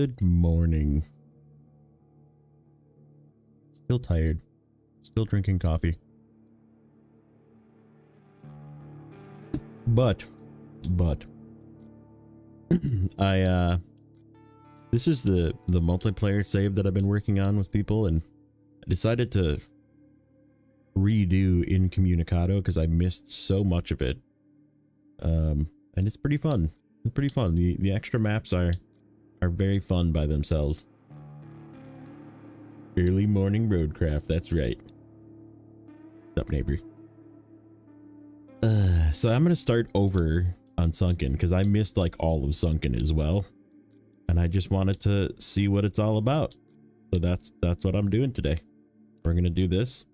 Good morning. Still tired. Still drinking coffee. But this is the multiplayer save that I've been working on with people, and I decided to redo Incommunicado because I missed so much of it. And it's pretty fun. It's pretty fun. The extra maps are very fun by themselves. Early morning Roadcraft, that's right. What's up, neighbor? So I'm gonna start over on Sunken because I missed like all of Sunken as well, and I just wanted to see what it's all about. So that's what I'm doing today. We're gonna do this,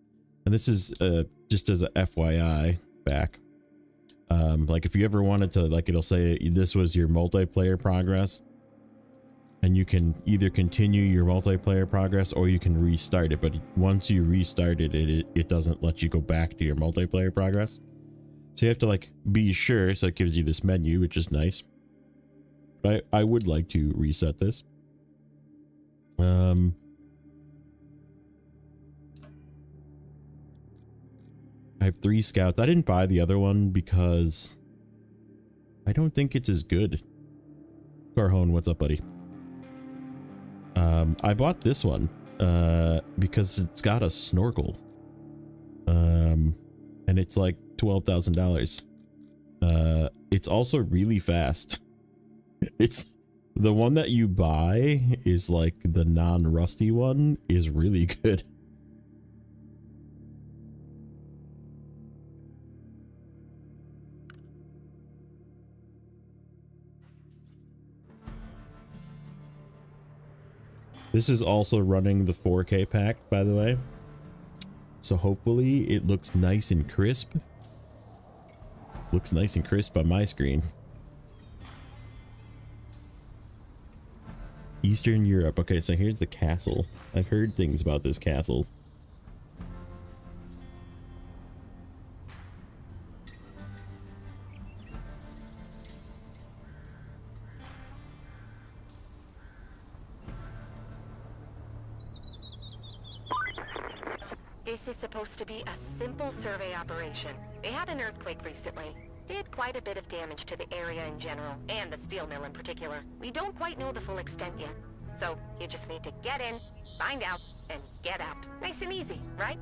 and this is just as a FYI back. Like if you ever wanted to, like, it'll say this was your multiplayer progress, and you can either continue your multiplayer progress or you can restart it. But once you restart it, it doesn't let you go back to your multiplayer progress. So you have to like be sure. So it gives you this menu, which is nice. But I would like to reset this. I have 3 scouts. I didn't buy the other one because I don't think it's as good. Carhone, what's up, buddy? I bought this one because it's got a snorkel. And it's like $12,000. It's also really fast. It's the one that you buy is like the non-rusty one is really good. This is also running the 4K pack, by the way. So hopefully it looks nice and crisp. Looks nice and crisp on my screen. Eastern Europe. Okay, so here's the castle. I've heard things about this castle. This is supposed to be a simple survey operation. They had an earthquake recently. Did quite a bit of damage to the area in general, and the steel mill in particular. We don't quite know the full extent yet. So, you just need to get in, find out, and get out. Nice and easy, right?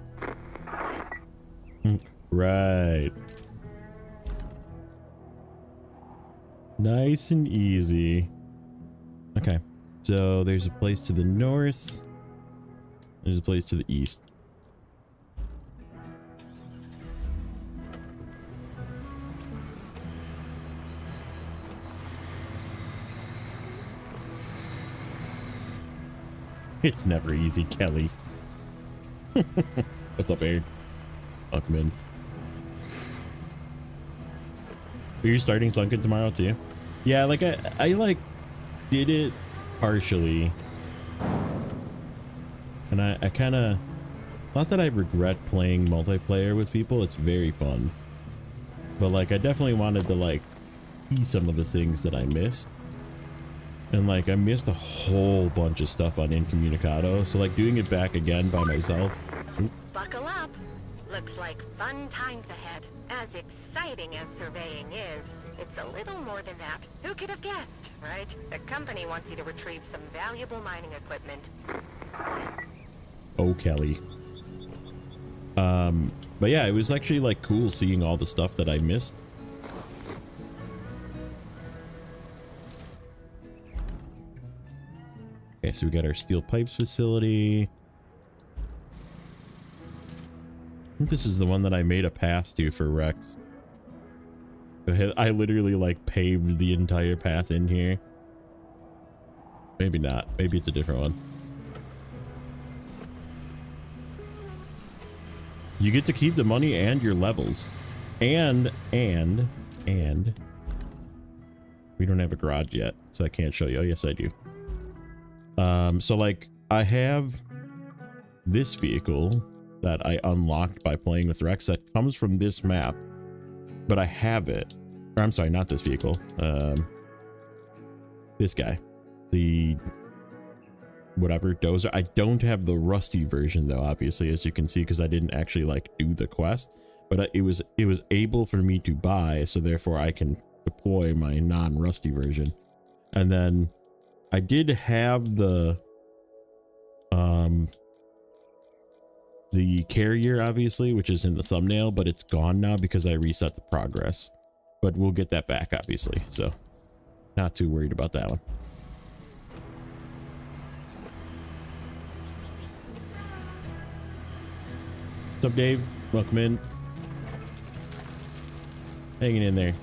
Right. Nice and easy. Okay. So, there's a place to the north. There's a place to the east. It's never easy, Kelly. What's up, Aaron? Welcome in. Are you starting Sunken tomorrow too? Yeah, like I like did it partially, and I kind of, not that I regret playing multiplayer with people. It's very fun, but like I definitely wanted to like see some of the things that I missed. And like I missed a whole bunch of stuff on Incommunicado, so like doing it back again by myself. Buckle up. Looks like fun times ahead. As exciting as surveying is, it's a little more than that. Who could have guessed, right? The company wants you to retrieve some valuable mining equipment. Oh, Kelly. But yeah, it was actually like cool seeing all the stuff that I missed. Okay, so we got our steel pipes facility. I think this is the one that I made a path to for Rex. I literally like paved the entire path in here. Maybe not. Maybe it's a different one. You get to keep the money and your levels. And we don't have a garage yet, so I can't show you. Oh, yes, I do. So like I have this vehicle that I unlocked by playing with Rex that comes from this map, but I have it, or I'm sorry, not this vehicle. This guy, the whatever dozer. I don't have the rusty version though, obviously, as you can see, because I didn't actually like do the quest, but it was able for me to buy, so therefore I can deploy my non-rusty version. And then I did have the carrier, obviously, which is in the thumbnail, but it's gone now because I reset the progress. But we'll get that back, obviously, so not too worried about that one. What's up, Dave? Welcome in. Hanging in there.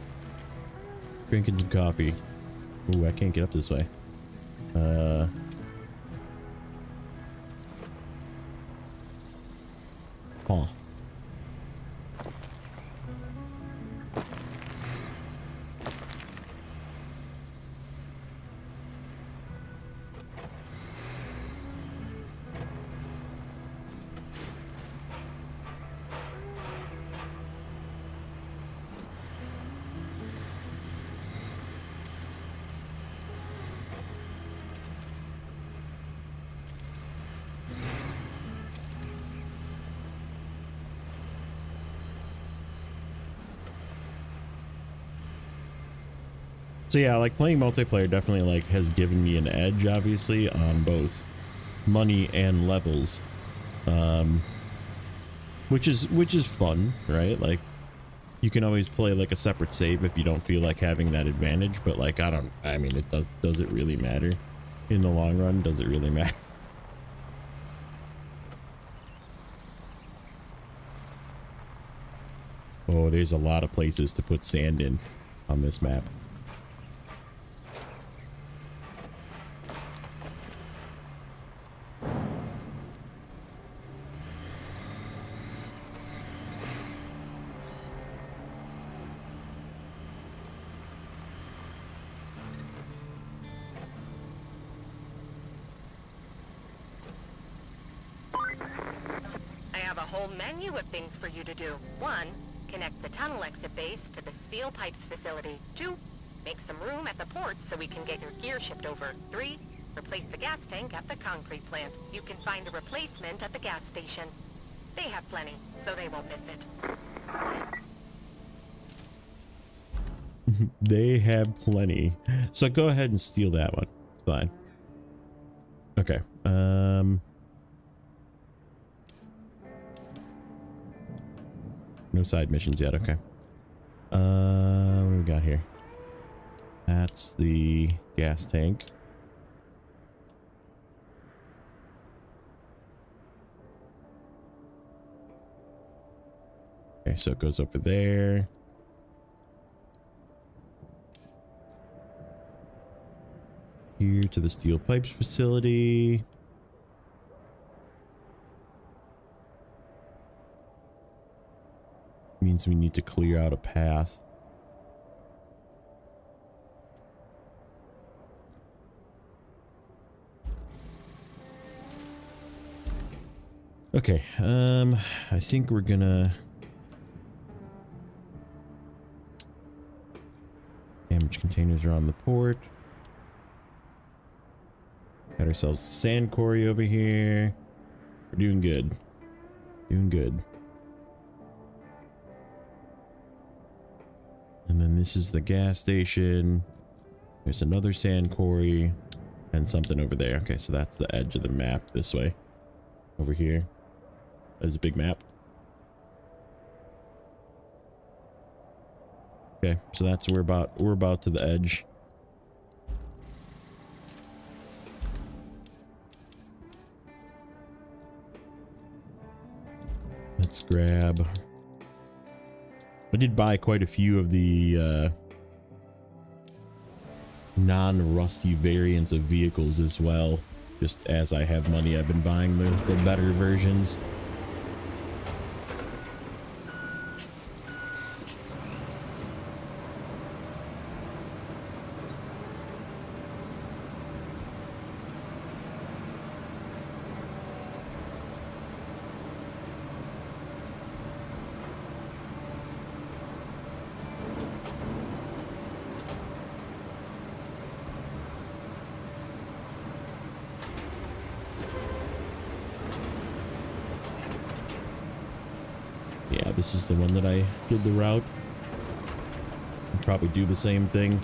Drinking some coffee. Ooh, I can't get up this way. Huh. So yeah, like playing multiplayer definitely like has given me an edge, obviously, on both money and levels, which is fun, right? Like you can always play like a separate save if you don't feel like having that advantage, but like I mean, does it really matter in the long run? Does it really matter? Oh, there's a lot of places to put sand in on this map. Things for you to do. 1, connect the tunnel exit base to the steel pipes facility. 2, make some room at the port so we can get your gear shipped over. 3, replace the gas tank at the concrete plant. You can find a replacement at the gas station. They have plenty, so they won't miss it. They have plenty. So go ahead and steal that one. Fine. Okay. No side missions yet. Okay. What do we got here? That's the gas tank. Okay, so it goes over there. Here to the steel pipes facility. Means we need to clear out a path. Okay, I think we're gonna damage containers are on the port. Got ourselves a sand quarry over here. We're doing good. Doing good. And then this is the gas station. There's another sand quarry and something over there. Okay, so that's the edge of the map this way. Over here. There's a big map. Okay, so that's we're about to the edge. Let's grab. I did buy quite a few of the non-rusty variants of vehicles as well. Just as I have money, I've been buying the better versions. this is the one that I did the route. I'll probably do the same thing.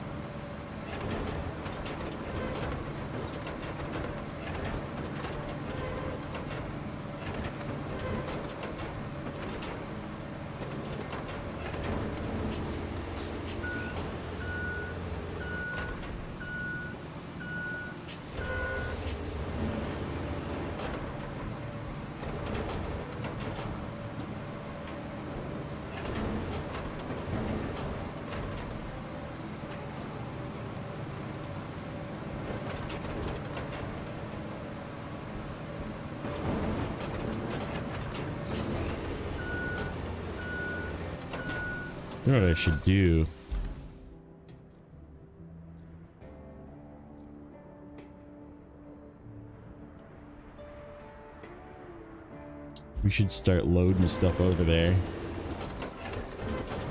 You know what I should do? We should start loading stuff over there.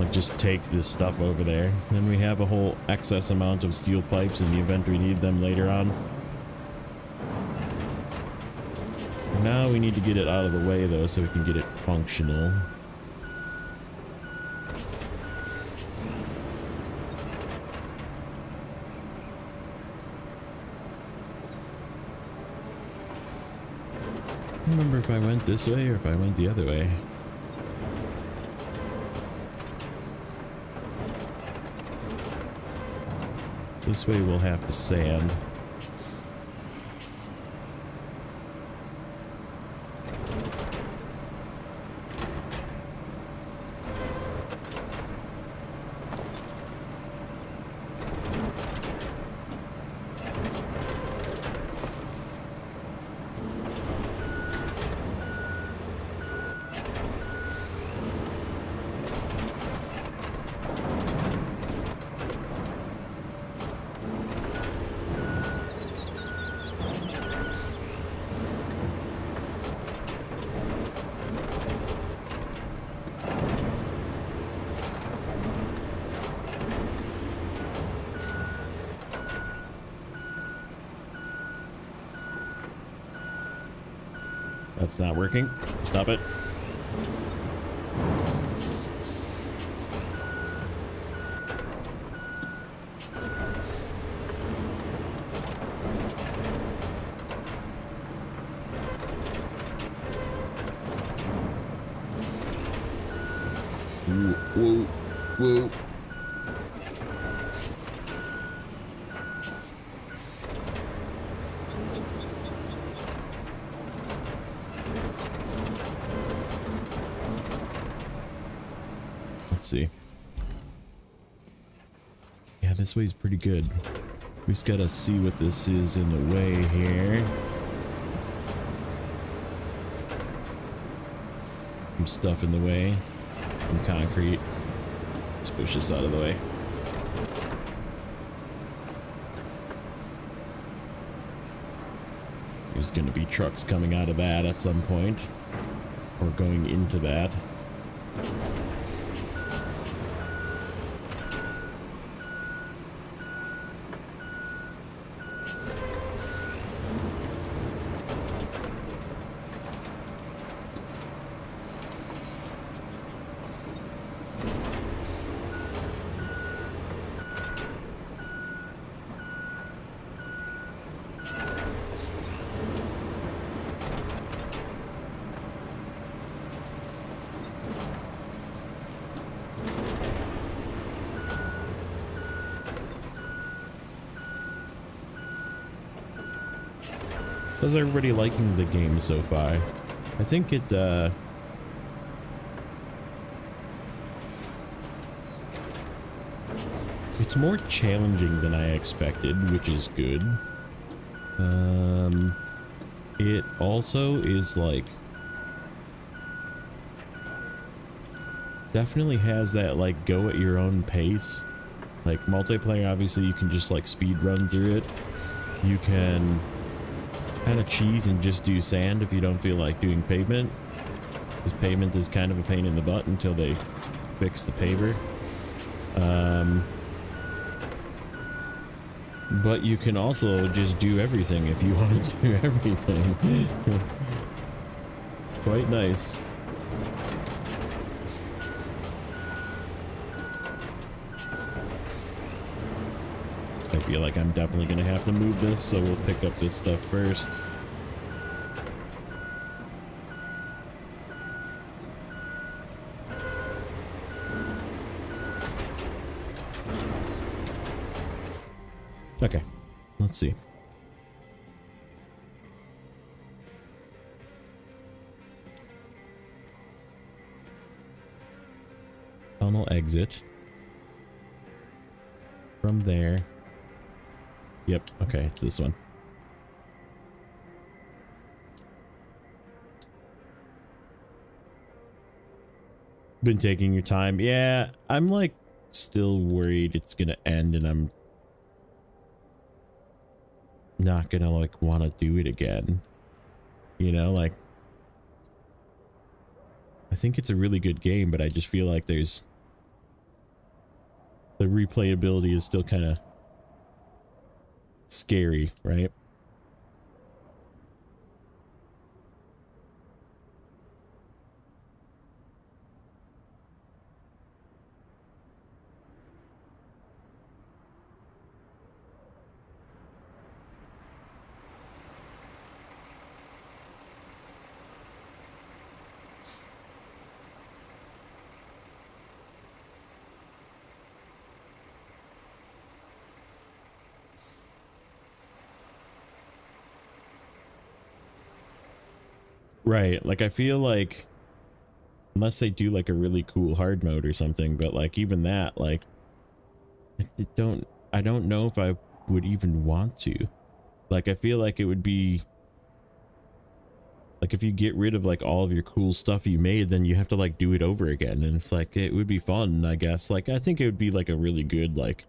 Like just take this stuff over there. Then we have a whole excess amount of steel pipes in the event we need them later on. Now we need to get it out of the way though so we can get it functional. I don't remember if I went this way or if I went the other way. This way we'll have to sand. That's not working. Stop it. Whoa, whoa. Let's see. Yeah, this way's pretty good. We just gotta see what this is in the way here. Some stuff in the way. Some concrete. Let's push this out of the way. There's gonna be trucks coming out of that at some point. Or going into that. How's everybody liking the game so far? I think it's more challenging than I expected, which is good. It also is like definitely has that like go at your own pace. Like multiplayer, obviously you can just like speed run through it. You can kind of cheese and just do sand if you don't feel like doing pavement, because pavement is kind of a pain in the butt until they fix the paver. But you can also just do everything if you want to do everything. Quite nice. I feel like I'm definitely gonna have to move this, so we'll pick up this stuff first. Okay, let's see. Tunnel exit. From there. Yep, okay, it's this one. Been taking your time. Yeah, I'm like still worried it's gonna end and I'm not gonna like want to do it again. You know, like I think it's a really good game, but I just feel like there's the replayability is still kind of scary, right? Right, like I feel like unless they do like a really cool hard mode or something, but like even that, like I don't know if I would even want to. Like I feel like it would be like if you get rid of like all of your cool stuff you made, then you have to like do it over again, and it's like it would be fun, I guess. Like I think it would be like a really good like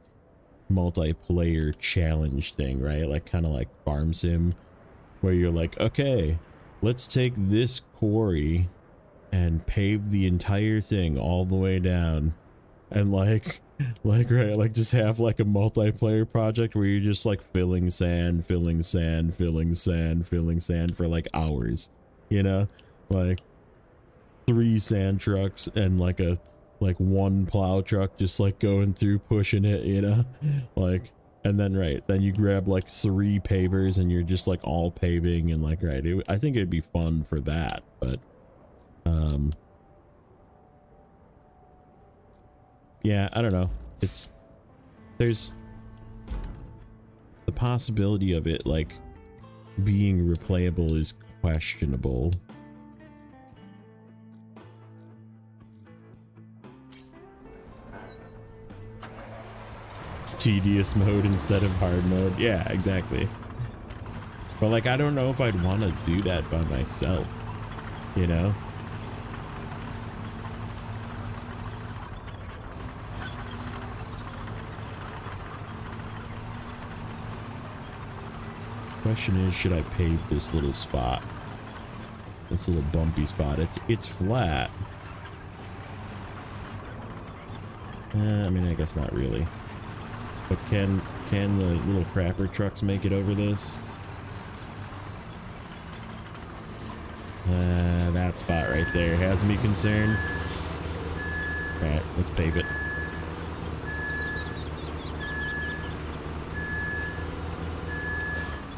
multiplayer challenge thing, right? Like kind of like farm sim where you're like, okay, let's take this quarry and pave the entire thing all the way down, and like right, like just have like a multiplayer project where you're just like filling sand for like hours, you know, like 3 sand trucks and like a one plow truck just like going through pushing it, you know, like. And then right, then you grab like 3 pavers and you're just like all paving and like right. I think it'd be fun for that, but yeah, I don't know. There's the possibility of it like being replayable is questionable. Tedious mode instead of hard mode. Yeah, exactly. But like I don't know if I'd want to do that by myself, you know. Question is, should I pave this little spot, this little bumpy spot? It's flat. I mean, I guess not really. But can the little crapper trucks make it over this? That spot right there has me concerned. Alright, let's pave it.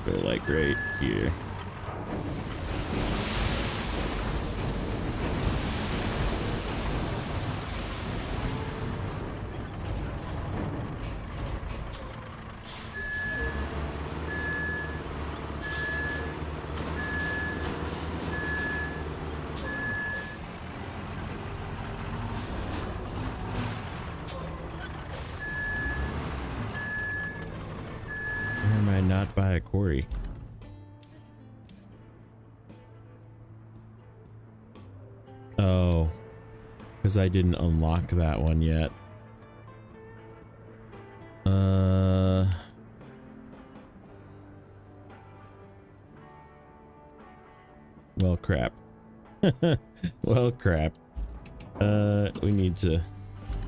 Go like right here. Not by a quarry. Oh, because I didn't unlock that one yet. Well, crap. Well, crap. We need to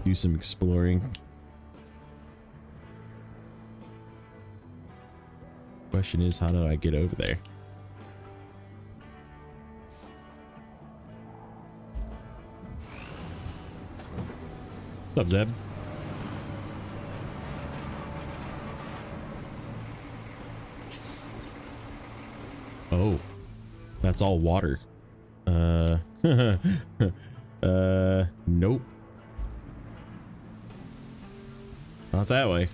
do some exploring. Question is, how do I get over there? What's up, Zeb? Oh, that's all water. Nope. Not that way.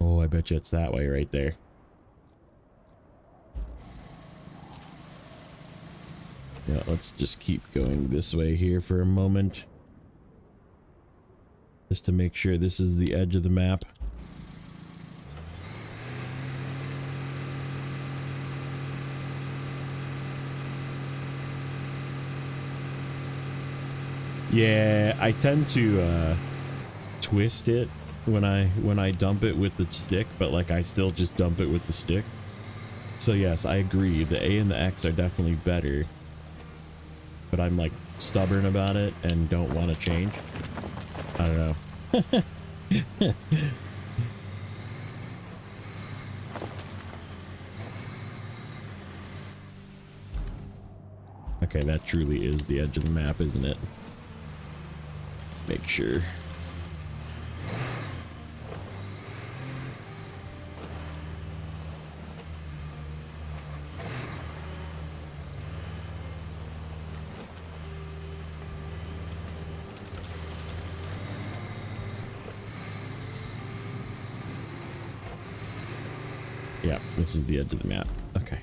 Oh, I bet you it's that way right there. Yeah, let's just keep going this way here for a moment. Just to make sure this is the edge of the map. Yeah, I tend to twist it when I dump it with the stick, but like I still just dump it with the stick. So yes, I agree. The A and the X are definitely better. But I'm like stubborn about it and don't want to change. I don't know. Okay, that truly is the edge of the map, isn't it? Let's make sure. Yeah, this is the edge of the map. Okay.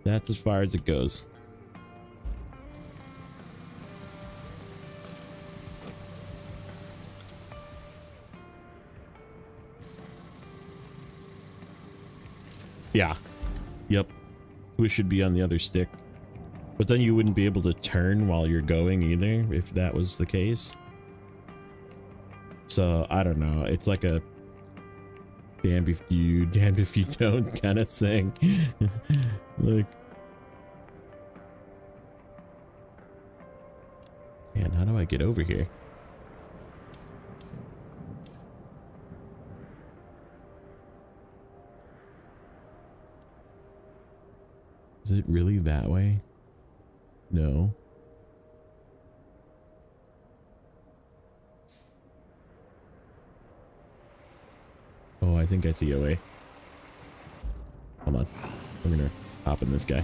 That's as far as it goes. Yeah. Yep. We should be on the other stick. But then you wouldn't be able to turn while you're going either, if that was the case. So, I don't know. It's like a damned if you, damned if you don't kind of thing. Like, man, how do I get over here? Is it really that way? No. Oh, I think I see a way. Hold on. I'm gonna hop in this guy.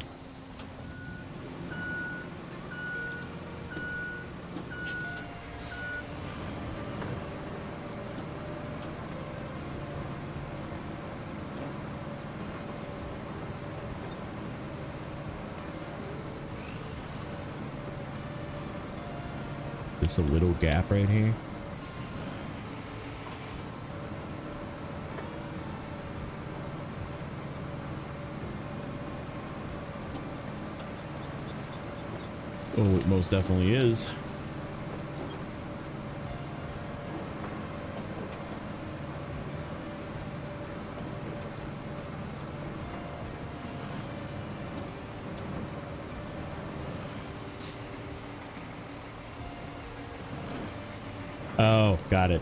Just a little gap right here. Oh, it most definitely is. Oh, got it.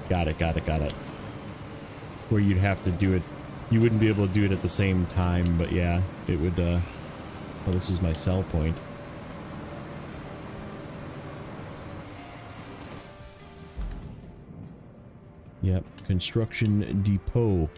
Where you'd have to do it. You wouldn't be able to do it at the same time, but yeah, it would, oh, this is my sell point. Yep, construction depot.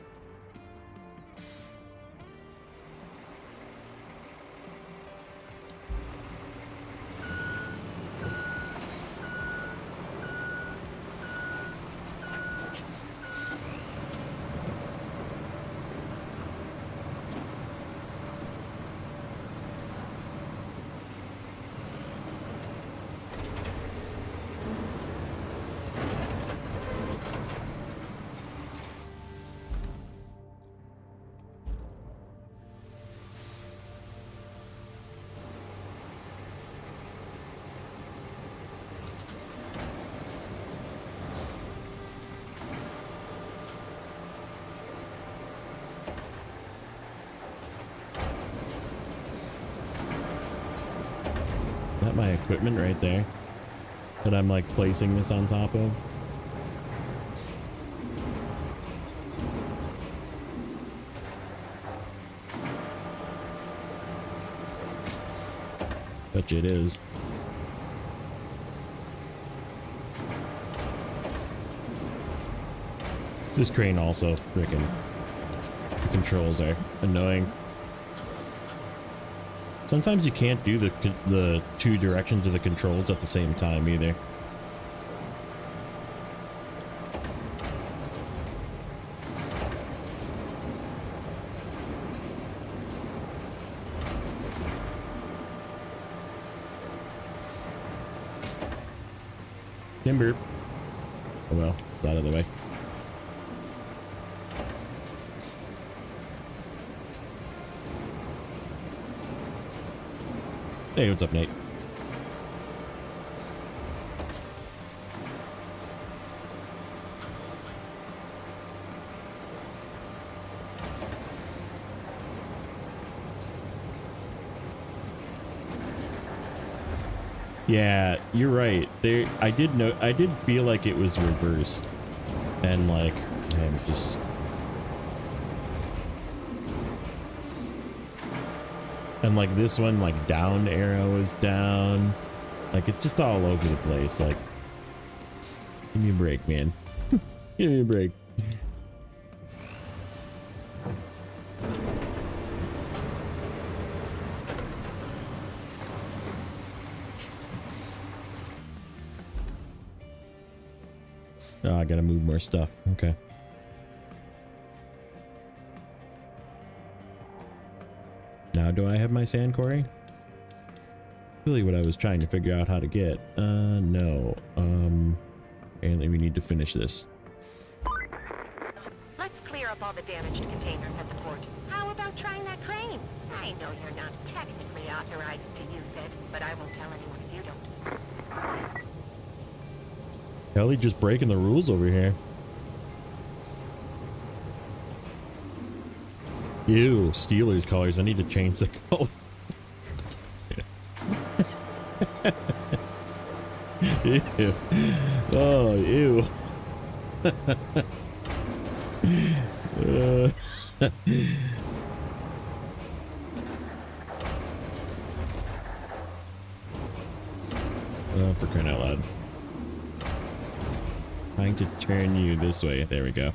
Is that my equipment right there that I'm like placing this on top of? Bet you it is. This crane also freaking, the controls are annoying. Sometimes you can't do the two directions of the controls at the same time either. Timber. Oh well, it's out of the way. Hey, what's up, Nate? Yeah, you're right. There, I did feel like it was reverse, and like, man, just. And like this one, like down arrow is down. Like it's just all over the place. Like, give me a break, man. Give me a break. Oh, I gotta move more stuff. Okay. Now do I have my sand quarry? Really what I was trying to figure out how to get. No. Apparently we need to finish this. Let's clear up all the damaged containers at the port. How about trying that crane? I know you're not technically authorized to use it, but I won't tell anyone if you don't. Kelly just breaking the rules over here. Ew, Steelers colors. I need to change the color. Ew. Oh, ew. Oh, for crying out loud. Trying to turn you this way. There we go.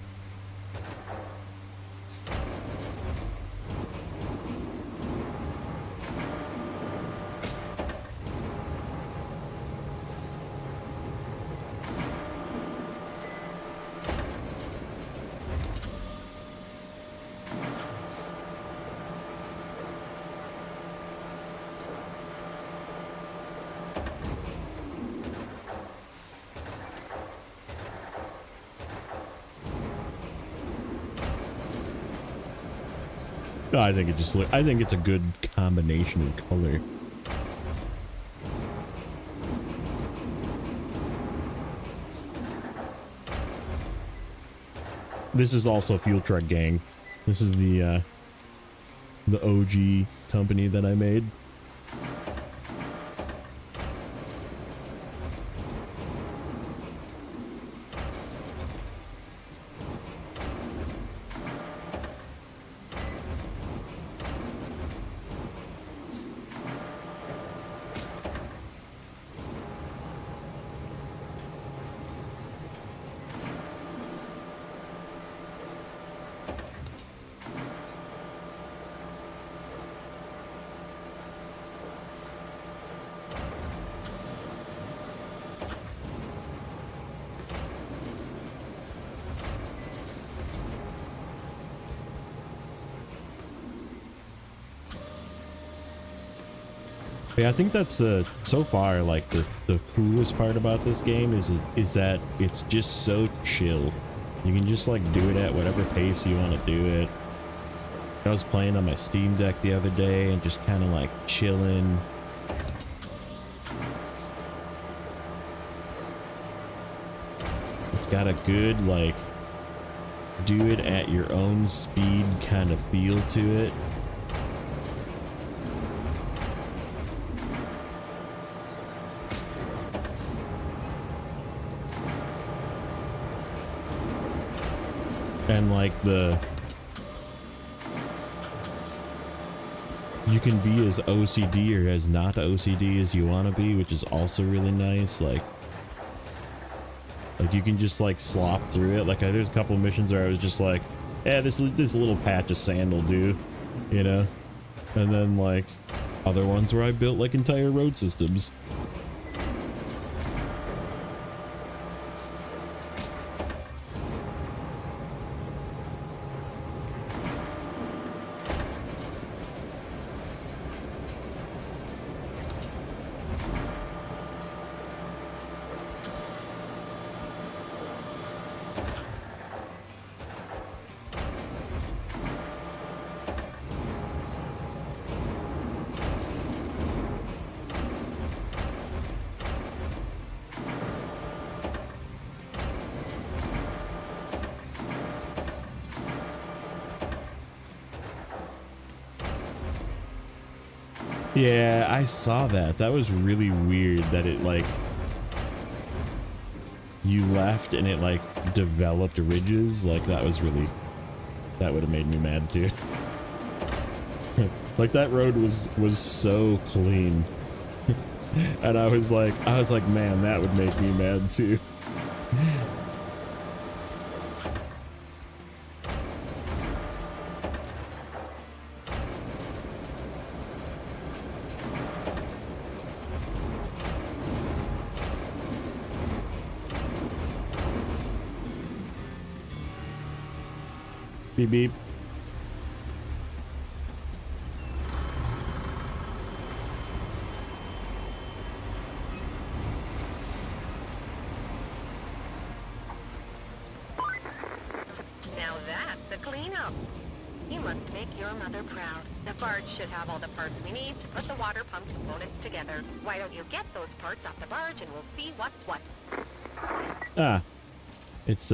I think it just I think it's a good combination of color. This is also Fuel Truck Gang. This is the OG company that I made. Yeah, I think that's so far like the coolest part about this game is that it's just so chill. You can just like do it at whatever pace you want to do it. I was playing on my Steam Deck the other day and just kind of like chilling. It's got a good like do it at your own speed kind of feel to it. And like the you can be as OCD or as not OCD as you want to be, which is also really nice. Like you can just like slop through it. Like there's a couple missions where I was just like, yeah, this little patch of sand will do, you know? And then like other ones where I built like entire road systems. Yeah, I saw that. That was really weird that it like you left and it like developed ridges. Like that was really, that would have made me mad too. Like that road was so clean. And I was like, man, that would make me mad too. Beep beep. Now that's a cleanup. You must make your mother proud. The barge should have all the parts we need to put the water pump components together. Why don't you get those parts off the barge and we'll see what's what. Ah. It's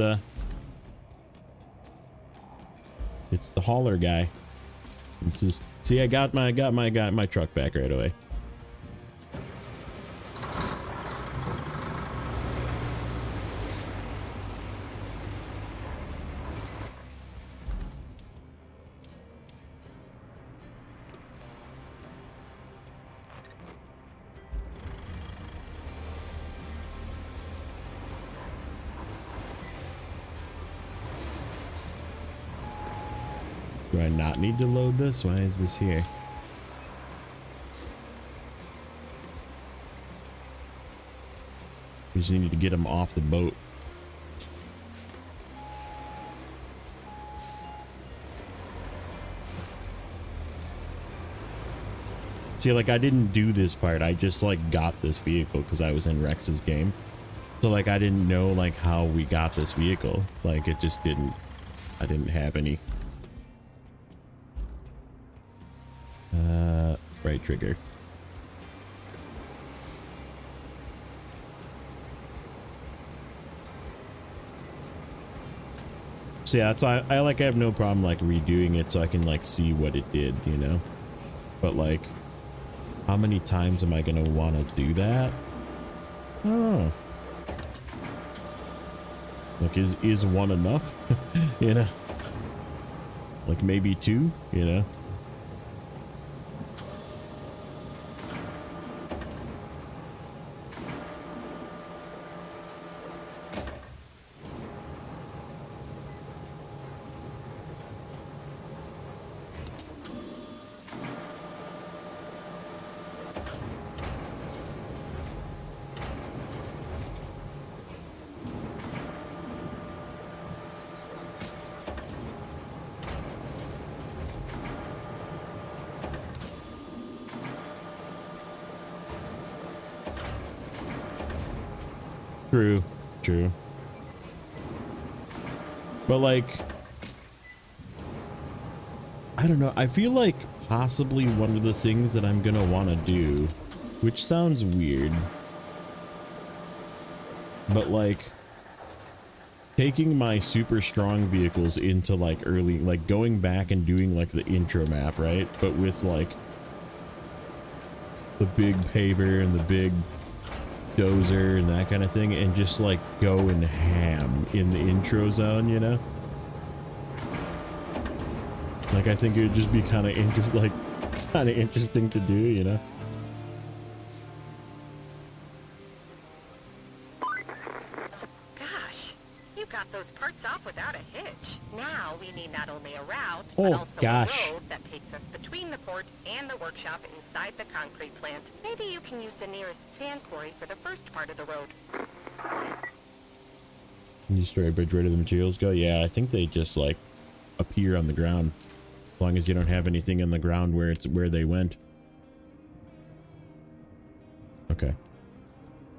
the hauler guy. This is, see, I got my truck back right away. Do I not need to load this? Why is this here? We just need to get him off the boat. See, like I didn't do this part. I just like got this vehicle because I was in Rex's game. So like I didn't know like how we got this vehicle. Like it just didn't, I didn't have any. Right trigger. So yeah, that's why I like, I have no problem like redoing it so I can like see what it did, you know? But like, how many times am I gonna want to do that? I don't know. Like, is one enough? You know? Like maybe two, you know? True, true. But like, I don't know. I feel like possibly one of the things that I'm gonna want to do, which sounds weird, but like taking my super strong vehicles into like early, like going back and doing like the intro map, right? But with like the big paver and the big dozer and that kind of thing, and just like going ham in the intro zone, you know? Like I think it would just be kind of interesting. Like kind of interesting to do, you know? Gosh, you got those parts off without a hitch. Now we need not only a route, Oh, but also gosh. a road that takes us between the port and the workshop inside the concrete plant. Maybe you can use the nearest sand quarry for the first part of the road. Can you destroy a bridge? Where do the materials go? Yeah, I think they just like appear on the ground. As long as you don't have anything in the ground where it's where they went. Okay.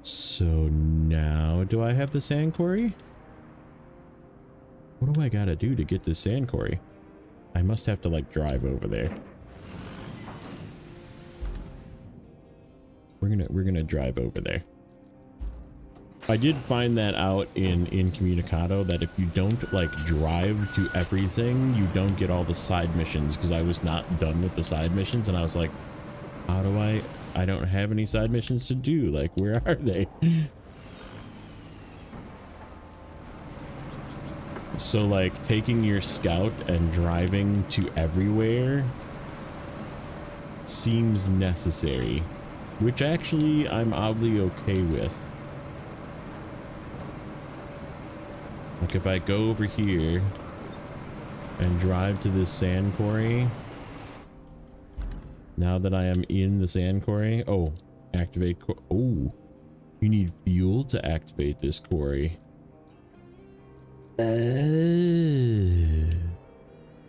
So now do I have the sand quarry? What do I gotta do to get the sand quarry? I must have to like drive over there. We're gonna drive over there. I did find that out in Incommunicado that if you don't like drive to everything, you don't get all the side missions, because I was not done with the side missions and I was like, how do I don't have any side missions to do. Like, where are they? So like taking your scout and driving to everywhere seems necessary, which actually I'm oddly okay with. Like if I go over here and drive to this sand quarry, now that I am in the sand quarry, oh, activate, oh, you need fuel to activate this quarry.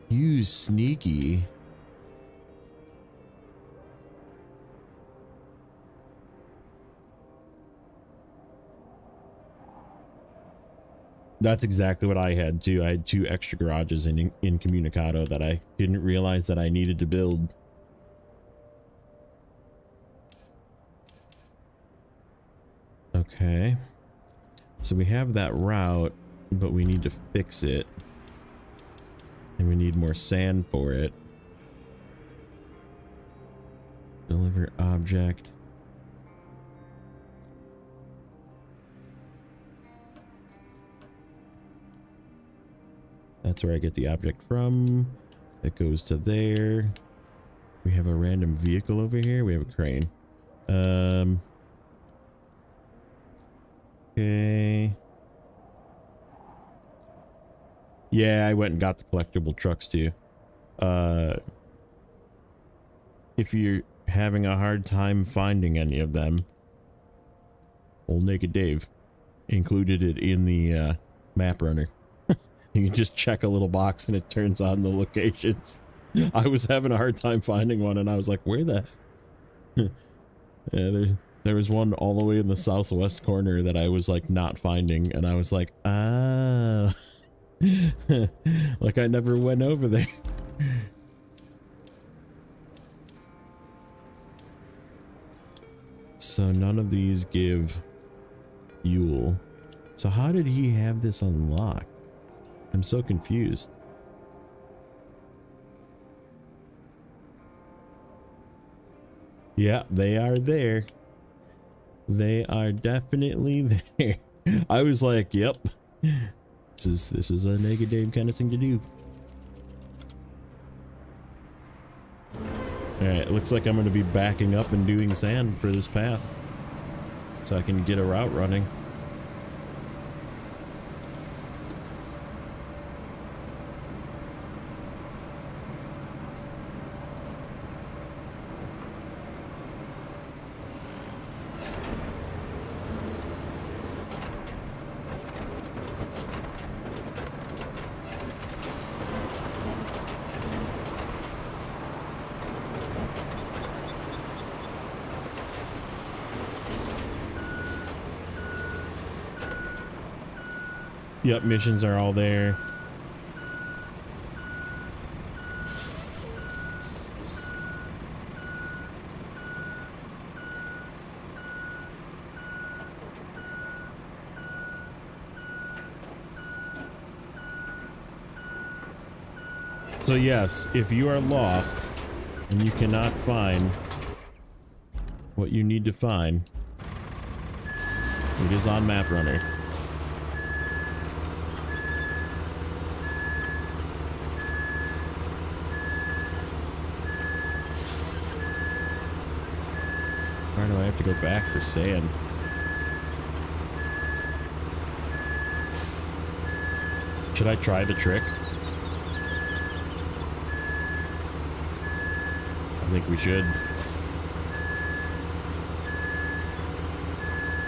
You sneaky. That's exactly what I had too. I had 2 extra garages in Incommunicado that I didn't realize that I needed to build. Okay. So we have that route, but we need to fix it. And we need more sand for it. Deliver object. That's where I get the object from. It goes to there. We have a random vehicle over here. We have a crane. Okay. Yeah, I went and got the collectible trucks too. If you're having a hard time finding any of them, old Naked Dave included it in the map runner. You can just check a little box and it turns on the locations. I was having a hard time finding one and I was like, where the... Yeah, there was one all the way in the southwest corner that I was like not finding, and I was like, ah, like I never went over there. So none of these give fuel. So how did he have this unlocked? I'm so confused. Yeah, they are there. They are definitely there. I was like, yep. This is a Naked Dave kind of thing to do. Alright, looks like I'm going to be backing up and doing sand for this path, so I can get a route running. Yep, missions are all there. So yes, if you are lost and you cannot find what you need to find, it is on Map Runner. far do I have to go back for sand? Should I try the trick? I think we should.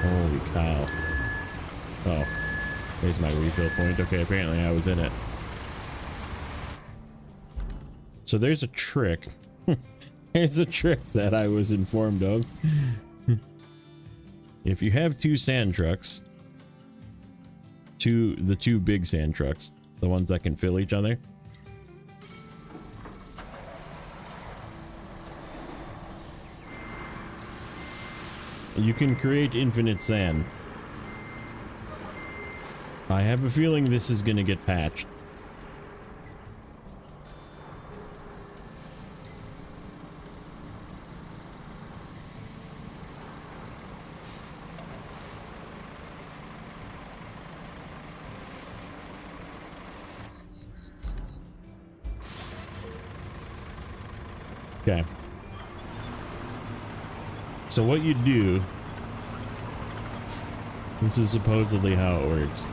Holy cow. Oh, there's my refill point. Okay, apparently I was in it. So there's a trick. There's a trick that I was informed of. If you have two sand trucks, the two big sand trucks, the ones that can fill each other, you can create infinite sand. I have a feeling this is gonna get patched. Okay. So what you do, this is supposedly how it works.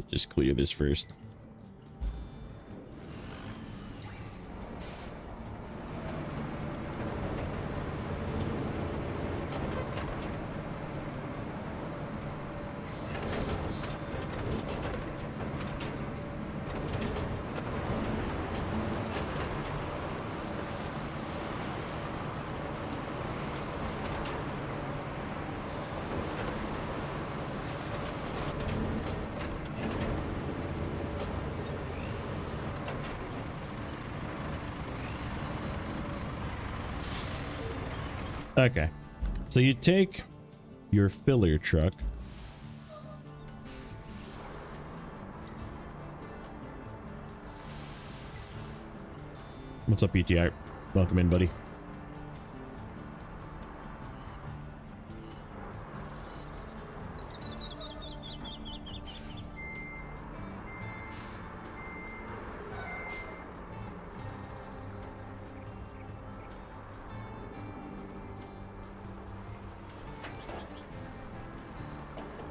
Just clear this first. Okay, so you take your filler truck, what's up, PTR? Welcome in, buddy.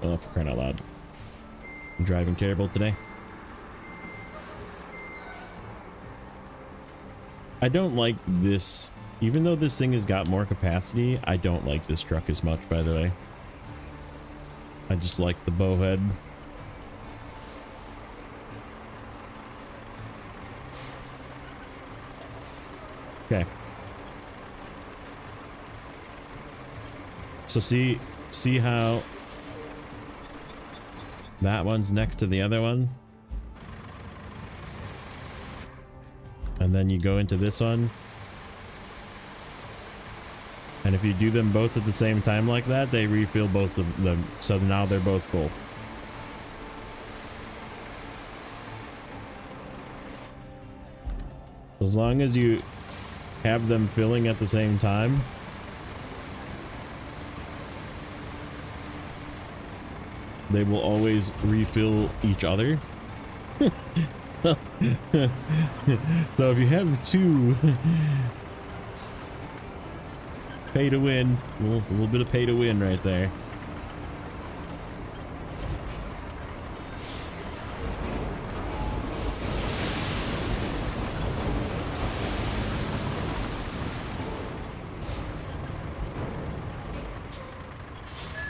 Oh, for crying out loud. I'm driving terrible today. I don't like this. Even though this thing has got more capacity, I don't like this truck as much, by the way. I just like the bow head. Okay. So see how that one's next to the other one, and then you go into this one, and if you do them both at the same time like that, they refill both of them, so now they're both full. As long as you have them filling at the same time, they will always refill each other. So if you have two, pay to win, a little bit of pay to win right there.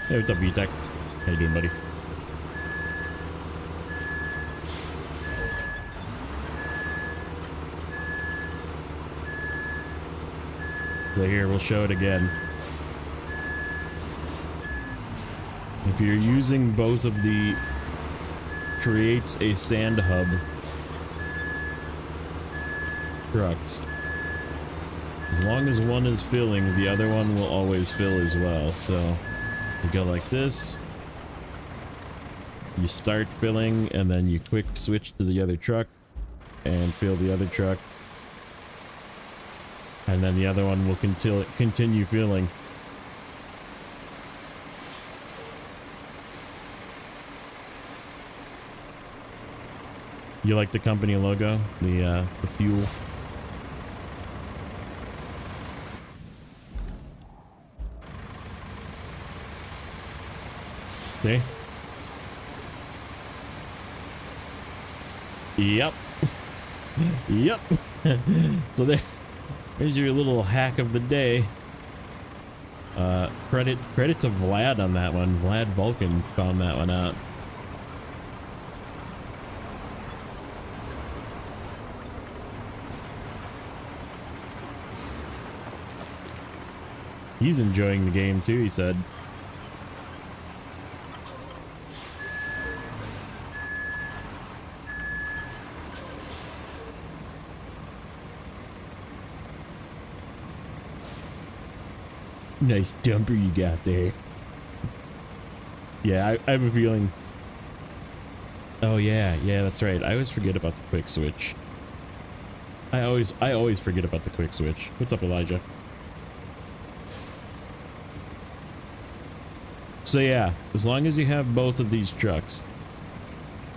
Hey, what's up, VTech? How you doing, buddy? So here, we'll show it again. If you're using both of the creates a sand hub trucks, as long as one is filling, the other one will always fill as well. So you go like this, You start filling and then you quick switch to the other truck and fill the other truck. And then the other one will continue filling. You like the company logo? The fuel? Okay. Yep. Yep. So there's your little hack of the day. Credit to Vlad on that one. Vlad Vulcan found that one out. He's enjoying the game too, he said. Nice dumper you got there. Yeah, I have a feeling. Oh yeah, that's right. I always forget about the quick switch. I always forget about the quick switch. What's up, Elijah? So yeah, as long as you have both of these trucks,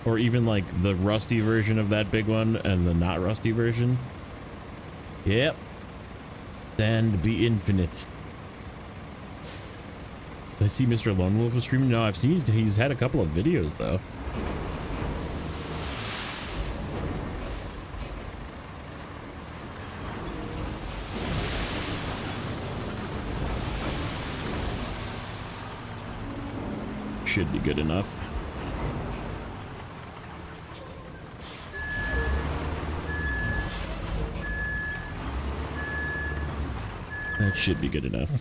or even like the rusty version of that big one and the not rusty version, yep, stand to be infinite. Did I see Mr. Lone Wolf was streaming? No, I've seen he's had a couple of videos though. Should be good enough. That should be good enough.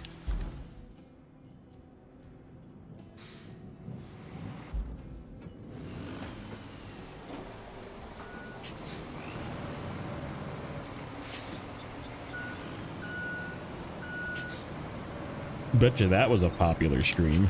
Betcha that was a popular stream.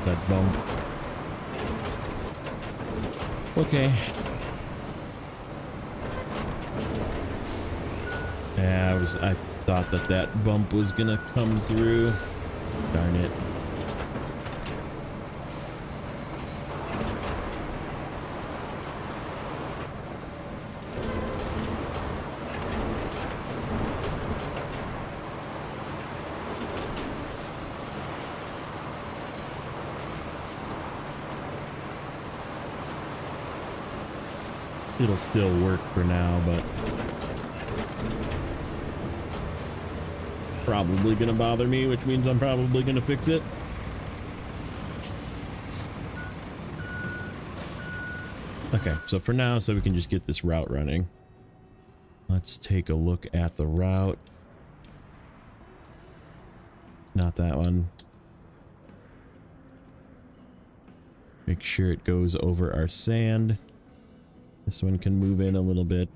That bump. Okay. Yeah, I thought that bump was gonna come through. Darn it. It'll still work for now, but probably gonna bother me, which means I'm probably gonna fix it. Okay, so for now, so we can just get this route running, let's take a look at the route. Not that one. Make sure it goes over our sand. This one can move in a little bit.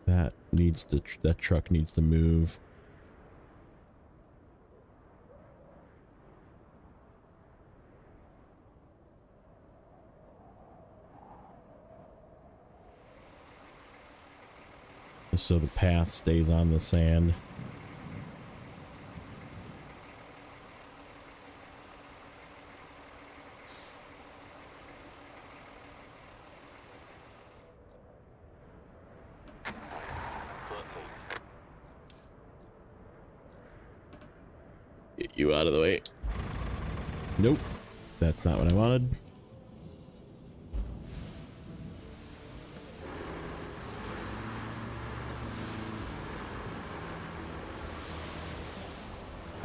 That truck needs to move. just so the path stays on the sand. Get you out of the way. Nope, that's not what I wanted.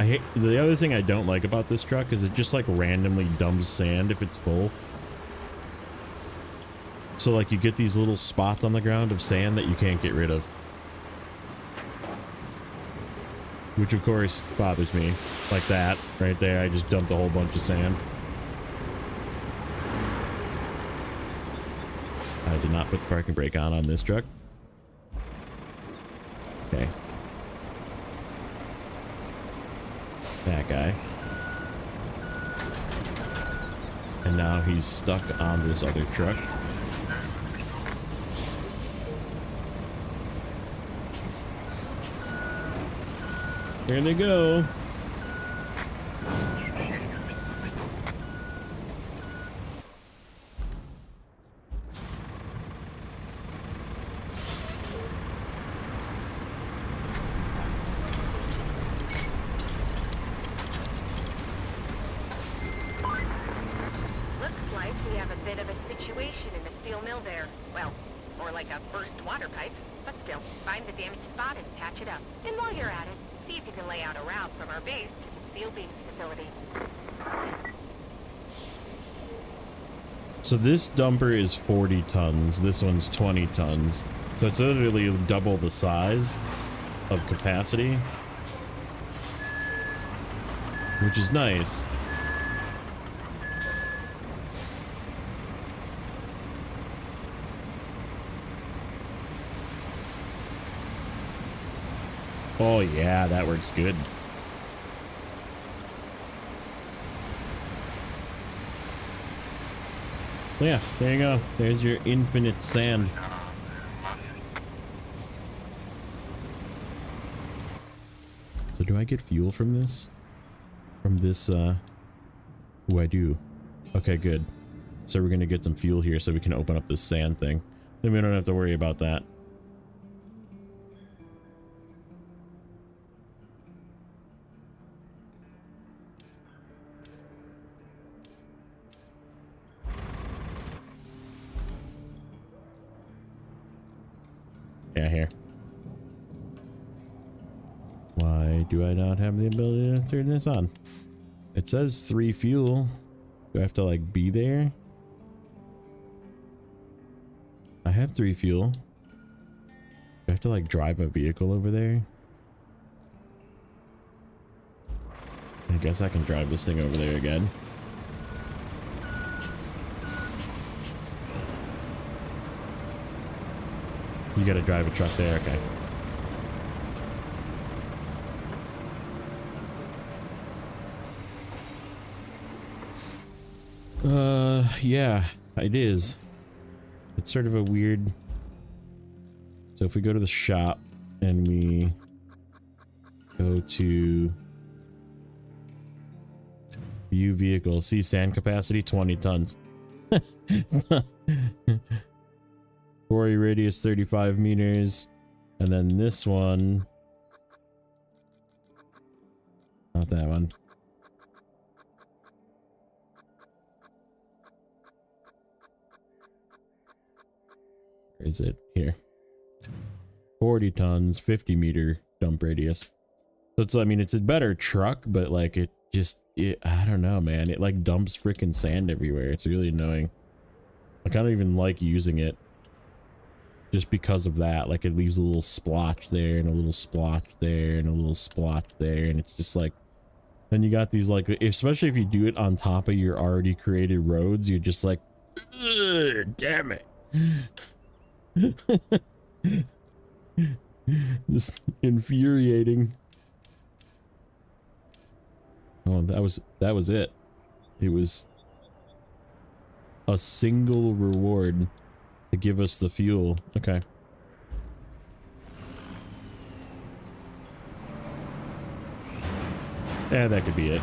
I hate the other thing I don't like about this truck is it just like randomly dumps sand if it's full. So like you get these little spots on the ground of sand that you can't get rid of. Which of course bothers me. Like that right there, I just dumped a whole bunch of sand. I did not put the parking brake on this truck. Okay. That guy. And now he's stuck on this other truck. Here they go. So this dumper is 40 tons. This one's 20 tons. So it's literally double the size of capacity, which is nice. Oh yeah, that works good. Yeah, there you go. There's your infinite sand. So do I get fuel from this? From this, oh, I do. Okay, good. So we're gonna get some fuel here so we can open up this sand thing. Then we don't have to worry about that. Yeah, here. Why do I not have the ability to turn this on? It says 3 fuel. Do I have to like be there? I have 3 fuel. Do I have to like drive a vehicle over there? I guess I can drive this thing over there again. You gotta drive a truck there, okay. Yeah, it is. It's sort of a weird... So if we go to the shop and we go to view vehicle, see sand capacity 20 tons. Quarry radius 35 meters, and then this one, not that one. Where is it? Here. 40 tons, 50 meter dump radius. So it's, I mean, it's a better truck, but like it just, I don't know, man. It like dumps freaking sand everywhere. It's really annoying. I don't even like using it. Just because of that, like it leaves a little splotch there and a little splotch there and a little splotch there, and it's just like, then you got these like, especially if you do it on top of your already created roads, you're just like, damn it. Just infuriating. Oh, that was it. It was a single reward to give us the fuel. Okay. Yeah, that could be it.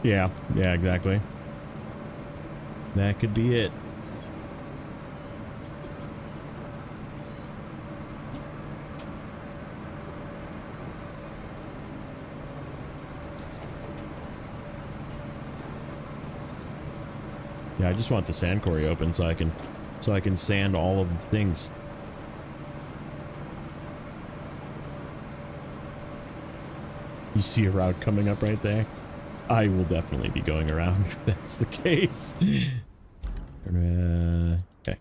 Yeah, yeah, exactly. That could be it. Yeah, I just want the sand quarry open so I can sand all of the things. You see a route coming up right there? I will definitely be going around if that's the case. Okay.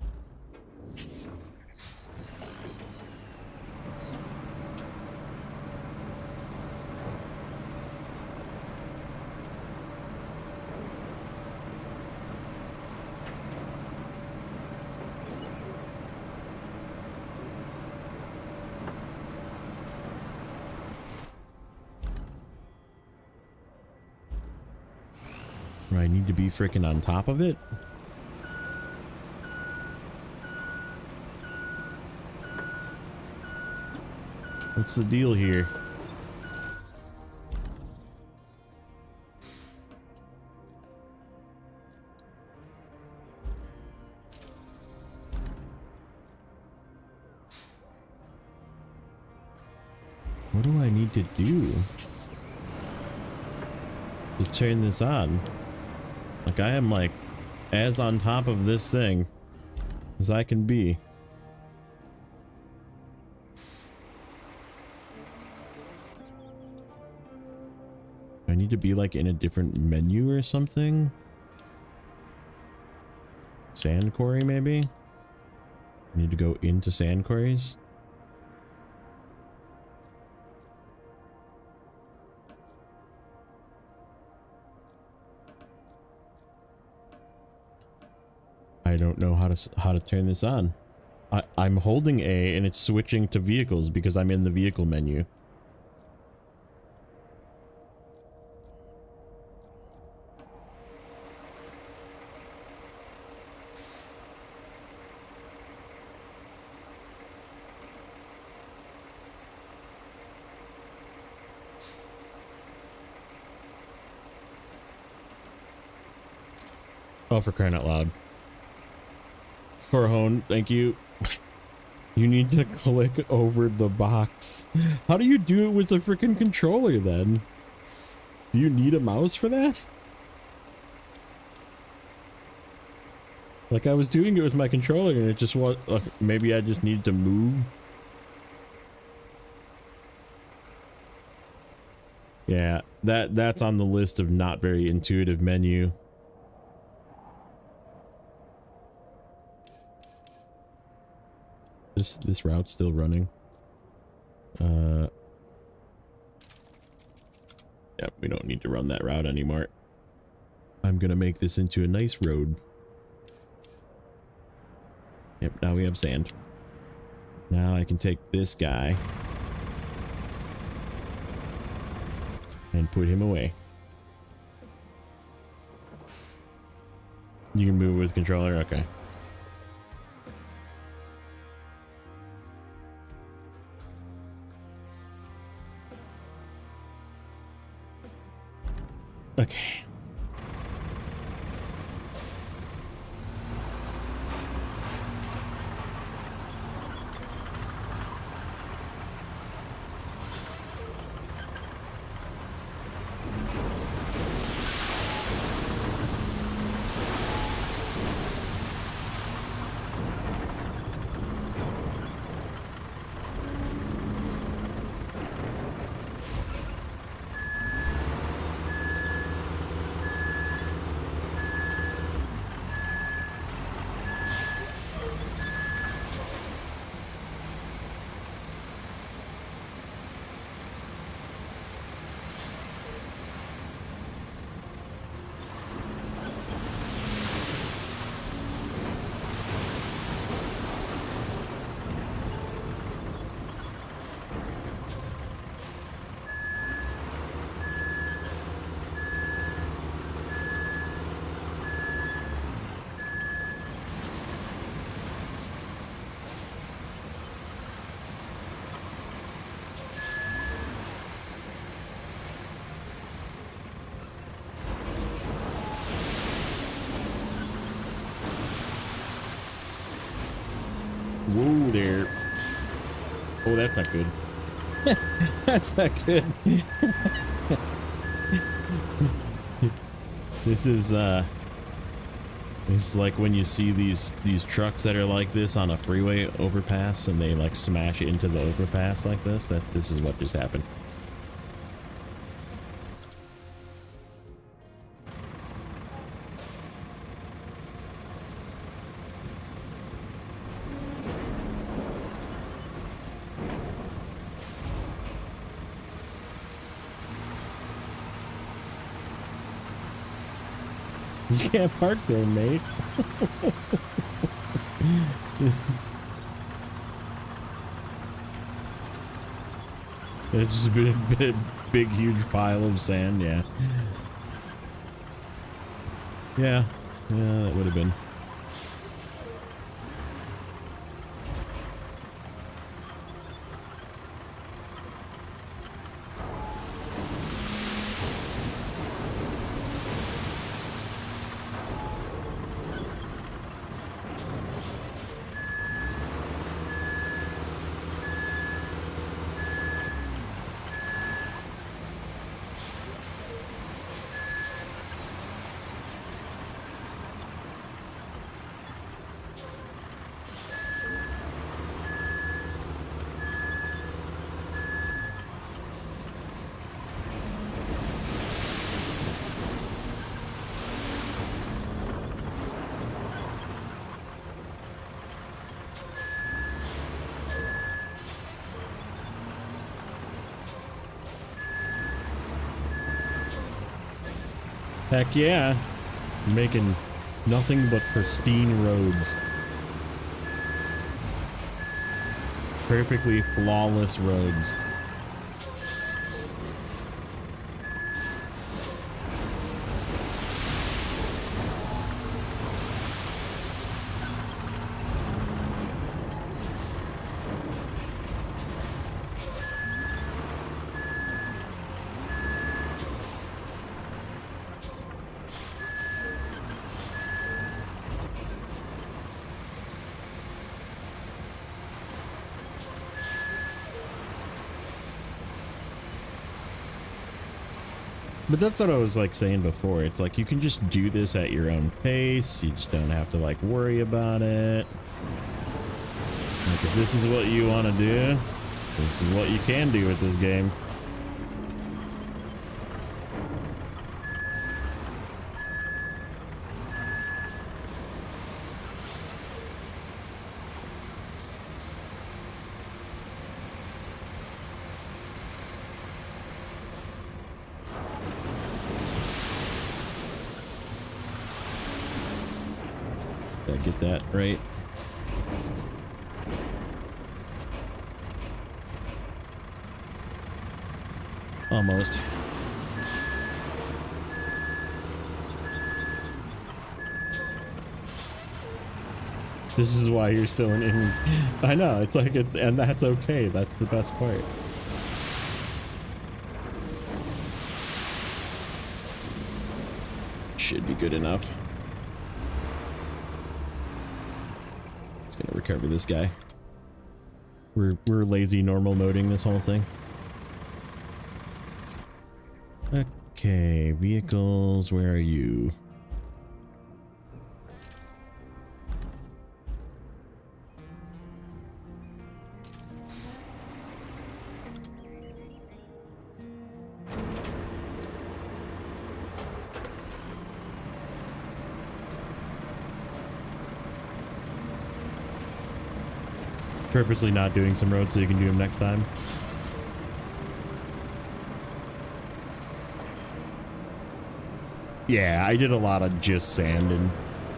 I need to be freaking on top of it. What's the deal here? What do I need to do to turn this on? Like, I am like as on top of this thing as I can be. I need to be like in a different menu or something. Sand quarry, maybe? I need to go into sand quarries. I don't know how to turn this on. I'm holding A and it's switching to vehicles because I'm in the vehicle menu. Oh, for crying out loud. Corhone, thank you. You need to click over the box. How do you do it with a freaking controller then? Do you need a mouse for that? Like, I was doing it with my controller and it just was, maybe I just need to move. Yeah, that's on the list of not very intuitive menu. This route's still running. Yep, we don't need to run that route anymore. I'm gonna make this into a nice road. Yep, now we have sand. Now I can take this guy and put him away. You can move with controller, okay. Okay. Whoa there. Oh, that's not good. That's not good. This is like when you see these trucks that are like this on a freeway overpass and they like smash into the overpass like this. This is what just happened. You can't park there, mate. It's just a big, huge pile of sand, yeah. Yeah, that would have been. Heck yeah, making nothing but pristine roads. Perfectly flawless roads. But that's what I was like saying before. It's like you can just do this at your own pace. You just don't have to like worry about it. Like if this is what you want to do, this is what you can do with this game. Did I get that right? Almost. This is why you're still in. I know, it's like it, and that's okay. That's the best part. Should be good enough. Just gonna recover this guy. We're lazy normal moding this whole thing. Okay, vehicles, where are you? Purposely not doing some roads so you can do them next time. Yeah, I did a lot of just sand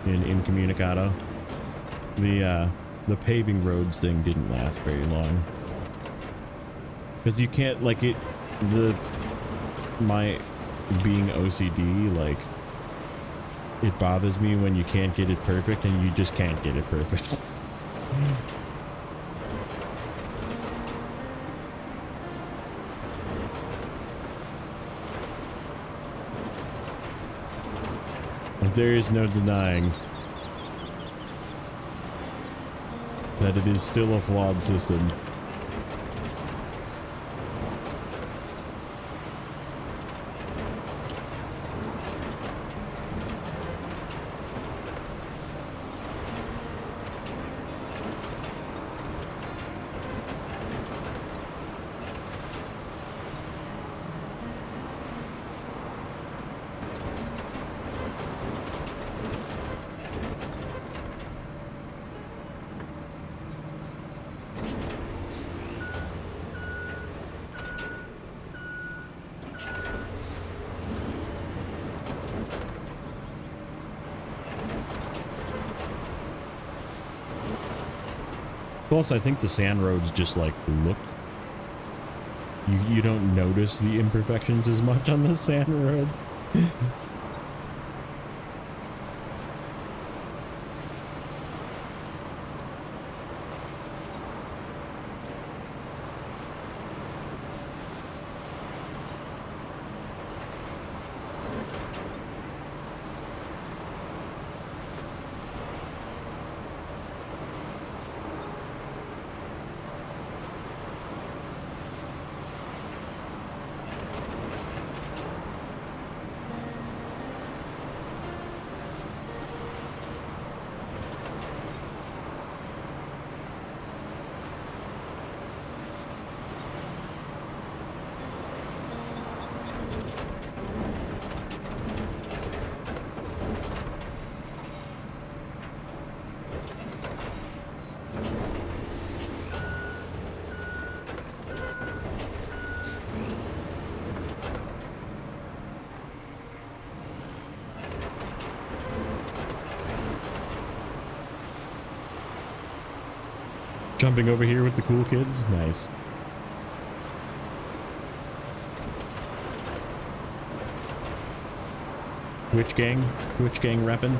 in Incommunicado. The paving roads thing didn't last very long. Because you can't, like, my being OCD, like, it bothers me when you can't get it perfect and you just can't get it perfect. There is no denying. that it is still a flawed system. Plus, I think the sand roads just like look. You don't notice the imperfections as much on the sand roads. Jumping over here with the cool kids. Nice. Which gang? Which gang reppin'?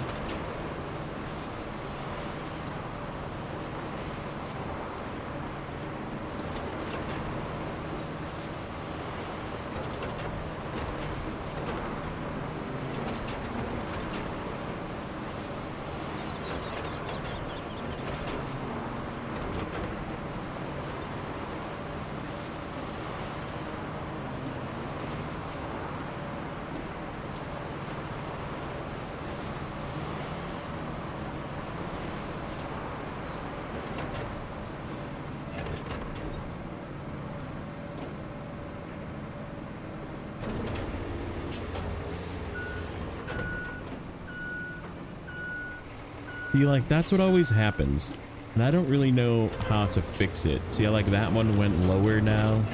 Be like, that's what always happens. And I don't really know how to fix it. See how like that one went lower now?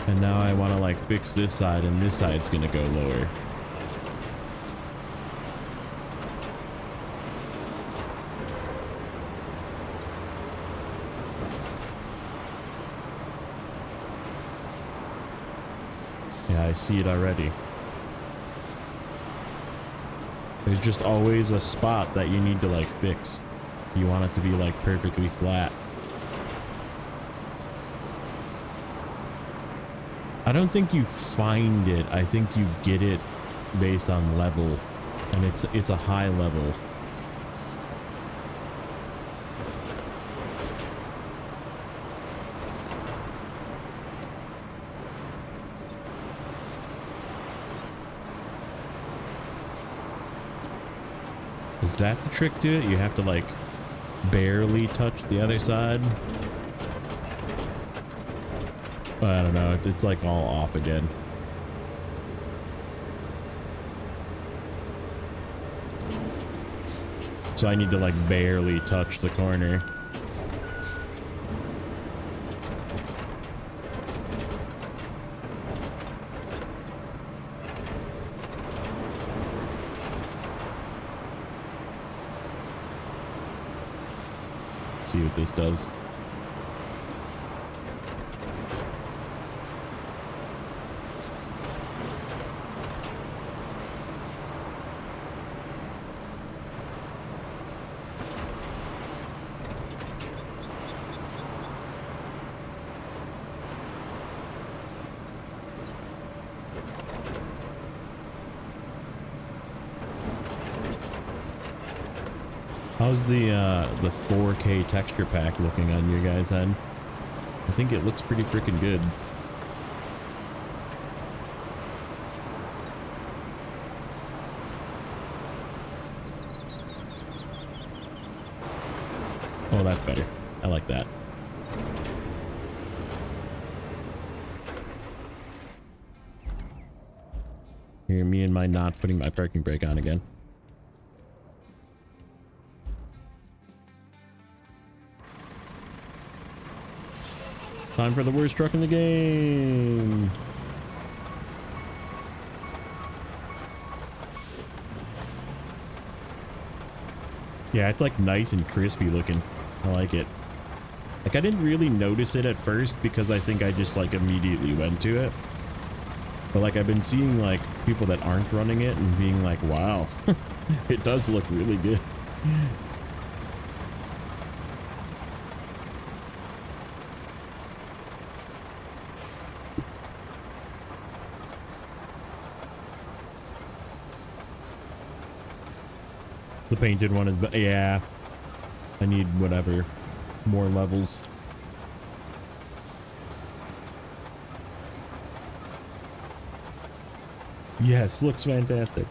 And now I want to like fix this side and this side's gonna go lower. Yeah, I see it already. There's just always a spot that you need to like fix. You want it to be like perfectly flat. I don't think you find it. I think you get it based on level, and it's a high level. Is that the trick to it? You have to like barely touch the other side. I don't know. It's like all off again. So I need to like barely touch the corner. See what this does. How's the 4K texture pack looking on your guys' end? I think it looks pretty freaking good. Oh, that's better. I like that. Hear me and my not putting my parking brake on again. Time for the worst truck in the game. Yeah, it's like nice and crispy looking. I like it. Like I didn't really notice it at first because I think I just like immediately went to it. But like I've been seeing like people that aren't running it and being like, wow, it does look really good. The painted one is, yeah, I need whatever, more levels. Yes, looks fantastic.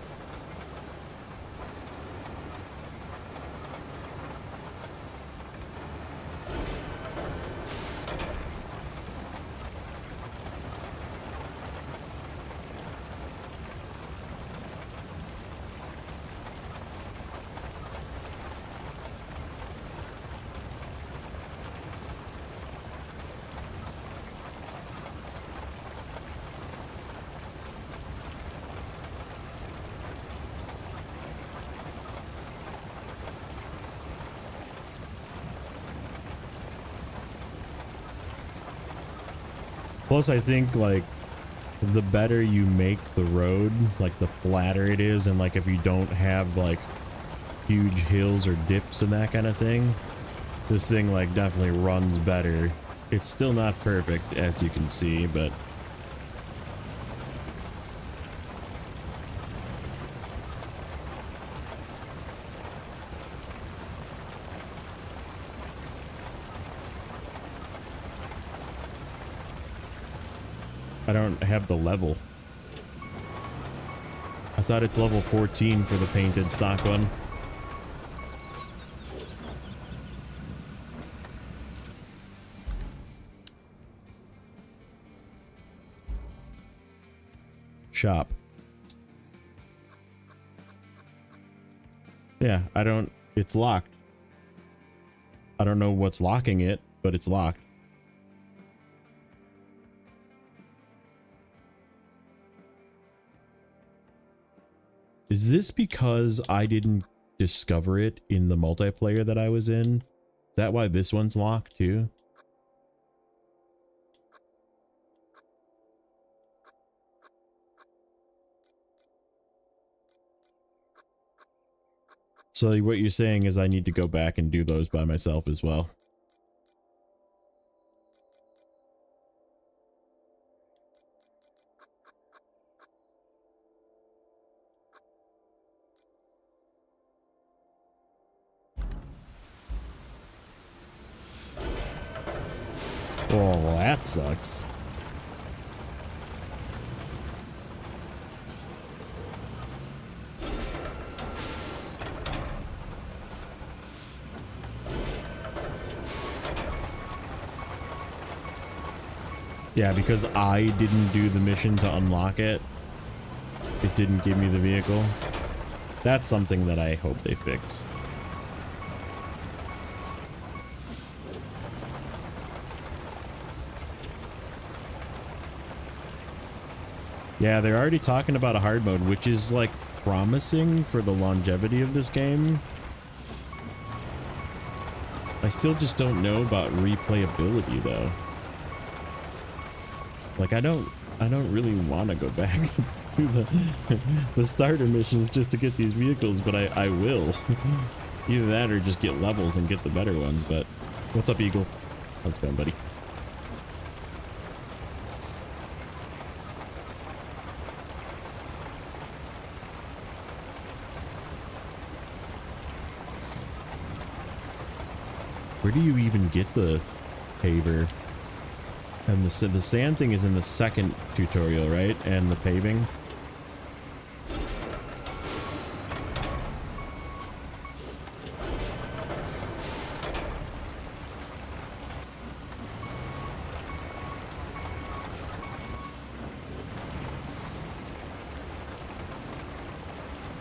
Plus, I think like the better you make the road, like the flatter it is, and like if you don't have like huge hills or dips and that kind of thing, this thing like definitely runs better. It's still not perfect, as you can see, but I don't have the level. I thought it's level 14 for the painted stock one. Shop. Yeah, I don't, it's locked. I don't know what's locking it, but it's locked. Is this because I didn't discover it in the multiplayer that I was in? Is that why this one's locked too? So what you're saying is I need to go back and do those by myself as well. Oh, well, that sucks. Yeah, because I didn't do the mission to unlock it, it didn't give me the vehicle. That's something that I hope they fix. Yeah, they're already talking about a hard mode, which is like promising for the longevity of this game. I still just don't know about replayability though. Like I don't really want to go back to the starter missions just to get these vehicles, but I will. Either that or just get levels and get the better ones. But what's up, Eagle? How's it going, buddy? Where do you even get the paver? And the sand thing is in the second tutorial, right? And the paving.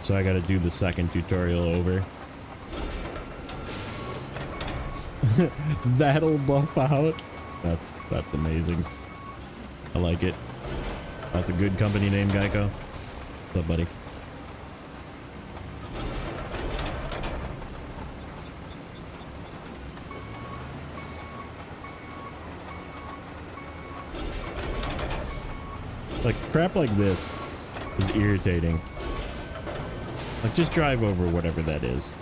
So I gotta do the second tutorial over. That'll buff out. That's amazing. I like it. That's a good company name, Geico. What's up, buddy? Like crap like this is irritating. Like just drive over whatever that is.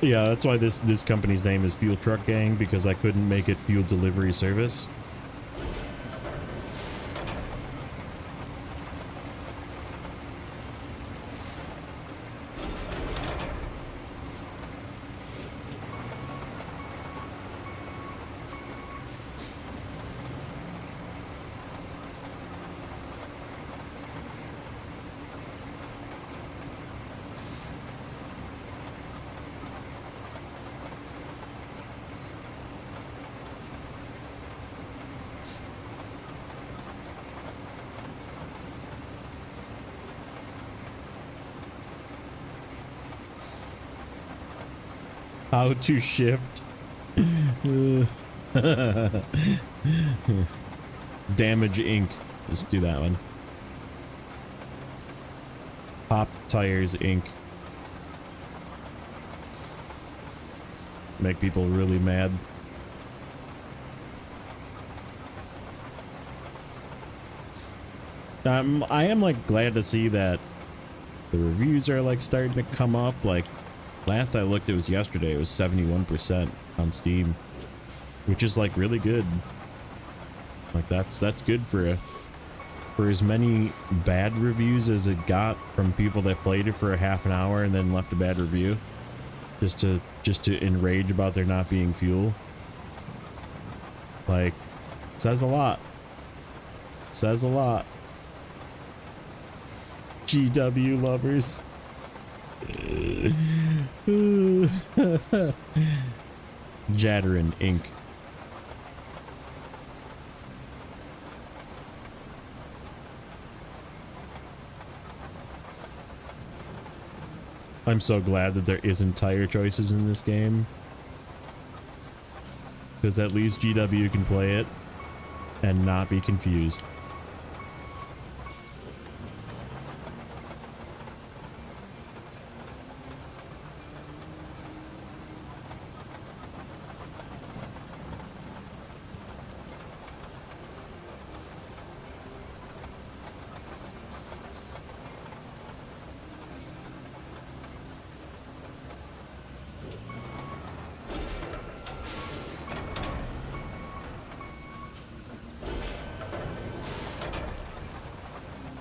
Yeah, that's why this company's name is Fuel Truck Gang, because I couldn't make it fuel delivery service. How to shift. Damage Inc. Just do that one. Popped Tires Inc. Make people really mad. I am like glad to see that the reviews are like starting to come up. Like last I looked, it was yesterday, it was 71% on Steam, which is like really good. Like that's good for as many bad reviews as it got from people that played it for a half an hour and then left a bad review just to enrage about there not being fuel. Like, says a lot. Says a lot. GW lovers. Jadderin Inc. I'm so glad that there isn't tire choices in this game, because at least GW can play it and not be confused.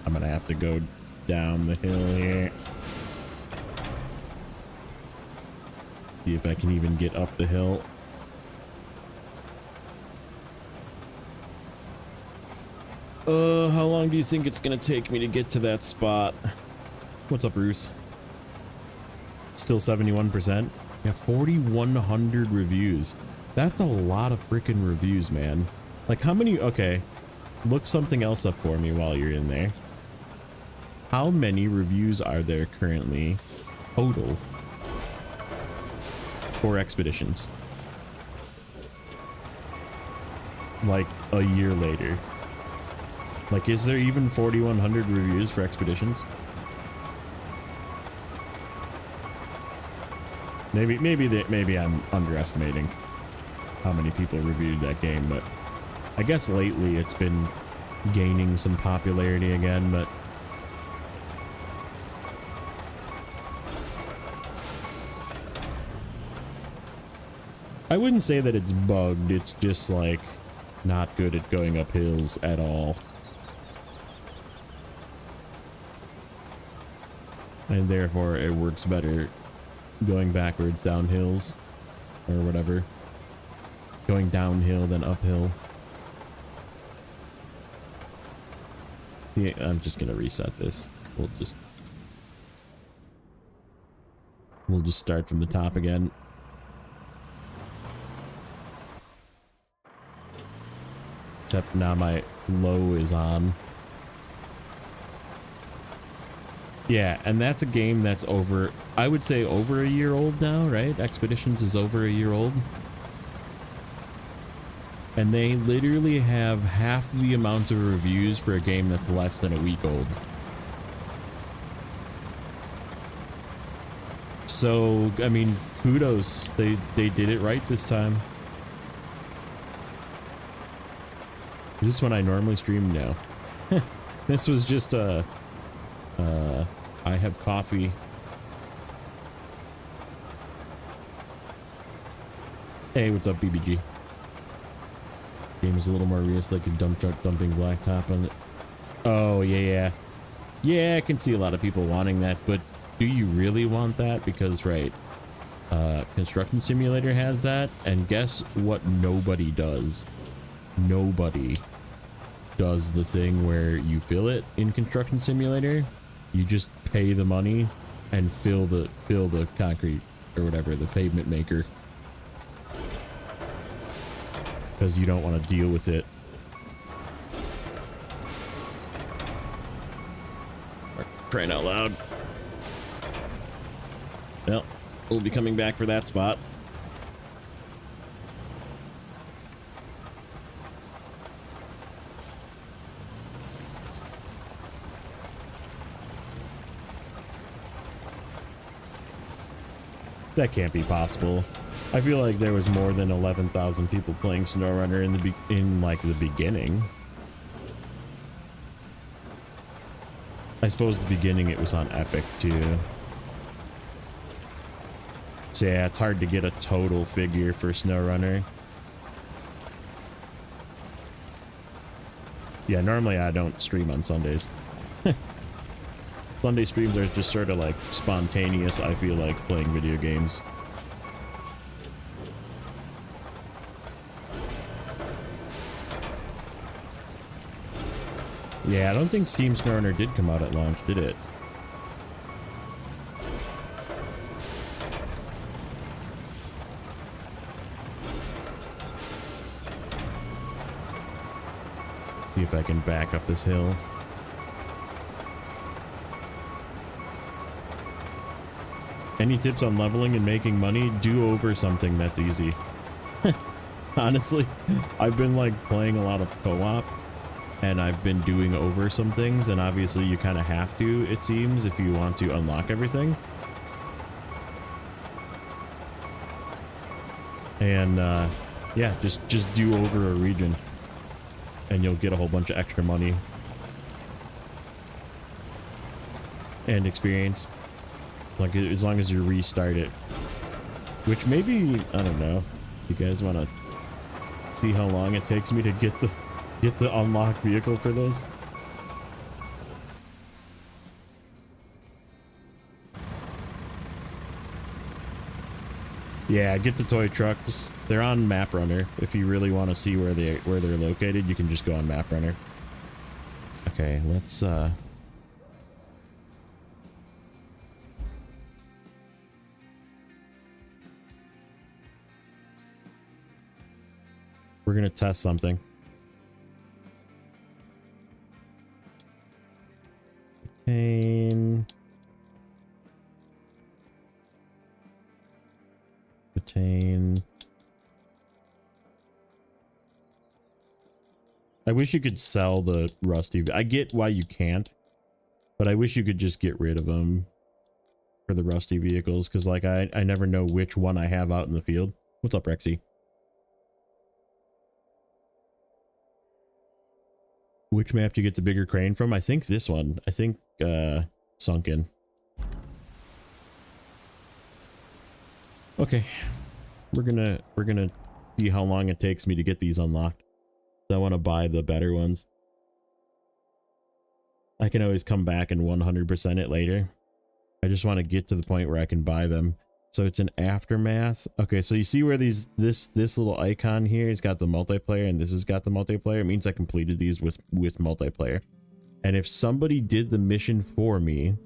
I'm gonna have to go down the hill here. See if I can even get up the hill. How long do you think it's gonna take me to get to that spot? What's up, Bruce? Still 71%? Yeah, 4,100 reviews. That's a lot of freaking reviews, man. Like how many? Okay, look something else up for me while you're in there. How many reviews are there currently total for Expeditions? Like a year later. Like, is there even 4,100 reviews for Expeditions? Maybe I'm underestimating how many people reviewed that game, but I guess lately it's been gaining some popularity again, but I wouldn't say that it's bugged. It's just like not good at going up hills at all. And therefore it works better going backwards down hills or whatever. Going downhill than uphill. Yeah, I'm just gonna reset this. We'll just start from the top again. Except now my low is on. Yeah, and that's a game that's over, I would say over a year old now, right? Expeditions is over a year old. And they literally have half the amount of reviews for a game that's less than a week old. So, I mean, kudos. They did it right this time. Is this when I normally stream? No. This was just a... I have coffee. Hey, what's up, BBG? Game is a little more realistic, like a dump truck dumping blacktop on it. Oh, yeah. Yeah, I can see a lot of people wanting that, but do you really want that? Because, right, Construction Simulator has that, and guess what nobody does? Nobody does the thing where you fill it in Construction Simulator. You just pay the money and fill the concrete or whatever, the pavement maker. Because you don't want to deal with it. Crying out loud. Well, we'll be coming back for that spot. That can't be possible. I feel like there was more than 11,000 people playing SnowRunner in like the beginning. I suppose the beginning it was on Epic too. So yeah, it's hard to get a total figure for SnowRunner. Yeah, normally I don't stream on Sundays. Sunday streams are just sort of like spontaneous, I feel like, playing video games. Yeah, I don't think Steam SnowRunner did come out at launch, did it? See if I can back up this hill. Any tips on leveling and making money? Do over something that's easy. Honestly, I've been like playing a lot of co-op and I've been doing over some things, and obviously you kind of have to, it seems, if you want to unlock everything. And yeah, just do over a region and you'll get a whole bunch of extra money and experience. Like, as long as you restart it. Which maybe, I don't know. You guys want to see how long it takes me to get the unlocked vehicle for this? Yeah, get the toy trucks. They're on Map Runner. If you really want to see where they're located, you can just go on Map Runner. Okay, let's we're gonna test something. Butane. I wish you could sell the rusty. I get why you can't, but I wish you could just get rid of them for the rusty vehicles, because like I never know which one I have out in the field. What's up, Rexy? Which map do you get the bigger crane from? I think this one. I think Sunken. Okay. We're gonna see how long it takes me to get these unlocked. So I want to buy the better ones. I can always come back and 100% it later. I just want to get to the point where I can buy them. So it's an aftermath. Okay, so you see where this little icon here has got the multiplayer and this has got the multiplayer. It means I completed these with multiplayer. And if somebody did the mission for me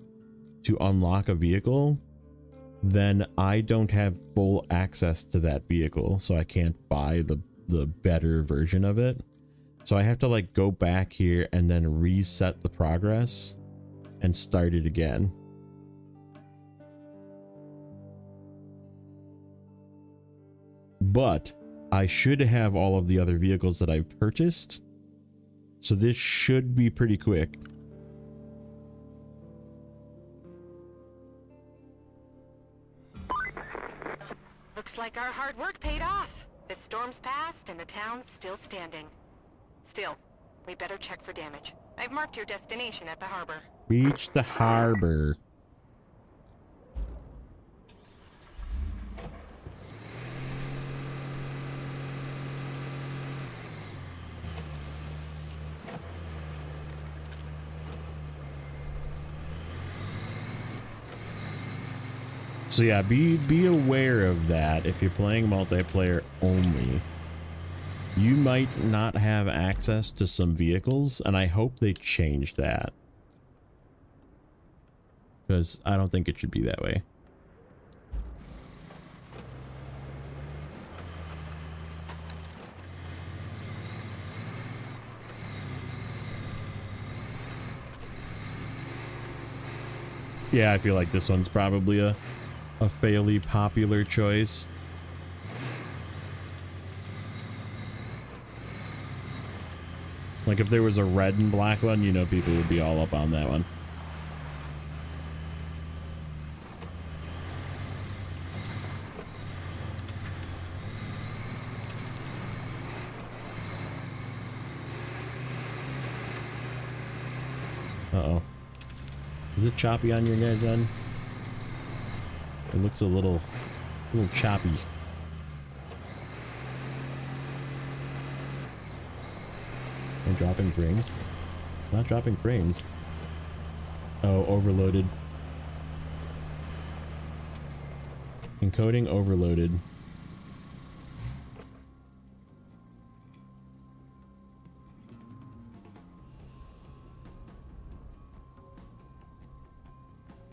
to unlock a vehicle, then I don't have full access to that vehicle, so I can't buy the better version of it. So I have to like go back here and then reset the progress and start it again. But I should have all of the other vehicles that I've purchased, so this should be pretty quick. Looks like our hard work paid off. The storm's passed and the town's still standing. Still, we better check for damage. I've marked your destination at the harbor. Reach the harbor. So yeah, be aware of that. If you're playing multiplayer only, you might not have access to some vehicles, and I hope they change that, because I don't think it should be that way. Yeah, I feel like this one's probably a fairly popular choice. Like if there was a red and black one, you know, people would be all up on that one. Uh-oh. Is it choppy on your guys' end? It looks a little choppy. I'm dropping frames. Not dropping frames. Oh, overloaded. Encoding overloaded.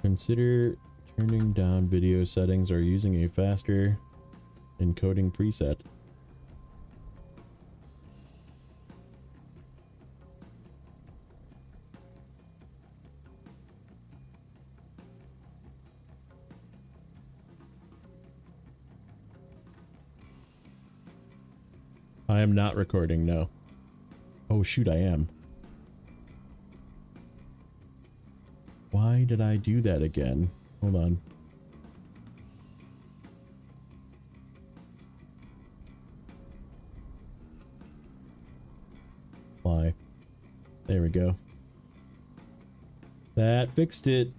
Consider turning down video settings or using a faster encoding preset. I am not recording, no. Oh shoot, I am. Why did I do that again? Hold on. Why? There we go. That fixed it.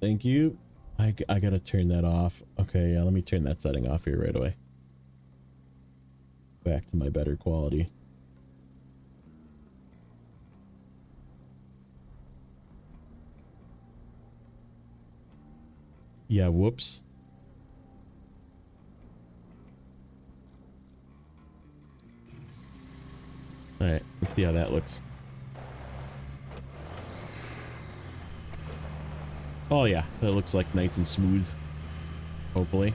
Thank you. I gotta turn that off. Okay, yeah, let me turn that setting off here right away. Back to my better quality. Yeah, whoops. Alright, let's see how that looks. Oh yeah, that looks like nice and smooth. Hopefully.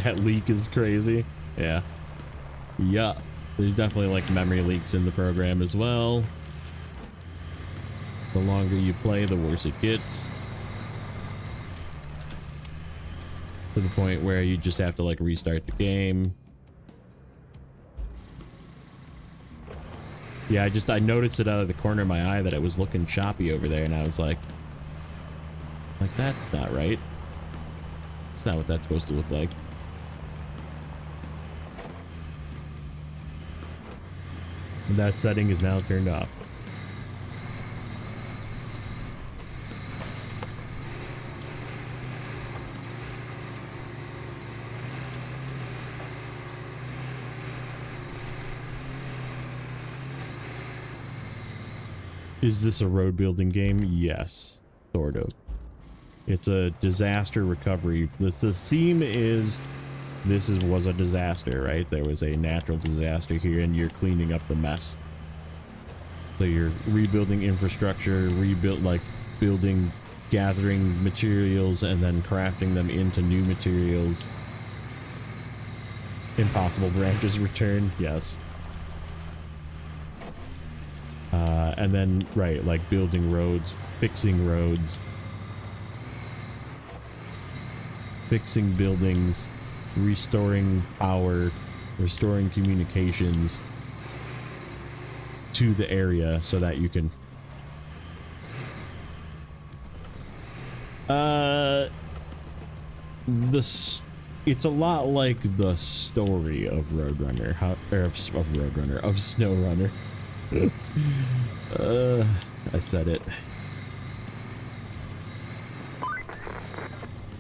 That leak is crazy. Yeah. Yeah. There's definitely like memory leaks in the program as well. The longer you play, the worse it gets. To the point where you just have to like restart the game. Yeah, I noticed it out of the corner of my eye that it was looking choppy over there, and I was like, that's not right. It's not what that's supposed to look like. And that setting is now turned off. Is this a road building game? Yes, sort of. It's a disaster recovery. The theme is was a disaster, right? There was a natural disaster here and you're cleaning up the mess. So you're rebuilding infrastructure, building, gathering materials and then crafting them into new materials. Impossible branches return, yes. And then, right, like building roads, fixing roads, fixing buildings, restoring power, restoring communications to the area so that you can it's a lot like the story of Roadrunner, of SnowRunner. I said it.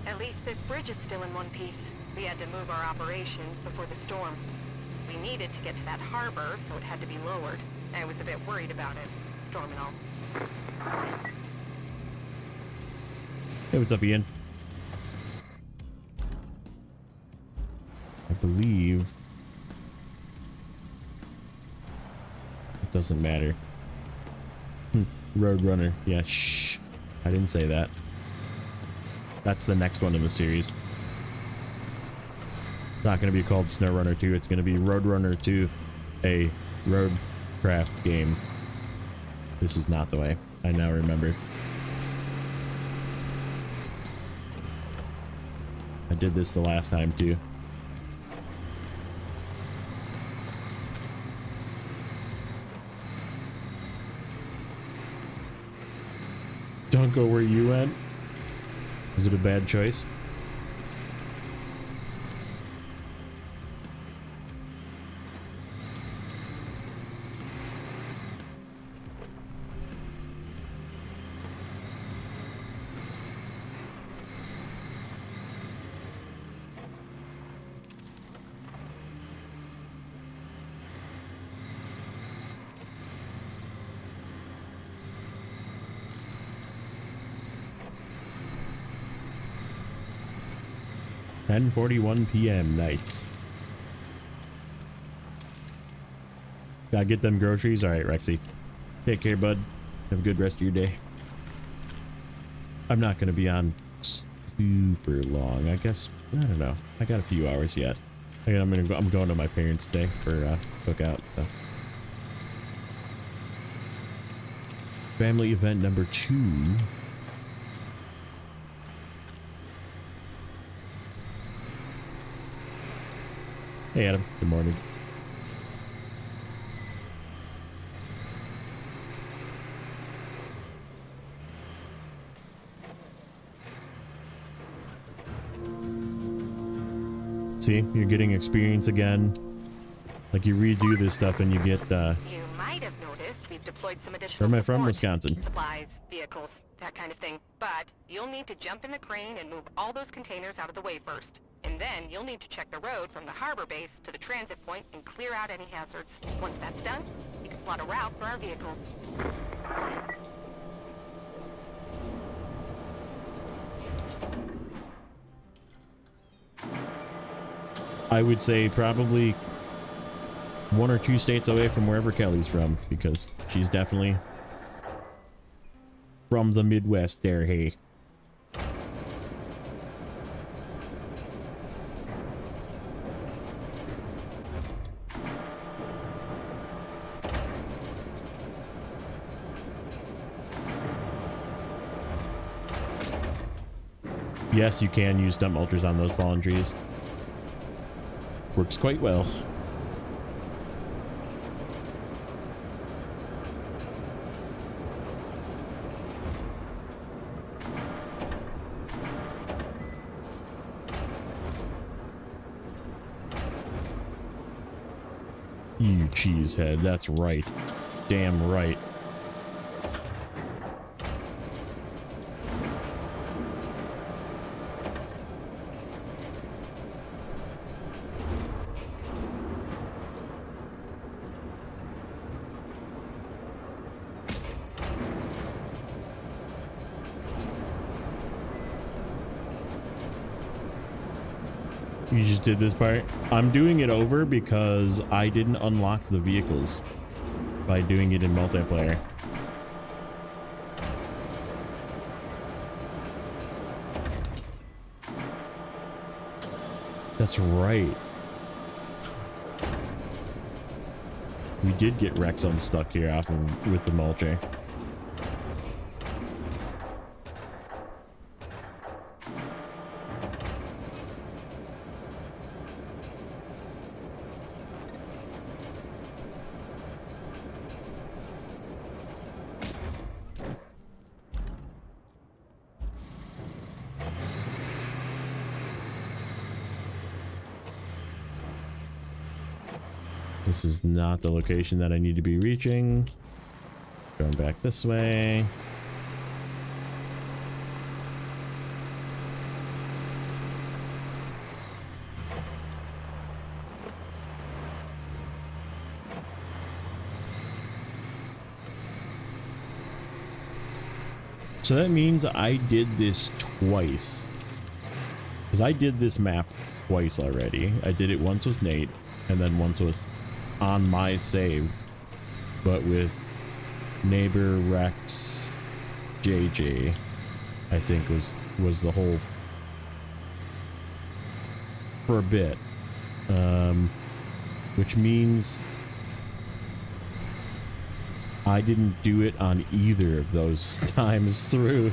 At least this bridge is still in one piece. We had to move our operations before the storm. We needed to get to that harbor, so it had to be lowered. I was a bit worried about it, storm and all. Hey, what's up, Ian? I believe it doesn't matter. Roadrunner. Yeah, shh. I didn't say that. That's the next one in the series. It's not going to be called SnowRunner 2. It's going to be Roadrunner 2, a Roadcraft game. This is not the way. I now remember. I did this the last time too. Don't go where you went. Was it a bad choice? (10:41 p.m.) Nice. Gotta get them groceries. All right, Rexy. Take care, bud. Have a good rest of your day. I'm not gonna be on super long. I guess, I don't know. I got a few hours yet. I'm going to my parents' today for cookout. So family event number 2. Hey Adam, good morning. See, you're getting experience again. Like you redo this stuff and you get You might have noticed we've deployed some additional where am I from? support. Wisconsin. Supplies, vehicles, that kind of thing. But you'll need to jump in the crane and move all those containers out of the way first. And then you'll need to check the road from the harbor base to the transit point and clear out any hazards. Once that's done, you can plot a route for our vehicles. I would say probably 1 or 2 states away from wherever Kelly's from, because she's definitely from the Midwest there, hey. Yes, you can use dump mulchers on those fallen trees. Works quite well. You cheesehead, that's right. Damn right. You just did this part? I'm doing it over because I didn't unlock the vehicles by doing it in multiplayer. That's right. We did get Rex unstuck here off of with the mulcher. This is not the location that I need to be reaching. Going back this way. So that means I did this twice. Because I did this map twice already. I did it once with Nate, and then once with on my save, but with neighbor Rex JJ, I think was the whole for a bit, which means I didn't do it on either of those times through.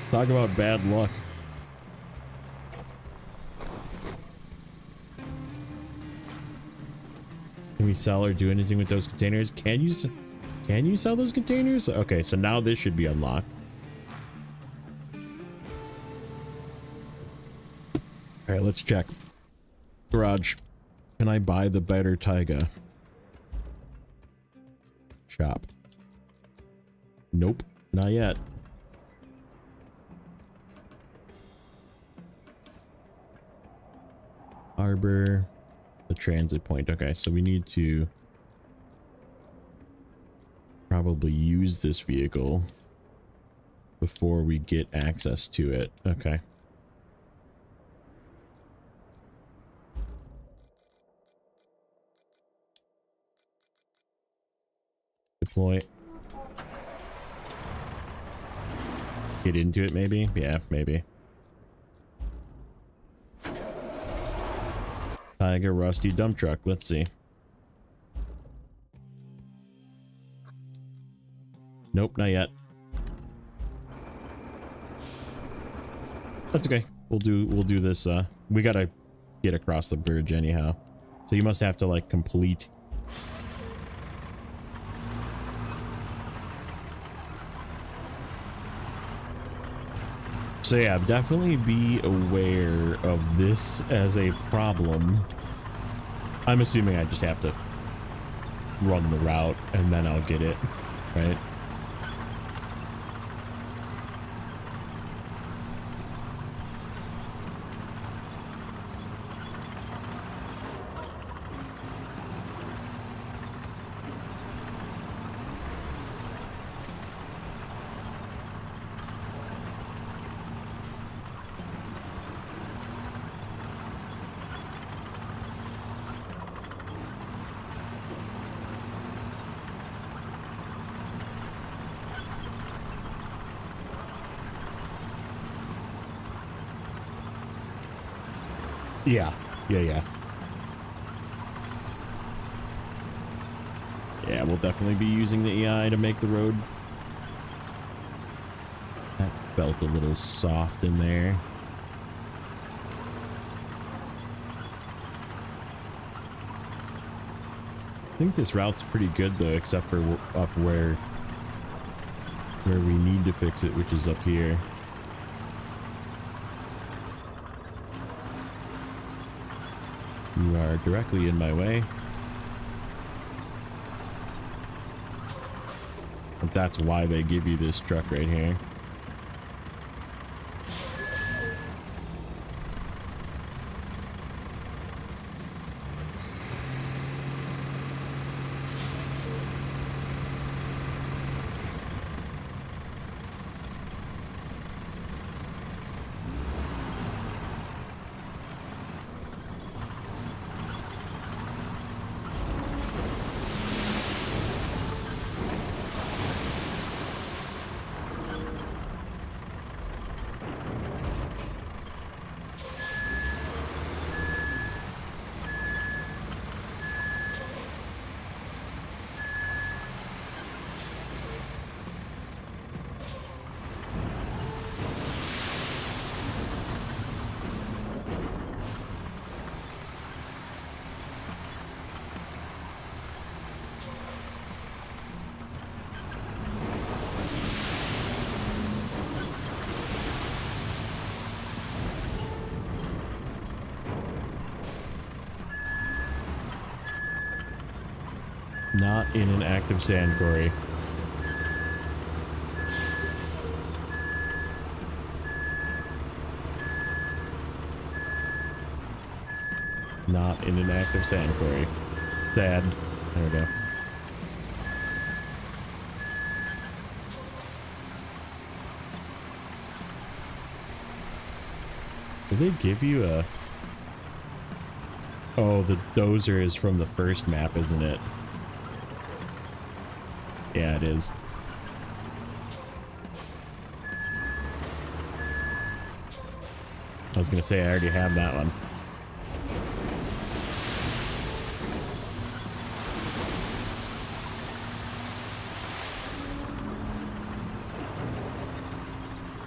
Talk about bad luck. Can we sell or do anything with those containers? Can you sell those containers? Okay, so now this should be unlocked. All right, let's check. Garage. Can I buy the better Taiga? Shop. Nope, not yet. Harbor. The transit point. Okay, so we need to probably use this vehicle before we get access to it. Okay. Deploy. Get into it maybe? Yeah, maybe. Tiger rusty dump truck. Let's see. Nope, not yet. That's okay. We'll do this. We gotta get across the bridge anyhow. So you must have to like complete. So yeah, definitely be aware of this as a problem. I'm assuming I just have to run the route and then I'll get it, right? Yeah. Yeah, we'll definitely be using the AI to make the road. That felt a little soft in there. I think this route's pretty good though, except for up where we need to fix it, which is up here. You are directly in my way. But that's why they give you this truck right here. Not in an active sand quarry. Not in an active sand quarry. Sad. There we go. Did they give you a... Oh, the dozer is from the first map, isn't it? Yeah, it is. I was gonna say I already have that one.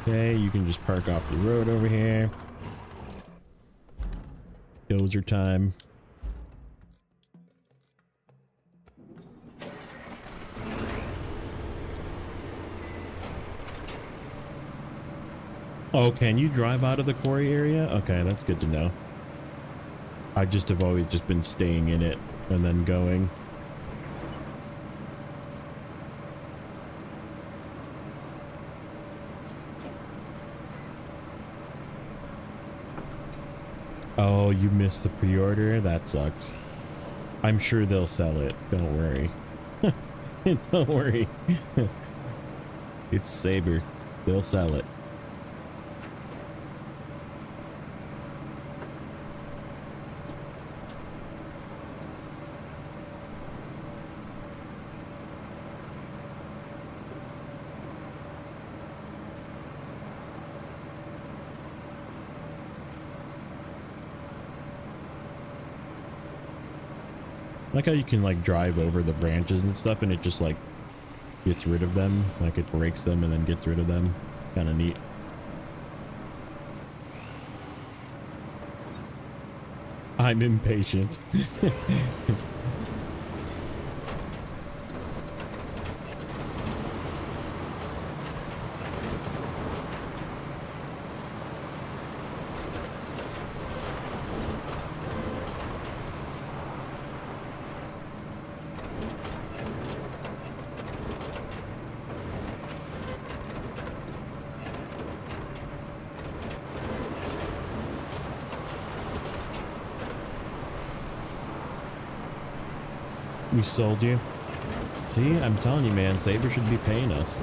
Okay, you can just park off the road over here. Dozer time. Oh, can you drive out of the quarry area? Okay, that's good to know. I just have always just been staying in it and then going. Oh, you missed the pre-order? That sucks. I'm sure they'll sell it. Don't worry. Don't worry. It's Saber. They'll sell it. Like how you can like drive over the branches and stuff and it just like gets rid of them, like it breaks them and then gets rid of them. Kind of neat. I'm impatient. We sold you. See, I'm telling you, man, Saber should be paying us.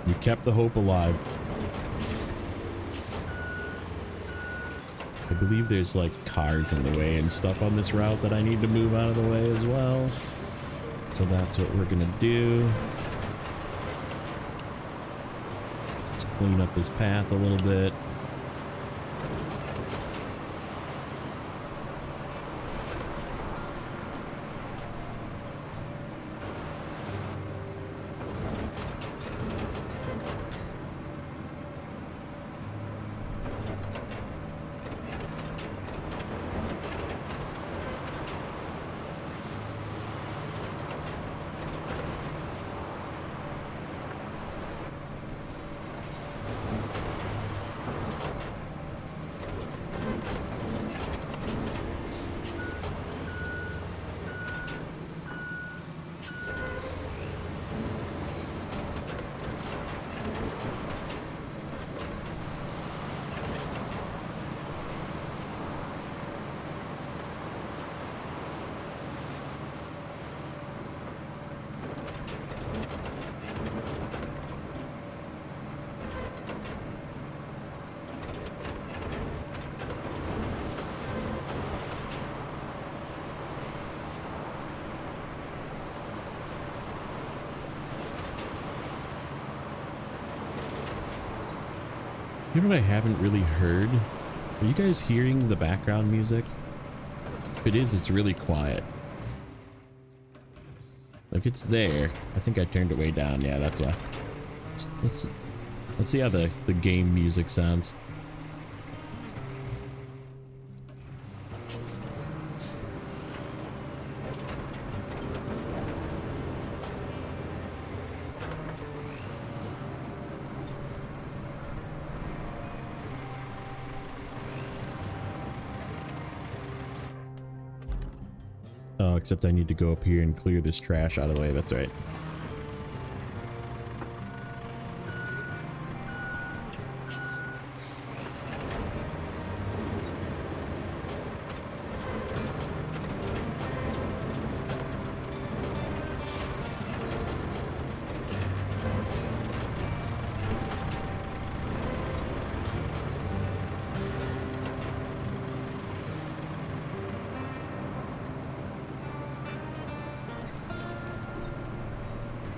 We kept the hope alive. I believe there's like cars in the way and stuff on this route that I need to move out of the way as well. So that's what we're gonna do. Clean up this path a little bit. You know what I haven't really heard? Are you guys hearing the background music? If it is, it's really quiet. Like it's there. I think I turned it way down. Yeah, that's why. Let's see how the game music sounds. Oh, except I need to go up here and clear this trash out of the way. That's right.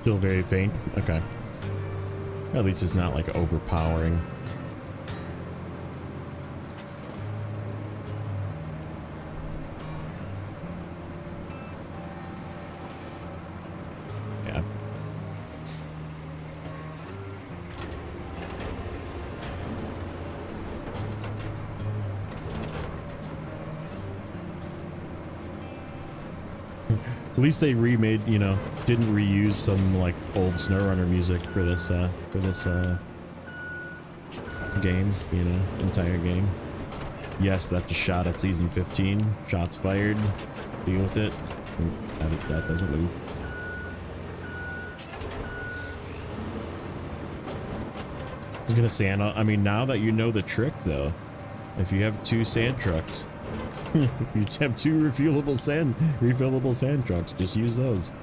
Still very faint. Okay. At least it's not like overpowering. Yeah. At least they remade, you know, didn't reuse some like old SnowRunner music for this game, you know, entire game. Yes, that's a shot at season 15. Shots fired. Deal with it. That doesn't move. I was gonna say, I mean, now that you know the trick though, if you have 2 sand trucks, if you have 2 refillable sand trucks, just use those.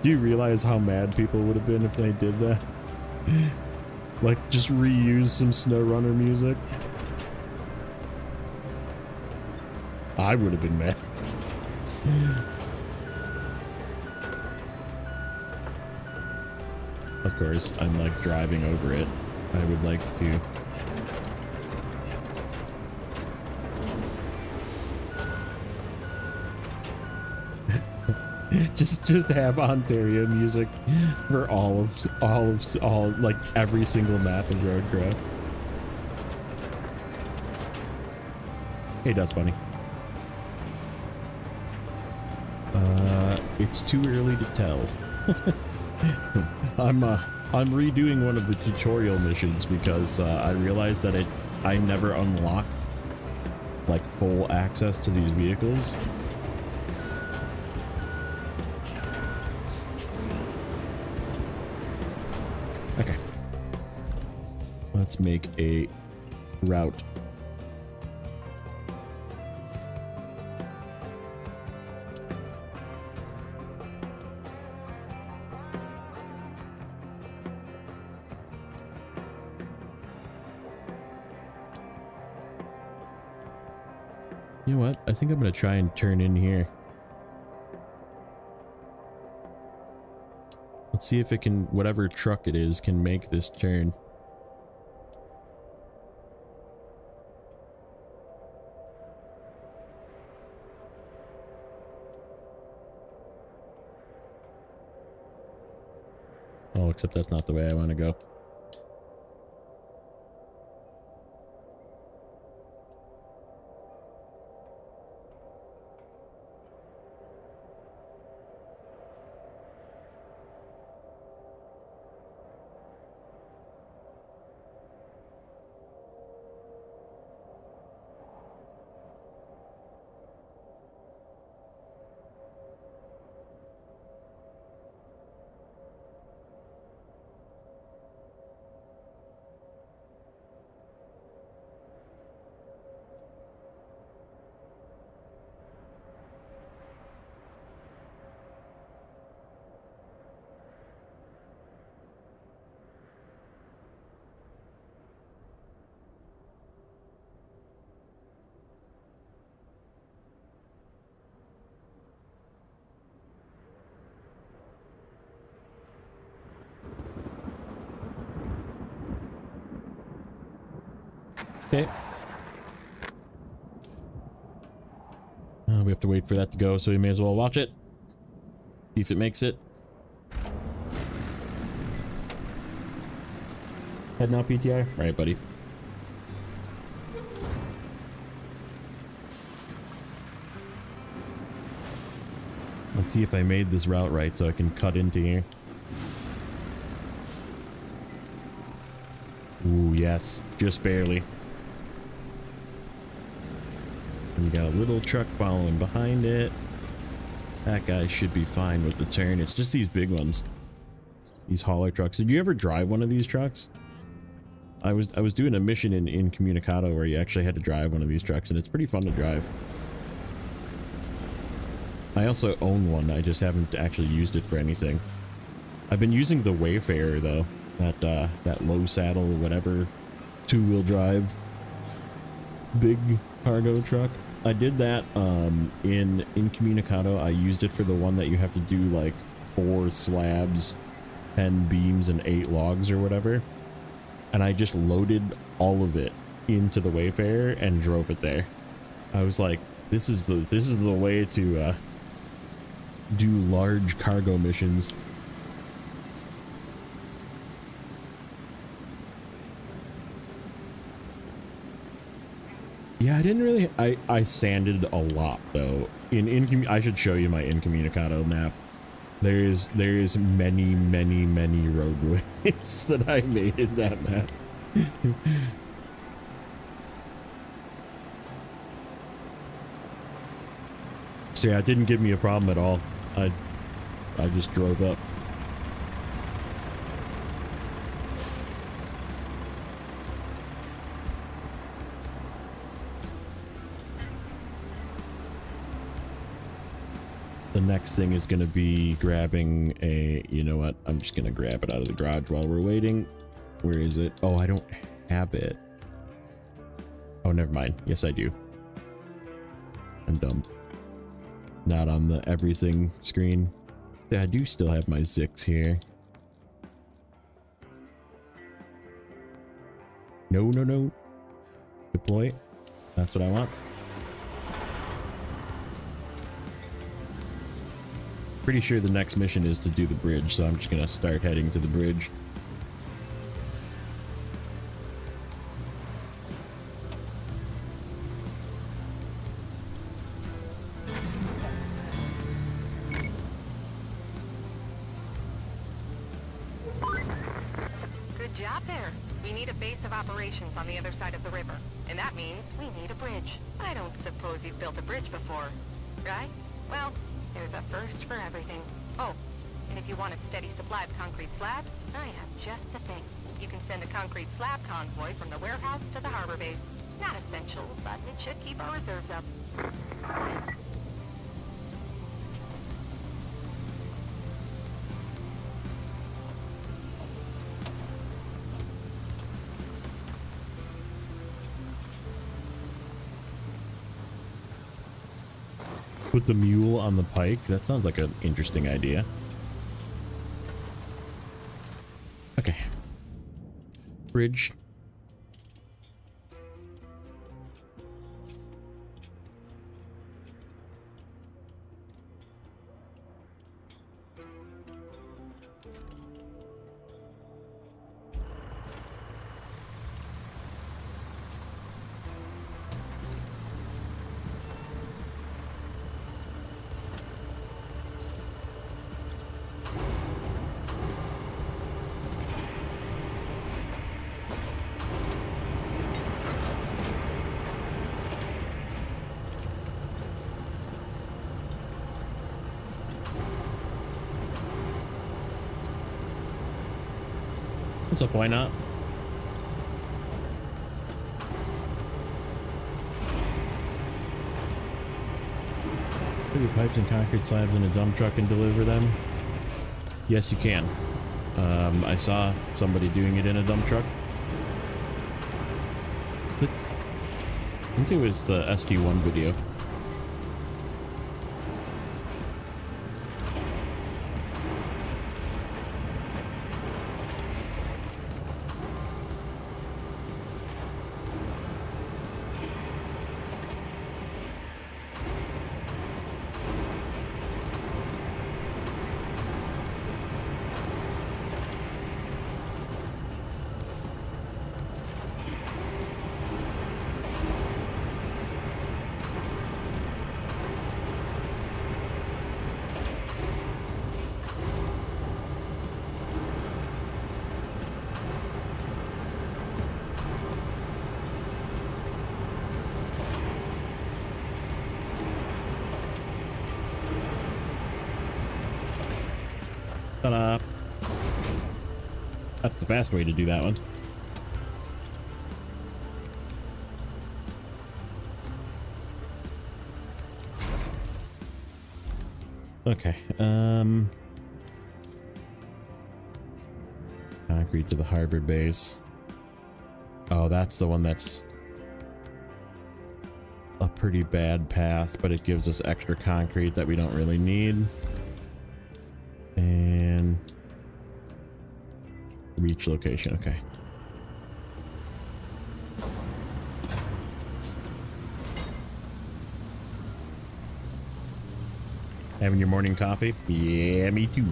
Do you realize how mad people would have been if they did that? Like, just reuse some SnowRunner music? I would have been mad. Of course, I'm like driving over it. I would like to. just have Ontario music for all like every single map in Roadcraft. Hey, Dust Bunny. It's too early to tell. I'm redoing one of the tutorial missions because I realized that I never unlocked like full access to these vehicles. Okay. Let's make a route. You know what? I think I'm going to try and turn in here. Let's see if it can, whatever truck it is, can make this turn. Oh, except that's not the way I want to go. Okay. We have to wait for that to go, so we may as well watch it. See if it makes it. Head now, PTI. All right, buddy. Let's see if I made this route right so I can cut into here. Ooh, yes. Just barely. And you got a little truck following behind it. That guy should be fine with the turn. It's just these big ones. These hauler trucks. Did you ever drive one of these trucks? I was doing a mission in Incommunicado where you actually had to drive one of these trucks, and it's pretty fun to drive. I also own one. I just haven't actually used it for anything. I've been using the Wayfarer though. That low saddle, whatever, 2-wheel drive, big cargo truck. I did that in Incommunicado. I used it for the one that you have to do like 4 slabs, 10 beams, and 8 logs or whatever. And I just loaded all of it into the Wayfarer and drove it there. I was like, this is the way to do large cargo missions. Yeah, I didn't really. I sanded a lot though. I should show you my Incommunicado map. There is many roadways that I made in that map. So yeah, it didn't give me a problem at all. I just drove up. The next thing is going to be grabbing a, you know what? I'm just going to grab it out of the garage while we're waiting. Where is it? Oh, I don't have it. Oh, never mind. Yes, I do. I'm dumb. Not on the everything screen. Yeah, I do still have my Zix here. No. Deploy. That's what I want. Pretty sure the next mission is to do the bridge, so I'm just gonna start heading to the bridge. Good job there. We need a base of operations on the other side of the river, and that means we need a bridge. I don't suppose you've built a bridge before, right? Well, there's a first for everything. Oh, and if you want a steady supply of concrete slabs, I have just the thing. You can send a concrete slab convoy from the warehouse to the harbor base. Not essential, but it should keep our reserves up. Put the mule on the pike. That sounds like an interesting idea. Okay. Bridge. What's up, why not? Put your pipes and concrete slabs in a dump truck and deliver them? Yes, you can. I saw somebody doing it in a dump truck. I think it was the ST1 video. Ta-da! That's the fast way to do that one. Okay, concrete to the harbor base. Oh, that's the one that's a pretty bad path, but it gives us extra concrete that we don't really need. And reach location, okay. Having your morning coffee? Yeah, me too.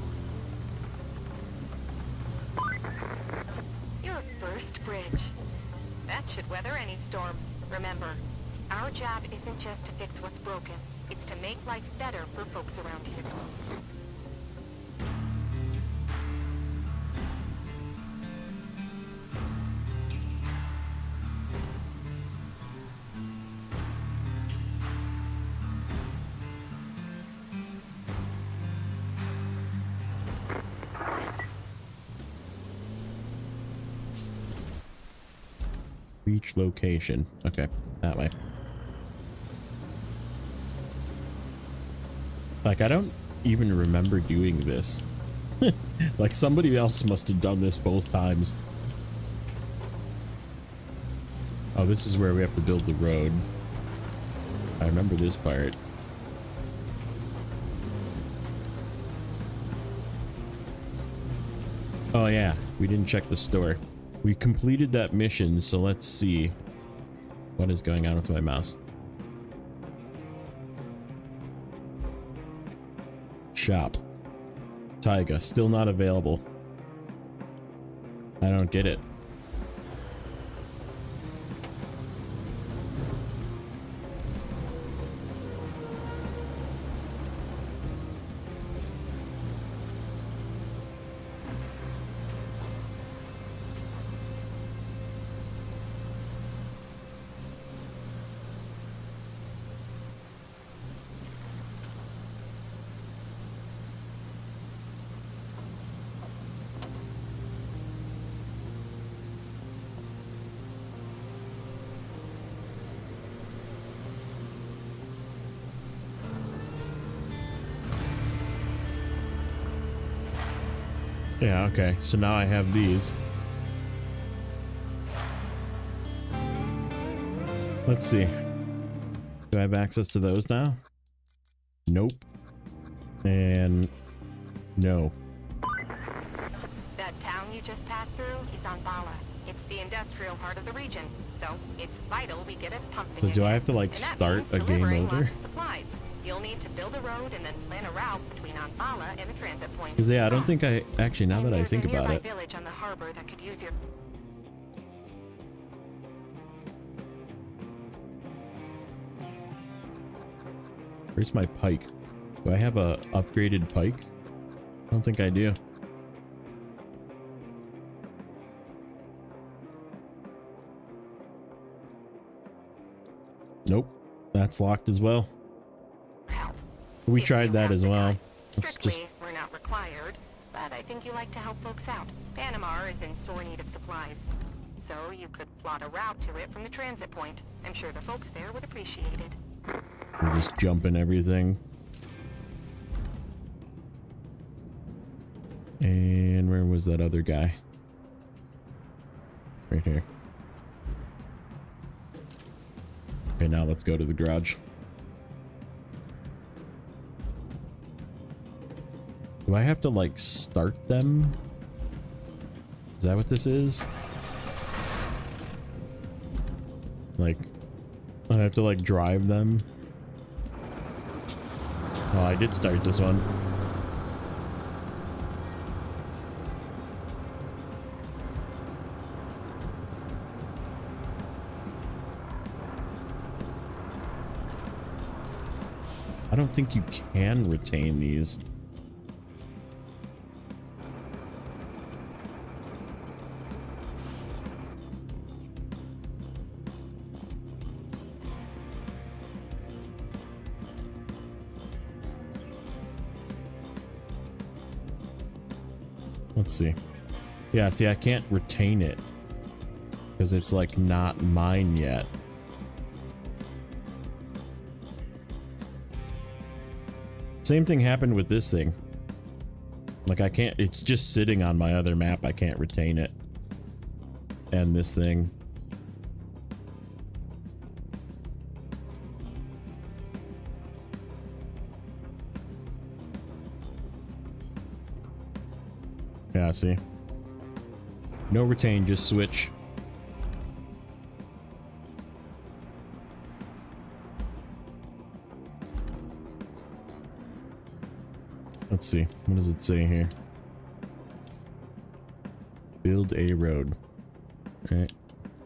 Your first bridge. That should weather any storm. Remember, our job isn't just to fix what's broken. It's to make life better for folks around here. Reach location. Okay, that way. Like, I don't even remember doing this. Like, somebody else must have done this both times. Oh, this is where we have to build the road. I remember this part. Oh yeah, we didn't check the store. We completed that mission, so let's see what is going on with my mouse. Shop. Taiga, still not available. I don't get it. Yeah, okay. So now I have these. Let's see. Do I have access to those now? Nope. And no. That town you just passed through is on Bala. It's the industrial heart of the region, so it's vital we get it pumping. So do again. I have to like And that start means a game delivering over? lots of supplies. You'll need to build a road and then plan a route between Anbala and the transit point. Because yeah, I don't think I actually, now that I think about it. Village on the harbor that could use your... Where's my pike? Do I have a upgraded pike? I don't think I do. Nope. That's locked as well. help. We If tried you that have as the well. time. Let's Strictly, just... we're not required, but I think you like to help folks out. Panama is in sore need of supplies, so you could plot a route to it from the transit point. I'm sure the folks there would appreciate it. We're just jumping everything. And where was that other guy? Right here. Okay, now let's go to the garage. Do I have to like start them? Is that what this is? Like, I have to like drive them? Oh, I did start this one. I don't think you can retain these. Let's see. Yeah, see, I can't retain it because it's like not mine yet. Same thing happened with this thing. Like I can't, it's just sitting on my other map. I can't retain it. And this thing. Yeah, see. No retain, just switch. Let's see. What does it say here? Build a road. All right.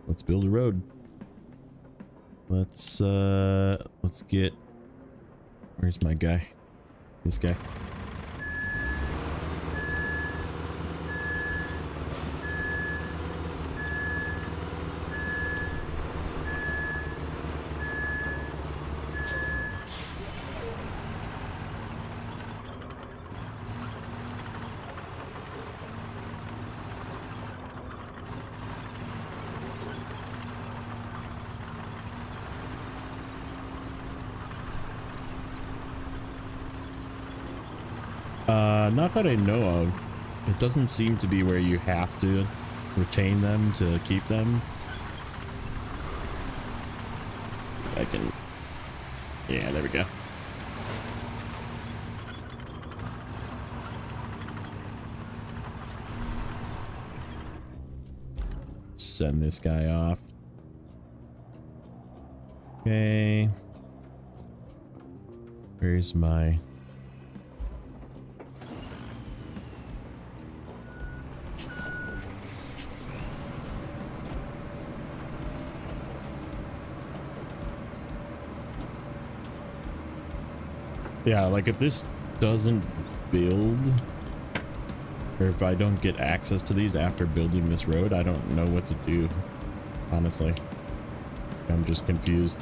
Let's build a road. Let's get, where's my guy? This guy. Not that I know of. It doesn't seem to be where you have to retain them to keep them. I can... Yeah, there we go. Send this guy off. Okay. Where's my... Yeah, like if this doesn't build, or if I don't get access to these after building this road, I don't know what to do, honestly. I'm just confused.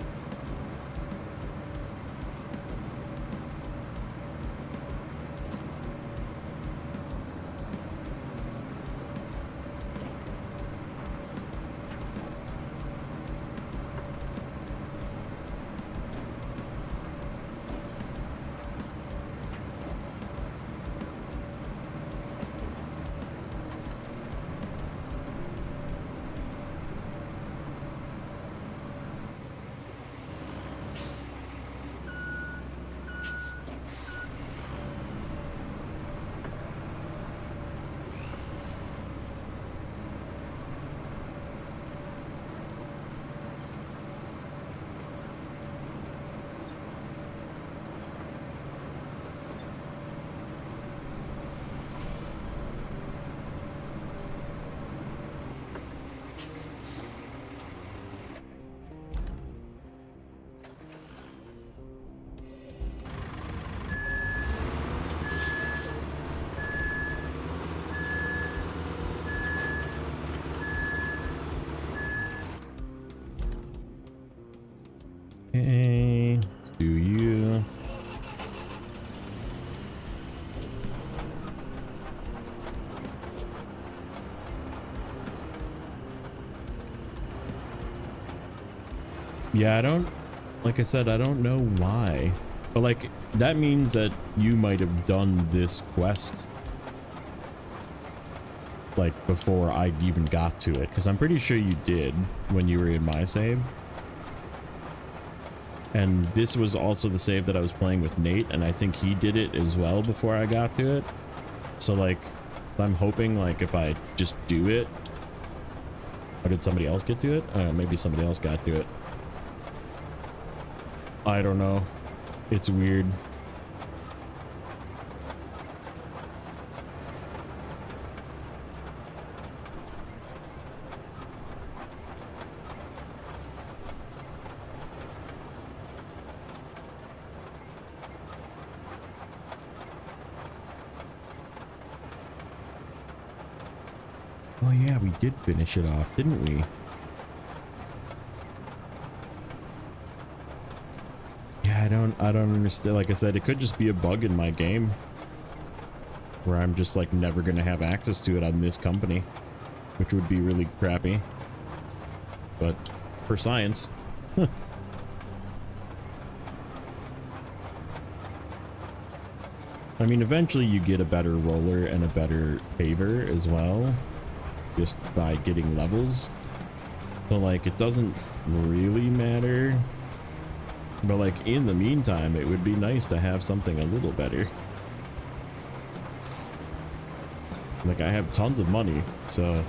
Okay, do you? Yeah, I don't, like I said, I don't know why, but like that means that you might have done this quest like before I even got to it, because I'm pretty sure you did when you were in my save. And this was also the save that I was playing with Nate, and I think he did it as well before I got to it. So like, I'm hoping like if I just do it, or did somebody else get to it? Maybe somebody else got to it. I don't know. It's weird. Oh yeah, we did finish it off, didn't we? Yeah, I don't understand. Like I said, it could just be a bug in my game. where I'm just like never gonna have access to it on this company, which would be really crappy. But for science. I mean, eventually you get a better roller and a better paver as well, just by getting levels. So like, it doesn't really matter. But like, in the meantime, it would be nice to have something a little better. Like, I have tons of money, so...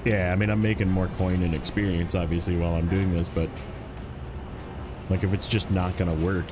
Yeah, I mean, I'm making more coin and experience, obviously, while I'm doing this, but... like, if it's just not gonna work...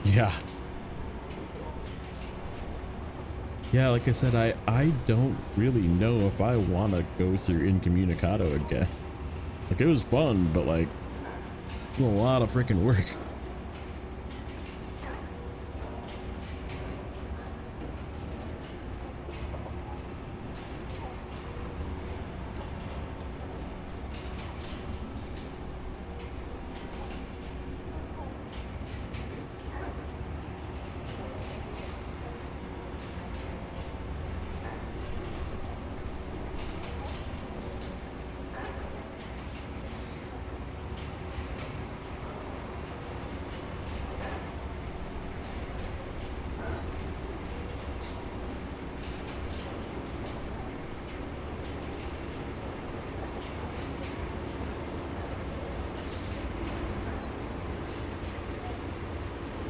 Yeah. Yeah, like I said, I don't really know if I want to go through Incommunicado again. Like, it was fun, but like, a lot of freaking work.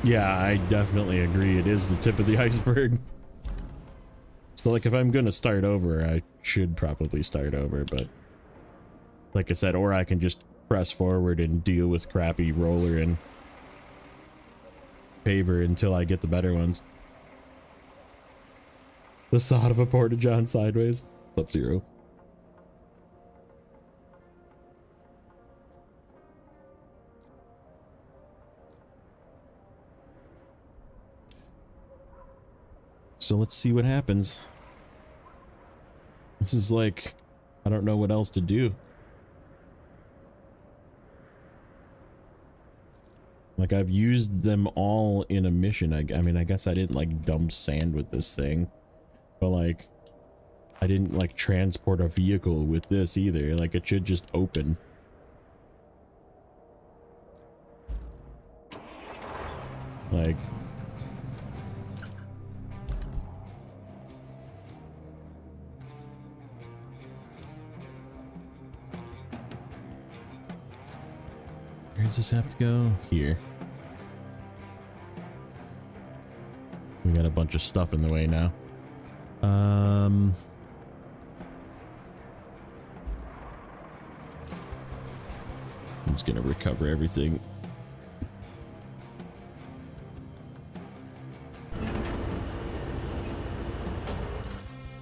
Yeah, I definitely agree. It is the tip of the iceberg. So like, if I'm gonna start over, I should probably start over, but like I said, or I can just press forward and deal with crappy roller and paver until I get the better ones. The thought of a porta-john sideways. Sub-Zero. So let's see what happens. This is like, I don't know what else to do. Like, I've used them all in a mission. I mean, I guess I didn't like dump sand with this thing, but like, I didn't like transport a vehicle with this either. Like, it should just open. Like, where does this have to go? Here. We got a bunch of stuff in the way now. I'm just gonna recover everything.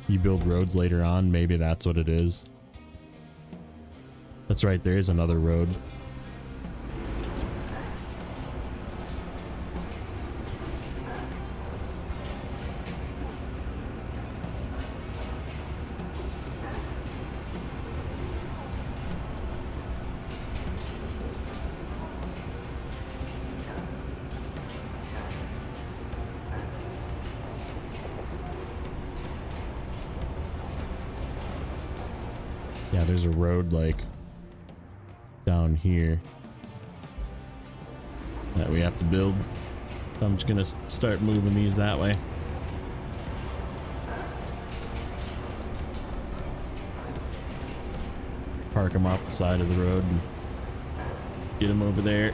You build roads later on, maybe that's what it is. That's right, there is another road. Yeah, there's a road like down here that we have to build. So I'm just gonna start moving these that way. Park them off the side of the road and get them over there.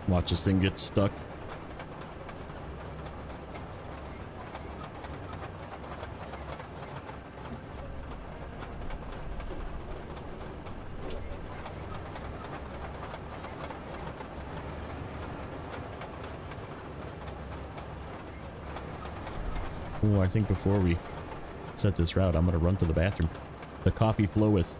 Watch this thing get stuck. Oh, I think before we set this route, I'm gonna run to the bathroom. The coffee floweth.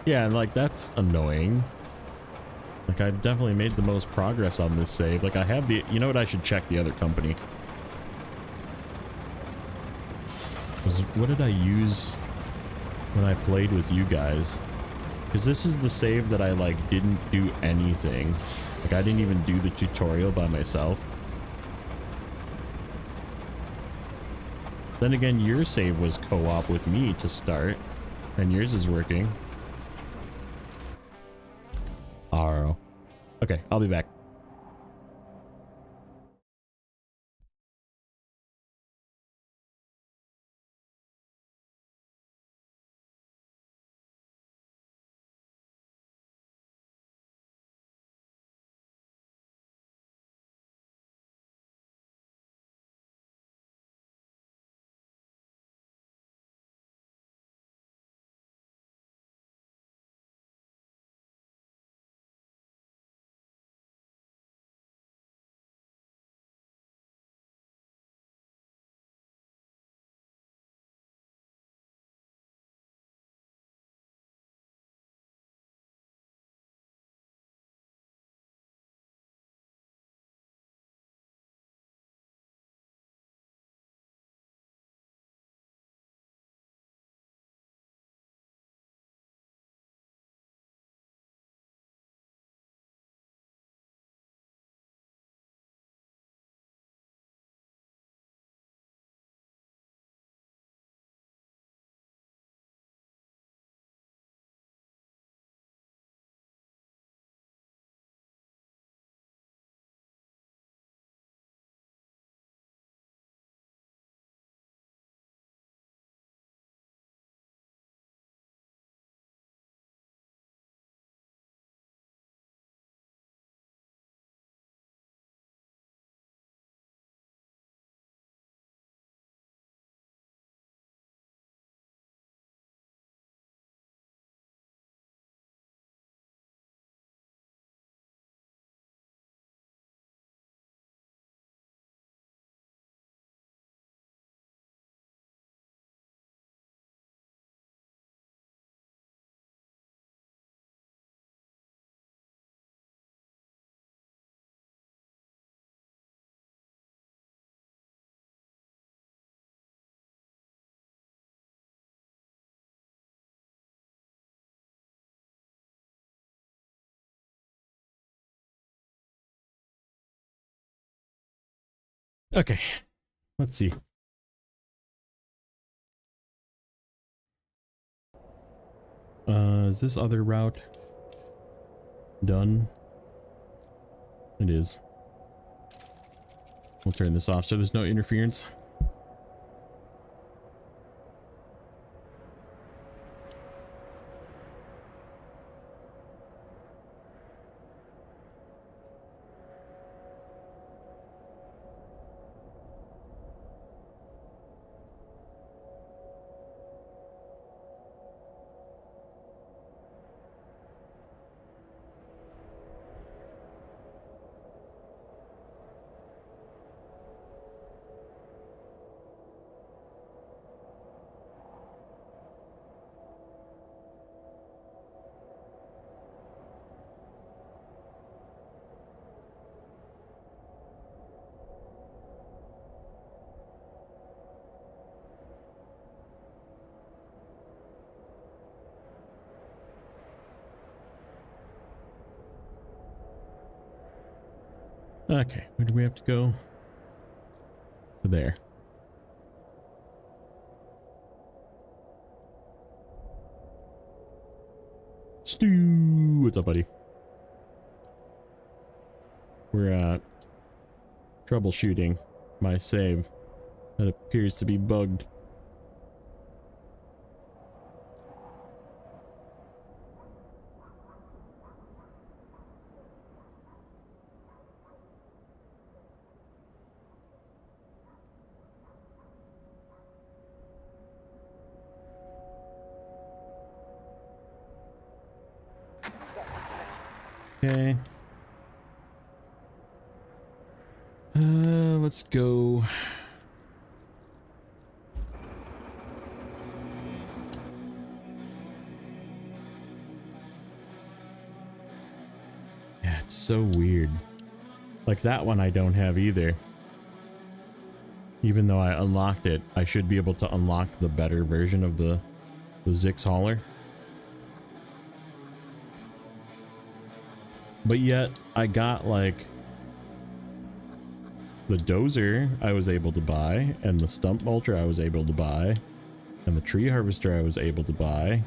Yeah, and like that's annoying. Like I've definitely made the most progress on this save. Like I have the, you know what, I should check the other company. What did I use when I played with you guys? Because this is the save that I like didn't do anything. Like I didn't even do the tutorial by myself. Then again, your save was co-op with me to start, and yours is working. RO. Okay, I'll be back. Okay, let's see. Is this other route done? It is. We'll turn this off so there's no interference. Okay, where do we have to go? There. Stu, what's up, buddy? We're troubleshooting my save that appears to be bugged. Okay. Let's go. Yeah, it's so weird. Like that one I don't have either. Even though I unlocked it, I should be able to unlock the better version of the Zix hauler. But yet I got like the dozer I was able to buy, and the stump mulcher I was able to buy, and the tree harvester I was able to buy.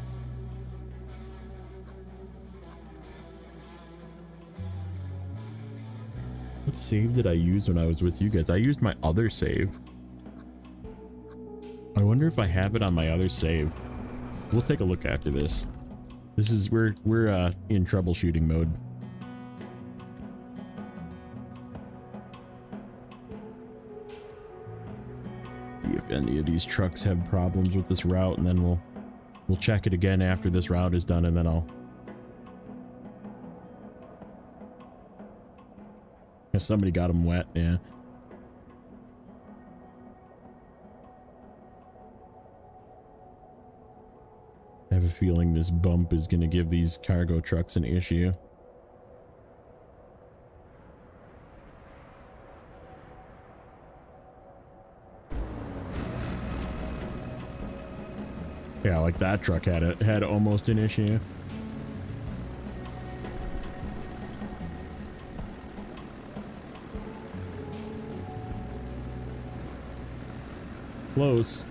What save did I use when I was with you guys? I used my other save. I wonder if I have it on my other save. We'll take a look after this. This is we're in troubleshooting mode. See if any of these trucks have problems with this route, and then we'll check it again after this route is done, and then I'll. If somebody got them wet, yeah. I have a feeling this bump is going to give these cargo trucks an issue. Yeah, like that truck had almost an issue. Close.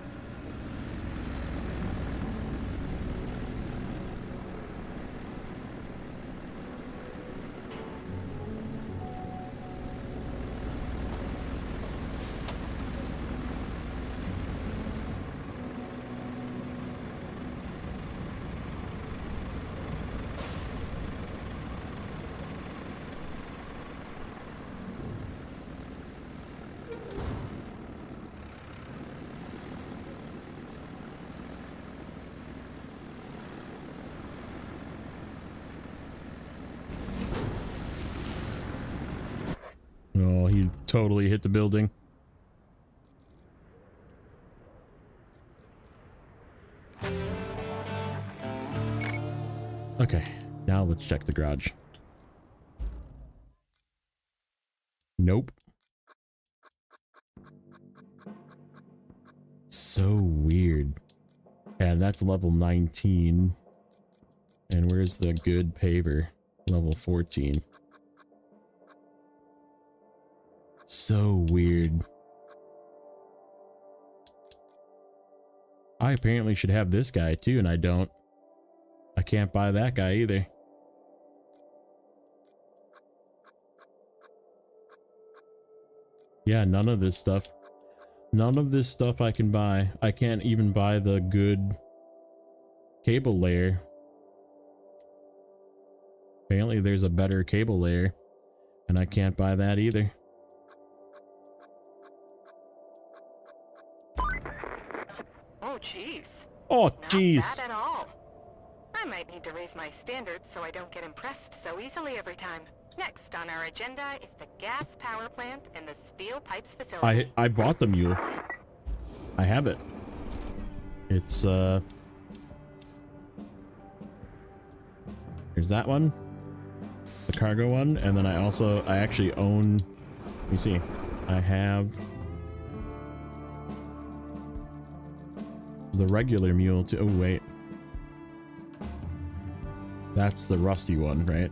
Oh, he totally hit the building. Okay, now let's check the garage. Nope. So weird. And that's level 19. And where's the good paver? Level 14. So weird. I apparently should have this guy too, and I don't. I can't buy that guy either. Yeah, none of this stuff. None of this stuff I can buy. I can't even buy the good cable layer. Apparently there's a better cable layer, and I can't buy that either. Oh, jeez. Oh, jeez. Not bad at all. I might need to raise my standards so I don't get impressed so easily every time. Next on our agenda is the gas power plant and the steel pipes facility. I bought the mule. I have it. It's there's that one, the cargo one, and then I actually own, let me see, I have the regular mule too. Oh wait, that's the rusty one, right?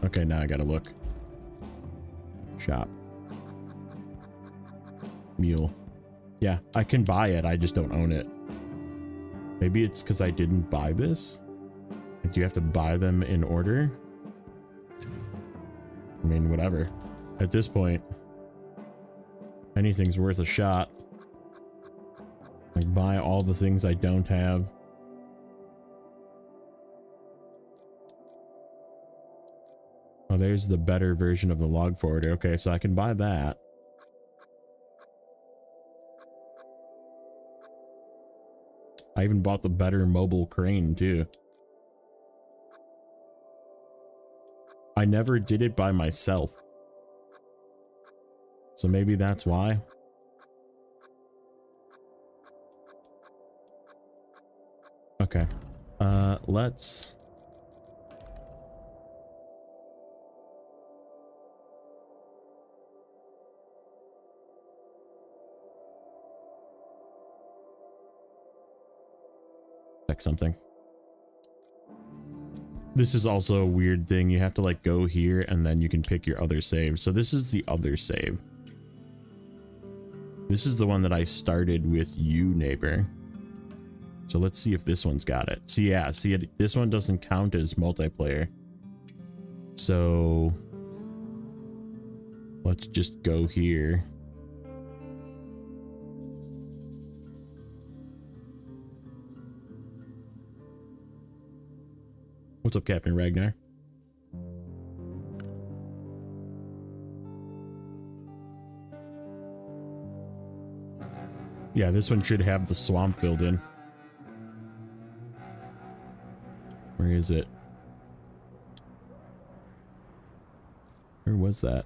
Okay, now I gotta look. Shop. Mule. Yeah, I can buy it. I just don't own it. Maybe it's because I didn't buy this. Do you have to buy them in order? I mean, whatever. At this point, anything's worth a shot. Like, buy all the things I don't have. Oh, there's the better version of the log forwarder. Okay, so I can buy that. I even bought the better mobile crane too. I never did it by myself. So maybe that's why. Okay. Let's... check something. This is also a weird thing. You have to like go here and then you can pick your other save. So this is the other save. This is the one that I started with you, neighbor. So let's see if this one's got it. So yeah, see it, this one doesn't count as multiplayer. So let's just go here. What's up, Captain Ragnar? Yeah, this one should have the swamp filled in. Where is it? Where was that?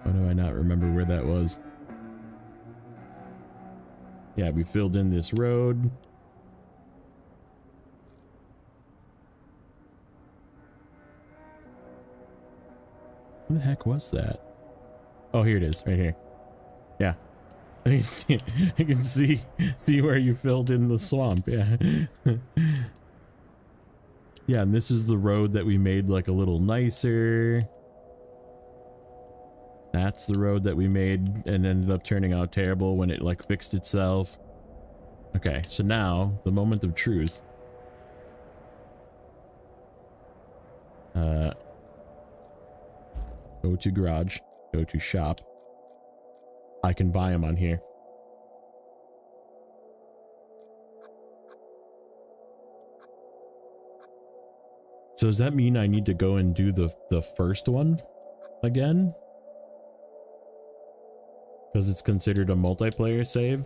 Why do I not remember where that was? Yeah, we filled in this road. Where the heck was that? Oh, here it is, right here. Yeah. I can see where you filled in the swamp. Yeah. Yeah, and this is the road that we made like a little nicer. That's the road that we made and ended up turning out terrible when it like fixed itself. Okay, so now the moment of truth. Go to garage, go to shop. I can buy them on here. So does that mean I need to go and do the first one again? Because it's considered a multiplayer save?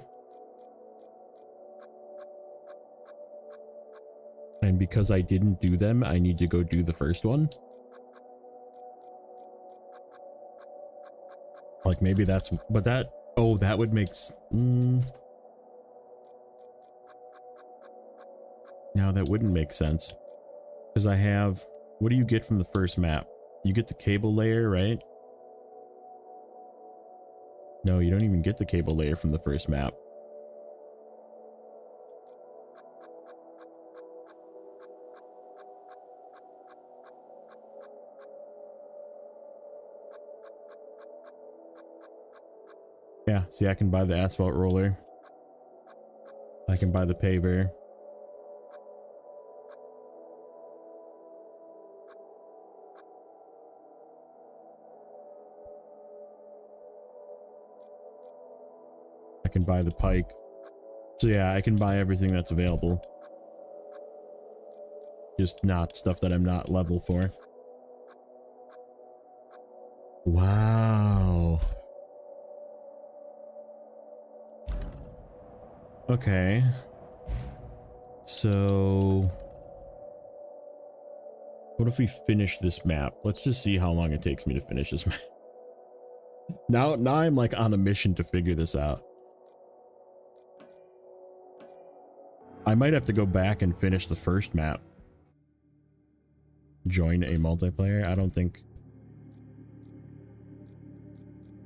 And because I didn't do them, I need to go do the first one? Like maybe that's, but that, oh, that would make, no, that wouldn't make sense. Because I have, what do you get from the first map? You get the cable layer, right? No, you don't even get the cable layer from the first map. Yeah, see, I can buy the asphalt roller. I can buy the paver. I can buy the pike. So yeah, I can buy everything that's available. Just not stuff that I'm not level for. Wow. Okay. So what if we finish this map? Let's just see how long it takes me to finish this map. Now I'm like on a mission to figure this out. I might have to go back and finish the first map. Join a multiplayer? I don't think.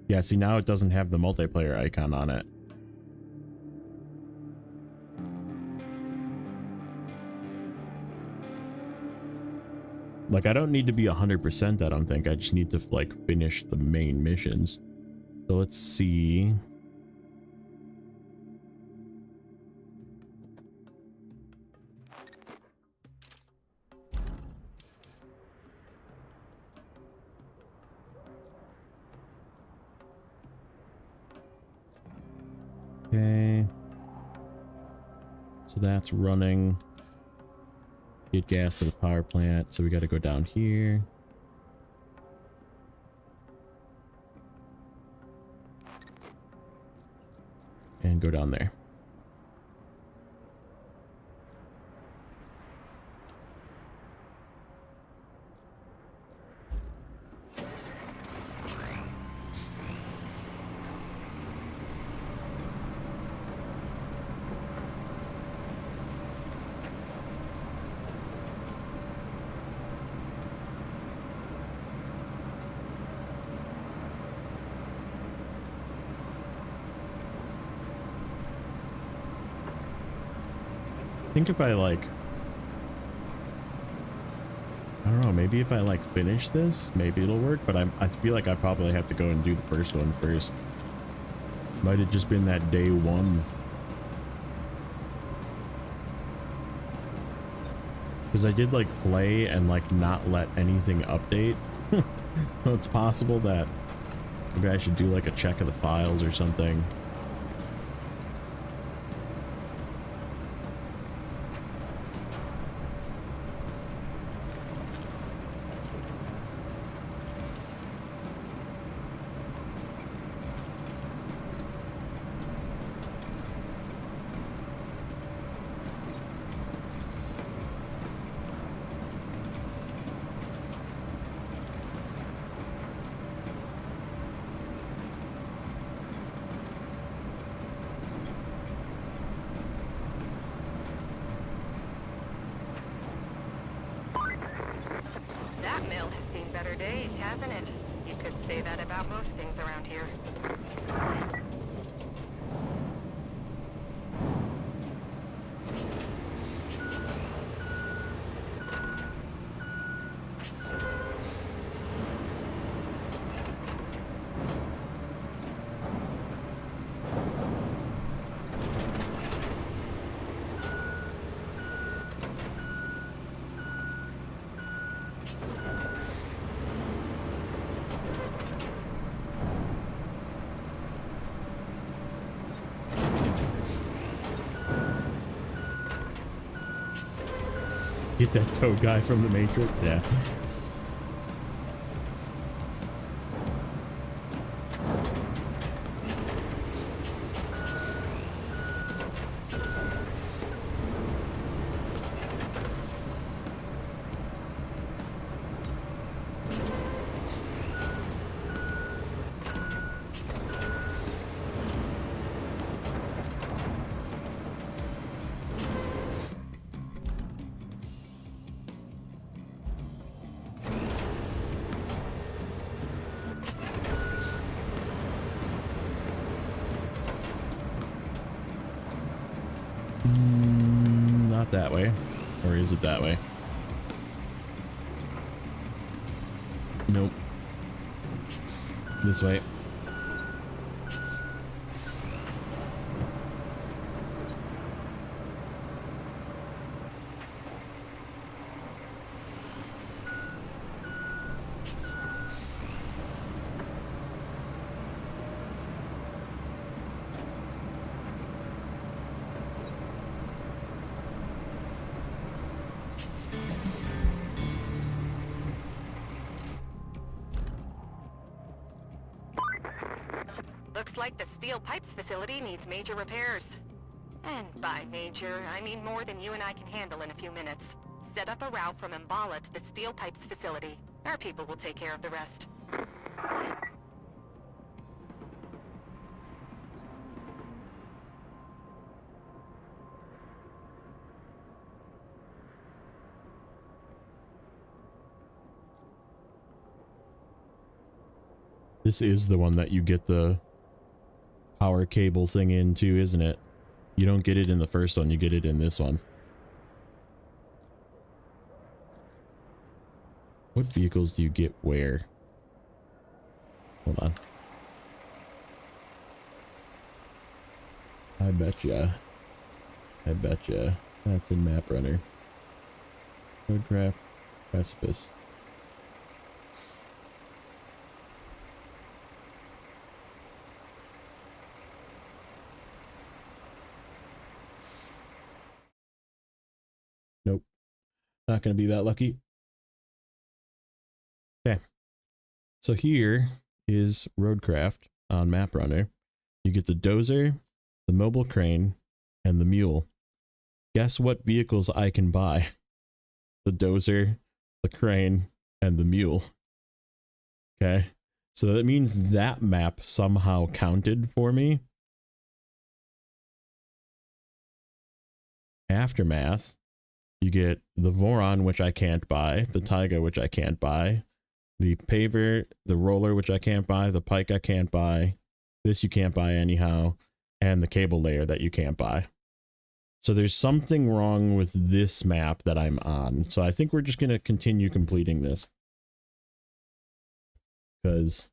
Yeah, see, now it doesn't have the multiplayer icon on it. Like, I don't need to be 100%, I don't think. I just need to, like, finish the main missions. So let's see. Okay. So that's running. Get gas to the power plant. So we got to go down here. And go down there. I think if I like, I don't know, maybe if I like finish this, maybe it'll work, but I feel like I probably have to go and do the first one first. Might have just been that day one. Because I did like play and like not let anything update. So it's possible that maybe I should do like a check of the files or something. That mill has seen better days, hasn't it? You could say that about most things around here. Get that code guy from the Matrix, yeah. Not that way. Or is it that way? Nope. This way. Looks like the steel pipes facility needs major repairs. And by major, I mean more than you and I can handle in a few minutes. Set up a route from Mbala to the steel pipes facility. Our people will take care of the rest. This is the one that you get the power cable thing into, isn't it? You don't get it in the first one, you get it in this one. What vehicles do you get where? Hold on. I betcha. I betcha. That's in Map Runner. Roadcraft. Precipice. Nope. Not going to be that lucky. Okay. So here is Roadcraft on Map Runner. You get the dozer, the mobile crane, and the mule. Guess what vehicles I can buy? The dozer, the crane, and the mule. Okay. So that means that map somehow counted for me. Aftermath. You get the Voron, which I can't buy, the Taiga, which I can't buy, the paver, the roller, which I can't buy, the pike I can't buy, this you can't buy anyhow, and the cable layer that you can't buy. So there's something wrong with this map that I'm on. So I think we're just going to continue completing this. Because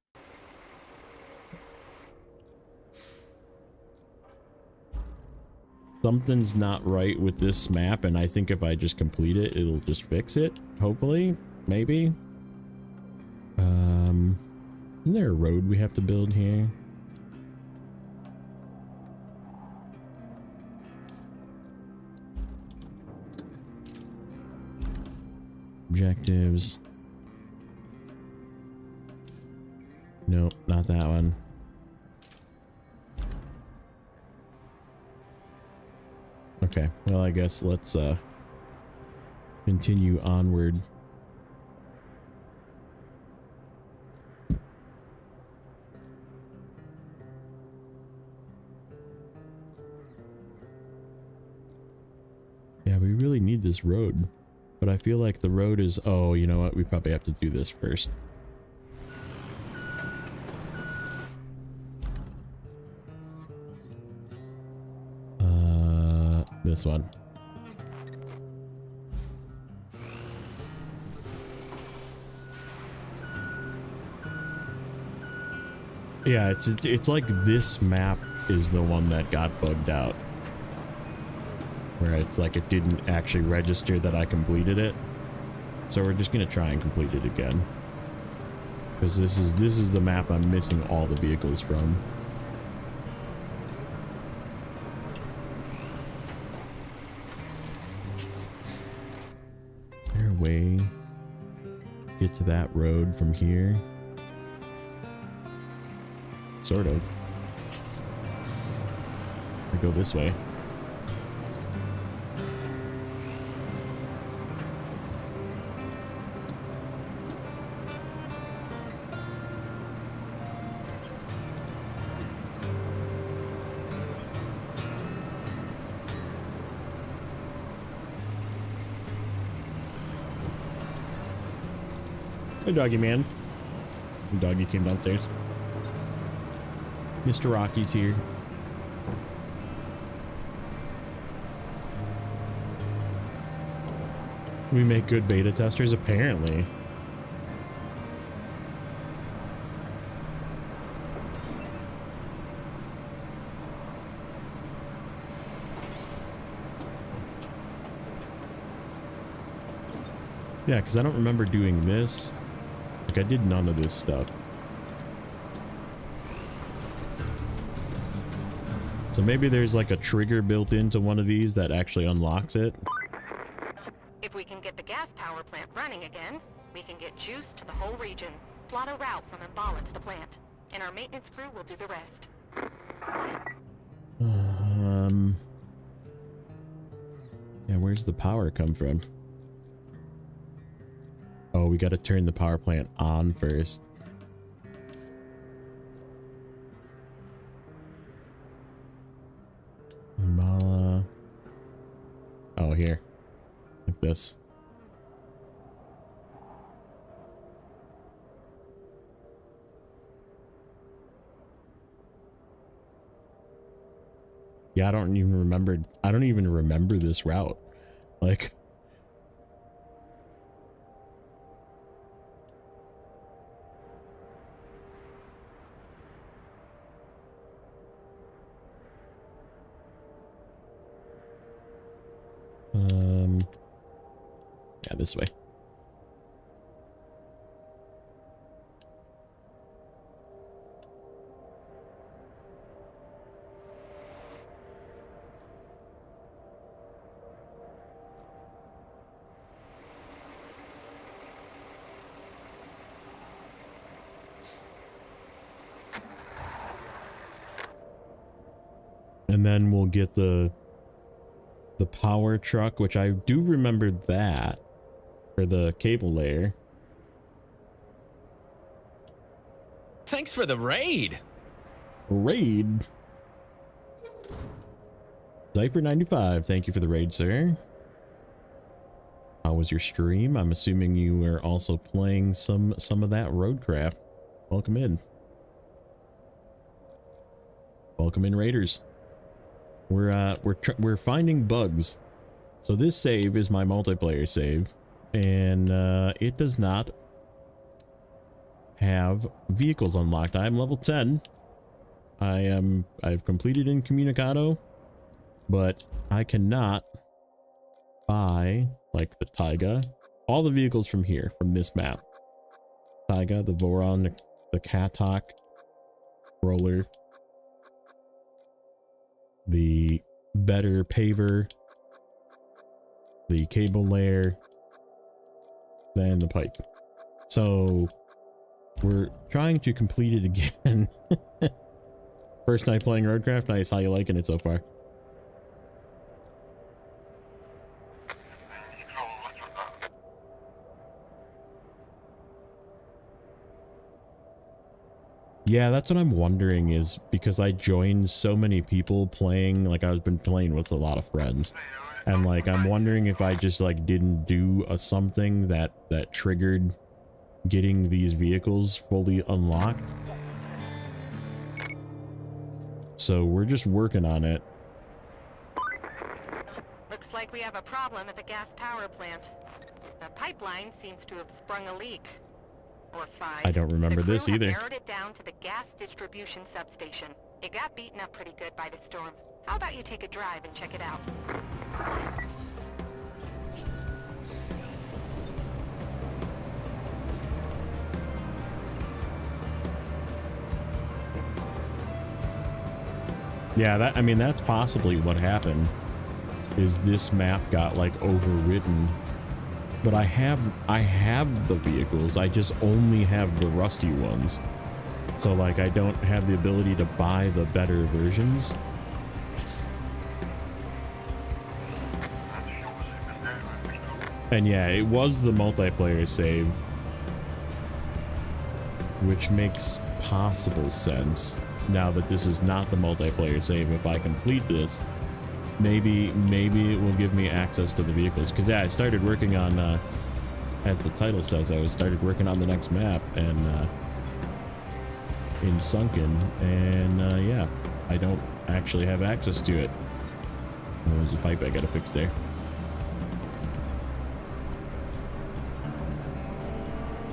something's not right with this map, and I think if I just complete it, it'll just fix it. Hopefully, maybe. Isn't there a road we have to build here? Objectives. Nope, not that one. Okay, well, I guess let's continue onward. Yeah, we really need this road, but I feel like the road is, oh, you know what, we probably have to do this first. This one. Yeah, it's like this map is the one that got bugged out. Where it's like it didn't actually register that I completed it. So we're just gonna try and complete it again. Because this is the map I'm missing all the vehicles from. Is there a way to get to that road from here? Sort of. I go this way. Hey, doggy man. The doggy came downstairs. Mr. Rocky's here. We make good beta testers, apparently. Yeah, because I don't remember doing this. Like, I did none of this stuff. So maybe there's like a trigger built into one of these that actually unlocks it. If we can get the gas power plant running again, we can get juice to the whole region, plot a route from Mbala to the plant, and our maintenance crew will do the rest. Yeah, where's the power come from? Oh, we got to turn the power plant on first. Mala. Oh, here. Like this. Yeah, I don't even remember this route. Like, Yeah, this way. And then we'll get the power truck, which I do remember that, for the cable layer. Thanks for the raid. Raid. Cypher95, thank you for the raid, sir. How was your stream? I'm assuming you were also playing some of that Roadcraft. Welcome in. Welcome in, raiders. We're finding bugs. So this save is my multiplayer save, and it does not have vehicles unlocked. I'm level 10. I've completed Incommunicado, but I cannot buy like the Taiga, all the vehicles from here, from this map. Taiga, the Voron, the Katok, roller, the better paver, the cable layer, then the pipe. So we're trying to complete it again. First night playing Roadcraft. Nice. How you liking it so far? Yeah, that's what I'm wondering, is because I joined so many people playing, like I've been playing with a lot of friends, and like I'm wondering if I just like didn't do something that triggered getting these vehicles fully unlocked. So we're just working on it. Looks like we have a problem at the gas power plant. The pipeline seems to have sprung a leak. Or 5. I don't remember this either. Narrowed it down to the gas distribution substation. It got beaten up pretty good by the storm. How about you take a drive and check it out? Yeah, I mean, that's possibly what happened, is this map got like overwritten. But I have the vehicles, I just only have the rusty ones. So like I don't have the ability to buy the better versions. And yeah, it was the multiplayer save, which makes possible sense now that this is not the multiplayer save. If I complete this, maybe it will give me access to the vehicles, because yeah, I started working on as the title says, I started working on the next map, and in Sunken, and yeah, I don't actually have access to it. Oh, there's a pipe I gotta fix there.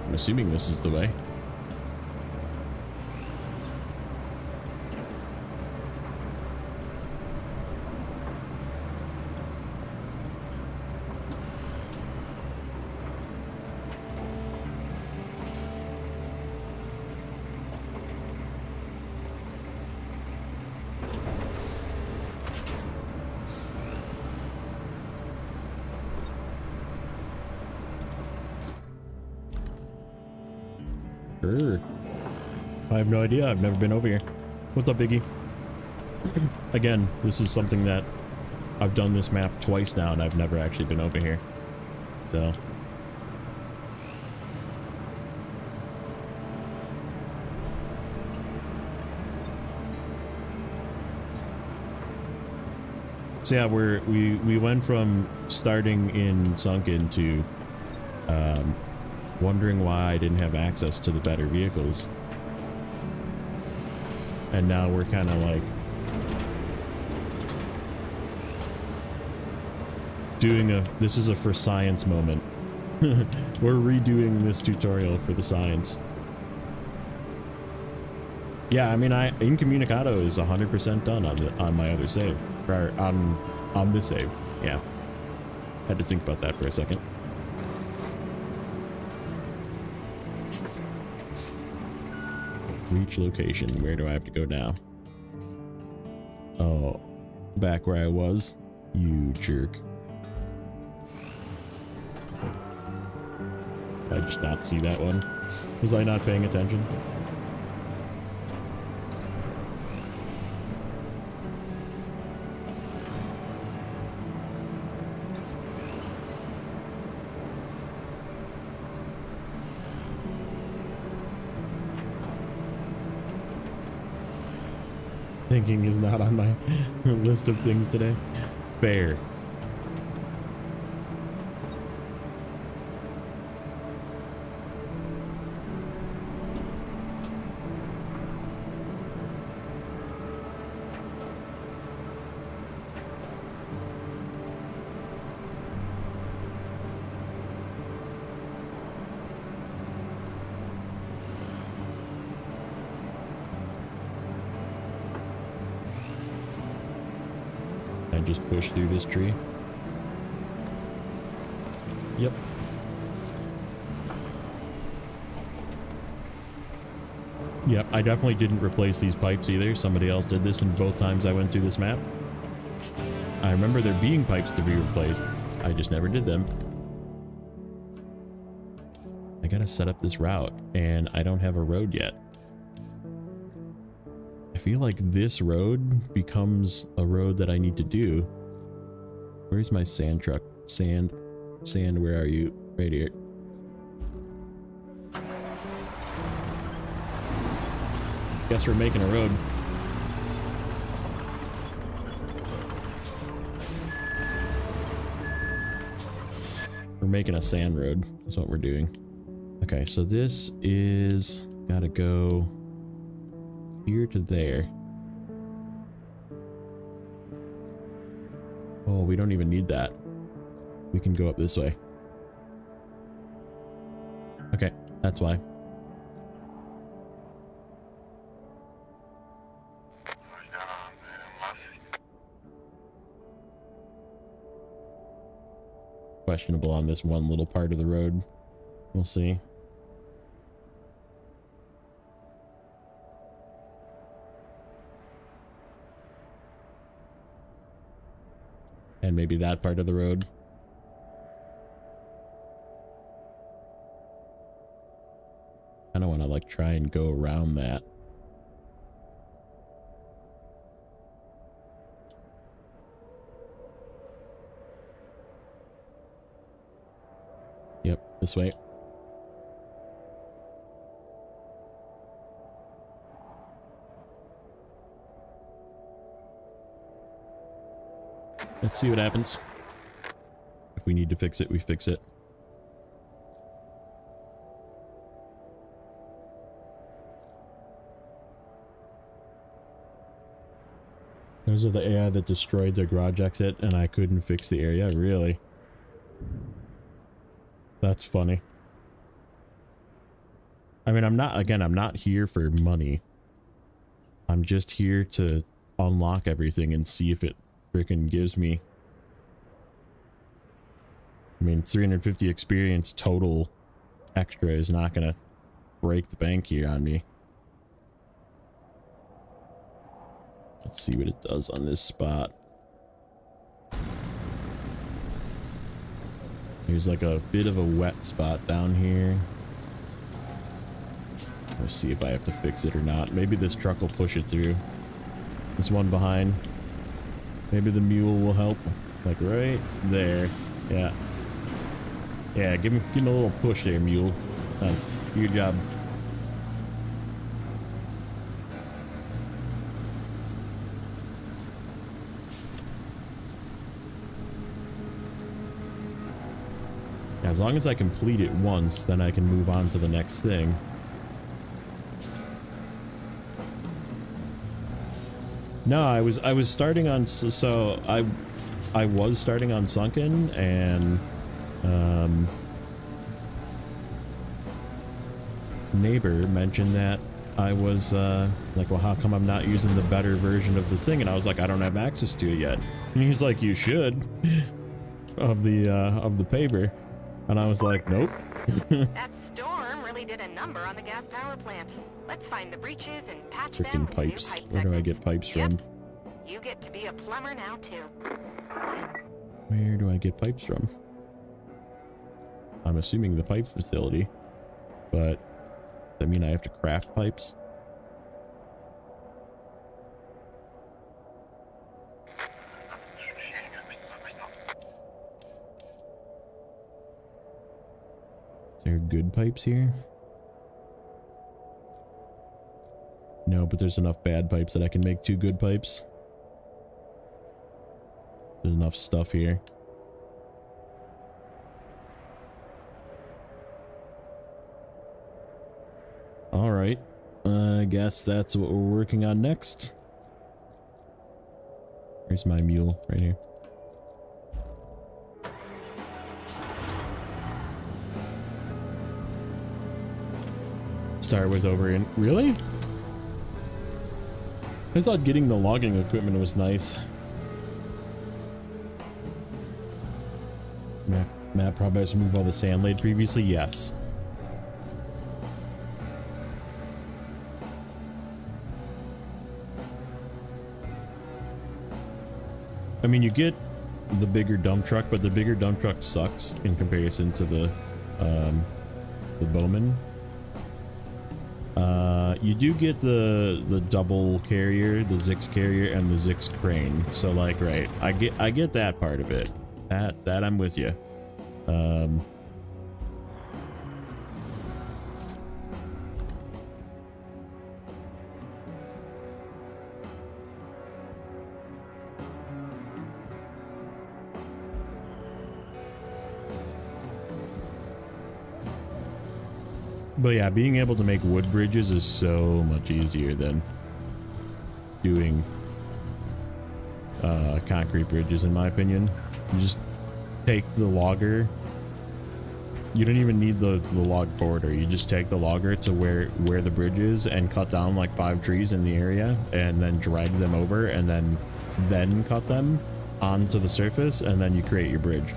I'm assuming this is the way. Sure. I have no idea. I've never been over here. What's up, Biggie? Again, this is something that I've done this map twice now, and I've never actually been over here. So yeah, we went from starting in Sunken to wondering why I didn't have access to the better vehicles, and now we're kind of like doing this is a for science moment. We're redoing this tutorial for the science. Yeah, I mean, Incommunicado is 100% done on my other save, or on this save. Yeah, had to think about that for a second. Reach location. Where do I have to go now? Oh, back where I was. You jerk. Did I just not see that one? Was I not paying attention? Thinking is not on my list of things today. Fair. Just push through this tree. Yep. Yep, I definitely didn't replace these pipes either. Somebody else did this in both times I went through this map. I remember there being pipes to be replaced. I just never did them. I gotta set up this route, and I don't have a road yet. I feel like this road becomes a road that I need to do. Where's my sand truck? Sand, where are you? Right here. Guess we're making a road. We're making a sand road. That's what we're doing. Okay, so this is gotta go here to there. Oh, we don't even need that. We can go up this way. Okay, that's why. Questionable on this one little part of the road. We'll see. And maybe that part of the road. I don't want to like try and go around that. Yep, this way. Let's see what happens. If we need to fix it, we fix it. Those are the AI that destroyed the garage exit and I couldn't fix the area, really? That's funny. I mean, I'm not here for money. I'm just here to unlock everything and see if it freaking gives me. I mean, 350 experience total extra is not gonna break the bank here on me. Let's see what it does on this spot. There's like a bit of a wet spot down here. Let's see if I have to fix it or not. Maybe this truck will push it through. This one behind. Maybe the mule will help. Like right there. Yeah. Yeah, give me a little push there, mule. Good job. As long as I complete it once, then I can move on to the next thing. No, I was starting on, so I was starting on Sunken, and neighbor mentioned that I was like, well, how come I'm not using the better version of the thing? And I was like, I don't have access to it yet. And he's like, you should, of the paver. And I was like, nope. That storm really really did a number on the gas power plant. Let's find the breaches and patch them Freaking with new pipes. pipe Where do I segments. get pipes Yep. from? You get to be a plumber now too. Where do I get pipes from? I'm assuming the pipe facility, but does that mean I have to craft pipes? Is there good pipes here? No, but there's enough bad pipes that I can make 2 good pipes. There's enough stuff here. Alright, I guess that's what we're working on next. Here's my mule right here. Star was over in... Really? I thought getting the logging equipment was nice. Matt probably has to move all the sand laid previously? Yes. I mean, you get the bigger dump truck, but the bigger dump truck sucks in comparison to the Bowman. You do get the double carrier, the Zix carrier, and the Zix crane. So, like, right, I get that part of it. That I'm with you. But yeah, being able to make wood bridges is so much easier than doing concrete bridges, in my opinion. You just take the logger. You don't even need the log forwarder. You just take the logger to where the bridge is and cut down like 5 trees in the area and then drag them over and then cut them onto the surface, and then you create your bridge.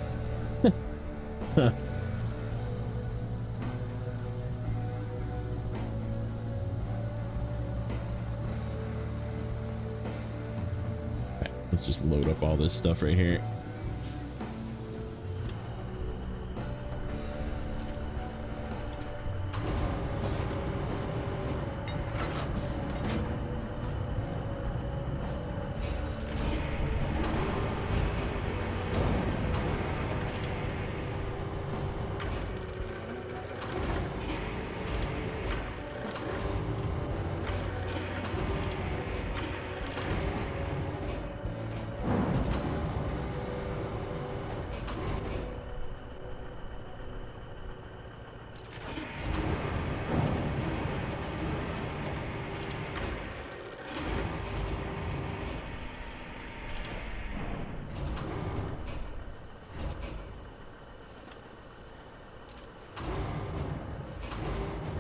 Let's just load up all this stuff right here.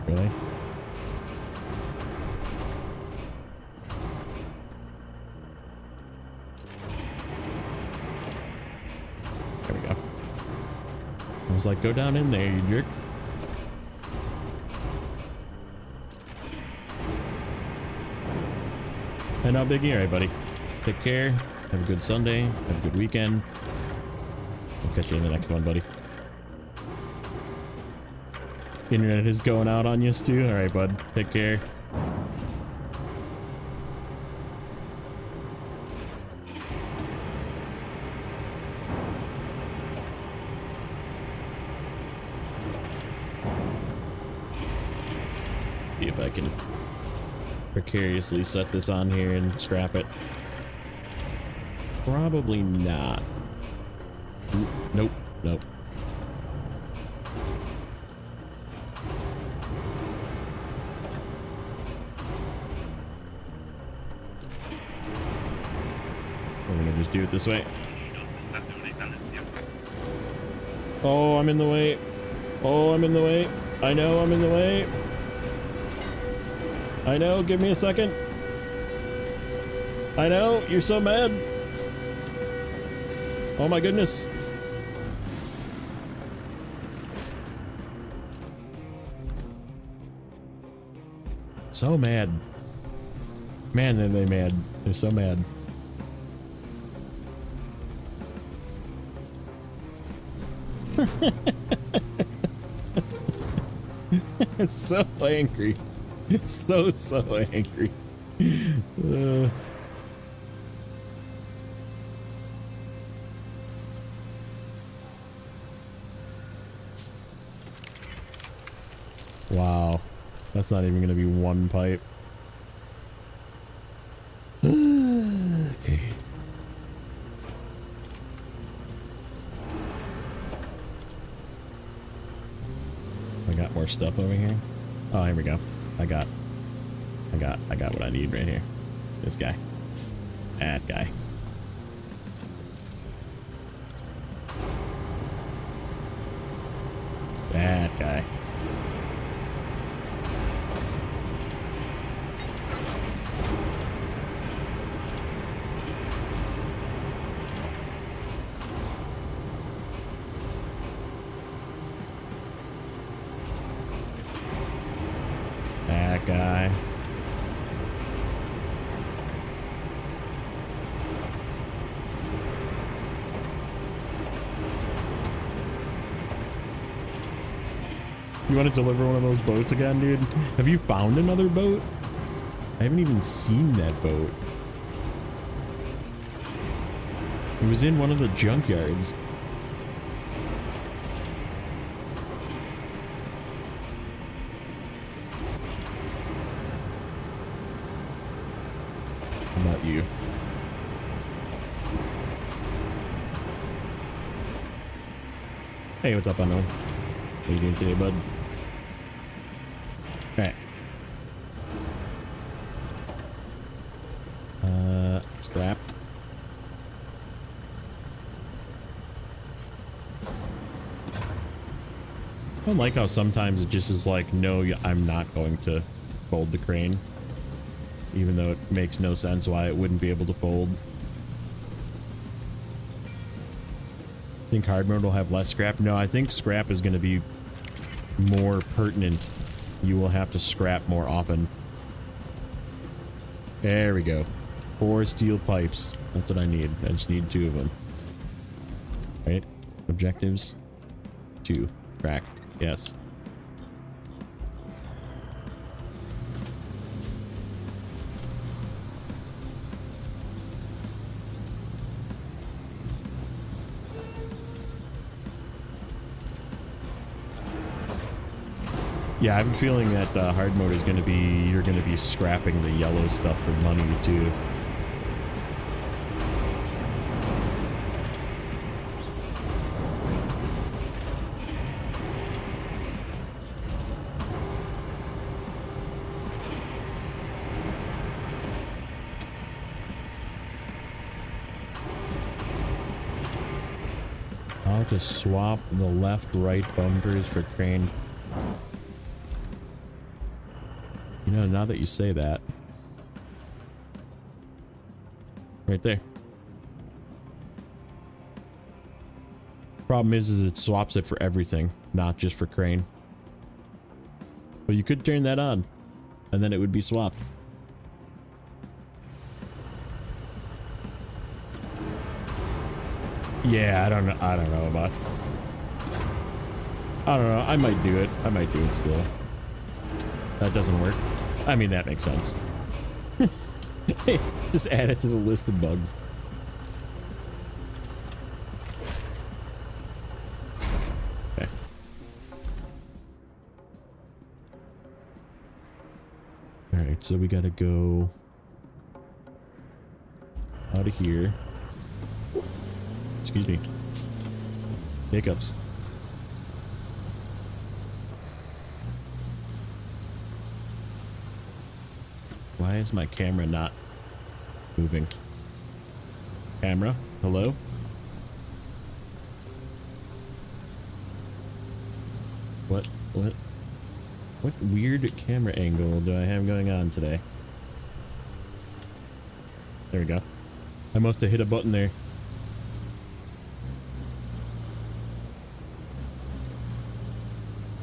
Really? There we go. I was like, go down in there, you jerk. And now, Biggie, all right, buddy. Take care. Have a good Sunday. Have a good weekend. I'll catch you in the next one, buddy. Internet is going out on you, Stu. All right, bud. Take care. See if I can precariously set this on here and scrap it. Probably not. Ooh, nope, nope. We're gonna just do it this way. Oh, I'm in the way. Oh, I'm in the way. I know I'm in the way. I know, give me a second. I know, you're so mad. Oh my goodness. So mad. Man, are they mad. They're so mad. It's so angry. It's so angry. Wow. That's not even going to be one pipe. Okay. I got more stuff over here. Oh, here we go. I got what I need right here. This guy. That guy. That guy. That guy. You want to deliver one of those boats again, dude? Have you found another boat? I haven't even seen that boat. It was in one of the junkyards. How about you? Hey, what's up, unknown? How you doing today, bud? Alright. Scrap. I don't like how sometimes it just is like, no, I'm not going to fold the crane. Even though it makes no sense why it wouldn't be able to fold. Think hard mode will have less scrap? No, I think scrap is going to be more pertinent. You will have to scrap more often. There we go. 4 steel pipes. That's what I need. I just need 2 of them. Right? Objectives. 2. Crack. Yes. Yeah, I have a feeling that hard mode is going to be, you're going to be scrapping the yellow stuff for money too. How to swap the left-right bumpers for crane. You know, now that you say that. Right there. Problem is it swaps it for everything, not just for crane. But you could turn that on, and then it would be swapped. Yeah, I don't know about. I don't know. I might do it. I might do it still. That doesn't work. I mean, that makes sense. Hey, just add it to the list of bugs. Okay. Alright, so we gotta go out of here. Excuse me. Hiccups. Why is my camera not moving? Camera? Hello? What weird camera angle do I have going on today? There we go. I must have hit a button there.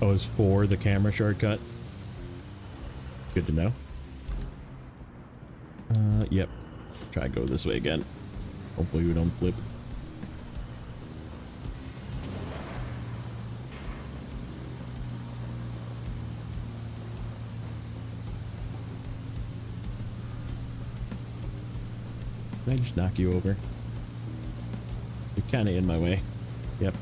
Oh, it's for the camera shortcut? Good to know. Yep. Try to go this way again. Hopefully we don't flip. Can I just knock you over? You're kind of in my way. Yep.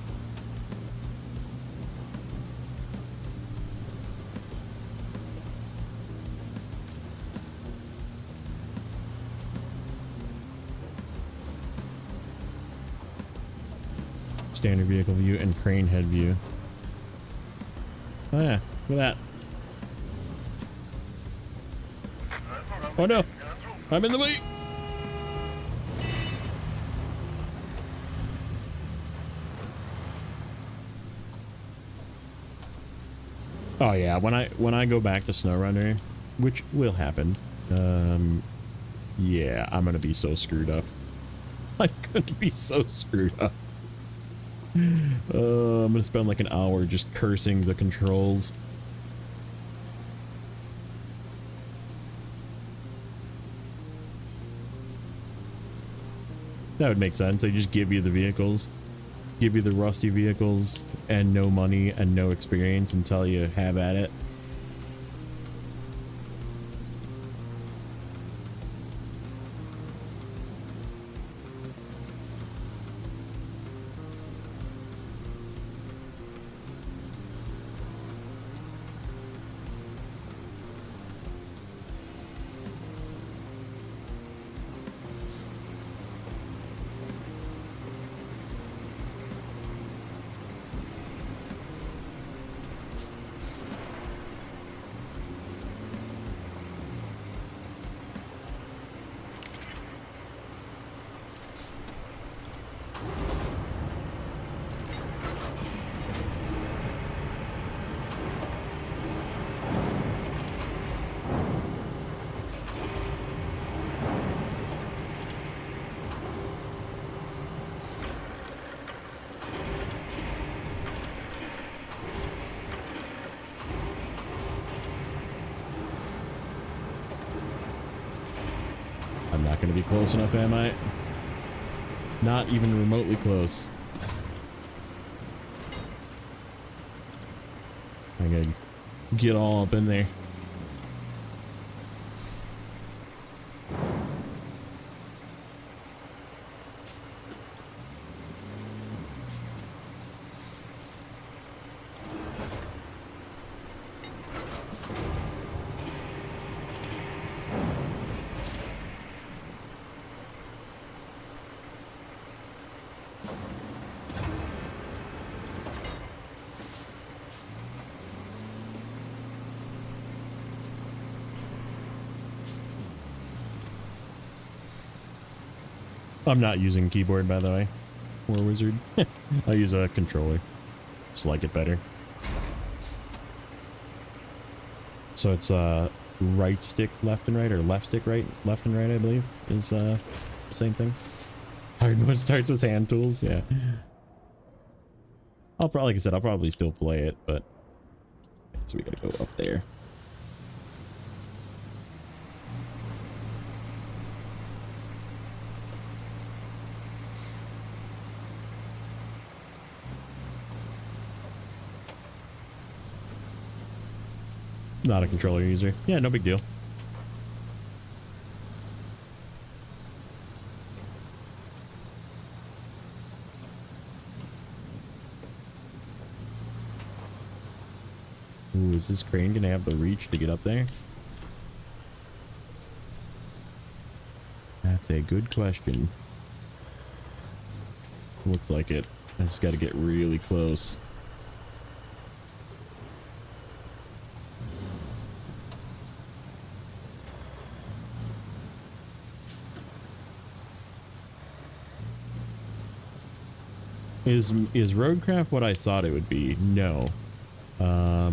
Standard vehicle view and crane head view. Oh yeah, look at that. Oh no, I'm in the way. Oh yeah, when I go back to SnowRunner, which will happen, yeah, I'm gonna be so screwed up. I'm gonna be so screwed up. I'm gonna spend like an hour just cursing the controls. That would make sense. They just give you the vehicles. Give you the rusty vehicles and no money and no experience and tell you have at it. I'm not going to be close enough, am I? Not even remotely close. I gotta get all up in there. I'm not using keyboard, by the way. War Wizard. I use a controller. Just like it better. So it's right stick left and right, or left stick right, left and right, I believe, is the same thing. Hard one starts with hand tools, yeah. I'll probably, like I said, I'll probably still play it, but so we gotta go up there. Not a controller user. Yeah, no big deal. Ooh, is this crane gonna have the reach to get up there? That's a good question. Looks like it. I just gotta get really close. Is Roadcraft what I thought it would be? No. I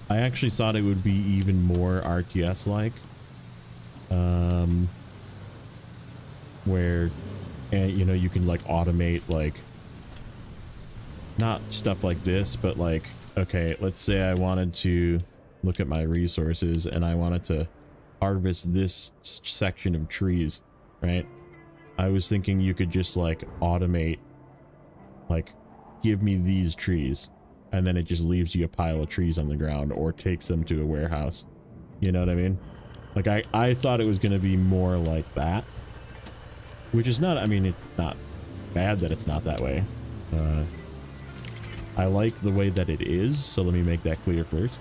actually thought it would be even more RTS like. Where, you know, you can like automate like, not stuff like this, but like, okay, let's say I wanted to look at my resources and I wanted to harvest this section of trees, right? I was thinking you could just like automate, like give me these trees, and then it just leaves you a pile of trees on the ground or takes them to a warehouse. You know what I mean? Like I thought it was going to be more like that, which is not, I mean, it's not bad that it's not that way. I like the way that it is, so let me make that clear first.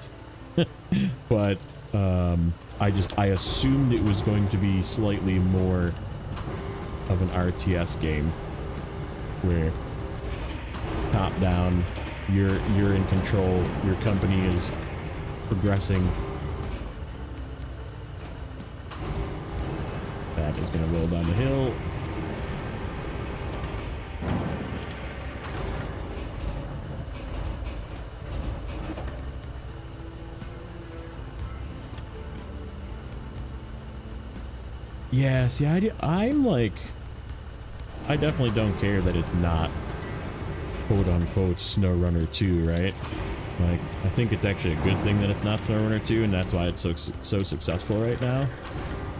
But I assumed it was going to be slightly more of an RTS game where top down, you're in control, your company is progressing. That is going to roll down the hill. Yeah, see, I'm like, I definitely don't care that it's not quote-unquote SnowRunner 2, right? Like, I think it's actually a good thing that it's not SnowRunner 2, and that's why it's so successful right now,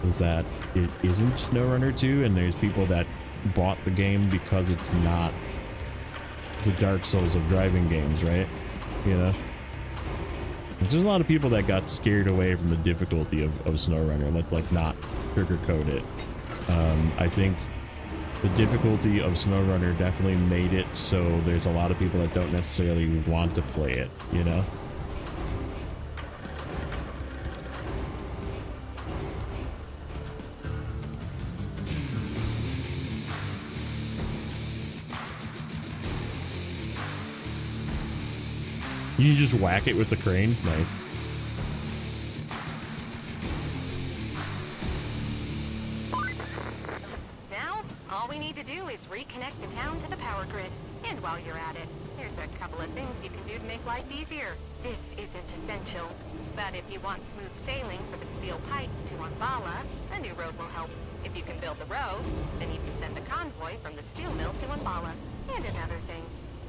is that it isn't SnowRunner 2, and there's people that bought the game because it's not the Dark Souls of driving games, right? You know? There's a lot of people that got scared away from the difficulty of SnowRunner. Let's like not sugarcoat it. I think the difficulty of SnowRunner definitely made it so there's a lot of people that don't necessarily want to play it, you know? You just whack it with the crane? Nice. Now, all we need to do is reconnect the town to the power grid. And while you're at it, here's a couple of things you can do to make life easier. This isn't essential, but if you want smooth sailing for the steel pipes to Umbala, a new road will help. If you can build the road, then you can send the convoy from the steel mill to Umbala. And another thing,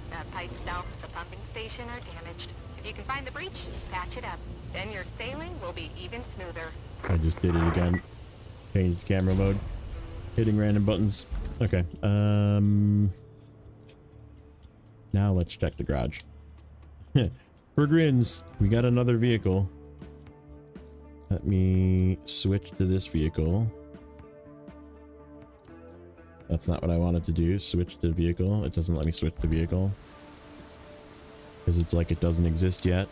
the pipes south of the pumping station are damaged. If you can find the breach, patch it up. Then your sailing will be even smoother. I just did it again. Change camera mode. Hitting random buttons. Okay. Now let's check the garage. For grins, we got another vehicle. Let me switch to this vehicle. That's not what I wanted to do. Switch to vehicle. It doesn't let me switch to vehicle, because it's like it doesn't exist yet.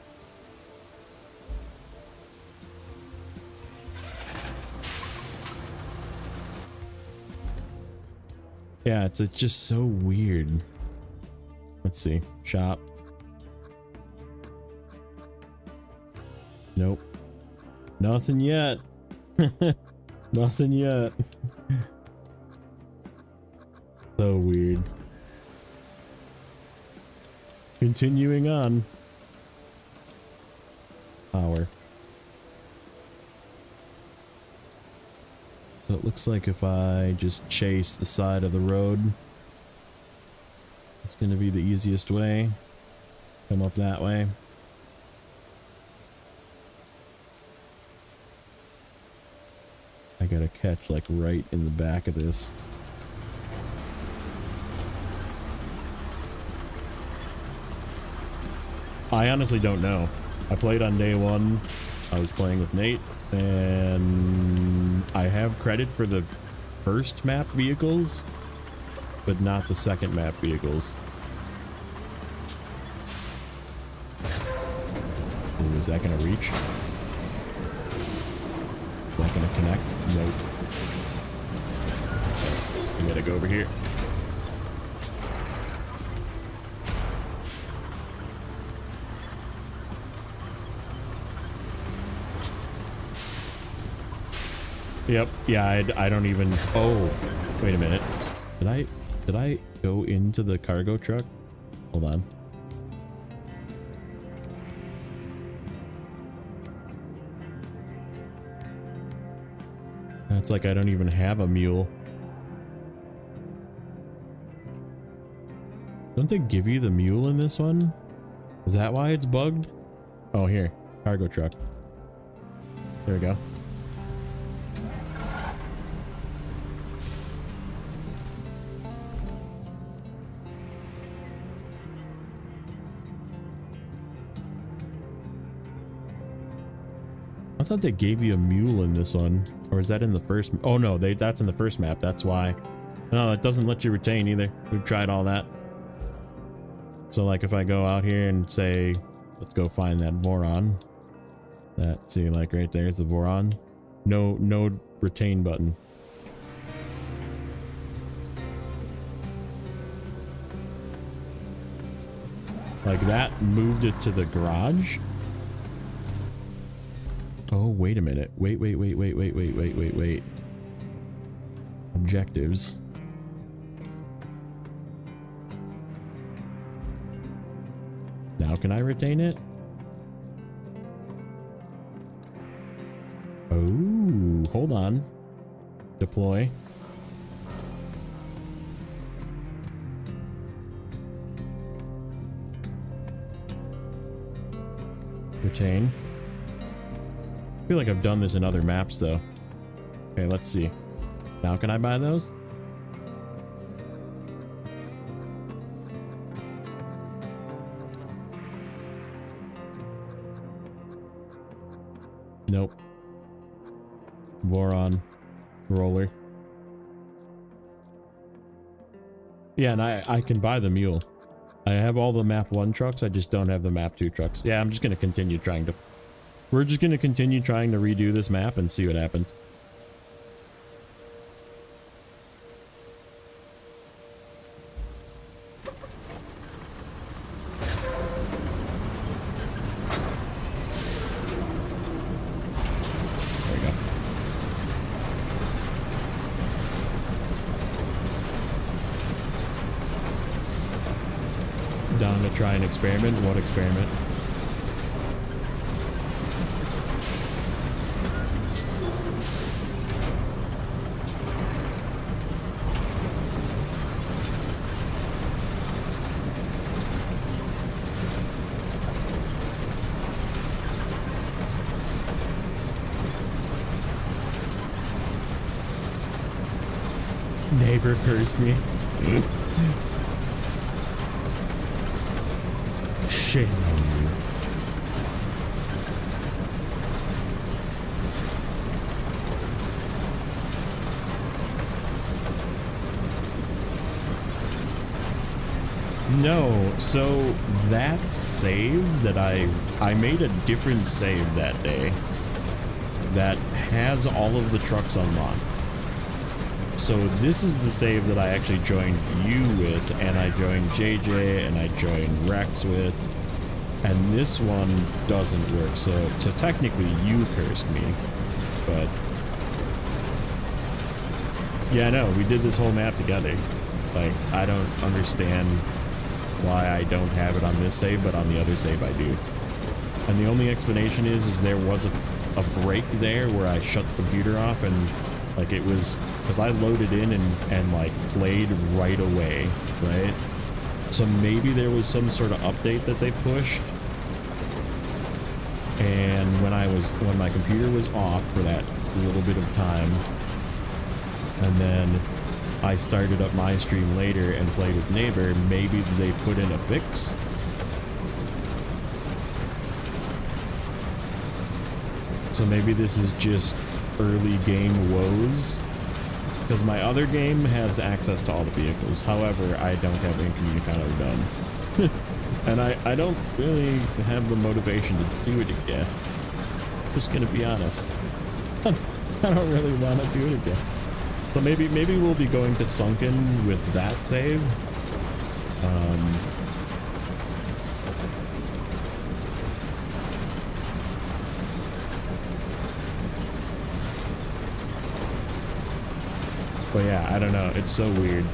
Yeah, it's just so weird. Let's see. Shop. Nope. Nothing yet. Nothing yet. So weird. Continuing on. Power. So it looks like if I just chase the side of the road, it's going to be the easiest way. Come up that way. I gotta catch like right in the back of this. I honestly don't know. I played on day one. I was playing with Nate, and I have credit for the first map vehicles, but not the second map vehicles. Ooh, is that gonna reach? Is that gonna connect? Nope. I gotta go over here. Yep. Yeah, I don't even. Oh, wait a minute. Did I go into the cargo truck? Hold on. It's like I don't even have a mule. Don't they give you the mule in this one? Is that why it's bugged? Oh, here. Cargo truck. There we go. thought they gave you a mule in this one. Or is that in the first? Oh no, that's in the first map. That's why. No, it doesn't let you retain either. We've tried all that. So like if I go out here and say, let's go find that Voron. That, see, like right there's the Voron. No retain button. Like that moved it to the garage. Oh, wait a minute. Wait. Objectives. Now can I retain it? Oh, hold on. Deploy. Retain. I feel like I've done this in other maps though. Okay, let's see. Now can I buy those? Nope. Voron. Roller. Yeah, and I can buy the mule. I have all the map 1 trucks, I just don't have the map 2 trucks. Yeah, I'm just gonna continue trying to... We're just gonna continue trying to redo this map and see what happens. There we go. Down to try an experiment. What experiment? Neighbor cursed me. Shame on you. No, so that save that I made a different save that day that has all of the trucks unlocked. So this is the save that I actually joined you with, and I joined JJ, and I joined Rex with, and this one doesn't work. So technically you cursed me, but yeah, no, we did this whole map together. Like, I don't understand why I don't have it on this save, but on the other save I do. And the only explanation is there was a break there where I shut the computer off, and like it was because I loaded in and like played right away, right? So maybe there was some sort of update that they pushed, and when my computer was off for that little bit of time, and then I started up my stream later and played with Neighbor, maybe they put in a fix. So maybe this is just early game woes, because my other game has access to all the vehicles. However, I don't have incommunicado done. And I don't really have the motivation to do it again. Just gonna be honest. I don't really want to do it again. So maybe we'll be going to Sunken with that save. But yeah, I don't know. It's so weird.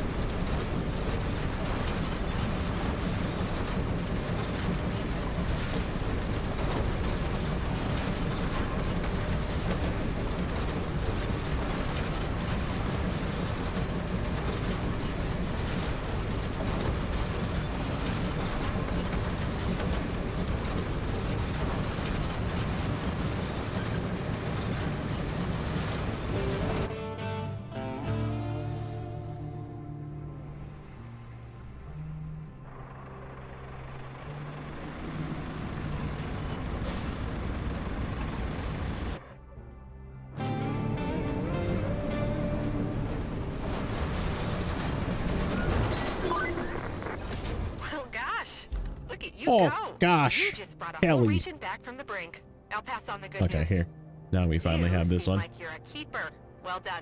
You Oh, go. gosh. You just brought a Kelly. whole region back from the brink. I'll pass on the good Okay, news. here. Now we finally You have this seem one. like you're a keeper. Well done.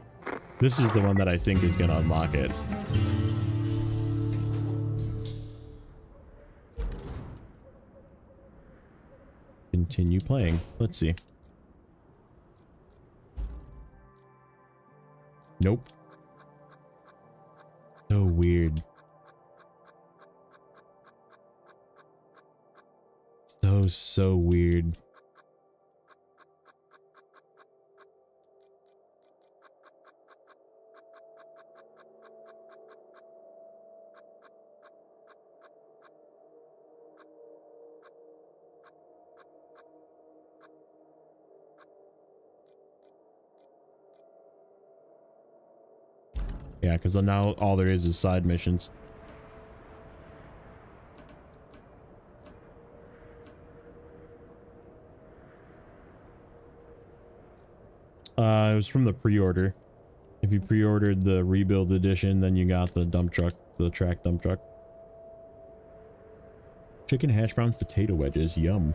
This is the one that I think is going to unlock it. Continue playing. Let's see. Nope. So weird. So weird. Yeah, because now all there is side missions. It was from the pre-order. If you pre-ordered the rebuild edition, then you got the dump truck, the track dump truck. Chicken hash browns, potato wedges, yum.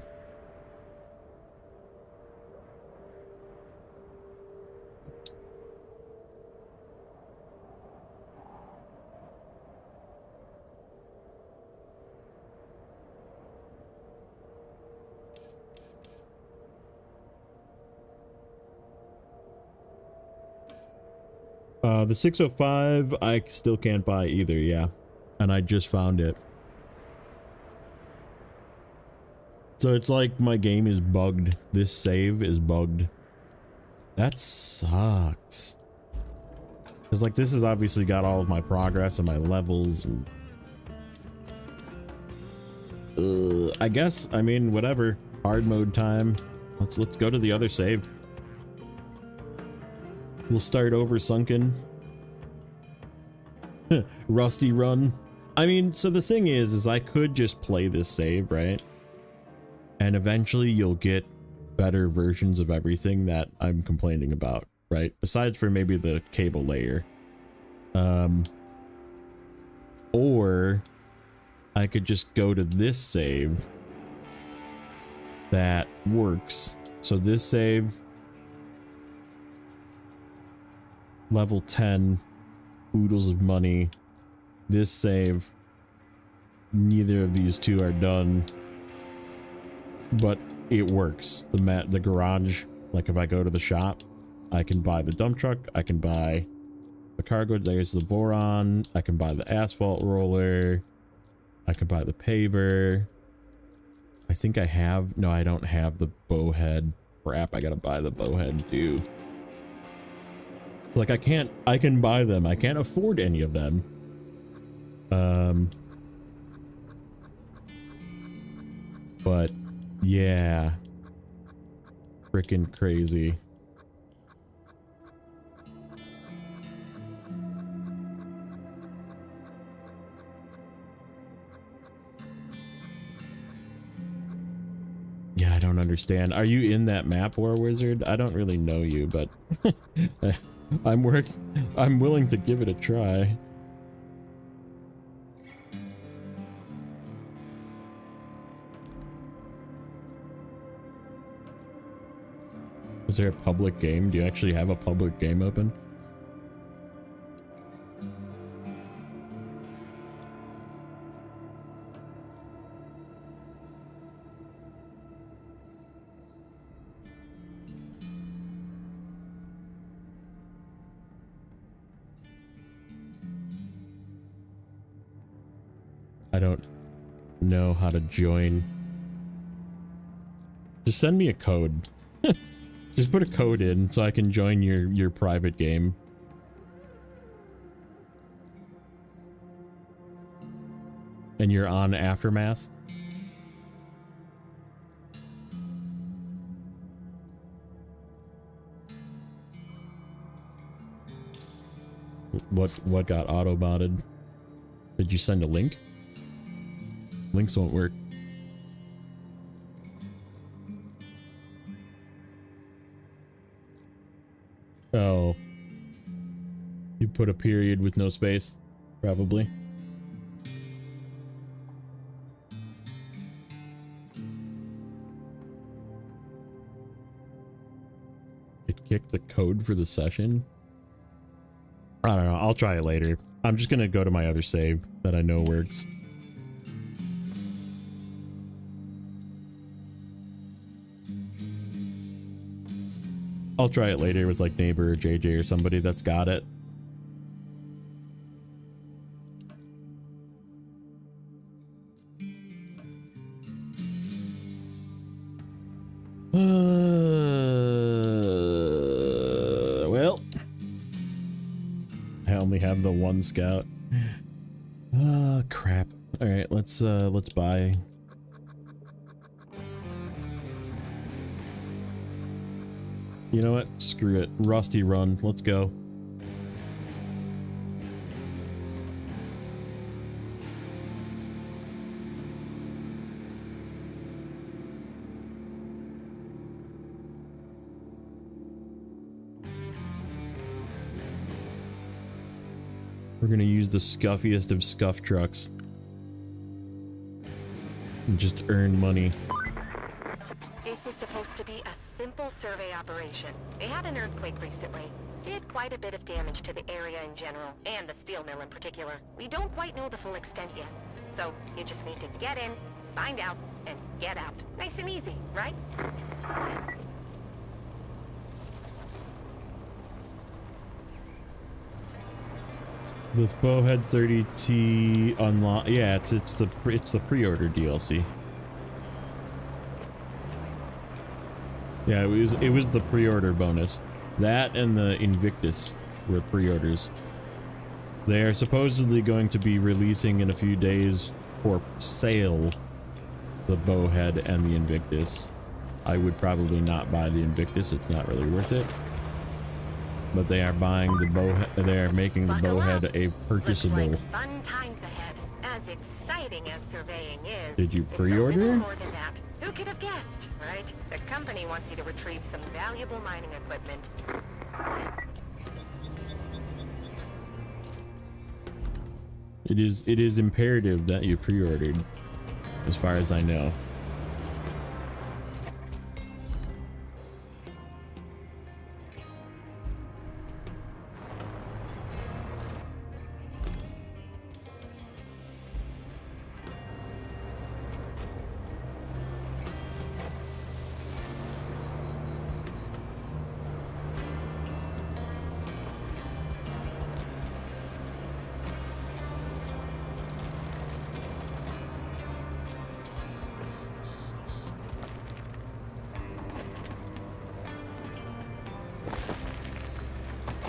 The 605, I still can't buy either, yeah. And I just found it. So it's like my game is bugged. This save is bugged. That sucks. Because like this has obviously got all of my progress and my levels. I guess, I mean, whatever. Hard mode time. Let's go to the other save. We'll start over Sunken. Rusty run. I mean, so the thing is I could just play this save, right? And eventually you'll get better versions of everything that I'm complaining about, right? Besides for maybe the cable layer. Or I could just go to this save that works. So this save, level 10, oodles of money. This save, neither of these two are done, but it works. The garage, like if I go to the shop, I can buy the dump truck, I can buy the cargo, there's the boron, I can buy the asphalt roller, I can buy the paver. I think I have, no, I don't have the bowhead. Crap, I gotta buy the bowhead too. Like I can buy them. I can't afford any of them. But yeah. Freaking crazy. Yeah, I don't understand. Are you in that map, War Wizard? I don't really know you, but I'm willing to give it a try. Is there a public game? Do you actually have a public game open? I don't know how to join. Just send me a code. Just put a code in so I can join your private game. And you're on Aftermath? What got auto-botted? Did you send a link? Links won't work. Oh. You put a period with no space, probably. It kicked the code for the session. I don't know. I'll try it later. I'm just gonna go to my other save that I know works. I'll try it later with like Neighbor or JJ or somebody that's got it. Well, I only have the one scout. Crap. All right, let's buy. You know what? Screw it. Rusty Run. Let's go. We're gonna use the scuffiest of scuff trucks and just earn money. This is supposed to be a simple survey operation. They had an earthquake recently. Did quite a bit of damage to the area in general, and the steel mill in particular. We don't quite know the full extent yet. So you just need to get in, find out, and get out. Nice and easy, right? The Bowhead 30T unlock. Yeah, it's the pre-order DLC. Yeah, it was the pre-order bonus. That and the Invictus were pre-orders. They are supposedly going to be releasing in a few days for sale the Bowhead and the Invictus. I would probably not buy the Invictus. It's not really worth it. But they are buying the Bowhead. They are making the Bowhead a purchasable. Looks like fun times ahead. As exciting as surveying is. Did you it's a pre-order? little more than that. Who could have guessed, right? The company wants you to retrieve some valuable mining equipment. It is imperative that you pre-ordered, as far as I know.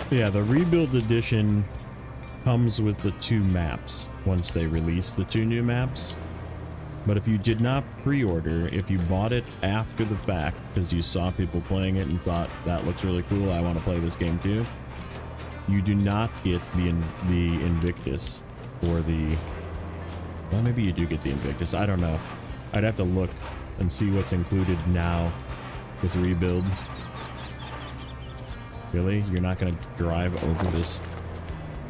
Yeah, the Rebuild Edition comes with the 2 maps once they release the 2 new maps. But if you did not pre-order, if you bought it after the fact because you saw people playing it and thought that looks really cool, I want to play this game too, you do not get the Invictus or the... Well, maybe you do get the Invictus. I don't know. I'd have to look and see what's included now with Rebuild. Really? You're not gonna drive over this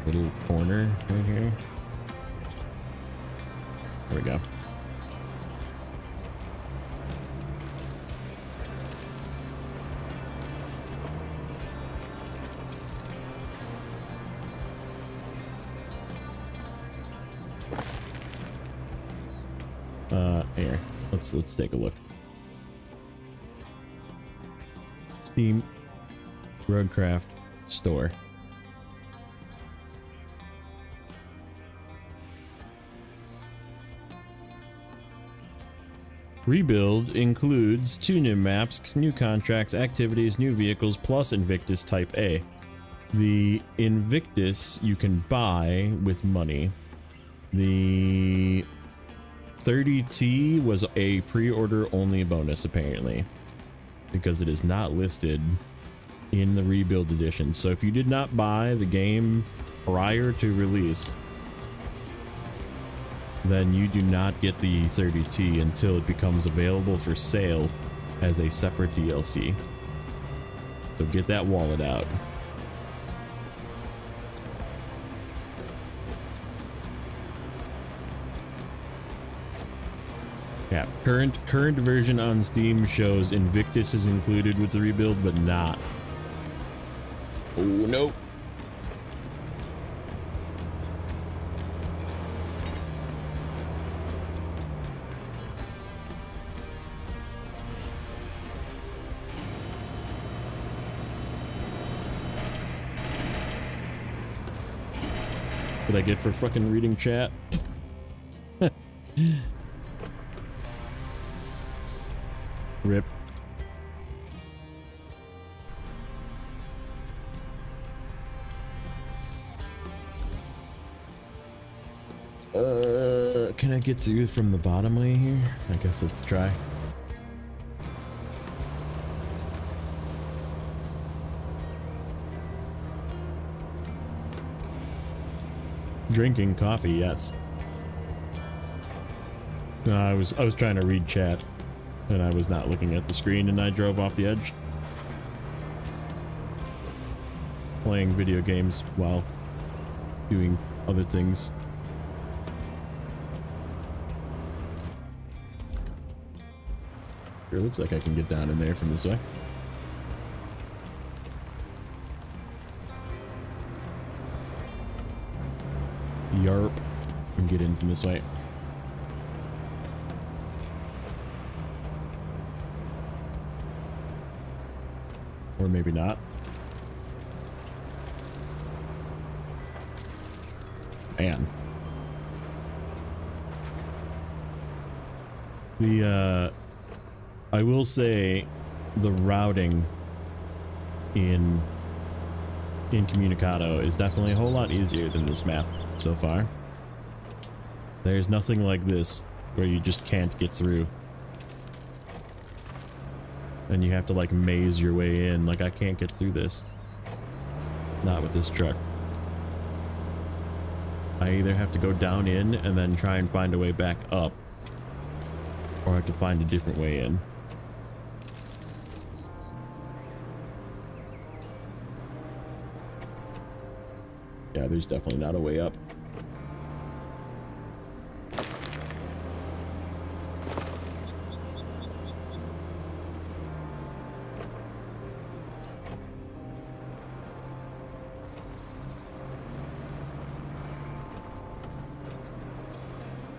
little corner right here? There we go. Here. Let's take a look. Steam Roadcraft store. Rebuild includes 2 new maps, new contracts, activities, new vehicles, plus Invictus Type A. The Invictus you can buy with money. The 30T was a pre-order only bonus apparently, because it is not listed in the Rebuild Edition. So if you did not buy the game prior to release, then you do not get the 30T until it becomes available for sale as a separate DLC. So get that wallet out. Yeah, current version on Steam shows Invictus is included with the Rebuild, but not Oh, no. What I get for fucking reading chat? Rip. Can I get through from the bottom way here? I guess let's try. Drinking coffee, yes. No, I was trying to read chat, and I was not looking at the screen, and I drove off the edge. Playing video games while doing other things. Sure looks like I can get down in there from this way. Yarp. And get in from this way. Or maybe not. Man. I will say the routing in Communicado is definitely a whole lot easier than this map so far. There's nothing like this where you just can't get through. And you have to like maze your way in. Like I can't get through this. Not with this truck. I either have to go down in and then try and find a way back up, or I have to find a different way in. Yeah, there's definitely not a way up.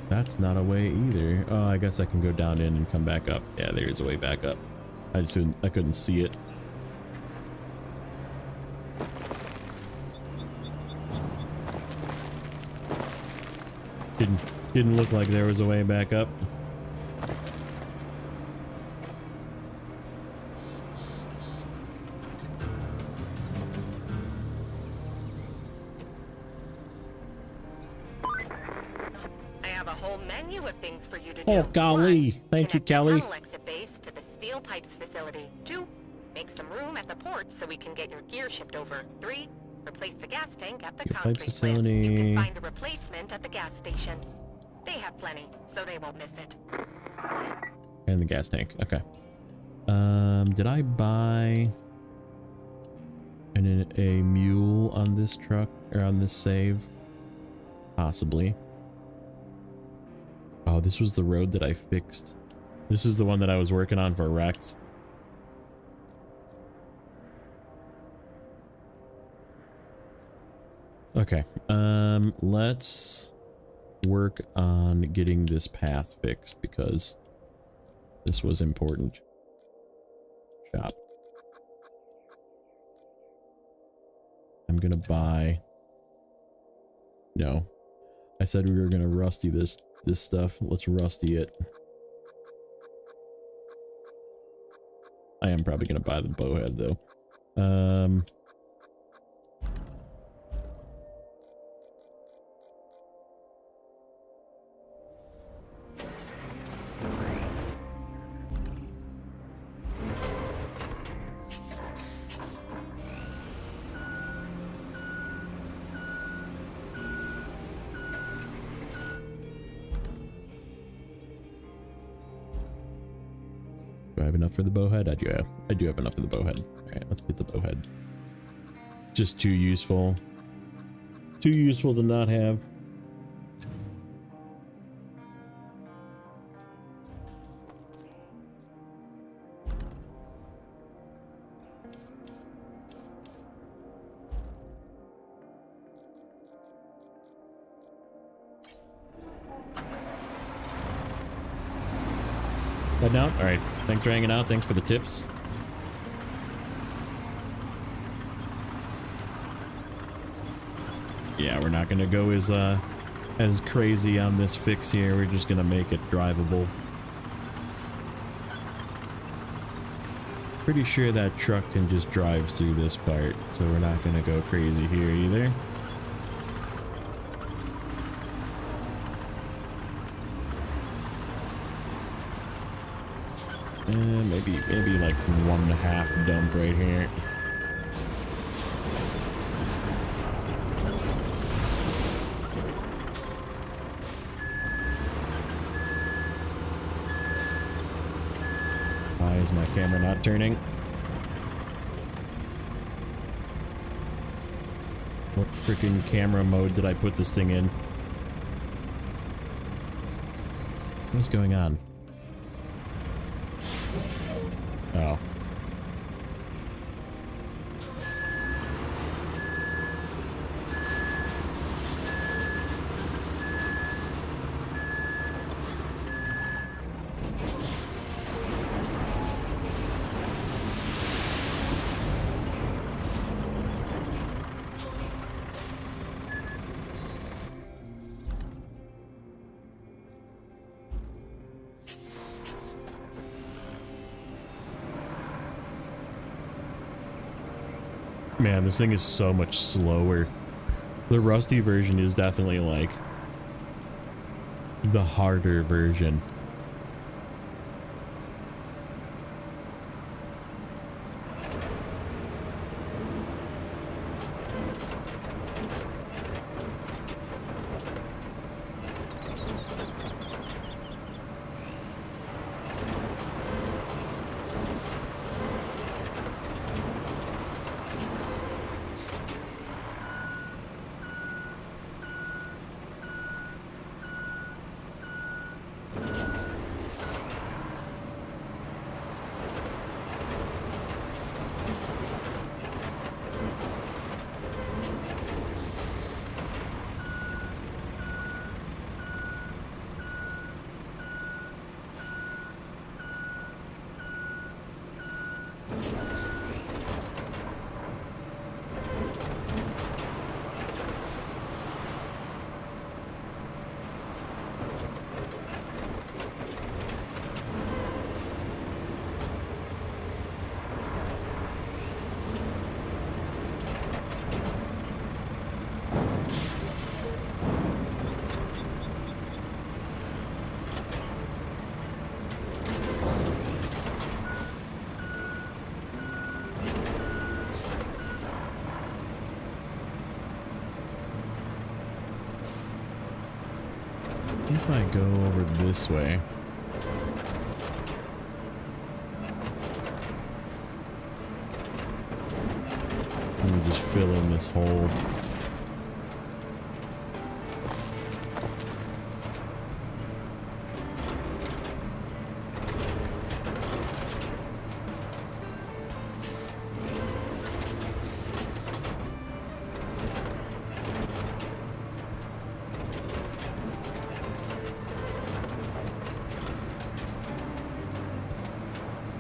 That's not a way either. Oh, I guess I can go down in and come back up. Yeah, there's a way back up. I couldn't see it. Didn't look like there was a way back up. Oh golly! Thank you, Kelly. Exit base to the steel pipes facility. 2, make some room at the port so we can get your gear shipped over. 3, replace the gas tank at the concrete facility. plant. You can find a replacement at the gas station. They have plenty, so they won't miss it. And the gas tank. Okay. Did I buy a mule on this truck or on this save? Possibly. Oh, this was the road that I fixed. This is the one that I was working on for Rex. Okay. Let's work on getting this path fixed because this was important. Shop. I'm gonna buy. No. I said we were gonna rusty this stuff. Let's rusty it. I am probably gonna buy the bowhead though. Do I have enough for the bowhead? I do have enough for the bowhead. Alright, let's get the bowhead. Just too useful. Too useful to not have. Heading out? Alright. Thanks for hanging out. Thanks for the tips. Yeah, we're not gonna go as crazy on this fix here. We're just gonna make it drivable. Pretty sure that truck can just drive through this part, so we're not gonna go crazy here either. Maybe like 1.5 dump right here. Why is my camera not turning? What freaking camera mode did I put this thing in? What's going on? Oh. Man, this thing is so much slower. The rusty version is definitely like the harder version. If I go over this way. Let me just fill in this hole.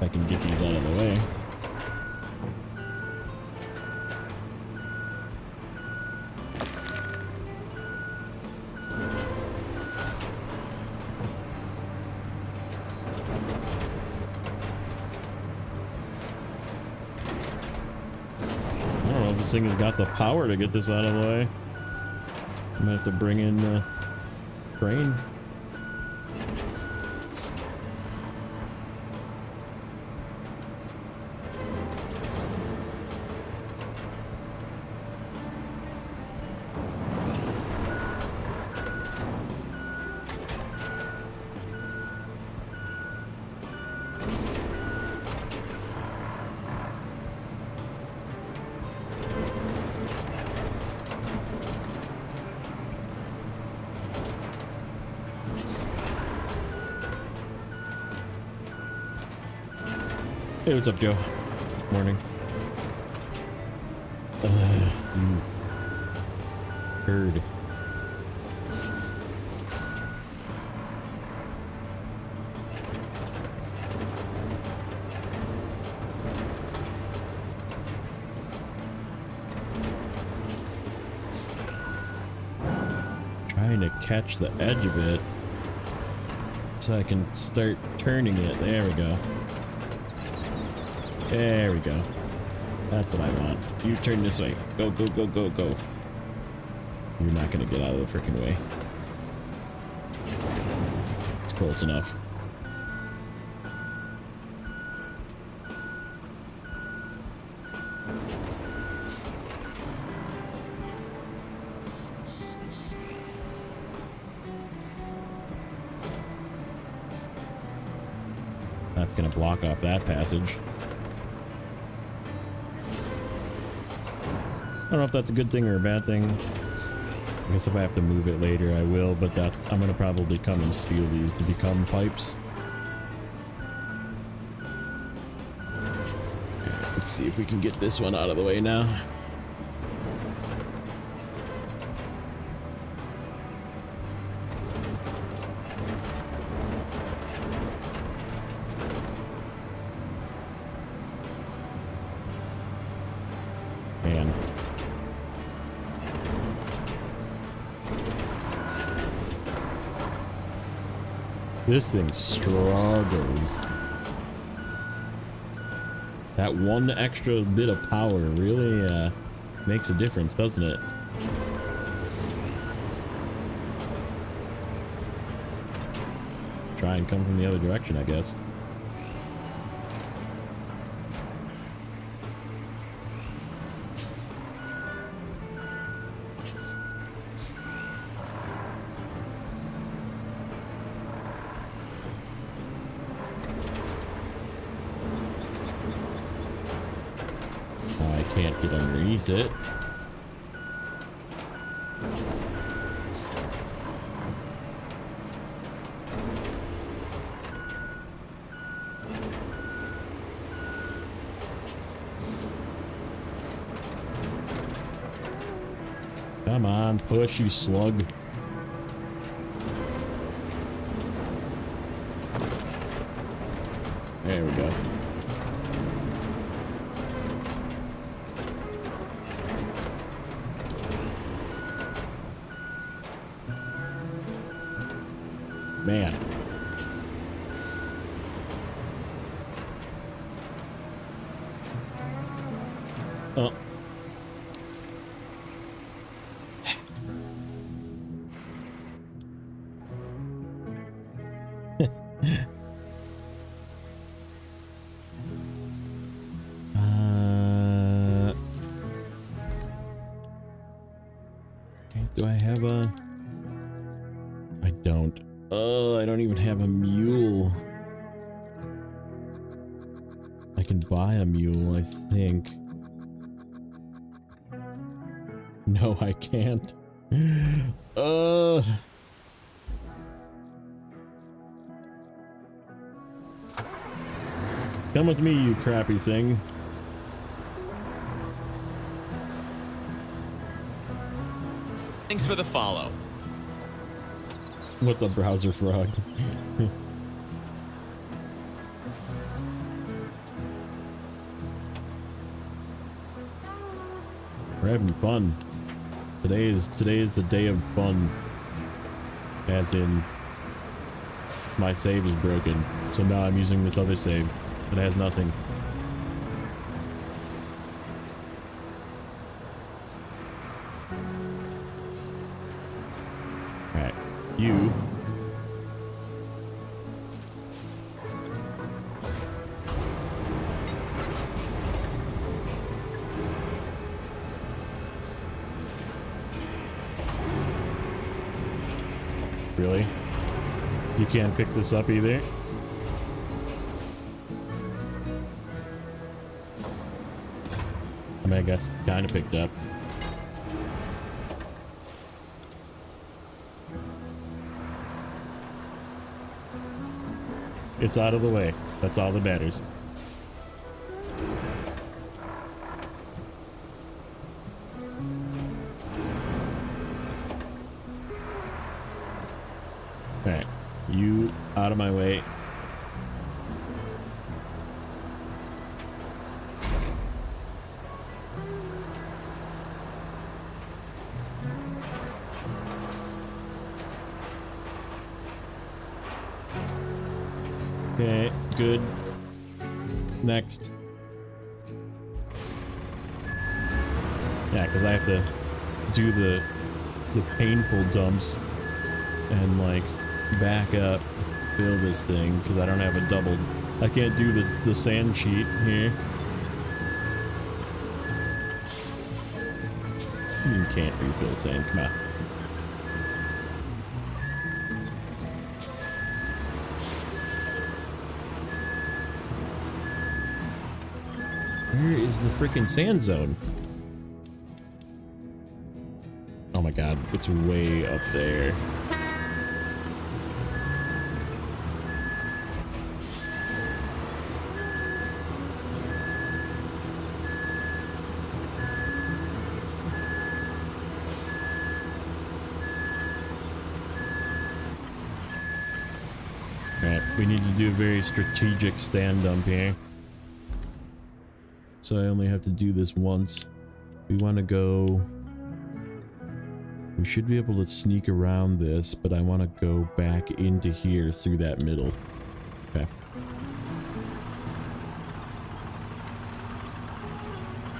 I can get these out of the way. I don't know if this thing has got the power to get this out of the way. I'm gonna have to bring in a crane. Hey, what's up, Joe? Morning. Heard. Trying to catch the edge of it so I can start turning it. There we go. There we go. That's what I want. You turn this way. Go, go, go, go, go. You're not gonna get out of the freaking way. It's close enough. That's gonna block off that passage. I don't know if that's a good thing or a bad thing. I guess if I have to move it later, I will, but that I'm gonna probably come and steal these to become pipes. Let's see if we can get this one out of the way now. Man. This thing struggles. That one extra bit of power really makes a difference, doesn't it? Try and come from the other direction, I guess. Can't get underneath it. Come on, push, you slug. There we go. Man. Oh. Do I have a... I don't. Oh, I don't even have a mule. I can buy a mule, I think. No, I can't. Come with me, you crappy thing. Thanks for the follow. What's up, browser frog? We're having fun. Today is the day of fun. As in, my save is broken, so now I'm using this other save that has nothing. Alright, you. Really? You can't pick this up either? I mean, I guess it's kind of picked up. It's out of the way. That's all that matters. Alright, you out of my way. Okay, good. Next. Yeah, because I have to do the painful dumps and like back up, fill this thing because I don't have a double. I can't do the sand sheet here. You can't refill sand, come on. Where is the freaking sand zone? Oh my god, it's way up there. Alright, we need to do a very strategic stand dump here. So I only have to do this once. We want to go... We should be able to sneak around this, but I want to go back into here through that middle. Okay.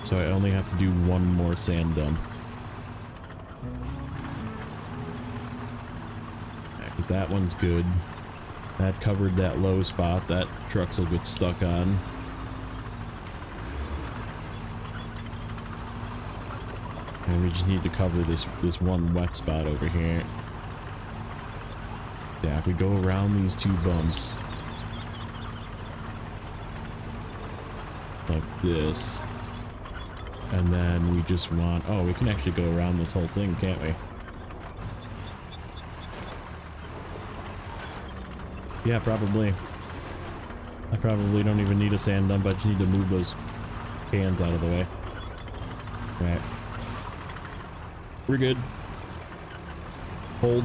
So I only have to do one more sand dump. Because that one's good. That covered that low spot that trucks will get stuck on. And we just need to cover this one wet spot over here. Yeah, if we go around these two bumps like this, and then we just want, oh, we can actually go around this whole thing, can't we? Yeah, probably. I probably don't even need a sand dump, I just need to move those cans out of the way. Right. We're good. Hold.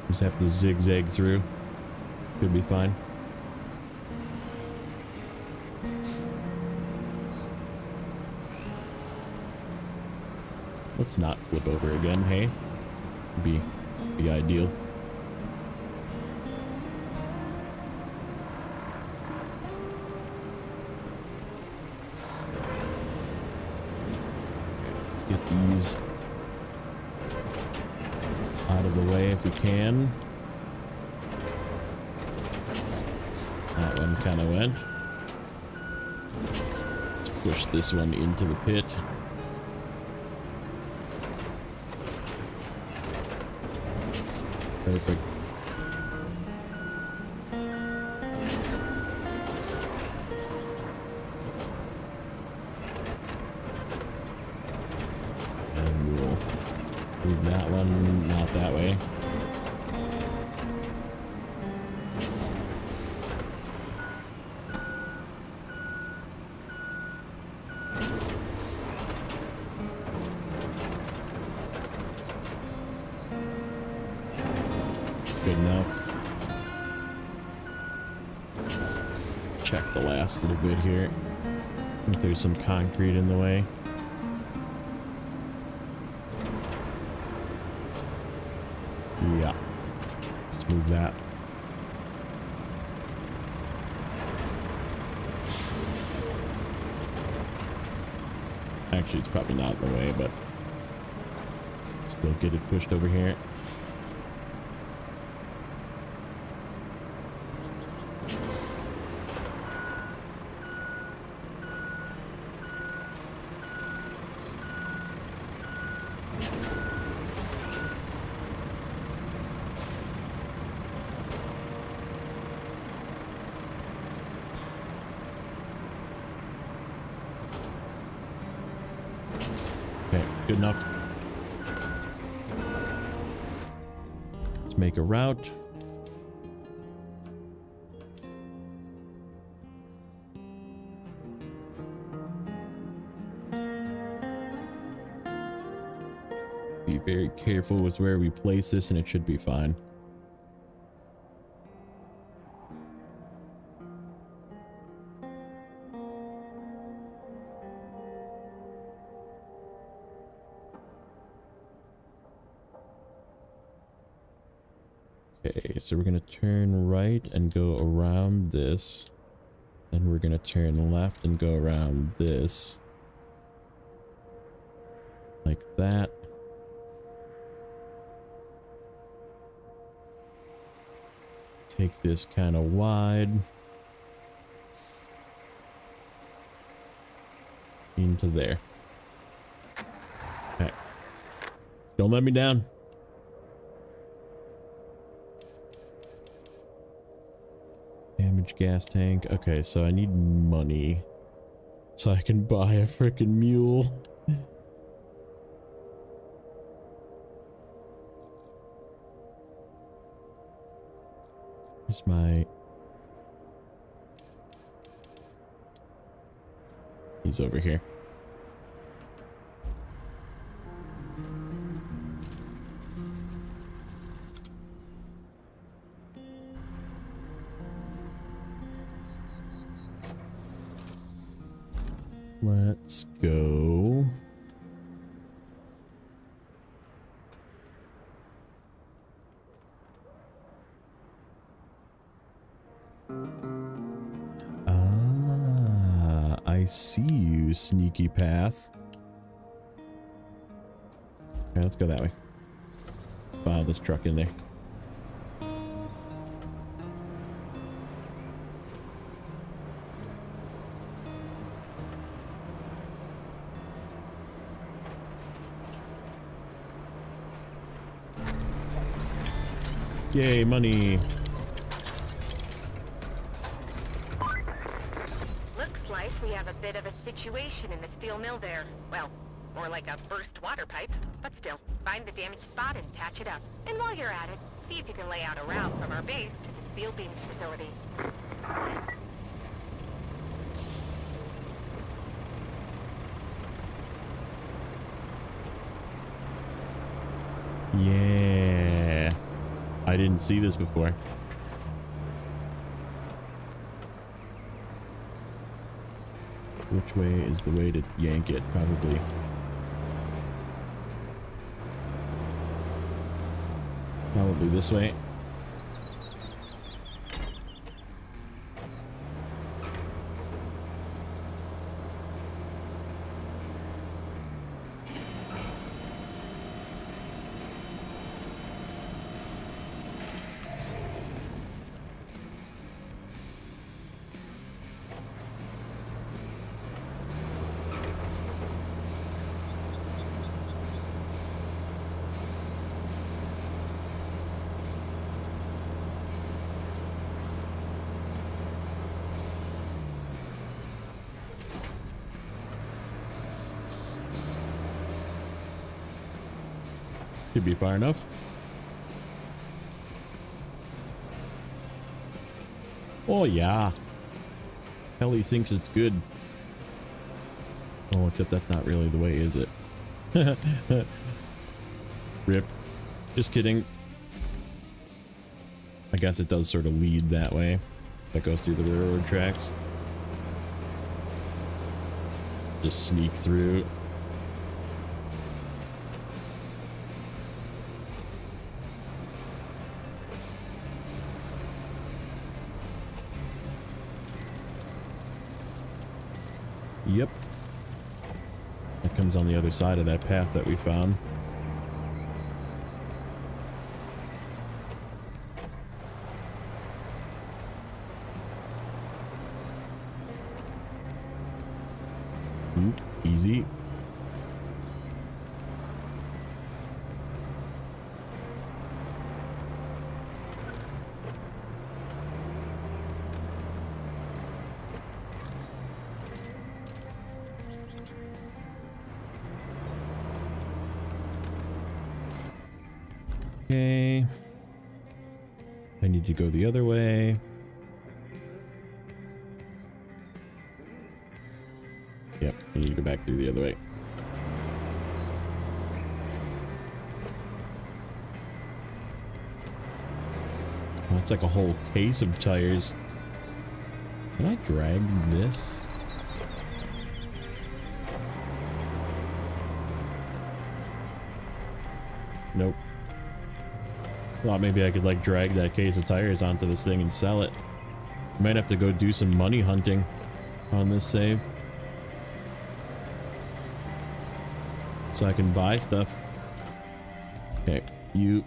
Just have to zigzag through. Could be fine. Let's not flip over again, hey? Be ideal. Let's get these out of the way if we can. That one kind of went. Let's push this one into the pit. Perfect. And we'll move that one, not that way. Good enough. Check the last little bit here. I think there's some concrete in the way. Yeah. Let's move that. Actually, it's probably not in the way, but still get it pushed over here. Okay, good enough. Let's make a route. Be very careful with where we place this and it should be fine. Okay, so we're going to turn right and go around this. Then we're going to turn left and go around this. Like that. Take this kind of wide. Into there. Okay. Don't let me down. Damaged gas tank. Okay, so I need money so I can buy a freaking mule. Here's my... He's over here. Let's go. Ah, I see you, sneaky path. Okay, let's go that way. File this truck in there. Yay, money. Looks like we have a bit of a situation in the steel mill there. Well, more like a burst water pipe, but still, find the damaged spot and patch it up. And while you're at it, see if you can lay out a route from our base to the steel beams facility. Yeah. I didn't see this before. Which way is the way to yank it? Probably. Probably this way. Should be far enough. Oh yeah. Ellie thinks it's good. Oh, except that's not really the way, is it? Rip. Just kidding. I guess it does sort of lead that way. That goes through the railroad tracks. Just sneak through. Yep. That comes on the other side of that path that we found. Oop, easy. Okay. I need to go the other way. Yep, I need to go back through the other way. It's like a whole case of tires. Can I drag this? Nope. Thought maybe I could like drag that case of tires onto this thing and sell it. Might have to go do some money hunting on this save. So I can buy stuff. Okay, you.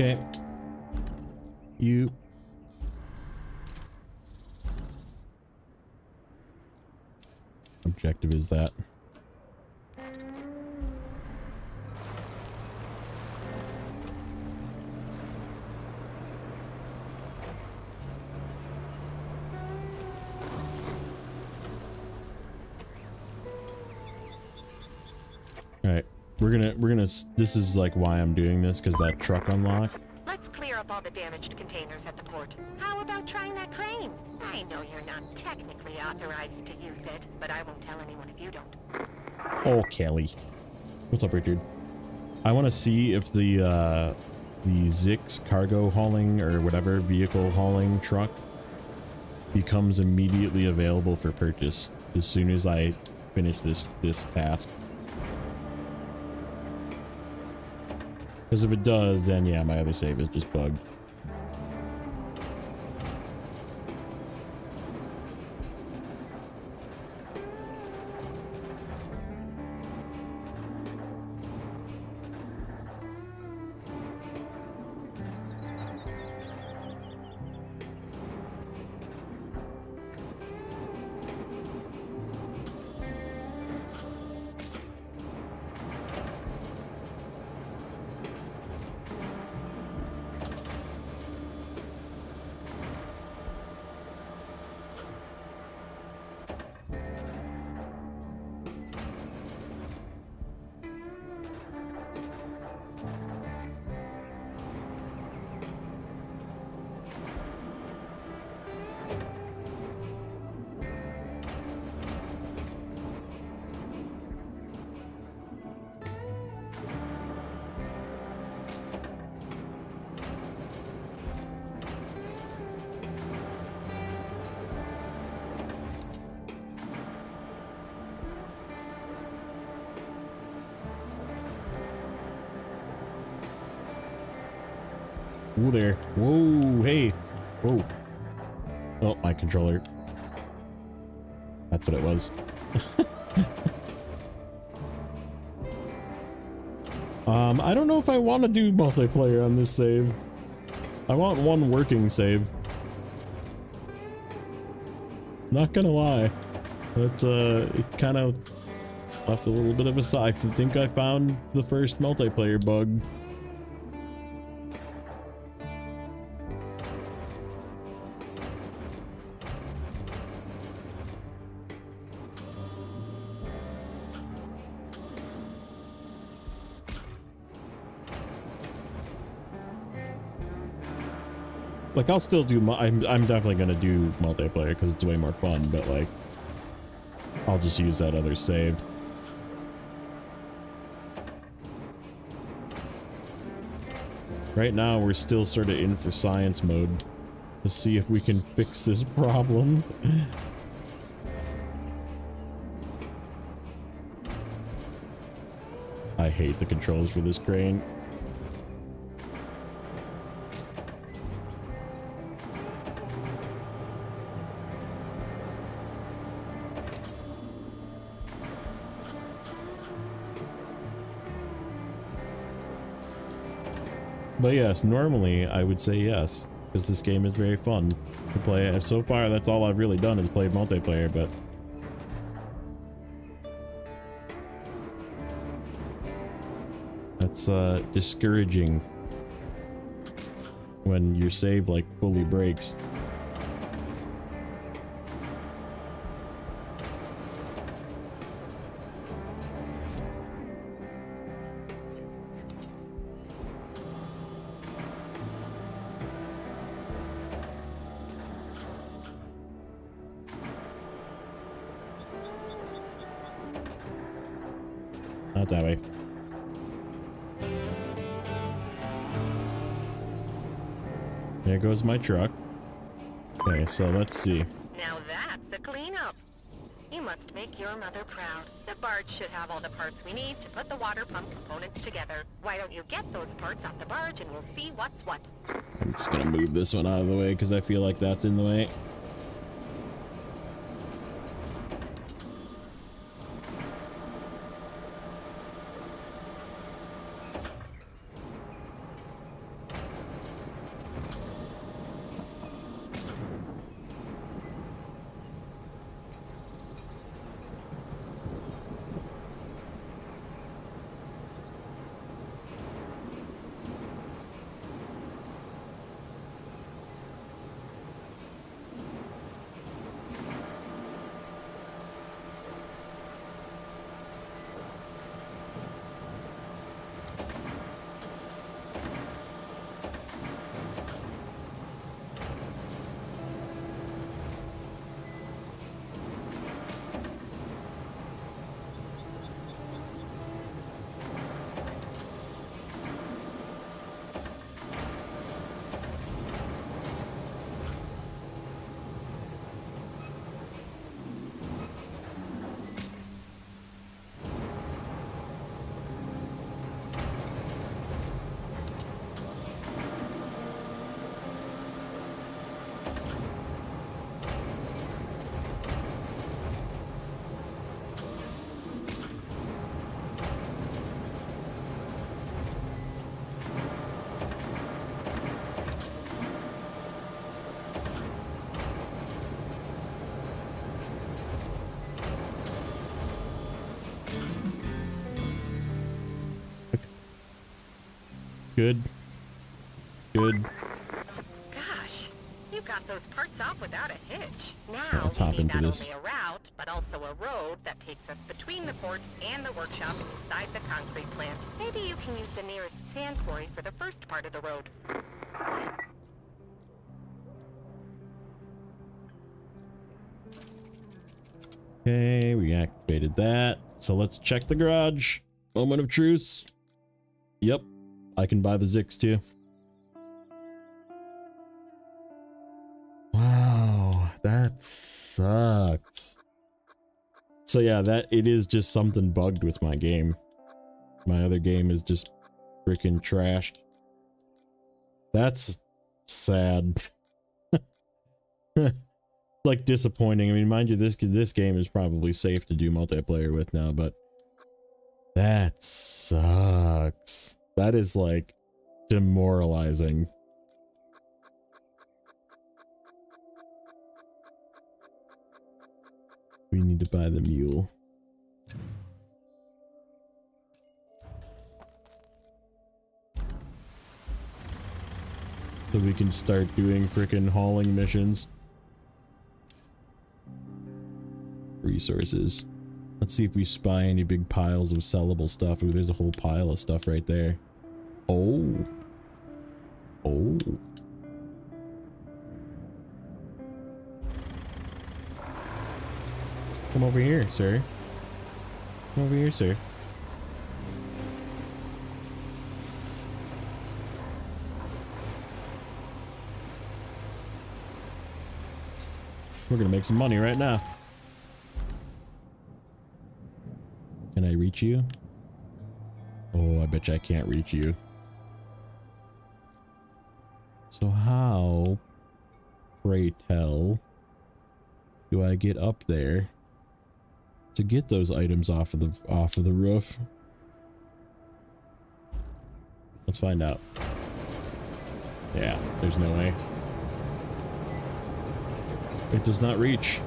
Okay. You. Objective is that. Alright, we're gonna, this is like why I'm doing this, because that truck unlocked. Let's clear up all the damaged containers at the port. How about trying that crane? I know you're not technically authorized to use it, but I won't tell anyone if you don't. Oh, Kelly. What's up, Richard? I want to see if the Zix cargo hauling or whatever vehicle hauling truck becomes immediately available for purchase as soon as I finish this task. Because if it does, then yeah, my other save is just bugged. Whoa there. Whoa, hey. Whoa. Oh, my controller. That's what it was. I don't know if I want to do multiplayer on this save. I want one working save. Not gonna lie. But, it kind of left a little bit of a sigh. I think I found the first multiplayer bug. Like, I'll still do, I'm definitely gonna do multiplayer because it's way more fun, but like, I'll just use that other save. Right now, we're still sort of in for science mode to see if we can fix this problem. I hate the controls for this crane. But yes, normally I would say yes, because this game is very fun to play. So far, that's all I've really done is played multiplayer, but that's discouraging when your save like fully breaks. Not that way. There goes my truck. Okay, so let's see. Now that's a cleanup. You must make your mother proud. The barge should have all the parts we need to put the water pump components together. Why don't you get those parts off the barge and we'll see what's what. I'm just gonna move this one out of the way because I feel like that's in the way. Good. Good. Gosh, you got those parts off without a hitch. Now Let's we hop need into not this. only a route, but also a road that takes us between the port and the workshop inside the concrete plant. Maybe you can use the nearest sand quarry for the first part of the road. Okay, we activated that. So let's check the garage. Moment of truth. Yep, I can buy the Zix too. Wow, that sucks. So yeah, that it is just something bugged with my game. My other game is just freaking trashed. That's sad. Like disappointing. I mean, mind you, this game is probably safe to do multiplayer with now, but that sucks. That is like demoralizing. We need to buy the mule. So we can start doing frickin' hauling missions. Resources. Let's see if we spy any big piles of sellable stuff. Ooh, there's a whole pile of stuff right there. Oh. Oh. Come over here, sir. Come over here, sir. We're gonna make some money right now. Can I reach you? Oh, I bet you I can't reach you. So how, pray tell, do I get up there to get those items off of the roof? Let's find out. Yeah, there's no way. It does not reach.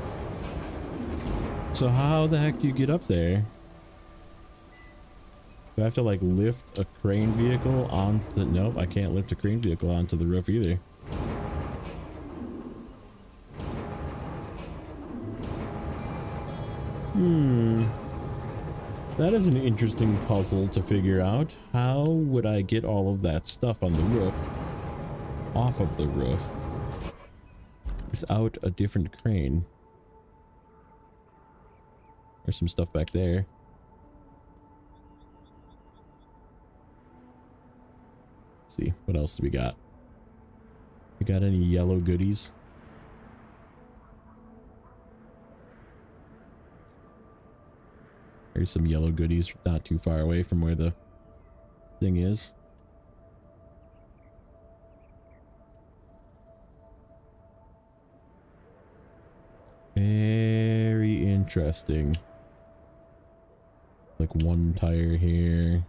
So how the heck do you get up there? Do I have to like lift a crane vehicle onto... Nope, I can't lift a crane vehicle onto the roof either. That is an interesting puzzle to figure out. How would I get all of that stuff on the roof off of the roof without a different crane? There's some stuff back there. Let's see, what else do we got? We got any yellow goodies? There's some yellow goodies not too far away from where the thing is. Very interesting. Like one tire here.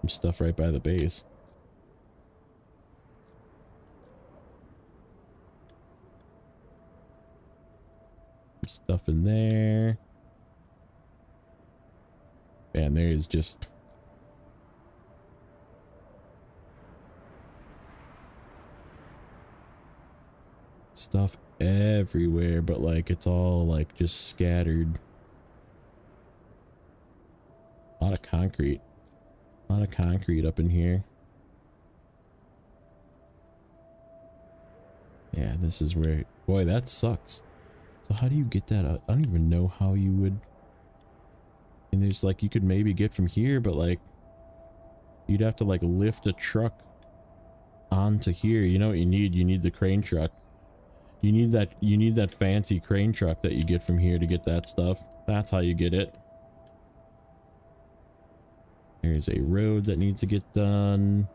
Some stuff right by the base. Some stuff in there. And there is just stuff everywhere, but like it's all like just scattered. A lot of concrete. A lot of concrete up in here. Yeah, this is where... Boy, that sucks. So how do you get that out? I don't even know how you would... And there's like, you could maybe get from here, but like... You'd have to like lift a truck onto here. You know what you need? You need the crane truck. You need that fancy crane truck that you get from here to get that stuff. That's how you get it. There's a road that needs to get done.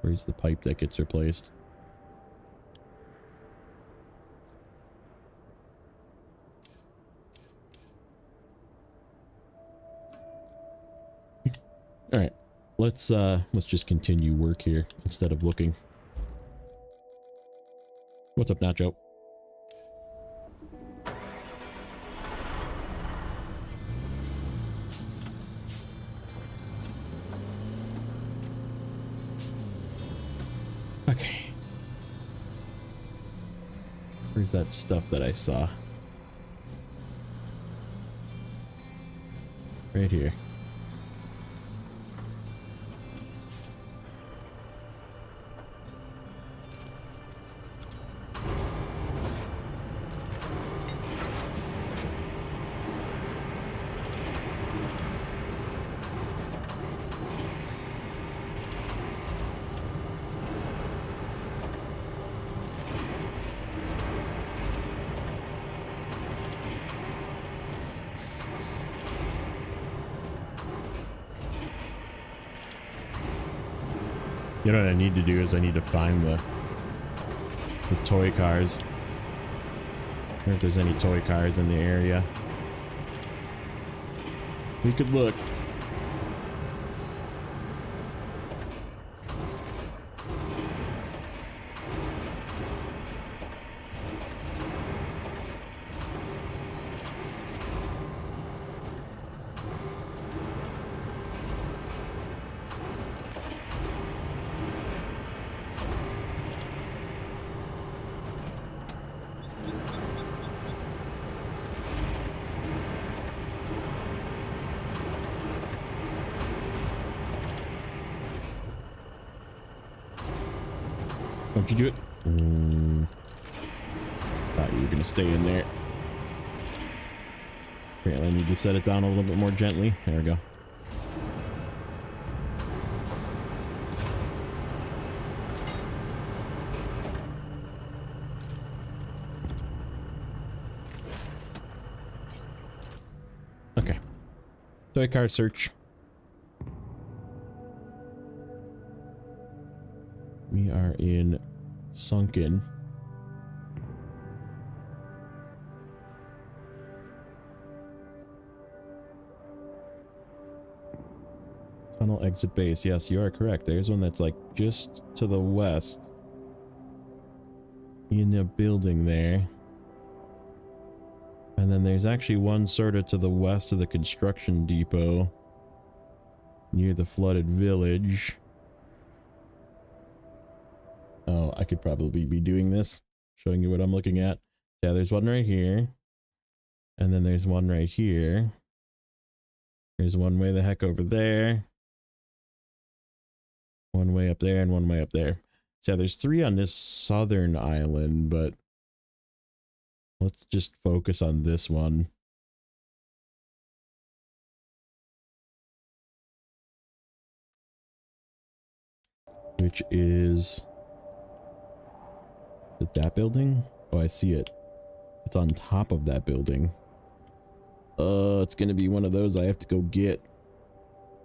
Where's the pipe that gets replaced? All right, let's just continue work here instead of looking. What's up, Nacho? Okay. Where's that stuff that I saw? Right here. You know what I need to do is I need to find the toy cars. I wonder if there's any toy cars in the area. We could look. Don't you do it? Thought you were gonna stay in there. Apparently I need to set it down a little bit more gently. There we go. Okay. Toy car search. We are in Sunken. Tunnel exit base. Yes, you are correct. There's one that's like just to the west. In the building there. And then there's actually one sort of to the west of the construction depot. Near the flooded village. Oh, I could probably be doing this. Showing you what I'm looking at. Yeah, there's one right here. And then there's one right here. There's one way the heck over there. One way up there and one way up there. So yeah, there's 3 on this southern island, but let's just focus on this one. Which is that building? Oh, I see it. It's on top of that building. It's gonna be one of those I have to go get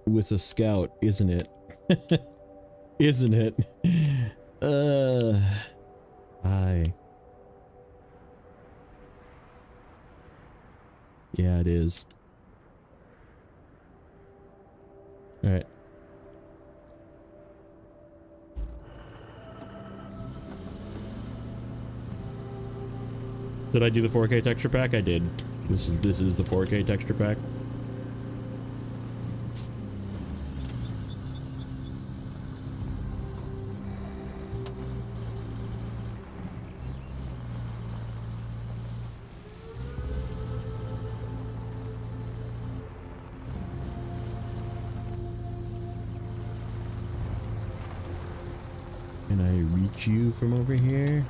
with a scout, isn't it? Isn't it? Hi. Yeah, it is. All right. Did I do the 4K texture pack? I did. This is the 4K texture pack. Can I reach you from over here?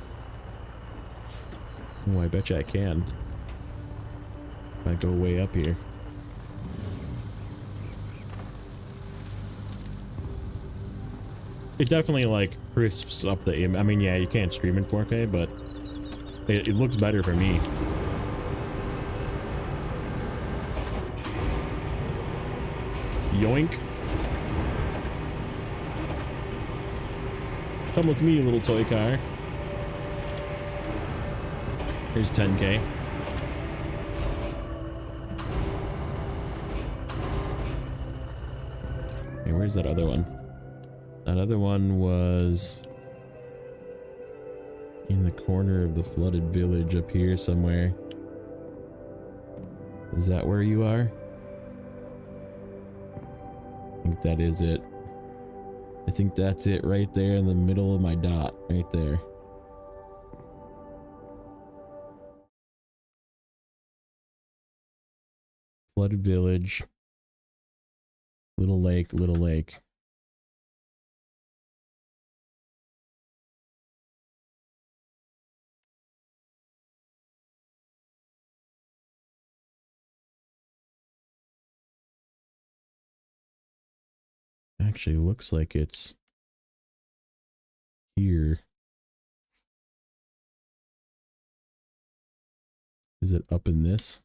Oh, I bet you I can. If I go way up here. It definitely like crisps up the image. I mean, yeah, you can't stream in 4K, but it looks better for me. Yoink. Come with me, little toy car. Here's 10K. Hey, where's that other one? That other one was in the corner of the flooded village up here somewhere. Is that where you are? I think that is it. I think that's it right there in the middle of my dot, right there. Flooded village. Little lake, little lake. Actually looks like it's here. Is it up in this?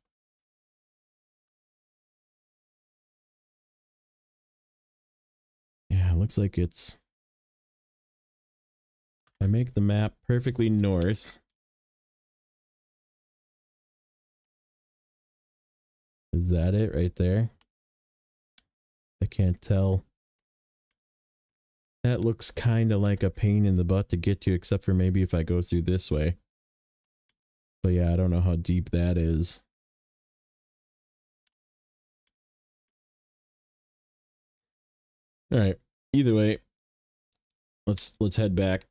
Yeah, it looks like it's... I make the map perfectly north. Is that it right there? I can't tell. That looks kind of like a pain in the butt to get to, except for maybe if I go through this way. But yeah, I don't know how deep that is. All right. Either way, let's head back.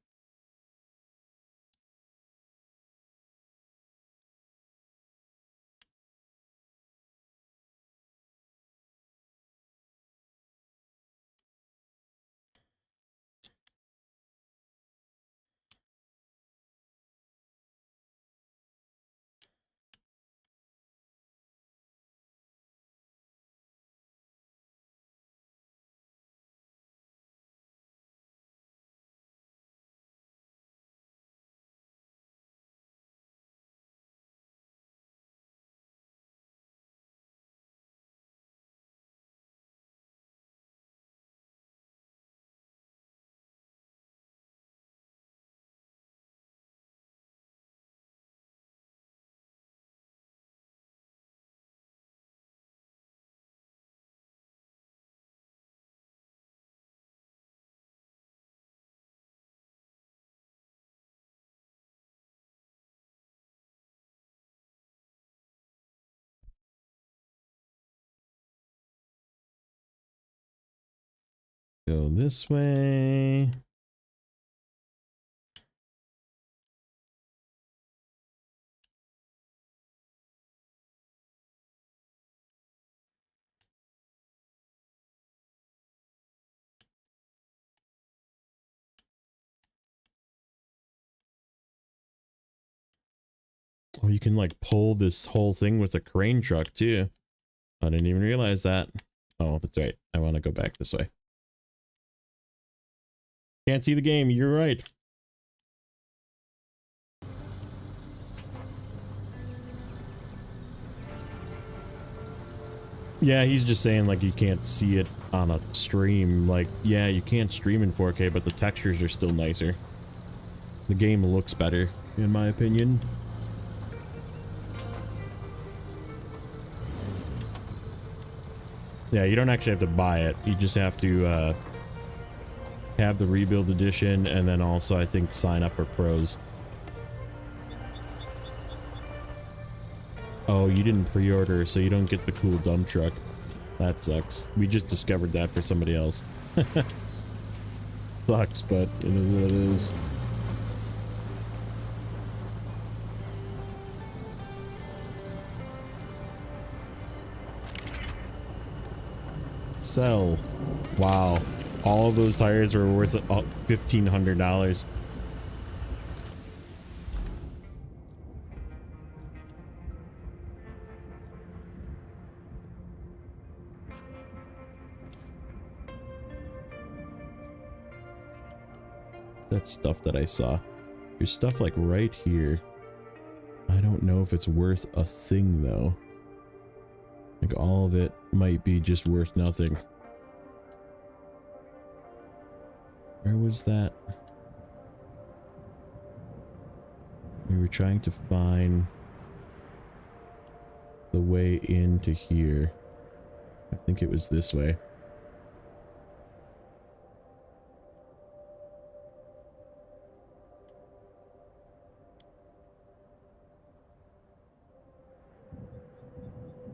Go this way. Oh, you can like pull this whole thing with a crane truck too. I didn't even realize that. Oh, that's right. I want to go back this way. Can't see the game. You're right. Yeah, he's just saying like you can't see it on a stream. Like, yeah, you can't stream in 4K, but the textures are still nicer. The game looks better, in my opinion. Yeah, you don't actually have to buy it. You just have to have the rebuild edition, and then also I think sign up for pros. Oh, you didn't pre-order, so you don't get the cool dump truck. That sucks. We just discovered that for somebody else. Sucks, but it is what it is. Sell. Wow. All of those tires were worth $1,500. That stuff that I saw. There's stuff like right here. I don't know if it's worth a thing though. Like all of it might be just worth nothing. Where was that? We were trying to find the way into here. I think it was this way.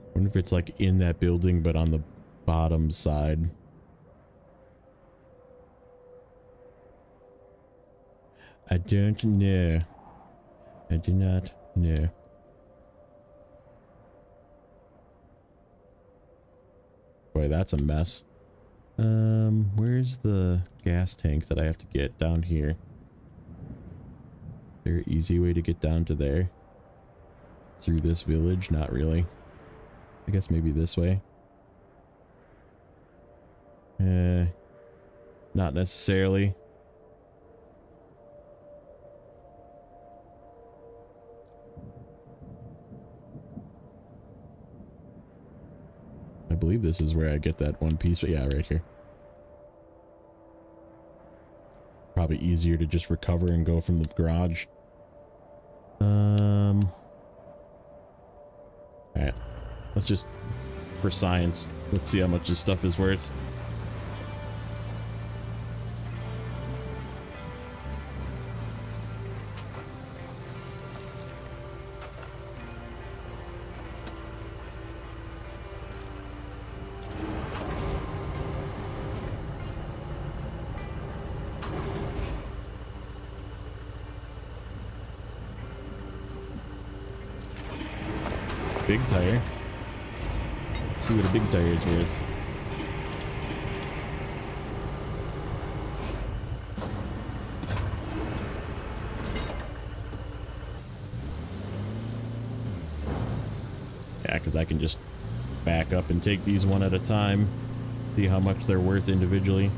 I wonder if it's like in that building, but on the bottom side. I don't know. I do not know. Boy, that's a mess. Where's the gas tank that I have to get down here? Is there an easy way to get down to there? Through this village? Not really. I guess maybe this way. Not necessarily. I believe this is where I get that one piece. Yeah, right here. Probably easier to just recover and go from the garage. Alright. Let's just, for science, let's see how much this stuff is worth. Big tire. Let's see what a big tire is worth. Yeah, because I can just back up and take these one at a time. See how much they're worth individually.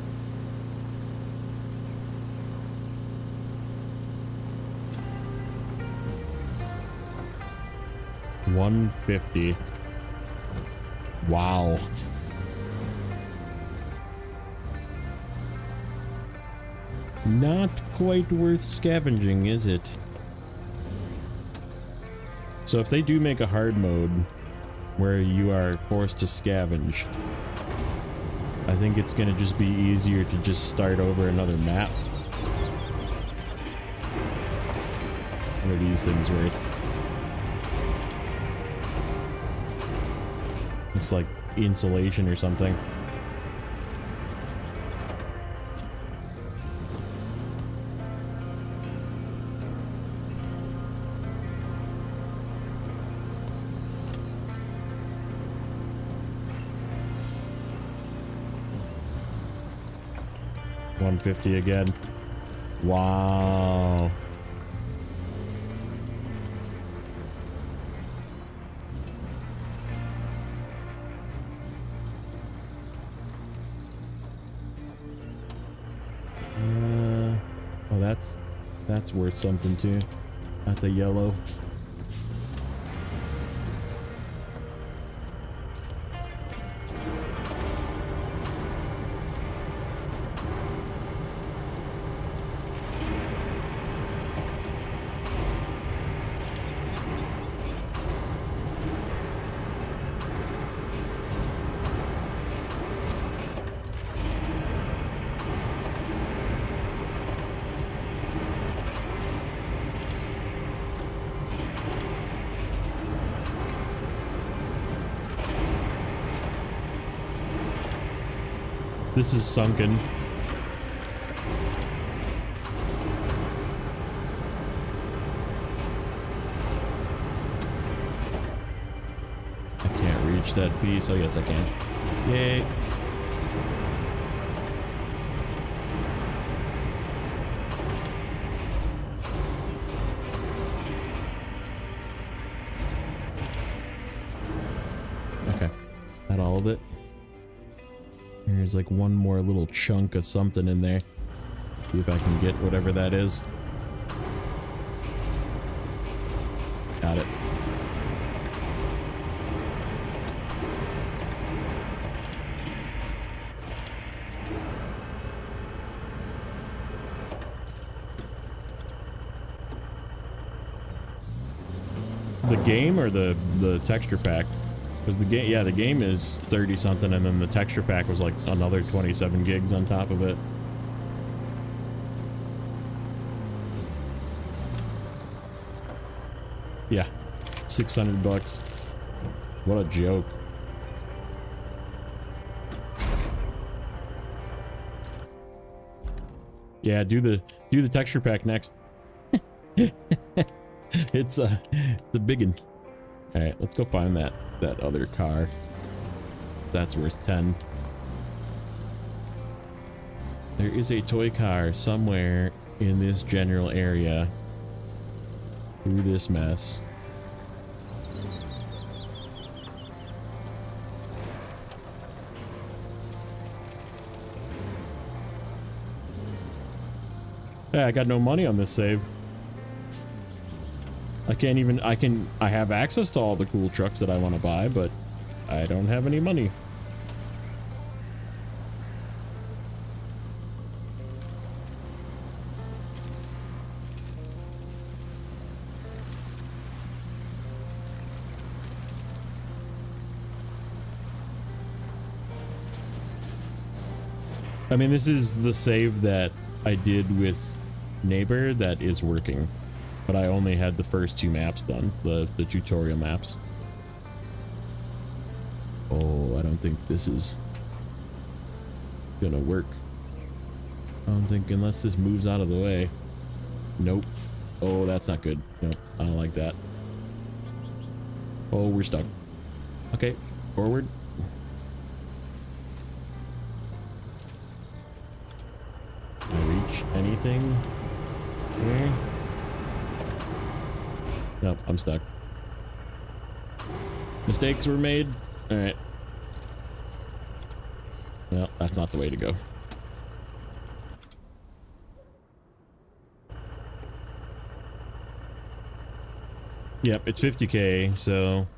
$150. Wow. Not quite worth scavenging, is it? So if they do make a hard mode where you are forced to scavenge, I think it's gonna just be easier to just start over another map. What are these things worth? Looks like insulation or something. 150 again. Wow. Oh, that's worth something too. That's a yellow. This is Sunken. I can't reach that piece. Oh, yes, I can. Yay. Okay. That all of it? There's like one more little chunk of something in there. See if I can get whatever that is. Got it. The game or the texture pack? Because the game, yeah, the game is 30 something, and then the texture pack was like another 27 gigs on top of it. Yeah, 600 bucks. What a joke. Yeah, do the texture pack next. It's a biggin. All right, let's go find that other car. That's worth 10. There is a toy car somewhere in this general area through this mess. Hey, I got no money on this save. I have access to all the cool trucks that I want to buy, but I don't have any money. I mean, this is the save that I did with Neighbor that is working. But I only had the first 2 maps done, the tutorial maps. Oh, I don't think this is gonna work. I don't think, unless this moves out of the way. Nope. Oh, that's not good. Nope, I don't like that. Oh, we're stuck. Okay, forward. Can I reach anything here? Nope, I'm stuck. Mistakes were made. All right. Well, that's not the way to go. Yep, it's 50K, so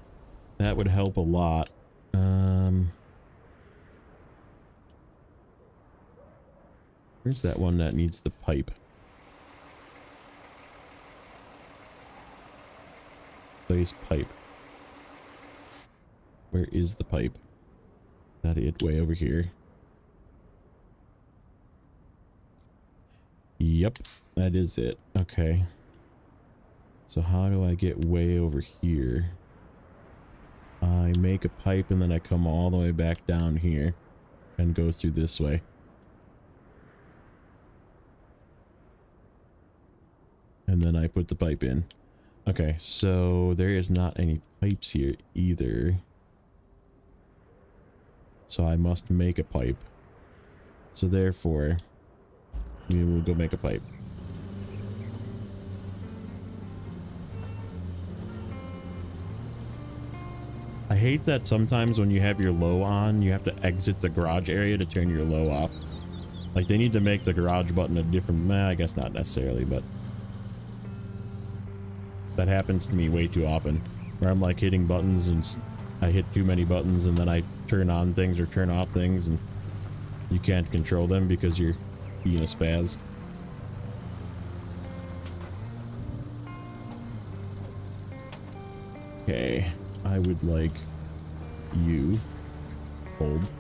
that would help a lot. Where's that one that needs the pipe? Place pipe. Where is the pipe? Is that it? Way over here. Yep, that is it. Okay. So how do I get way over here? I make a pipe and then I come all the way back down here and go through this way. And then I put the pipe in. Okay, so there is not any pipes here either. So I must make a pipe. So therefore, We'll go make a pipe. I hate that sometimes when you have your low on, you have to exit the garage area to turn your low off. Like, they need to make the garage button a different... I guess not necessarily, but... that happens to me way too often. Where I'm like hitting buttons and I hit too many buttons and then I turn on things or turn off things and you can't control them because you're being a spaz. Okay, I would like you hold.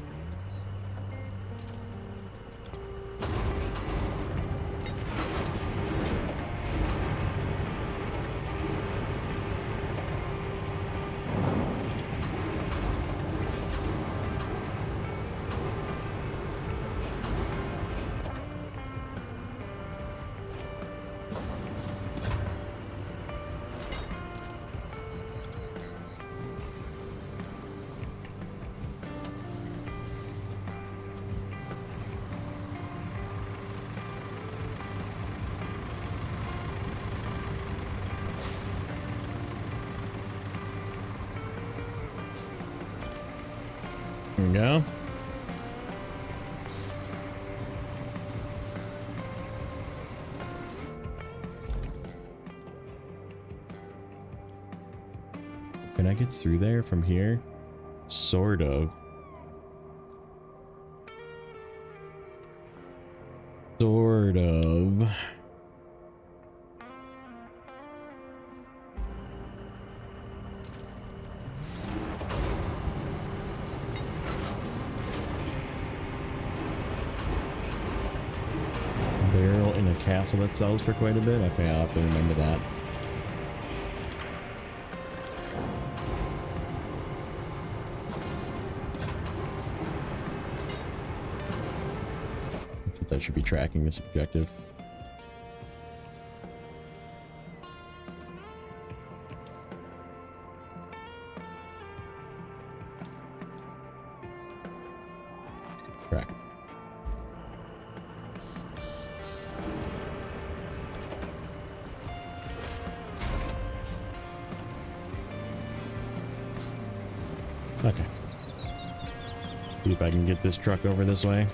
There we go. Can I get through there from here? Sort of. Sort of. Barrel in a castle that sells for quite a bit? Okay, I'll have to remember that. I should be tracking this objective. Track. Okay. See if I can get this truck over this way.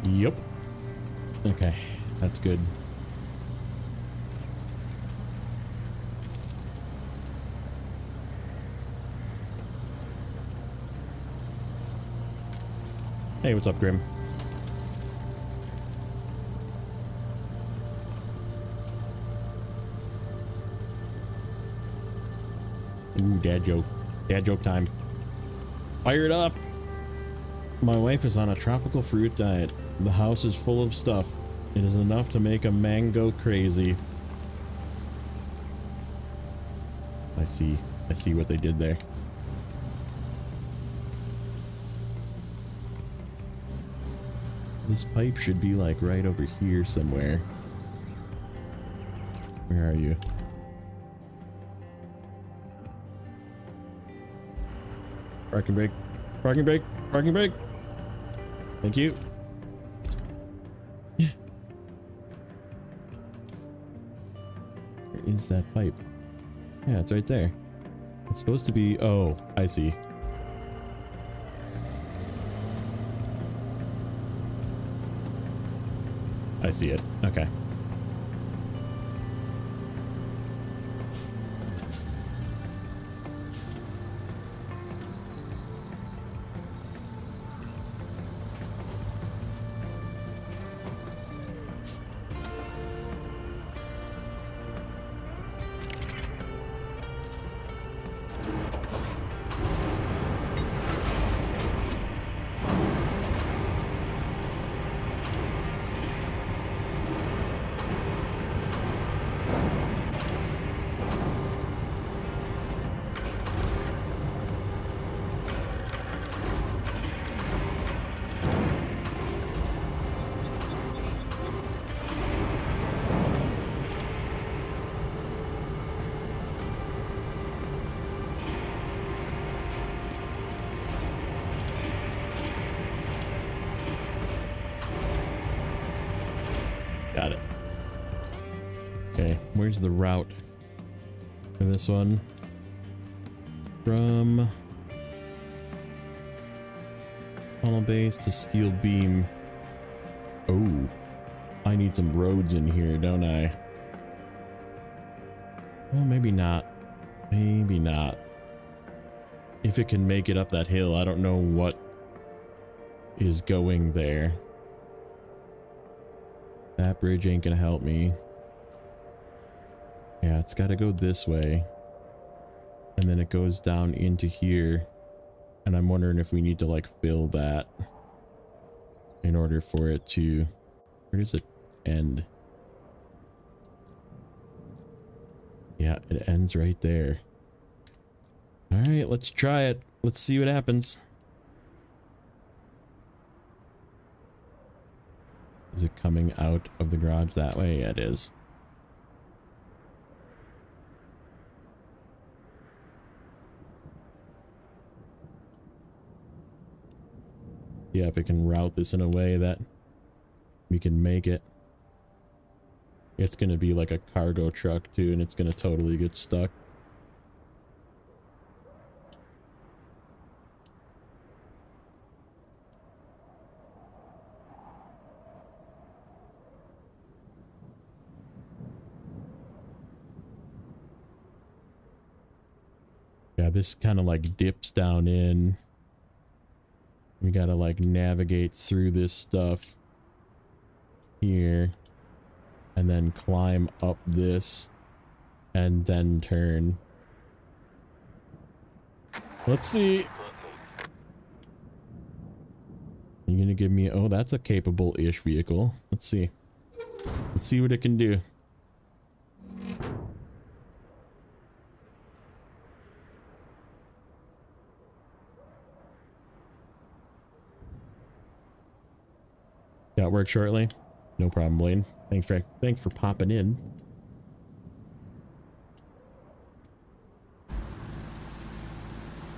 Yep. Okay, that's good. Hey, what's up, Grim? Ooh, dad joke. Dad joke time. Fire it up! My wife is on a tropical fruit diet. The house is full of stuff. It is enough to make a man go crazy. I see what they did there. This pipe should be like right over here somewhere. Where are you? Parking brake. Parking brake. Parking brake. Thank you. Where is that pipe? Yeah, it's right there. It's supposed to be... Oh, I see. I see it. Okay. Got it. Okay, where's the route for this one? From tunnel base to steel beam. Oh, I need some roads in here, don't I? Well, maybe not. Maybe not. If it can make it up that hill, I don't know what is going there. That bridge ain't gonna help me. Yeah, it's gotta go this way. And then it goes down into here. And I'm wondering if we need to like fill that in order for it to... Where does it end? Yeah, it ends right there. All right, let's try it. Let's see what happens. Is it coming out of the garage that way? Yeah, it is. Yeah, if it can route this in a way that we can make it. It's gonna be like a cargo truck too, and it's gonna totally get stuck. Yeah, this kind of like dips down in. We gotta like navigate through this stuff here and then climb up this and then turn. Let's see. You're gonna give me... Oh, that's a capable-ish vehicle. Let's see. Let's see what it can do. Got work shortly. No problem, Blaine. Thanks for popping in.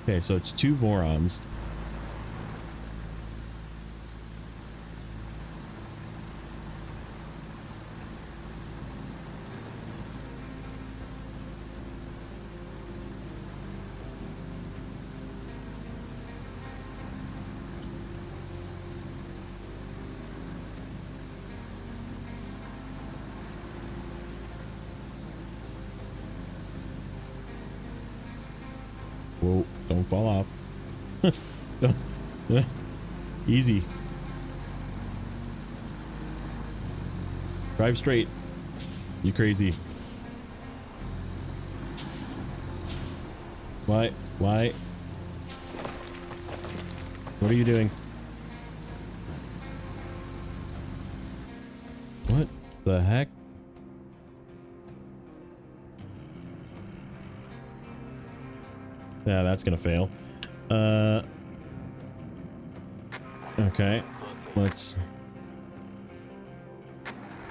Okay, so it's 2 morons. Whoa, don't fall off. Easy. Drive straight. You crazy. Why? Why? What are you doing? What the heck? Yeah, that's gonna fail. Okay, let's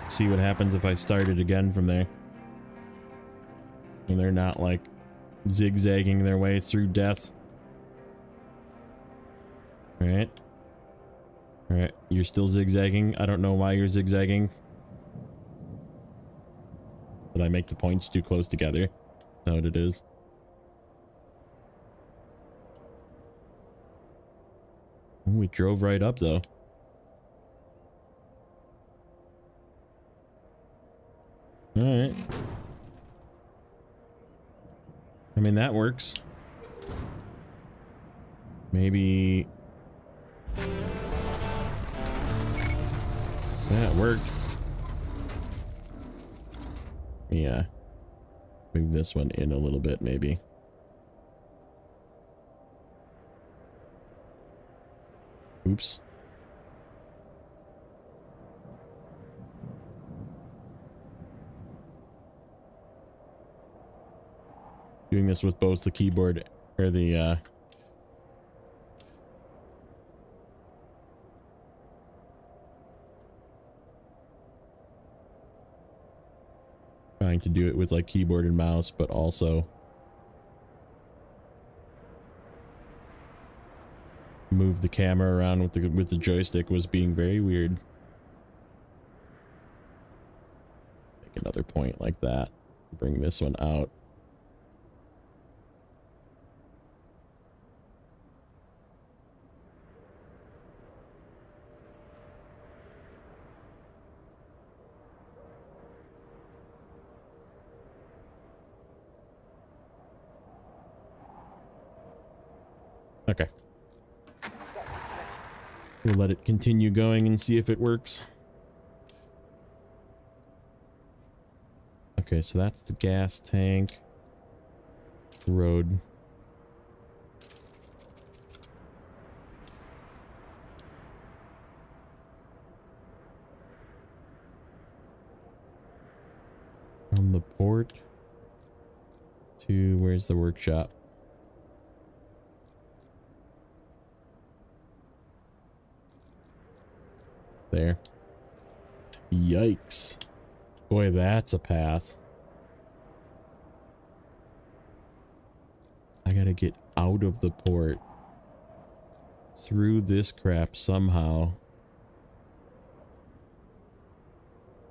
see what happens if I start it again from there. And they're not like zigzagging their way through death. All right. All right, you're still zigzagging. I don't know why you're zigzagging. Did I make the points too close together? Is that what it is? We drove right up though. All right. I mean, that works. Maybe. Yeah, it worked. Yeah. Move this one in a little bit, maybe. Oops. Doing this with both the keyboard or the trying to do it with like keyboard and mouse, but also move the camera around with the joystick was being very weird. another point like that. Bring this one out. Okay. We'll let it continue going and see if it works. Okay, so that's the gas tank. Road. From the port to where's the workshop? There. Yikes. Boy, that's a path. I gotta get out of the port. Through this crap somehow.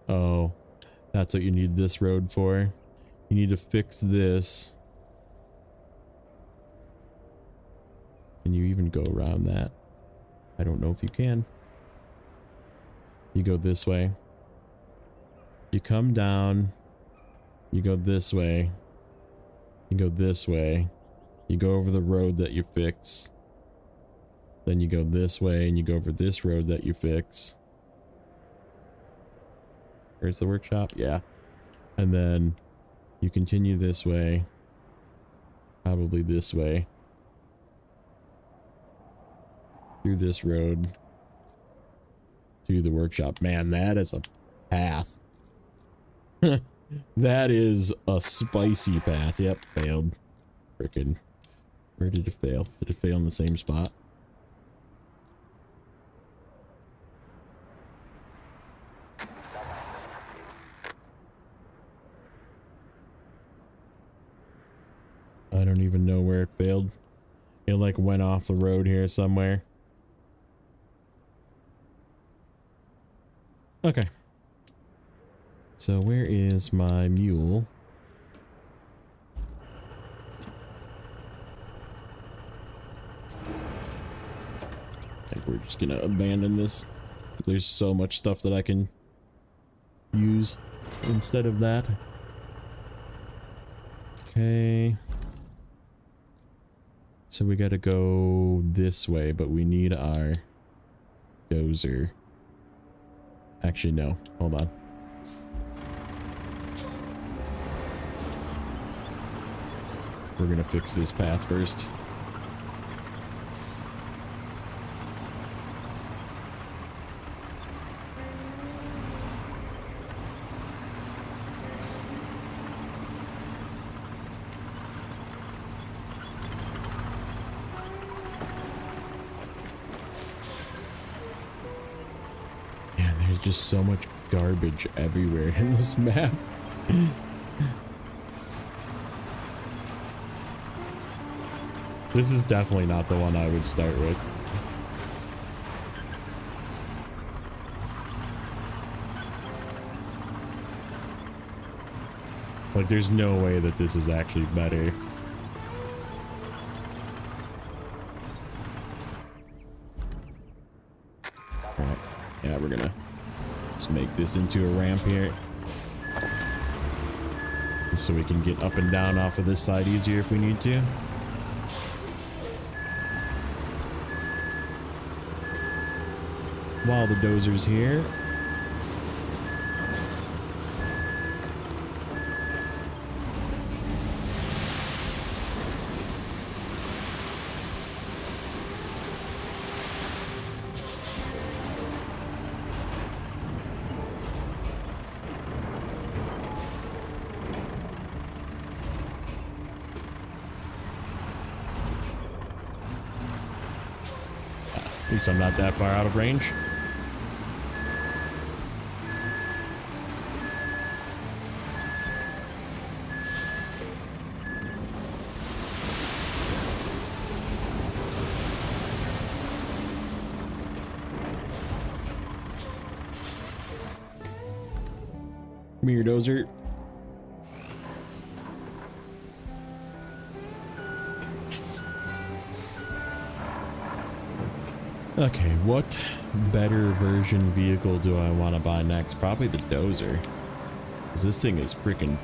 Oh, that's what you need this road for. You need to fix this. Can you even go around that? I don't know if you can. You go this way. You come down. You go this way. You go this way. You go over the road that you fix. Then you go this way and you go over this road that you fix. Where's the workshop? Yeah. And then you continue this way. Probably this way. Through this road. To the workshop. Man, that is a path. That is a spicy path. Yep, failed. Frickin'. Where did it fail? Did it fail in the same spot? I don't even know where it failed. It like went off the road here somewhere. Okay. So where is my mule? I think we're just gonna abandon this. There's so much stuff that I can use instead of that. Okay. So we gotta go this way, but we need our dozer. Actually, no. Hold on. We're gonna fix this path first. Just so much garbage everywhere in this map. This is definitely not the one I would start with. Like, there's no way that this is actually better. Alright, yeah, we're gonna just make this into a ramp here. So we can get up and down off of this side easier if we need to. While the dozer's here. At least I'm not that far out of range. Mirror dozer. Okay, what better version vehicle do I want to buy next? Probably the dozer. Because this thing is freaking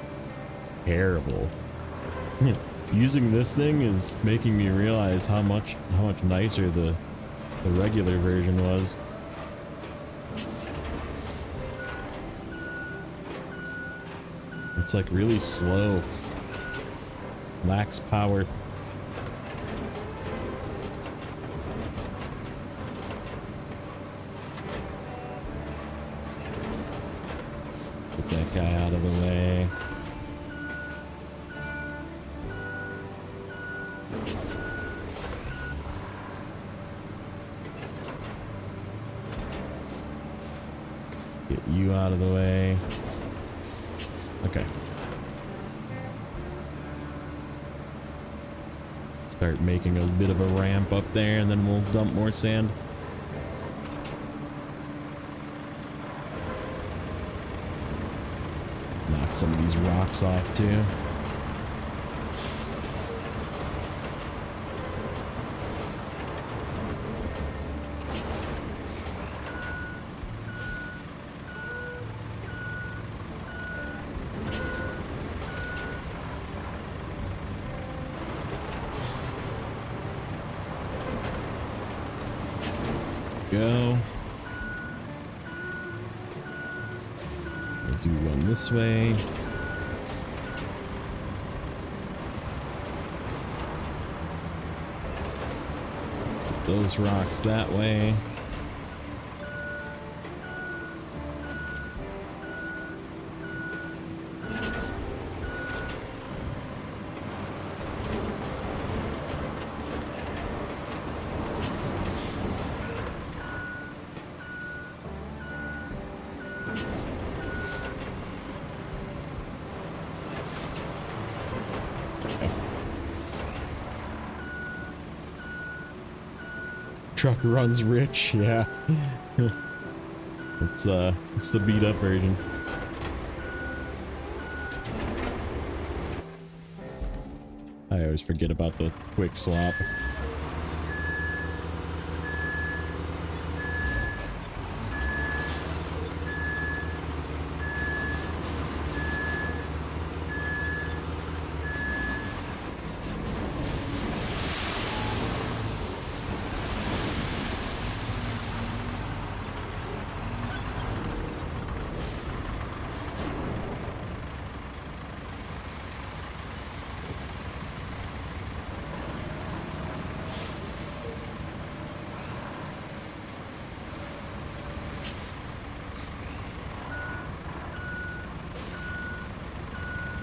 terrible. Using this thing is making me realize how much nicer the regular version was. It's like really slow. Lacks power. Get that guy out of the way. Get you out of the way. Okay. Start making a bit of a ramp up there, and then we'll dump more sand. Knock some of these rocks off too. Go. We'll do one this way. Put those rocks that way. Truck runs rich, yeah. It's the beat up version. I always forget about the quick swap.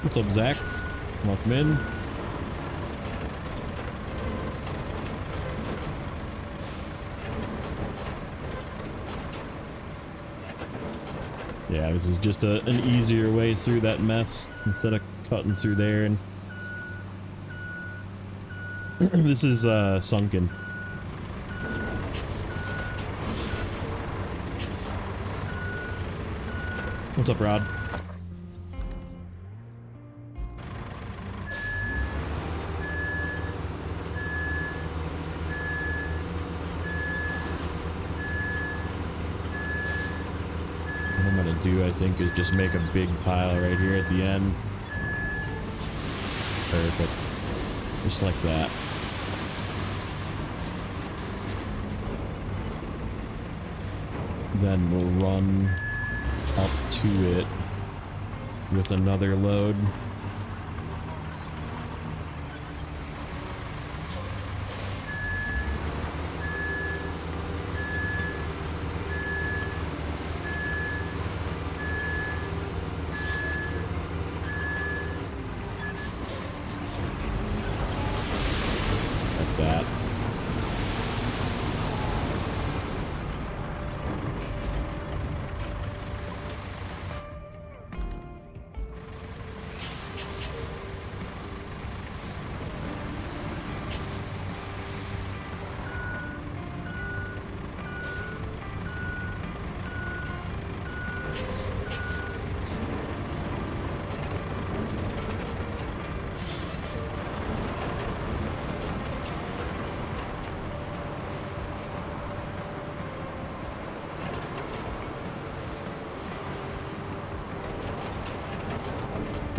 What's up, Zach? Welcome in. Yeah, this is just an easier way through that mess instead of cutting through there. And this is Sunken. What's up, Rod? I think is just make a big pile right here at the end. Perfect. Just like that. Then we'll run up to it with another load.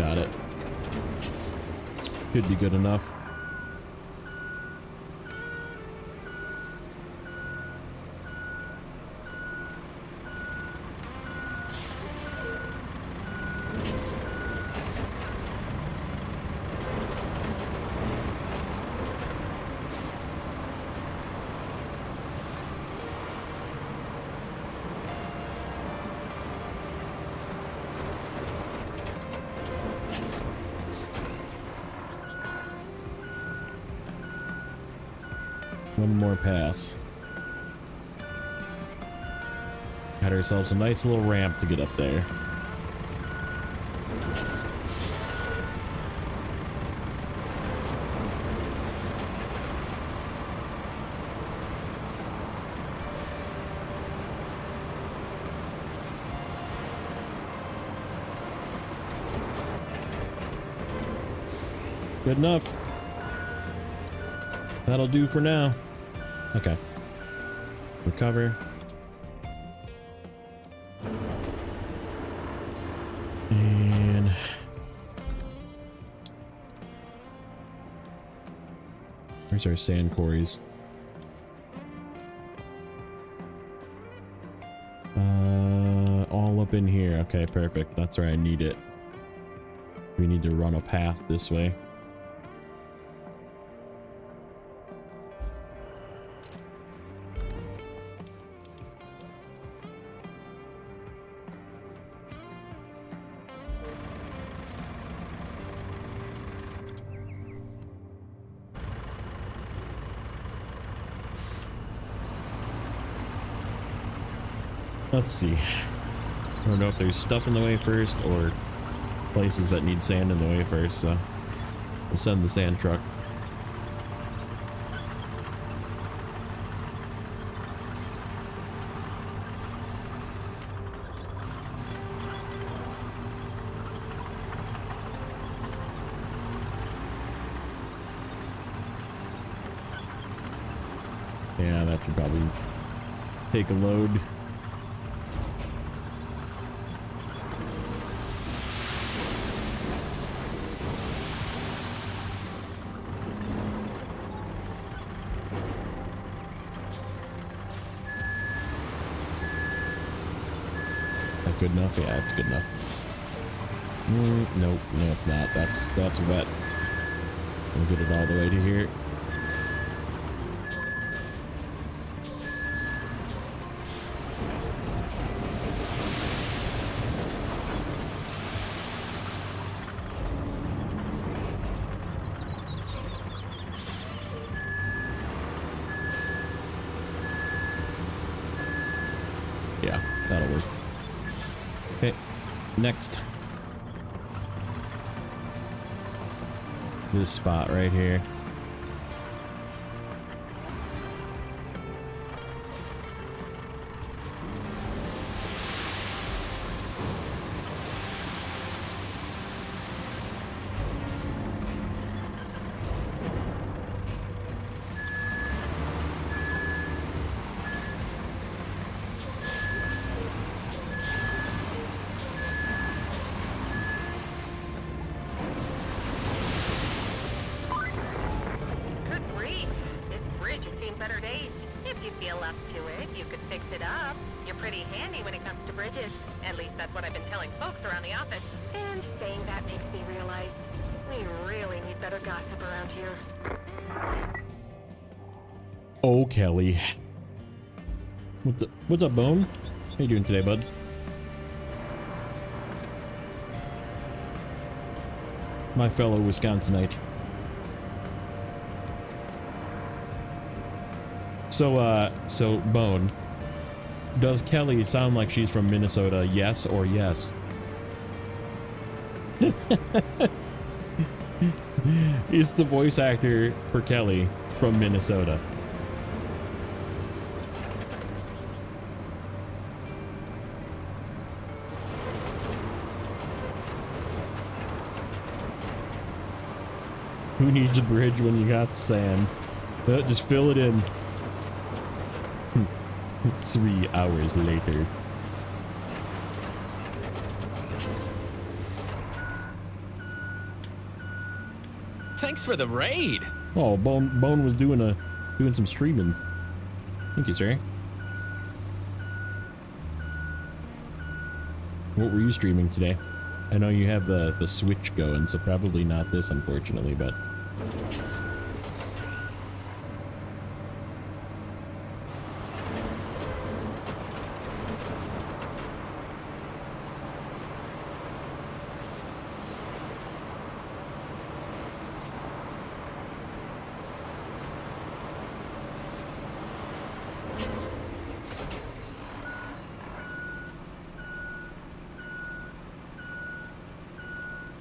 Got it. Should be good enough. One more pass. Had ourselves a nice little ramp to get up there. Good enough. That'll do for now. Okay. Recover. And where's our sand quarries? All up in here. Okay, perfect. That's where I need it. We need to run a path this way. Let's see. I don't know if there's stuff in the way first or places that need sand in the way first, so we'll send the sand truck. Yeah, that should probably take a load. Good enough? Yeah, it's good enough. Nope, no, it's not. That's wet. We'll get it all the way to here. Yeah, that'll work. Okay, next. This spot right here. Better days. If you feel up to it, you could fix it up. You're pretty handy when it comes to bridges. At least that's what I've been telling folks around the office. And saying that makes me realize we really need better gossip around here. Oh, Kelly. What's up, Bone? How you doing today, bud? My fellow Wisconsinite. So Bone, does Kelly sound like she's from Minnesota? Yes or yes? Is the voice actor for Kelly from Minnesota? Who needs a bridge when you got sand? Just fill it in. 3 hours later. Thanks for the raid. Oh, Bone was doing some streaming. Thank you, sir. What were you streaming today? I know you have the Switch going, so probably not this, unfortunately, but...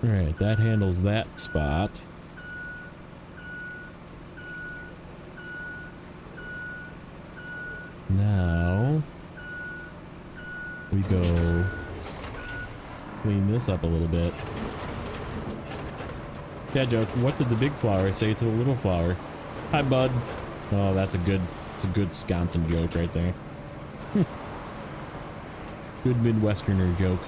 Alright, that handles that spot. Now we go clean this up a little bit. Yeah, joke. What did the big flower say to the little flower? Hi, bud. Oh, that's a good Wisconsin joke right there. Good Midwesterner joke.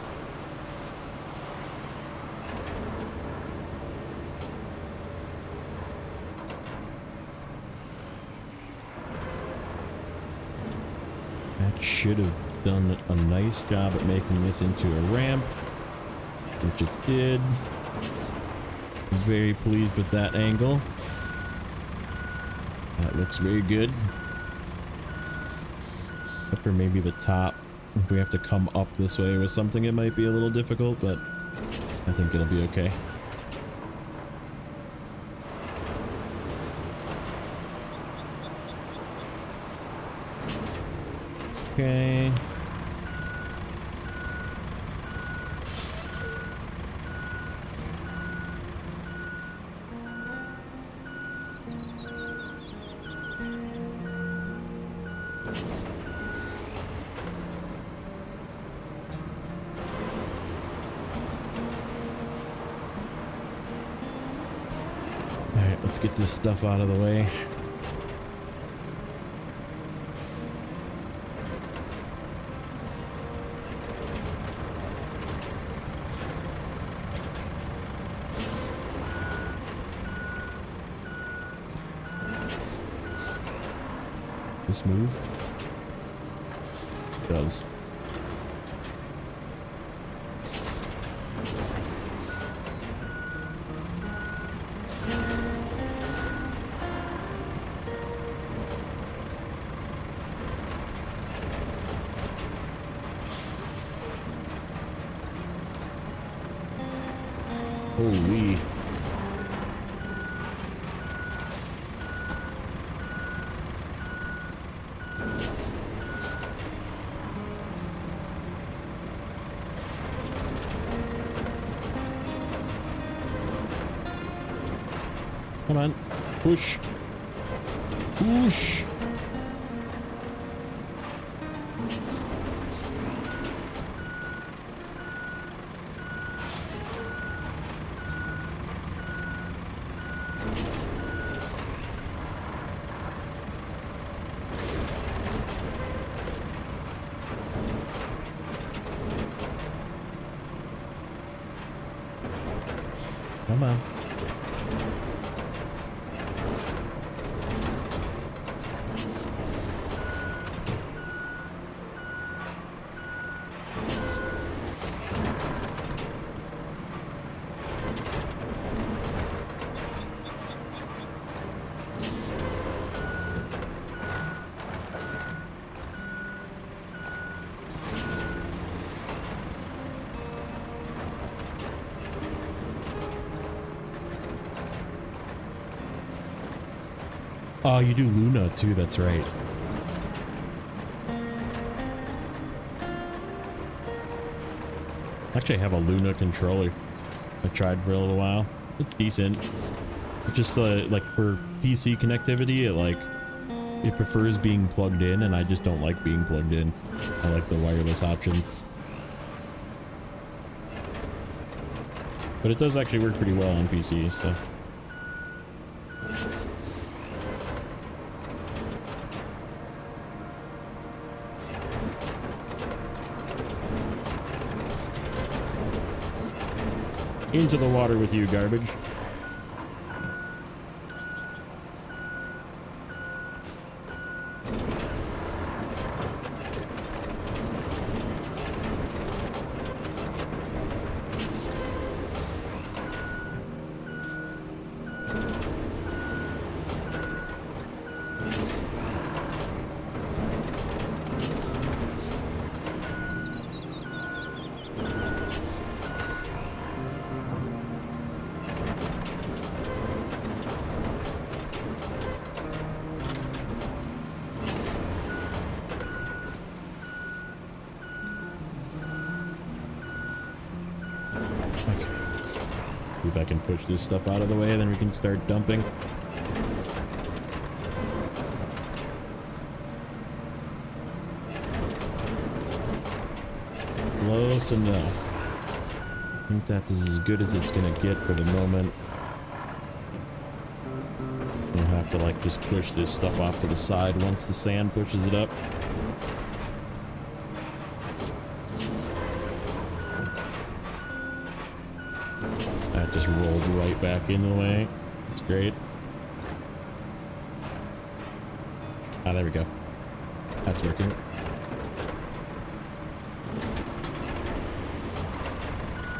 Should have done a nice job at making this into a ramp, which it did. I'm very pleased with that angle. That looks very good. Except for maybe the top. If we have to come up this way with something, it might be a little difficult, but I think it'll be okay. Okay. All right, let's get this stuff out of the way. This move does. Holy. Come on, push, push. Come on. Oh, you do Luna too, that's right. Actually, I have a Luna controller. I tried for a little while. It's decent. It's just like for PC connectivity, it prefers being plugged in, and I just don't like being plugged in. I like the wireless option. But it does actually work pretty well on PC, so. Into the water with you, garbage. See if I can push this stuff out of the way, and then we can start dumping. Close enough. I think that is as good as it's gonna get for the moment. We'll have to like just push this stuff off to the side once the sand pushes it up. That just rolled right back in the way. That's great. Ah, there we go. That's working.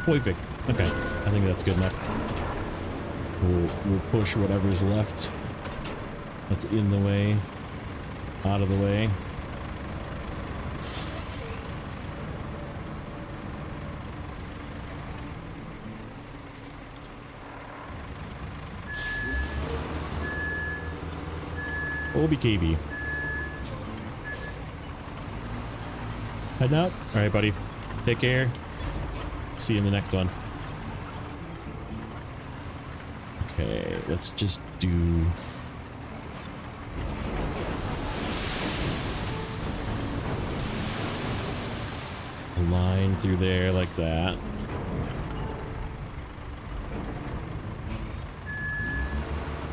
Perfect. Okay, I think that's good enough. We'll push whatever's left that's in the way out of the way. OBKB. Heading out? Alright, buddy. Take care. See you in the next one. Okay, let's just do... a line through there like that.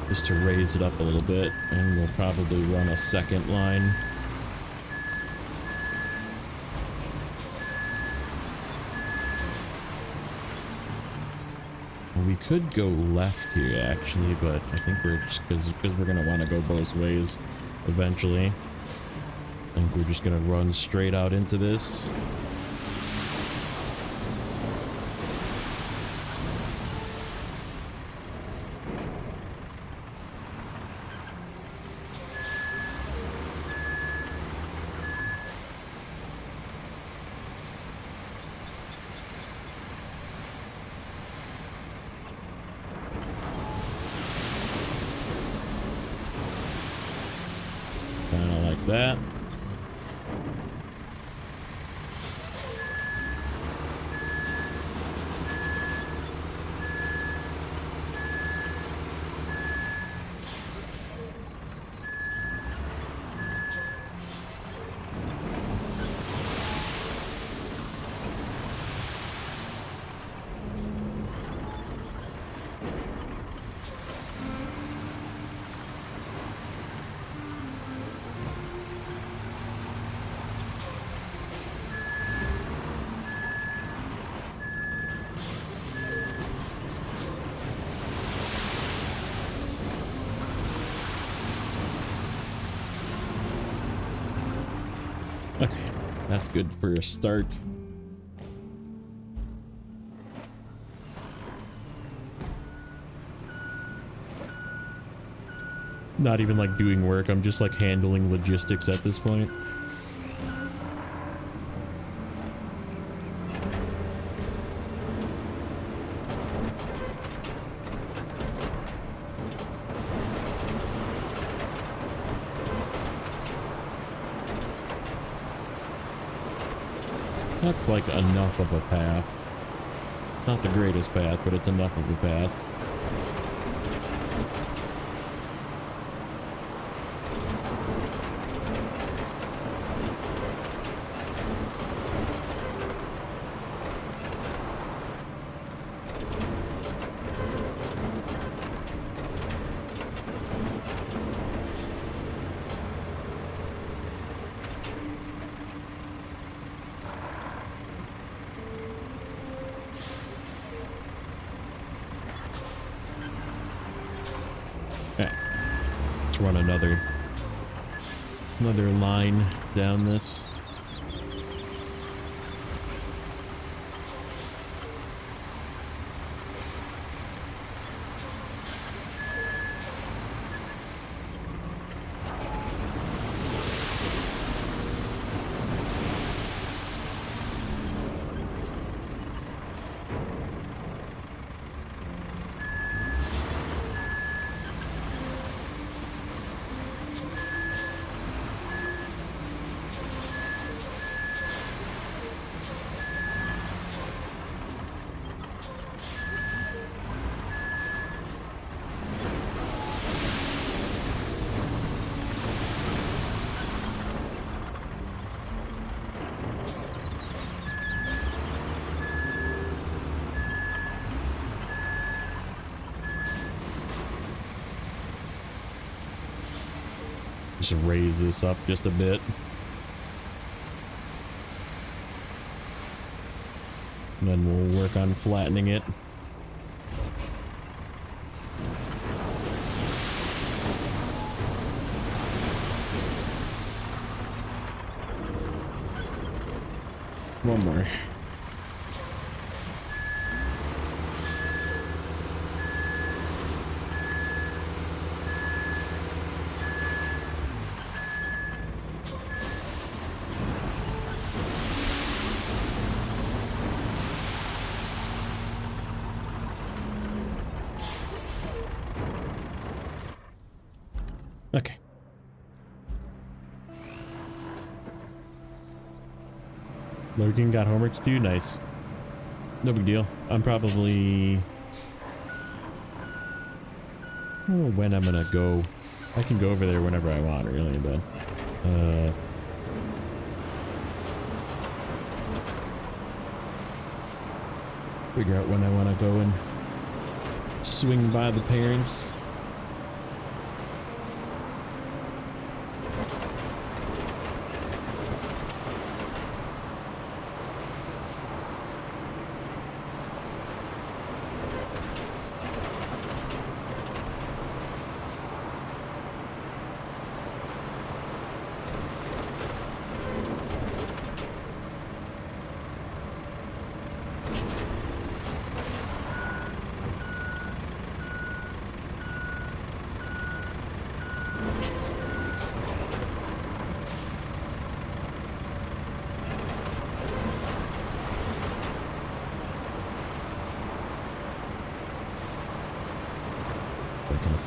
Just to raise it up a little bit, and we'll probably run a second line. We could go left here actually, but I think we're just because we're gonna want to go both ways eventually. I think we're just gonna run straight out into this. Kind of like that. Okay, that's good for a start. Not even like doing work, I'm just like handling logistics at this point. That's like enough of a path. Not the greatest path, but it's enough of a path. Run another line down this. just raise this up just a bit. And then we'll work on flattening it. One more. Okay. Logan got homework to do. Nice. No big deal. I'm probably... Oh, when I'm gonna go. I can go over there whenever I want, really, but... figure out when I want to go and swing by the parents.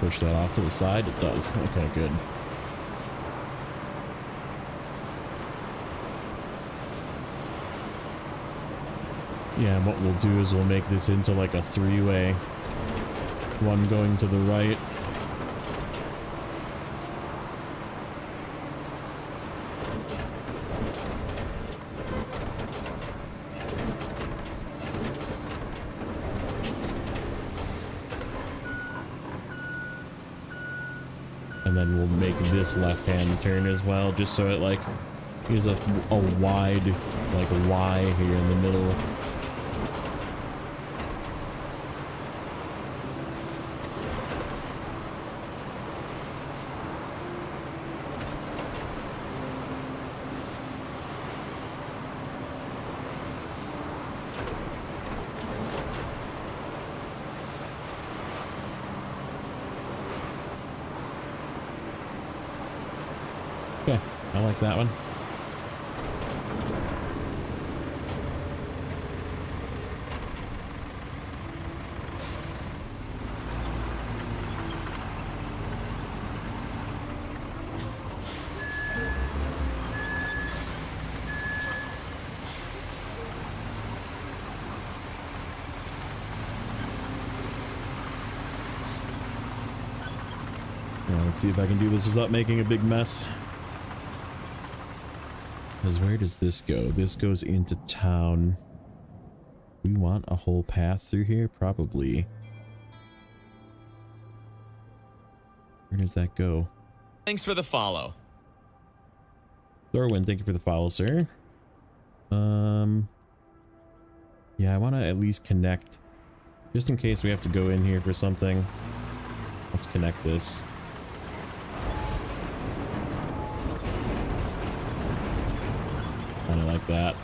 Push that off to the side. It does. Okay, good. Yeah, and what we'll do is we'll make this into like a three-way. One going to the right. And then we'll make this left-hand turn as well, just so it like is a wide like Y here in the middle. Okay, I like that one. Well, let's see if I can do this without making a big mess. Because where does this go? This goes into town. We want a whole path through here? Probably. Where does that go? Thanks for the follow. Thorwin, thank you for the follow, sir. Yeah, I want to at least connect. Just in case we have to go in here for something. Let's connect this. Kind of like that.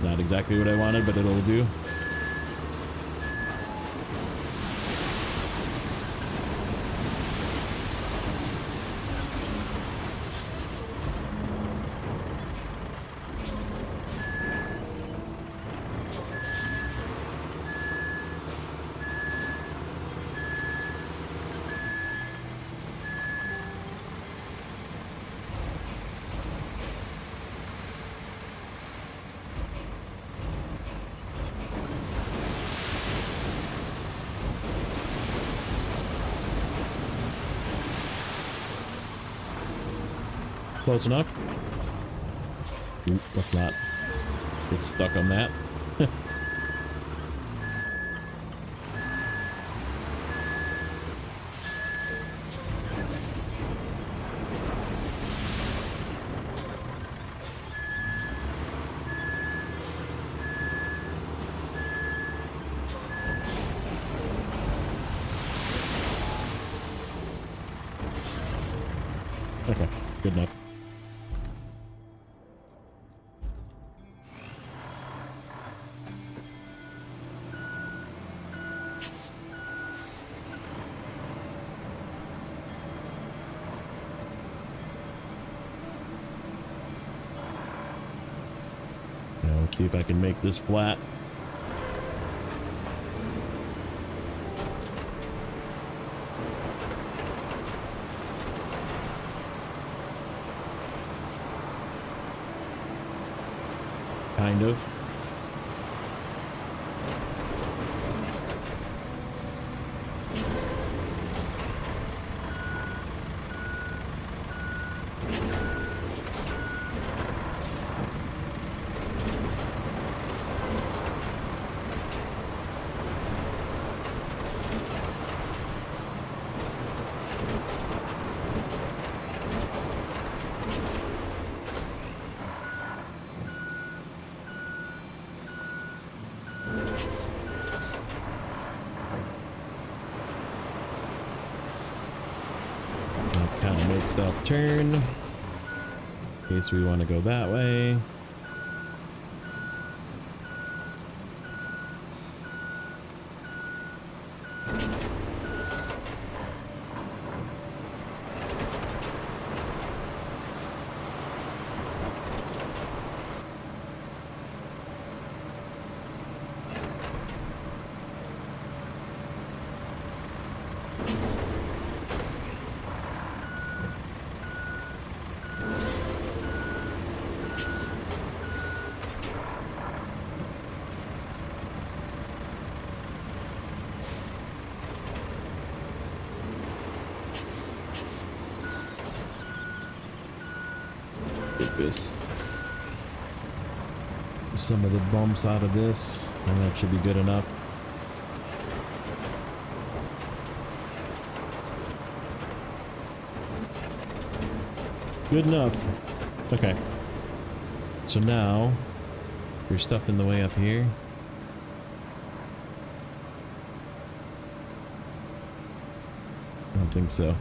Not exactly what I wanted, but it'll do. Close enough. Oop, let's not get stuck on that. Okay, good enough. Now let's see if I can make this flat. Kind of. Kind of makes that turn in case we want to go that way. Get this. Some of the bumps out of this, and that should be good enough. Good enough. Okay. So now, there's stuff in the way up here. I don't think so.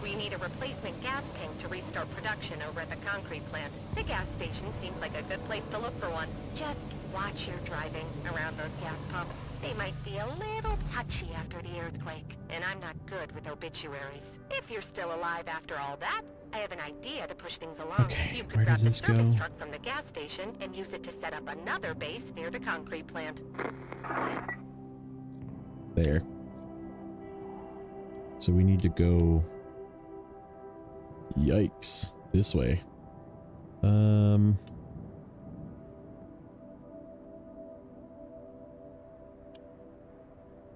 We need a replacement gas tank to restart production over at the concrete plant. The gas station seems like a good place to look for one. Just watch your driving around those gas pumps. They might be a little touchy after the earthquake, and I'm not good with obituaries. If you're still alive after all that, I have an idea to push things along. Okay, You could where grab does the this service go? truck from the gas station and use it to set up another base near the concrete plant. There. So we need to go... Yikes. This way.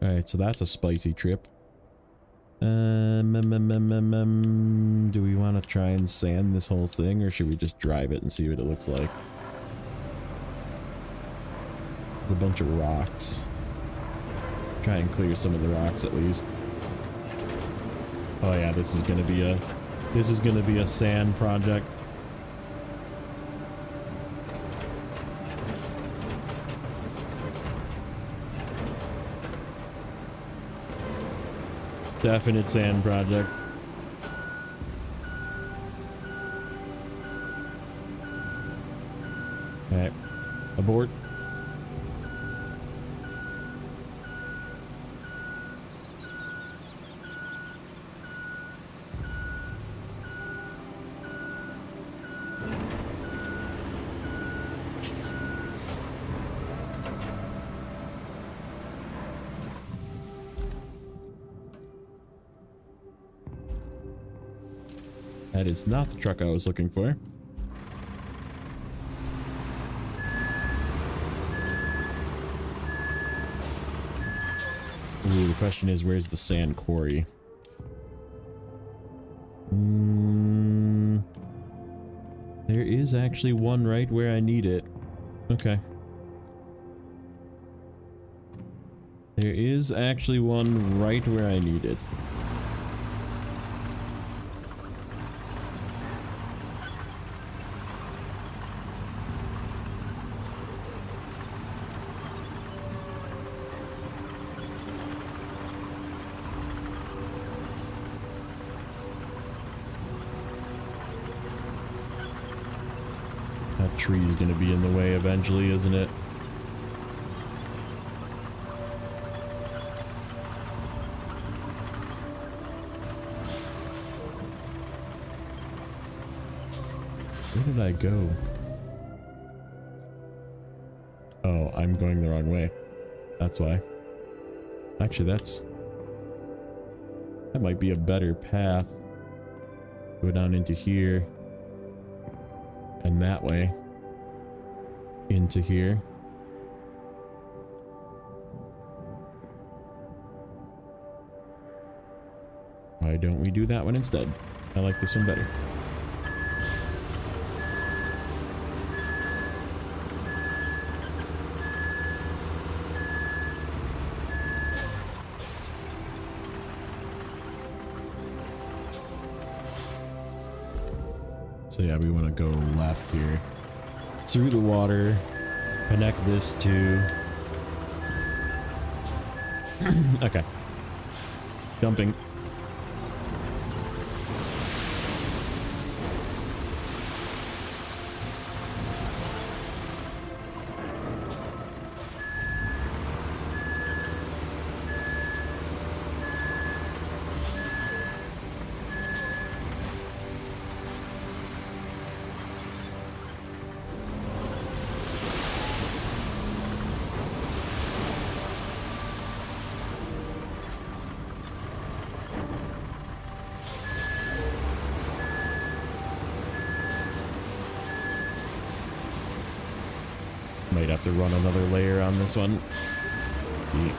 Alright, so that's a spicy trip. Do we want to try and sand this whole thing, or should we just drive it and see what it looks like? There's a bunch of rocks. Try and clear some of the rocks at least. Oh yeah, this is gonna be a sand project. Definite sand project. Alright. Abort. That is not the truck I was looking for. question is, where's the sand quarry? There is actually one right where I need it. Okay. There is actually one right where I need it. That tree's gonna be in the way eventually, isn't it? Where did I go? Oh, I'm going the wrong way. That's why. Actually, that might be a better path. Go down into here. And that way. Into here. Why don't we do that one instead? I like this one better. So yeah, we want to go left here. Through the water. Connect this to... Okay. Jumping. Might have to run another layer on this one. Yeah.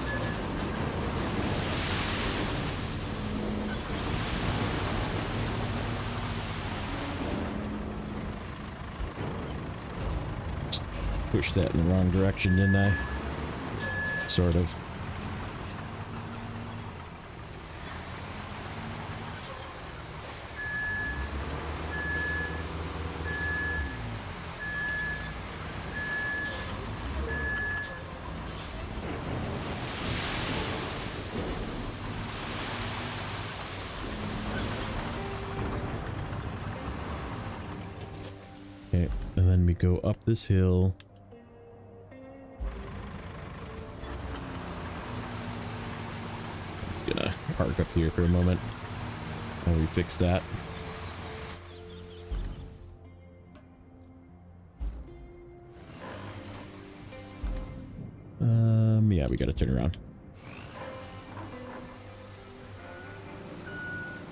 Pushed that in the wrong direction, didn't I? Sort of. Okay, and then we go up this hill. I'm gonna park up here for a moment while we fix that. Yeah, we gotta turn around.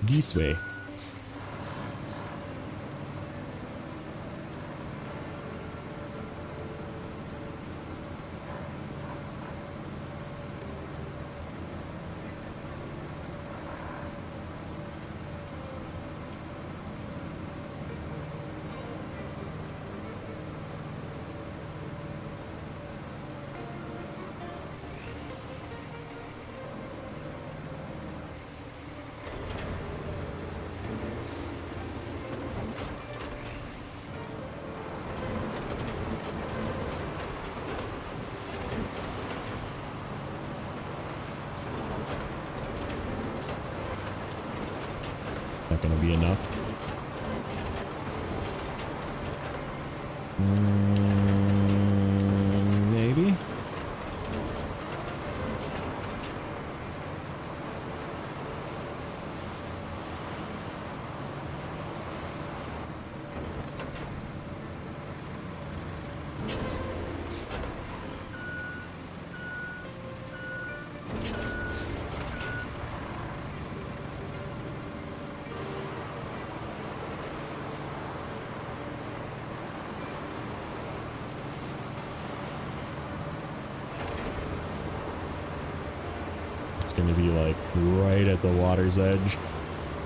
This way. Not gonna be enough. Maybe. going to be like right at the water's edge.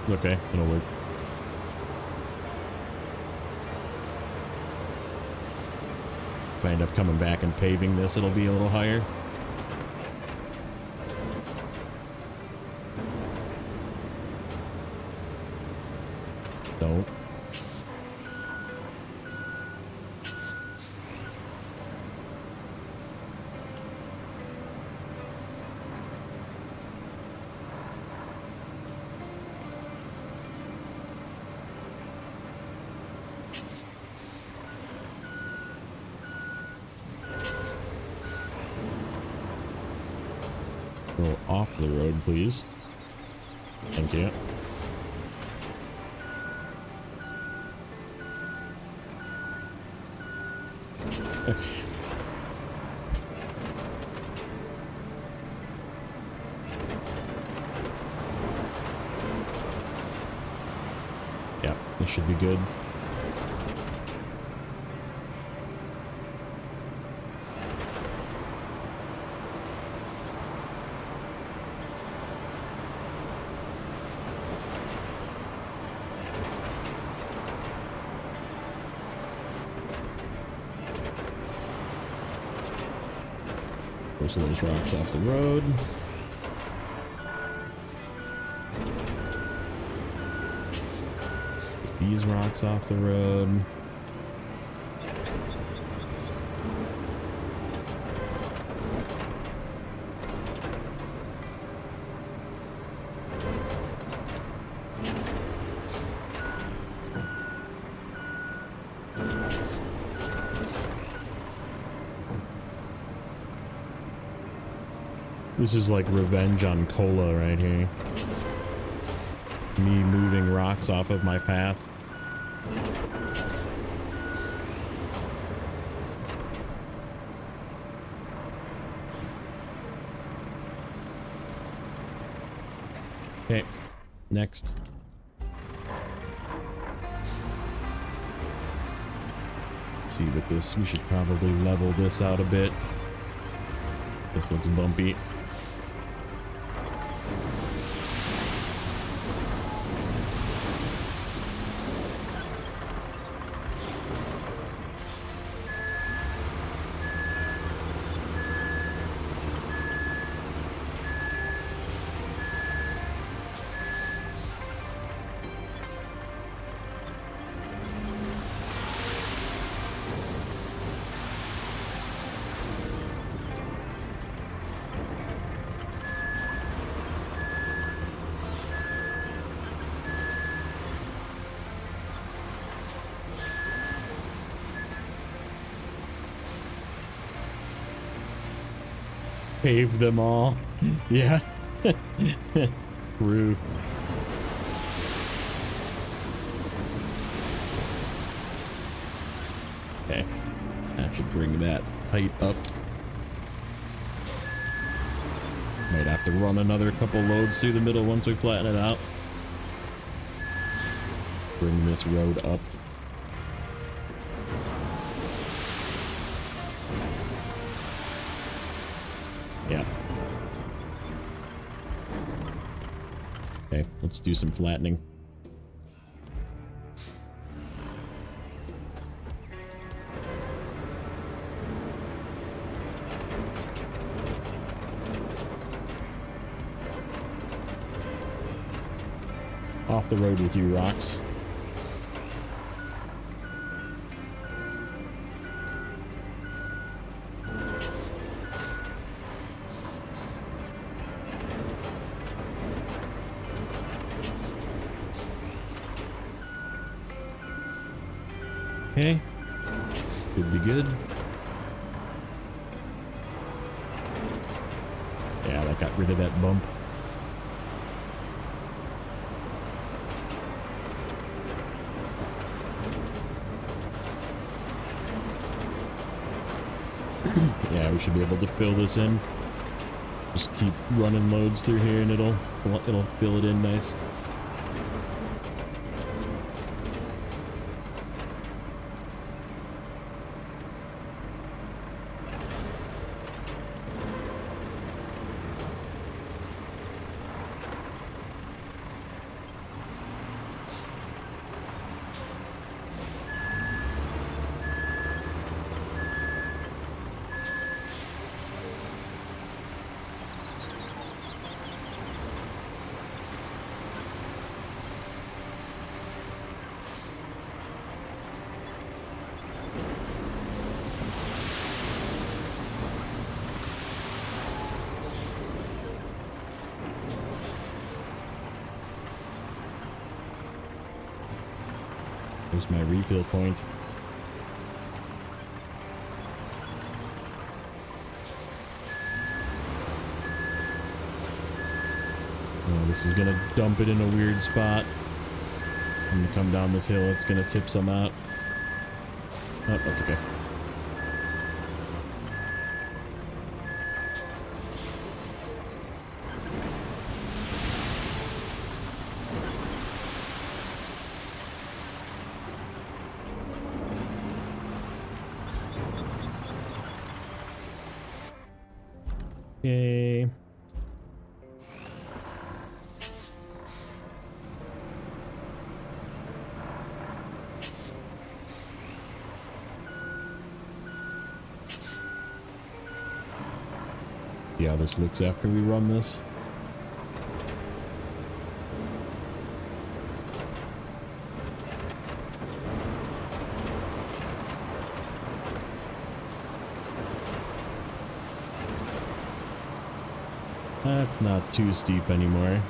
Okay, it'll work. If I end up coming back and paving this, it'll be a little higher. Don't. Go off the road, please. Thank you. Okay. Yeah, this should be good. Push those rocks off the road. Get these rocks off the road. This is like revenge on Cola right here. Me moving rocks off of my path. Okay, next. Let's see with this, we should probably level this out a bit. This looks bumpy. Pave them all. Yeah. True. Okay. That should bring that height up. Might have to run another couple loads through the middle once we flatten it out. Bring this road up. Yeah. Okay, let's do some flattening. Off the road with you, rocks. Okay, should be good. Yeah, that got rid of that bump. Yeah, we should be able to fill this in. Just keep running loads through here and it'll fill it in nice. Here's my refill point. Oh, this is gonna dump it in a weird spot. I'm gonna come down this hill, it's gonna tip some out. Oh, that's okay. Okay. See how this looks after we run this. That's not too steep anymore.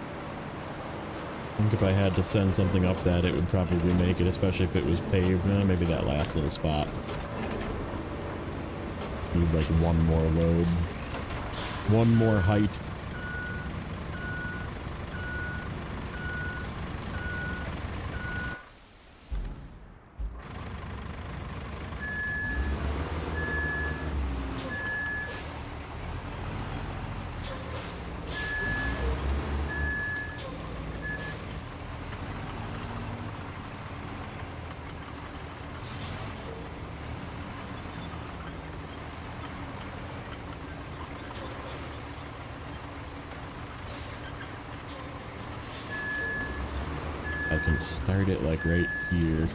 I think if I had to send something up that, it would probably make it, especially if it was paved. Maybe that last little spot. Need like one more load. One more height. I can start it like right here.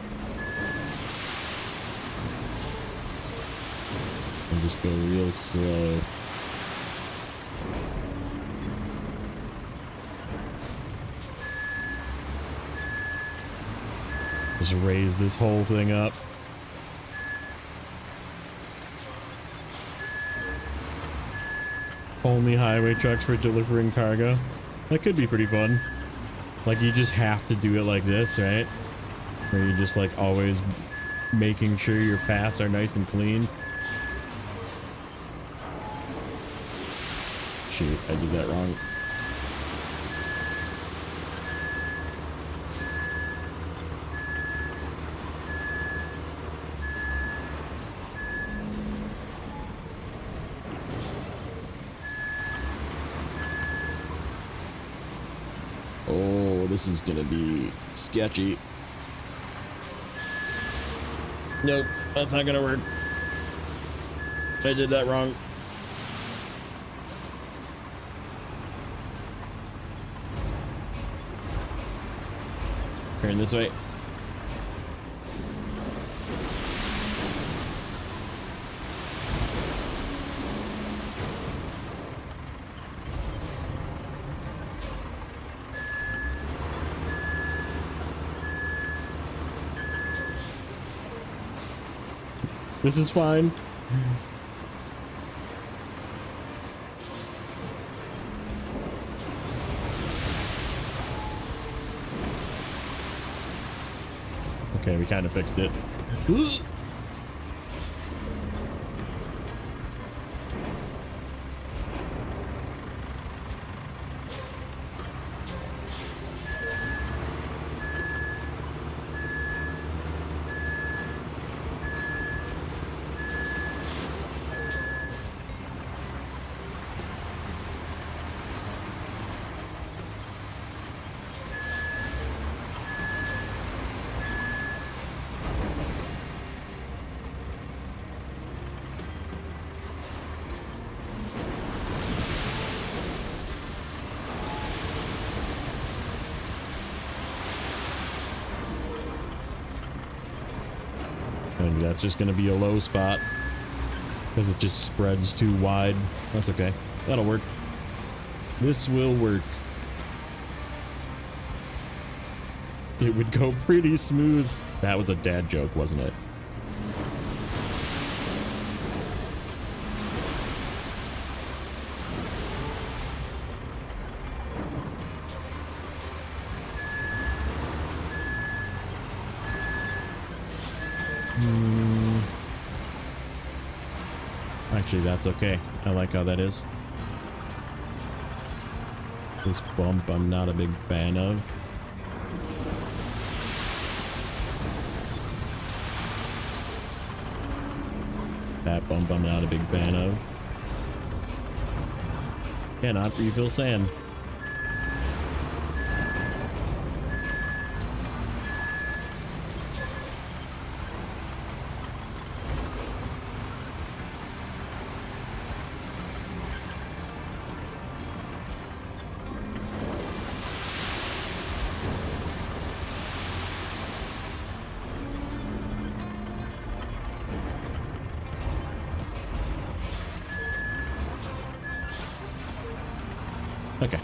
And just go real slow. Just raise this whole thing up. Only highway trucks for delivering cargo. That could be pretty fun. Like, you just have to do it like this, right? Where you're just like always making sure your paths are nice and clean. Shoot, I did that wrong. Oh, this is gonna be sketchy. Nope, that's not gonna work. I did that wrong. Turn this way. This is fine. Okay, we kind of fixed it. Maybe that's just gonna be a low spot because it just spreads too wide. That's okay. That'll work. This will work. It would go pretty smooth. That was a dad joke, wasn't it? Actually, that's okay. I like how that is. This bump I'm not a big fan of. That bump I'm not a big fan of. Cannot refill sand. Okay.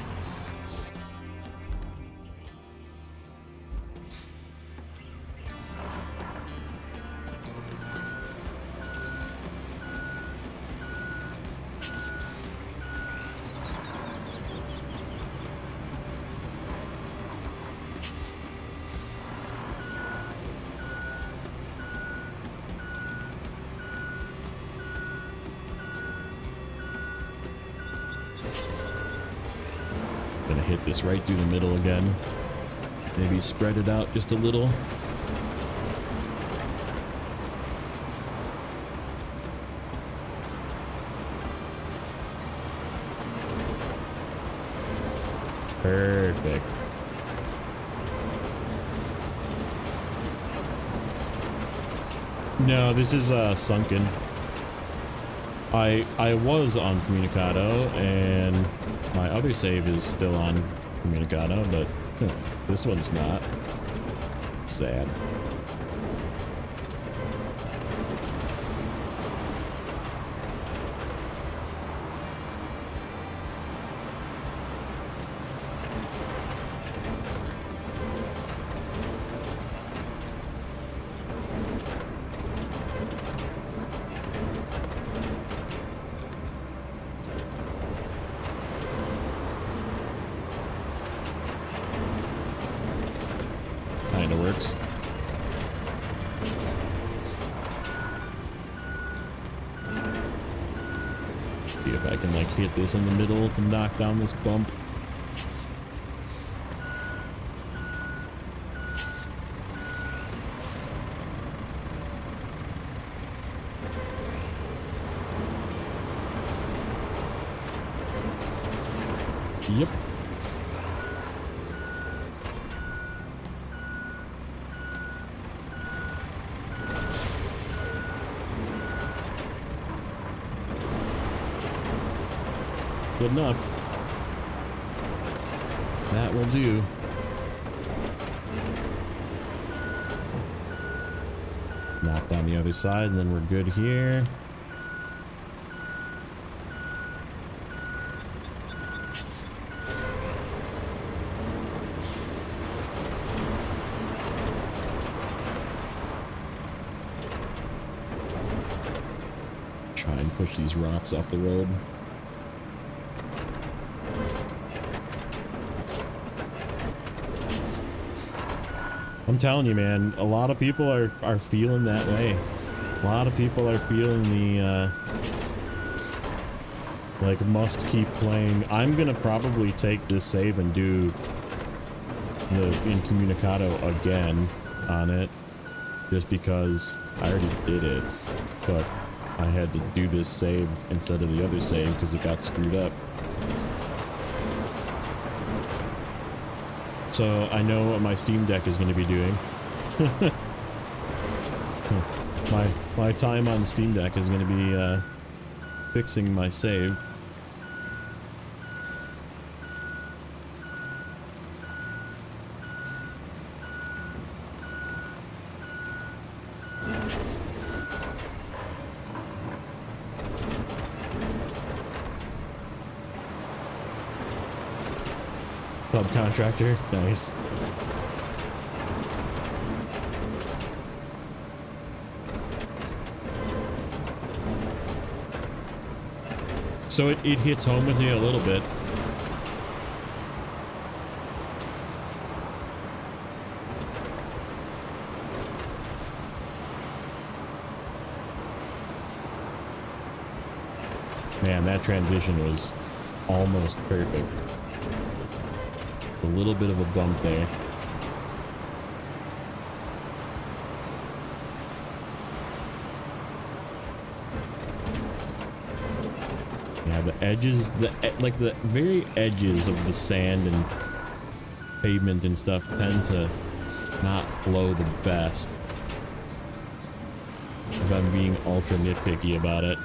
Gonna hit this right through the middle again. Maybe spread it out just a little. Perfect. No, this is Sunken. I was on Communicado, and my other save is still on Communicado, but this one's not. Sad. Kinda works. See if I can like hit this in the middle to knock down this bump. Yep. Good enough. That will do. Knock down the other side, and then we're good here. Try and push these rocks off the road. I'm telling you, man, a lot of people are feeling that way. A lot of people are feeling the, like, must keep playing. I'm gonna probably take this save and do the Incommunicado again on it, just because I already did it, but I had to do this save instead of the other save because it got screwed up. So I know what my Steam Deck is going to be doing. my time on Steam Deck is going to be fixing my save. Subcontractor, nice. So it hits home with you a little bit. Man, that transition was almost perfect. A little bit of a bump there. Yeah, the edges, like the very edges of the sand and pavement and stuff tend to not flow the best. If I'm being ultra nitpicky about it.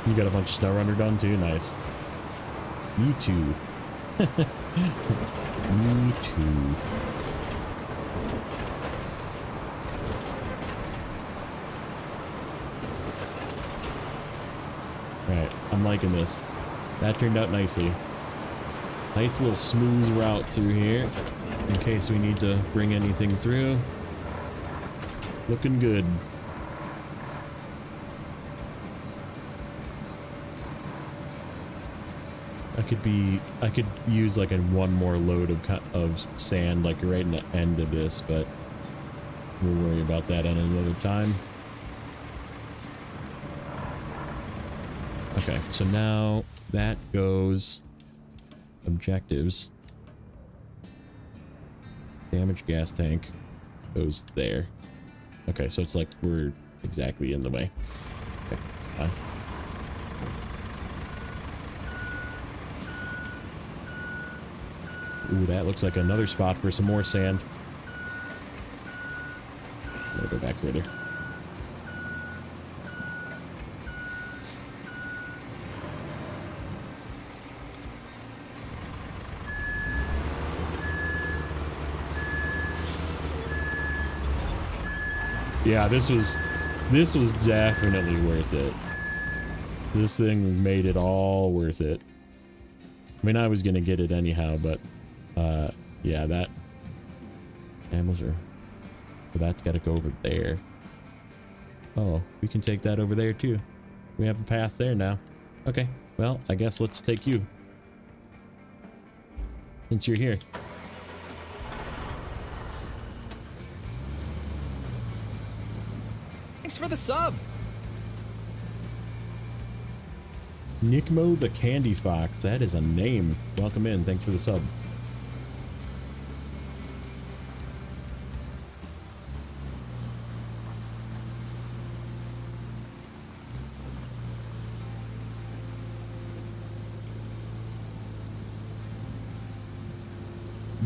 You got a bunch of snow runner done too, nice. E02. E02. Alright, I'm liking this. That turned out nicely. Nice little smooth route through here, in case we need to bring anything through. Looking good. I could use like one more load of sand like right in the end of this, but we'll worry about that at another time. Okay, so now that goes objectives. Damaged gas tank goes there. Okay, so it's like we're exactly in the way. Okay, fine. Ooh, that looks like another spot for some more sand. I'm gonna go back further. Yeah, this was definitely worth it. This thing made it all worth it. I mean, I was gonna get it anyhow, but yeah, that Amazon. Well, that's got to go over there. Oh, we can take that over there too. We have a path there now. Okay, well, I guess let's take you. Since you're here. Thanks for the sub. Nickmo the Candy Fox. That is a name. Welcome in. Thanks for the sub.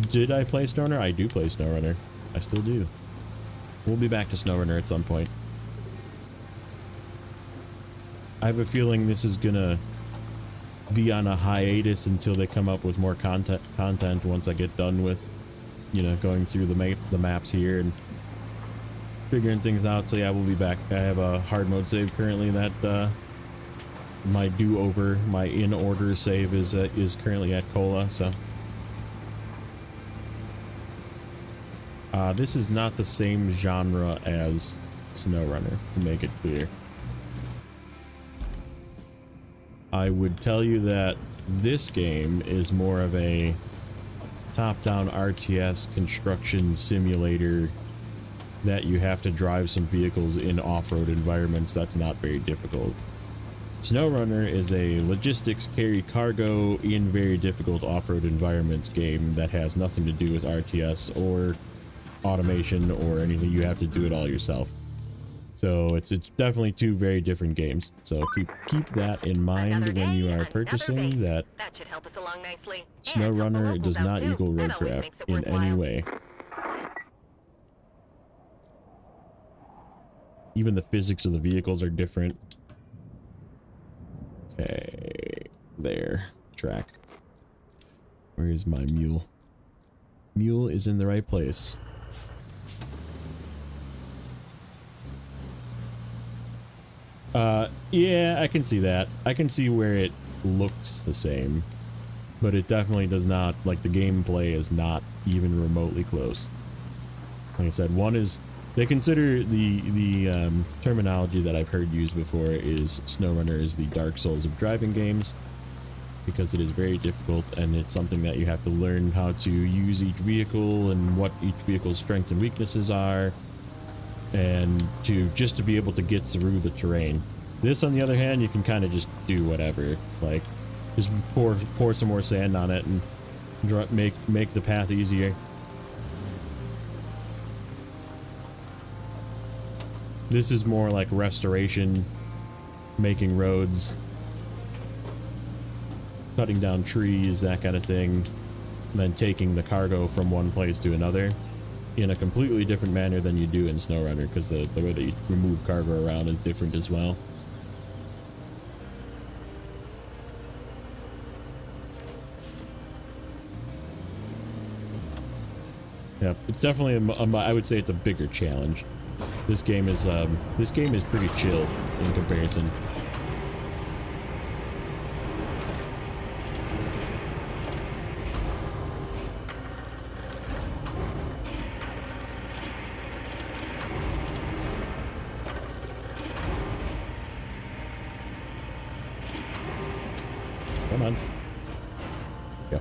Did I play SnowRunner? I do play SnowRunner. I still do. We'll be back to SnowRunner at some point. I have a feeling this is gonna be on a hiatus until they come up with more content once I get done with, you know, going through the maps here and figuring things out. So yeah, we'll be back. I have a hard mode save currently that my do-over, my in-order save is currently at Cola, so this is not the same genre as SnowRunner, to make it clear. I would tell you that this game is more of a top-down RTS construction simulator that you have to drive some vehicles in off-road environments. That's not very difficult. SnowRunner is a logistics carry cargo in very difficult off-road environments game that has nothing to do with RTS or automation or anything. You have to do it all yourself. So it's definitely two very different games. So keep that in mind when you are purchasing that. That should help us along nicely. SnowRunner does not equal Roadcraft in any way. Even the physics of the vehicles are different. Okay, there. Track. Where is my mule? Mule is in the right place. Yeah, I can see that. I can see where it looks the same, but it definitely does not, like, the gameplay is not even remotely close. Like I said, one is, they consider the terminology that I've heard used before is SnowRunner is the Dark Souls of driving games, because it is very difficult, and it's something that you have to learn how to use each vehicle and what each vehicle's strengths and weaknesses are, and just to be able to get through the terrain. This, on the other hand, you can kind of just do whatever, like just pour some more sand on it and make the path easier. This is more like restoration, making roads, cutting down trees, that kind of thing, and then taking the cargo from one place to another in a completely different manner than you do in SnowRunner, because the way that you remove cargo around is different as well. Yeah, it's definitely I would say it's a bigger challenge. This game is pretty chill in comparison. Come on. Go.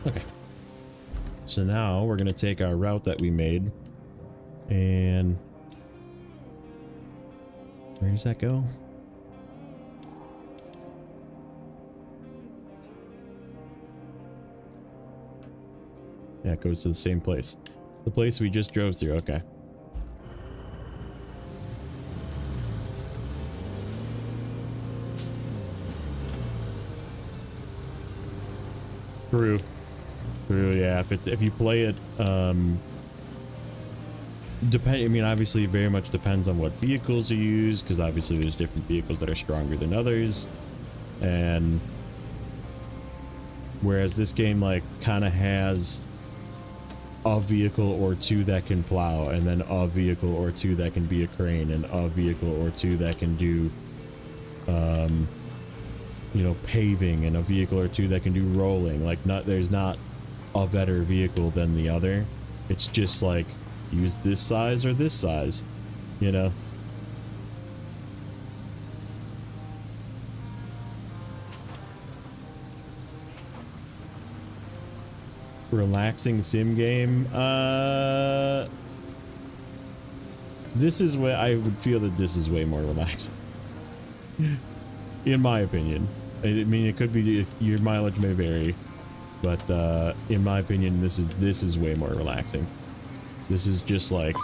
Okay. So now we're going to take our route that we made, and where does that go? Yeah, it goes to the same place. The place we just drove through, okay. True. True, yeah. If you play it, I mean, obviously it very much depends on what vehicles you use, because obviously there's different vehicles that are stronger than others. And whereas this game, like, kind of has a vehicle or two that can plow, and then a vehicle or two that can be a crane, and a vehicle or two that can do you know, paving, and a vehicle or two that can do rolling. Like, there's not a better vehicle than the other. It's just like, use this size or this size, you know. Relaxing sim game. This is where I would feel that this is way more relaxing, in my opinion. I mean, it could be, your mileage may vary, but in my opinion, this is way more relaxing. This is just like,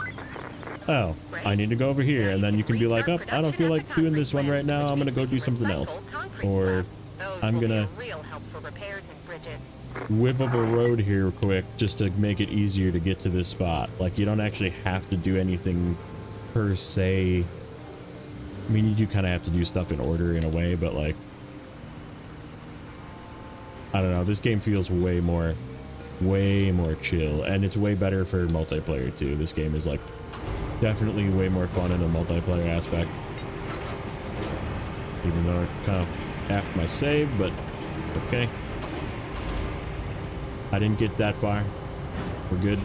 oh, I need to go over here, and then you can be like, oh, I don't feel like doing this one right now, I'm gonna go do something else, or I'm gonna whip up a road here quick just to make it easier to get to this spot. Like, you don't actually have to do anything per se. I mean, you do kind of have to do stuff in order in a way, but like, I don't know, this game feels way more chill, and it's way better for multiplayer too. This game is like definitely way more fun in a multiplayer aspect, even though I kind of effed my save, but okay. I didn't get that far. We're good.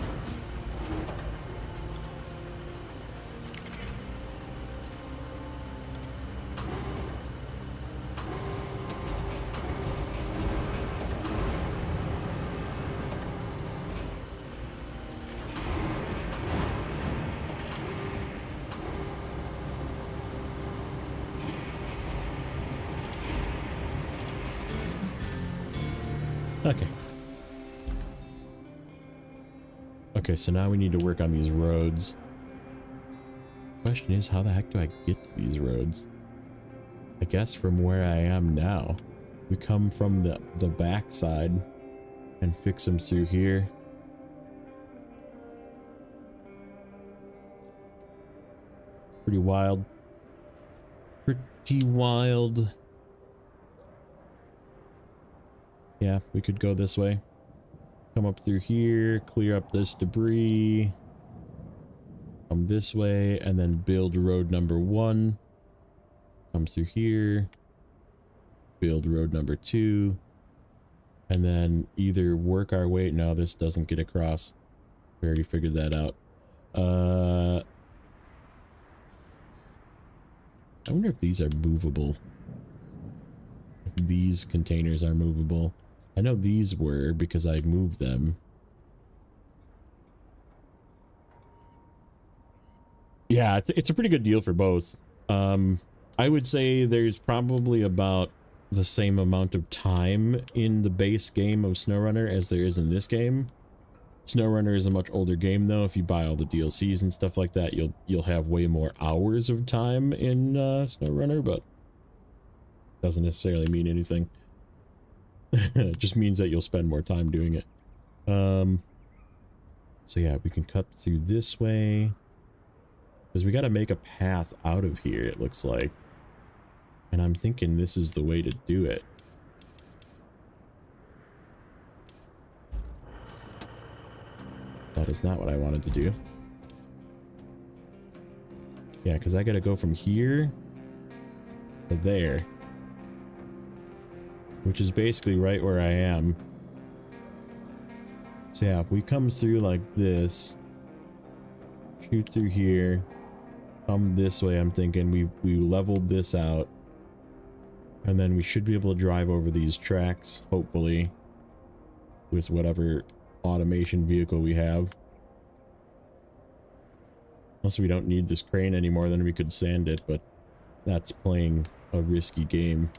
Okay. Okay, so now we need to work on these roads. Question is, how the heck do I get to these roads? I guess from where I am now. We come from the back side and fix them through here. Pretty wild. Pretty wild. Yeah, we could go this way. Come up through here, clear up this debris. Come this way, and then build road number 1. Come through here. build road number 2, and then either work our way. No, this doesn't get across. We already figured that out. I wonder if these are movable. If these containers are movable. I know these were because I moved them. Yeah, it's a pretty good deal for both. I would say there's probably about the same amount of time in the base game of SnowRunner as there is in this game. SnowRunner is a much older game though. If you buy all the DLCs and stuff like that, you'll have way more hours of time in SnowRunner, but doesn't necessarily mean anything. It just means that you'll spend more time doing it. So yeah, we can cut through this way because we got to make a path out of here, it looks like. And I'm thinking this is the way to do it. That is not what I wanted to do. Yeah, because I got to go from here to there, which is basically right where I am. So yeah, if we come through like this, shoot through here, come this way, I'm thinking we leveled this out, and then we should be able to drive over these tracks, hopefully, with whatever automation vehicle we have. Unless we don't need this crane anymore, then we could sand it, but that's playing a risky game.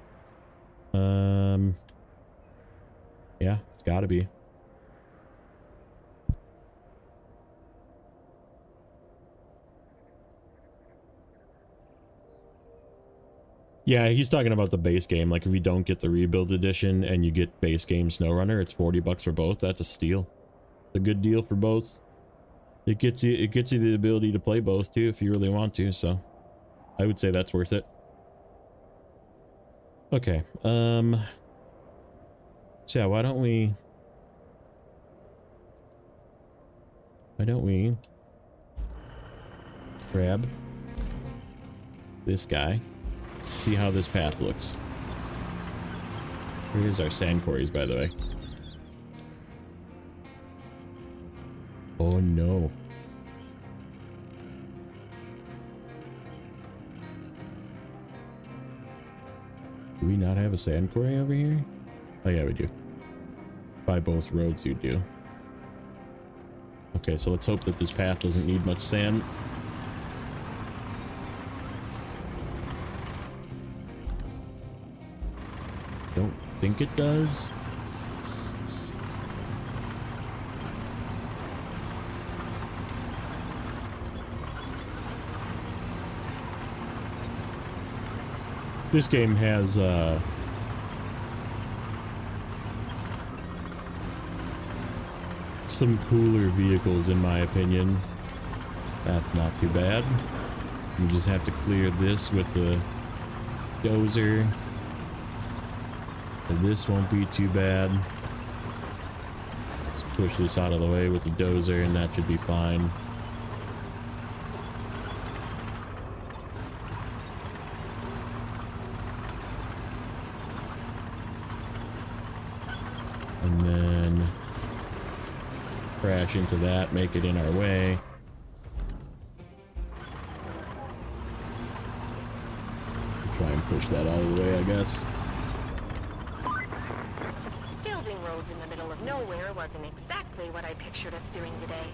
Yeah, it's gotta be. Yeah, he's talking about the base game. Like if you don't get the rebuild edition and you get base game SnowRunner, it's $40 for both. That's a steal. It's a good deal for both. It gets you the ability to play both too if you really want to, so I would say that's worth it. Okay, so yeah, why don't we grab this guy, see how this path looks. Here's our sand quarries, by the way. Oh no. Do we not have a sand quarry over here? Oh yeah, we do. By both roads you do. Okay, so let's hope that this path doesn't need much sand. Don't think it does. This game has some cooler vehicles in my opinion. That's not too bad. You just have to clear this with the dozer. And this won't be too bad. Let's push this out of the way with the dozer and that should be fine. And then crash into that, make it in our way. Try and push that out of the way, I guess. Building roads in the middle of nowhere wasn't exactly what I pictured us doing today.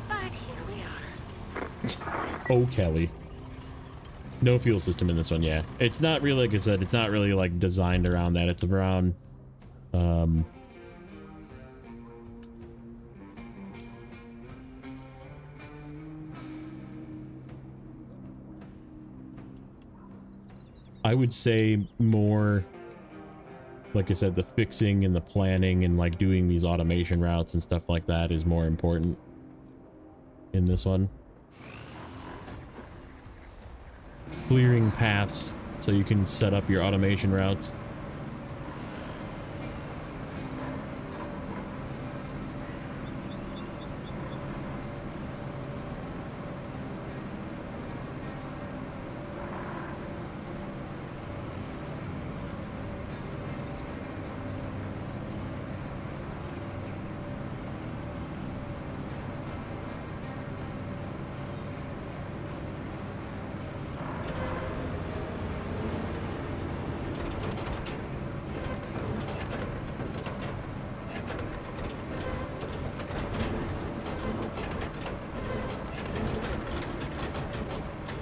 But here we are. Oh, Kelly. No fuel system in this one, yeah. It's not really, like I said, it's not really like designed around that. It's around I would say more, like I said, the fixing and the planning and like doing these automation routes and stuff like that is more important in this one. Clearing paths so you can set up your automation routes.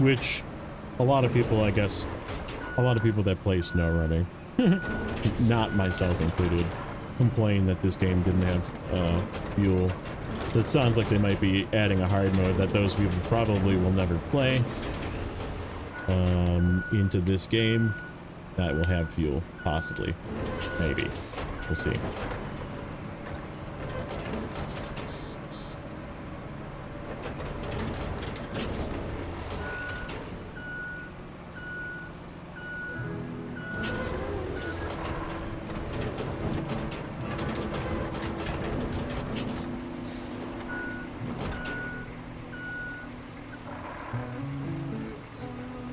which a lot of people, I guess, a lot of people that play snow running, not myself included, complain that this game didn't have fuel. It sounds like they might be adding a hard mode that those people probably will never play into this game that will have fuel, possibly, maybe. We'll see.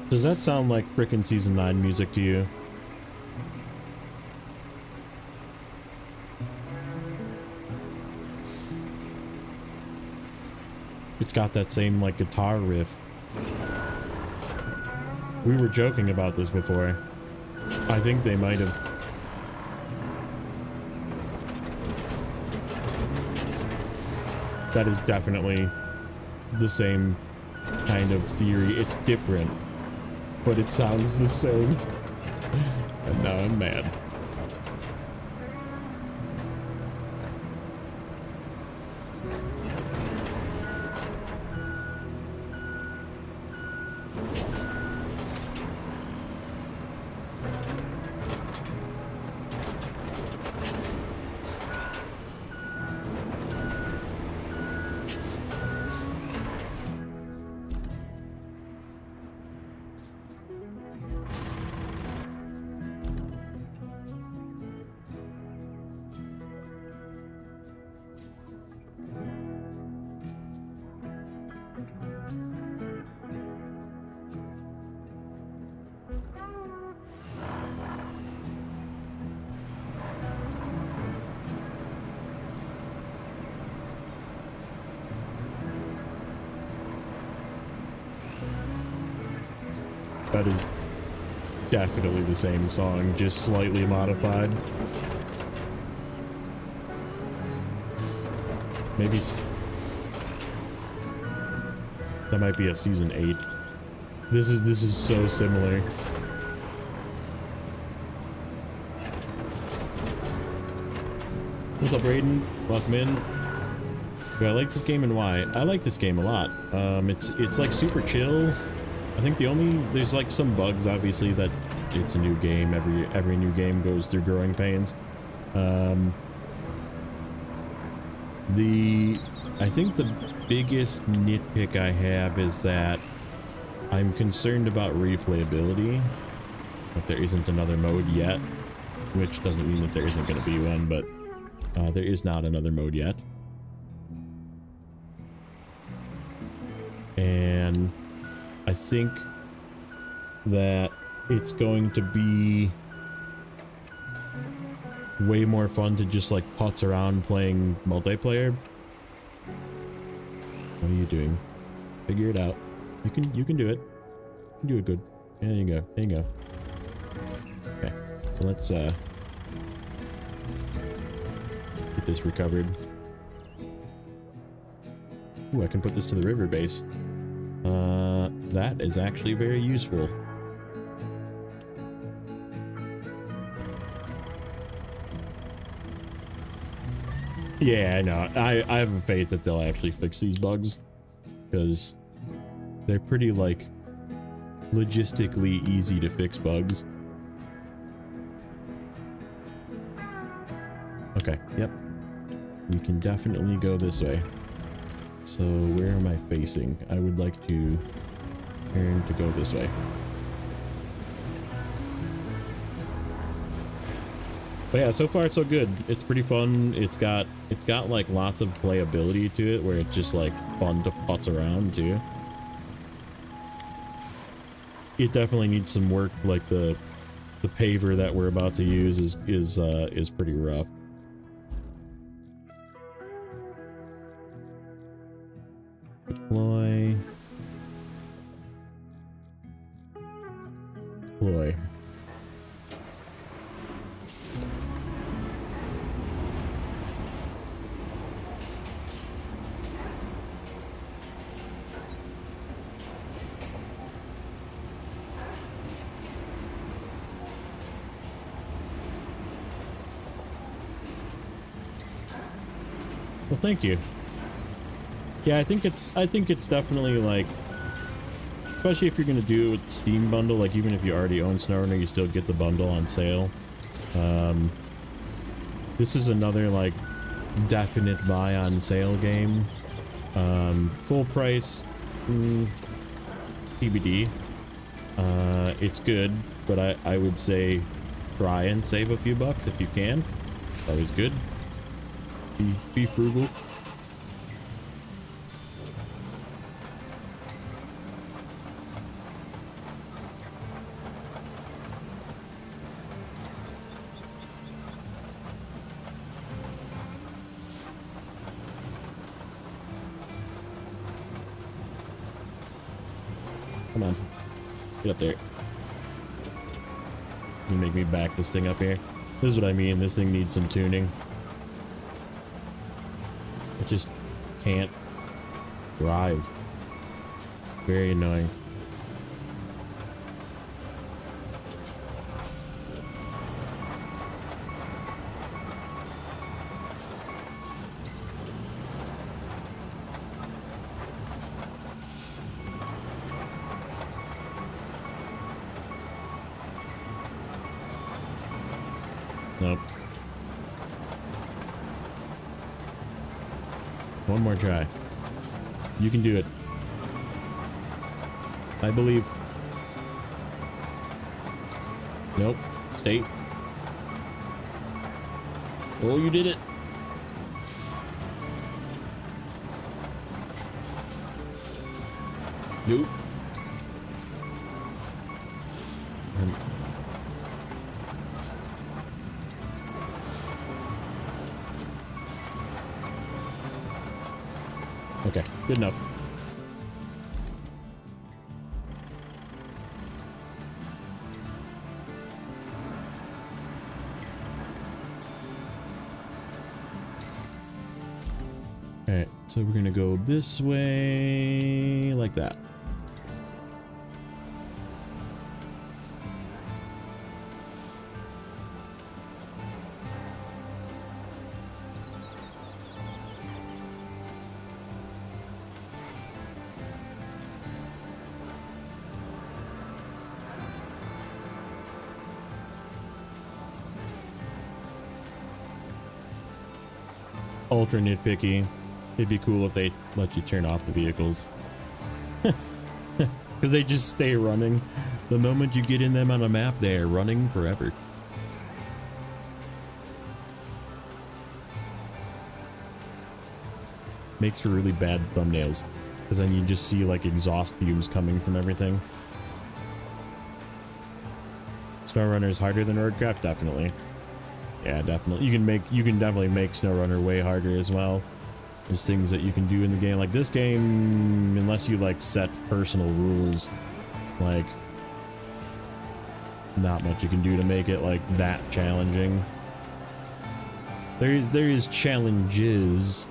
Does that sound like frickin' Season 9 music to you? It's got that same, like, guitar riff. We were joking about this before. I think they might have... That is definitely the same kind of theory. It's different, but it sounds the same. And now I'm mad. That is definitely the same song, just slightly modified. Maybe that might be a season 8. This is so similar. What's up, Raiden? Welcome in. Do I like this game and why? I like this game a lot. It's like super chill. I think there's like some bugs, obviously, that it's a new game. Every new game goes through growing pains. I think the biggest nitpick I have is that I'm concerned about replayability. If there isn't another mode yet, which doesn't mean that there isn't going to be one, but there is not another mode yet. And I think that it's going to be way more fun to just like putz around playing multiplayer. What are you doing? Figure it out. You can do it. You can do it good. There you go. There you go. Okay. So let's get this recovered. Ooh, I can put this to the river base. That is actually very useful. Yeah, I know. I have a faith that they'll actually fix these bugs, because they're pretty, like, logistically easy to fix bugs. Okay, yep. We can definitely go this way. So where am I facing? I would like to turn to go this way. But yeah, so far so good. It's pretty fun. It's got like lots of playability to it, where it's just like fun to putz around too. It definitely needs some work. Like the paver that we're about to use is pretty rough. Deploy. Deploy. Well, thank you. Yeah, I think it's definitely like, especially if you're gonna do it with the Steam bundle, like even if you already own SnowRunner, you still get the bundle on sale. This is another like definite buy on sale game. Full price, TBD. It's good, but I would say try and save a few bucks if you can. Always good. Be frugal. Come on. Get up there. You make me back this thing up here. This is what I mean. This thing needs some tuning. It just can't drive. Very annoying. Nope. One more try. You can do it. I believe. Nope. Stay. Oh, you did it. Nope. Okay, good enough. Alright, so we're gonna go this way, like that. Ultra nitpicky. It'd be cool if they let you turn off the vehicles. Because they just stay running. The moment you get in them on a map, they are running forever. Makes for really bad thumbnails. Because then you just see like exhaust fumes coming from everything. SnowRunner is harder than Roadcraft? Definitely. Yeah, definitely. You can definitely make SnowRunner way harder as well. There's things that you can do in the game. Like this game, unless you like set personal rules, like not much you can do to make it like that challenging. There is challenges.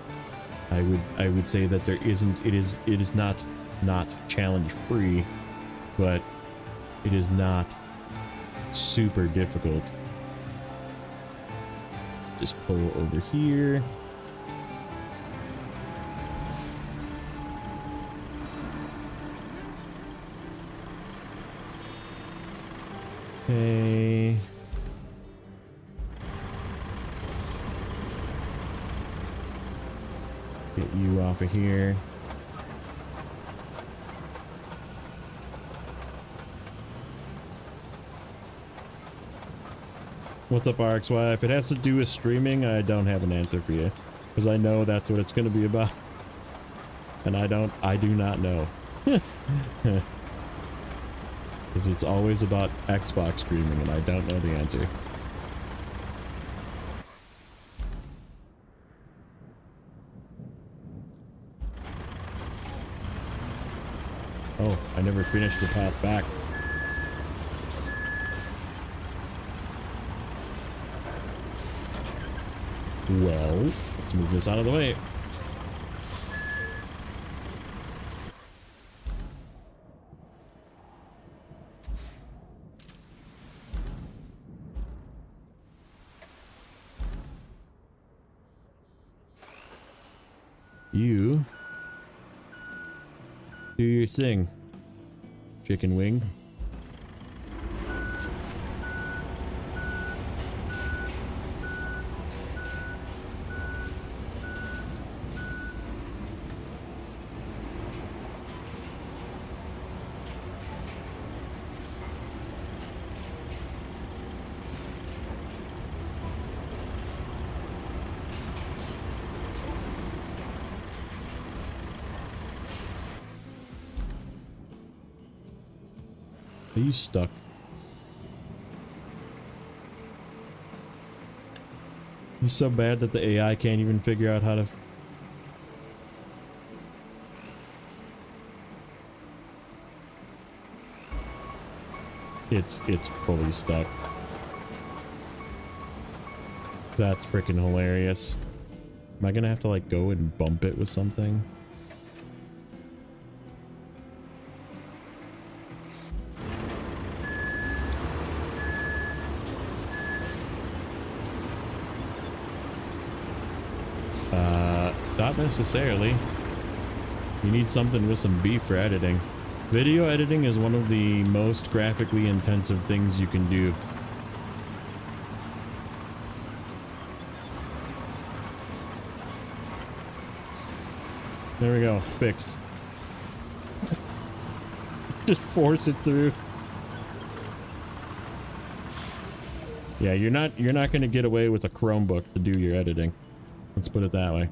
I would say that there isn't. It is not challenge free, but it is not super difficult. Just pull over here. Okay. Get you off of here. What's up, RXY? If it has to do with streaming, I don't have an answer for you. Because I know that's what it's going to be about. And I do not know. Because it's always about Xbox streaming, and I don't know the answer. Oh, I never finished the path back. Well, let's move this out of the way. You do your thing, chicken wing. Are you stuck? You so bad that the AI can't even figure out how to... It's fully stuck. That's freaking hilarious. Am I gonna have to like go and bump it with something? Not necessarily. You need something with some beef for editing. Video editing is one of the most graphically intensive things you can do. There we go, fixed. Just force it through. Yeah, you're not gonna get away with a Chromebook to do your editing. Let's put it that way.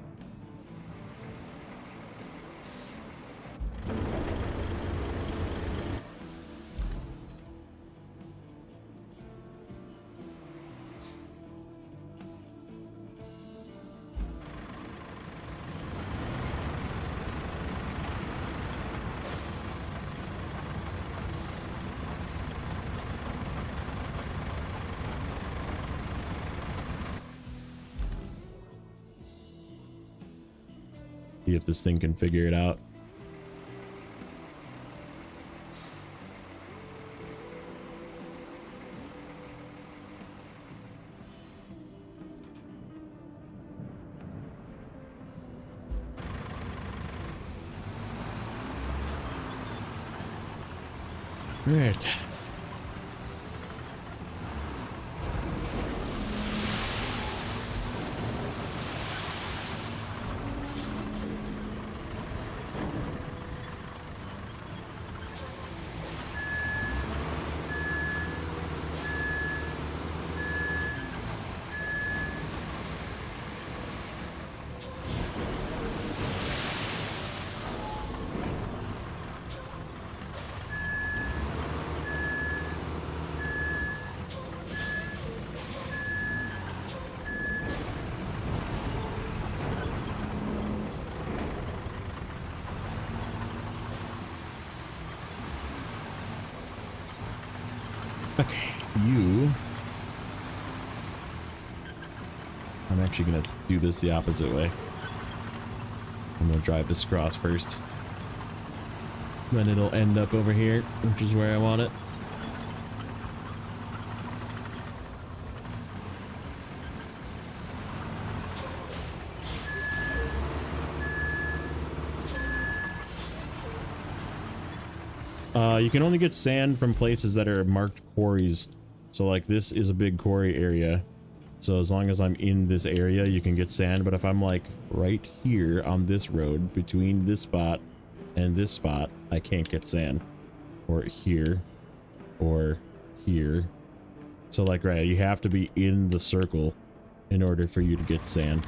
See if this thing can figure it out. Right. Okay, I'm actually gonna do this the opposite way. I'm gonna drive this across first. Then it'll end up over here, which is where I want it. You can only get sand from places that are marked quarries. So like this is a big quarry area. So as long as I'm in this area, you can get sand. But if I'm like right here on this road between this spot and this spot, I can't get sand. Or here. Or here. So like, right, you have to be in the circle in order for you to get sand.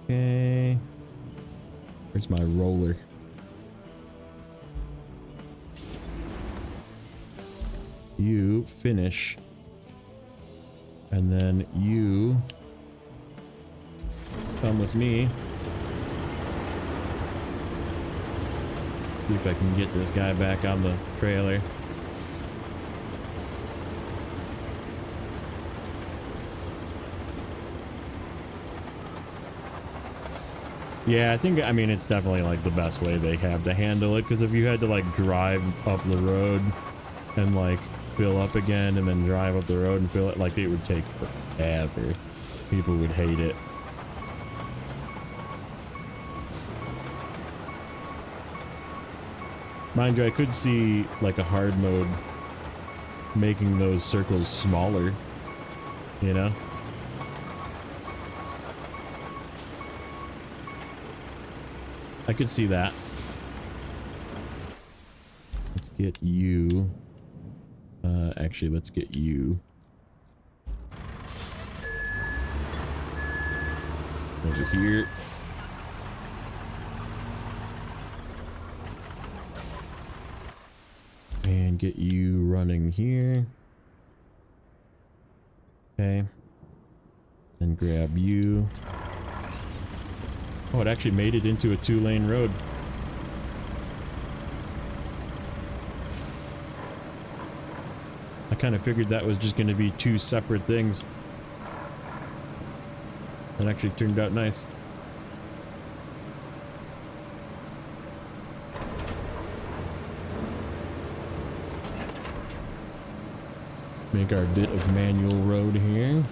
Okay. Where's my roller? You finish. And then you come with me. See if I can get this guy back on the trailer. Yeah, I mean, it's definitely like the best way they have to handle it, because if you had to like drive up the road and like fill up again and then drive up the road and fill it. Like, it would take forever. People would hate it. Mind you, I could see like a hard mode making those circles smaller, you know? I could see that. Let's get you. Actually, let's get you. Over here. And get you running here. Okay. Then grab you. Oh, it actually made it into a 2-lane road. I kind of figured that was just going to be 2 separate things. That actually turned out nice. Make our bit of manual road here.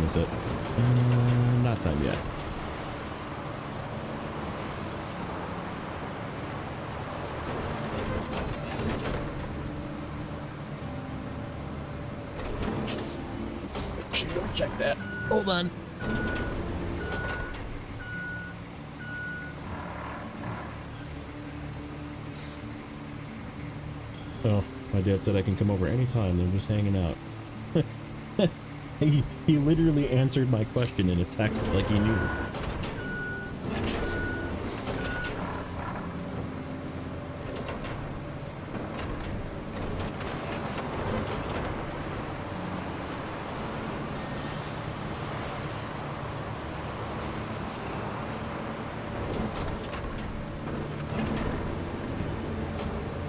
Is it? Not time yet. Actually, don't check that. Hold on. Oh, my dad said I can come over anytime. They're just hanging out. He literally answered my question in a text like he knew.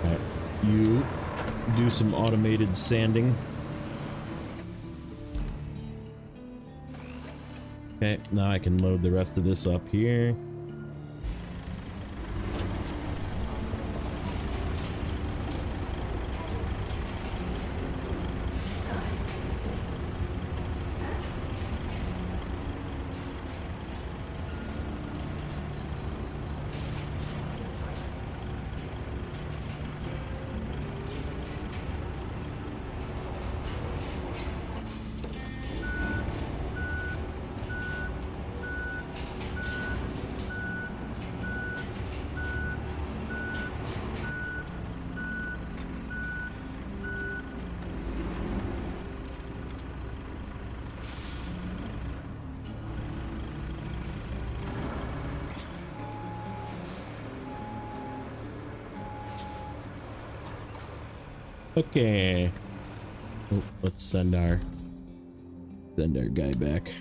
Alright, you do some automated sanding. Okay, now I can load the rest of this up here. Okay. Oh, let's send our guy back.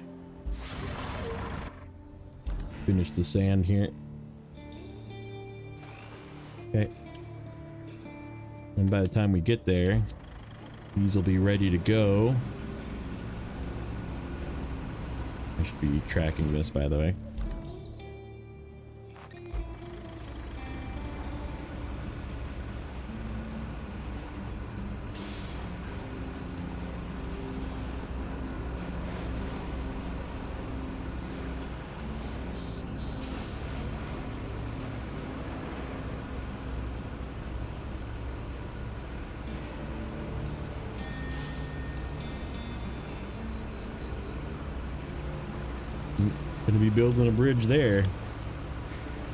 Finish the sand here. Okay. And by the time we get there, these will be ready to go. I should be tracking this, by the way. Gonna be building a bridge there.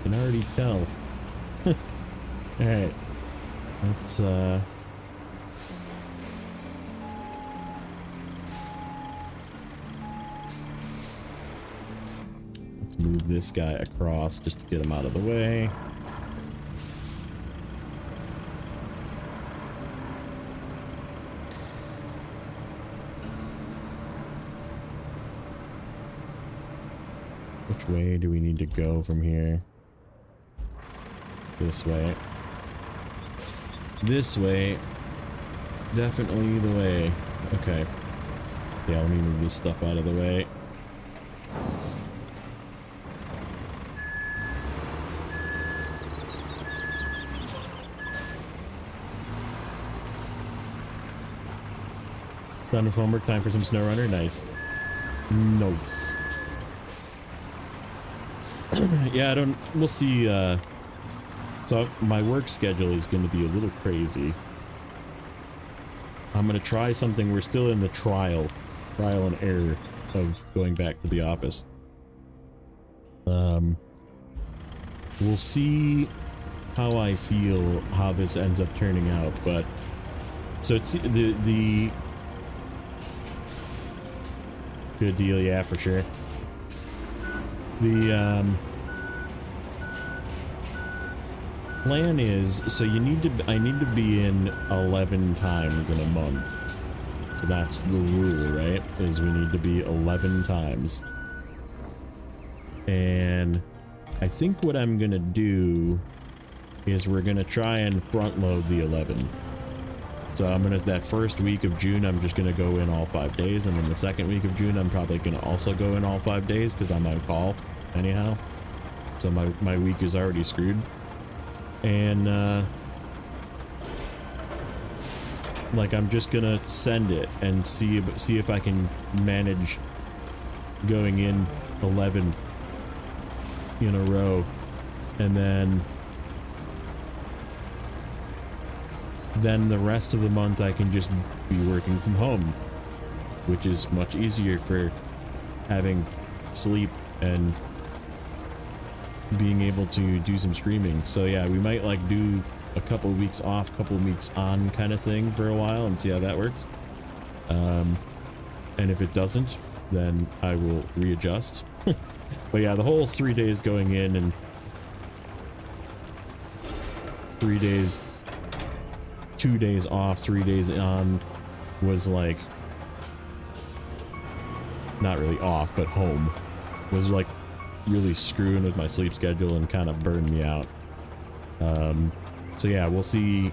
Can already tell. Alright. Let's Let's move this guy across just to get him out of the way. Which way do we need to go from here? This way. This way. Definitely the way. Okay. Yeah, let me move this stuff out of the way. Done with homework, time for some snow runner. Nice. Nice. Yeah, we'll see. So my work schedule is going to be a little crazy. I'm going to try something. We're still in the trial and error of going back to the office. We'll see how I feel, how this ends up turning out, but so it's the good deal. Yeah, for sure. The plan is, so I need to be in 11 times in a month. So that's the rule, right? Is we need to be 11 times. And I think what I'm gonna do is we're gonna try and front load the 11. So that first week of June, I'm just gonna go in all 5 days, and then the second week of June, I'm probably gonna also go in all 5 days because I'm on call anyhow. So my week is already screwed. And like I'm just gonna send it and see if I can manage going in 11 in a row, and then the rest of the month I can just be working from home, which is much easier for having sleep and being able to do some streaming. So yeah, we might like do a couple weeks off, couple weeks on kind of thing for a while and see how that works. And if it doesn't, then I will readjust. But yeah, the whole 3 days going in and 3 days, 2 days off, 3 days on was like, not really off, but home was like really screwing with my sleep schedule and kind of burned me out. So yeah, we'll see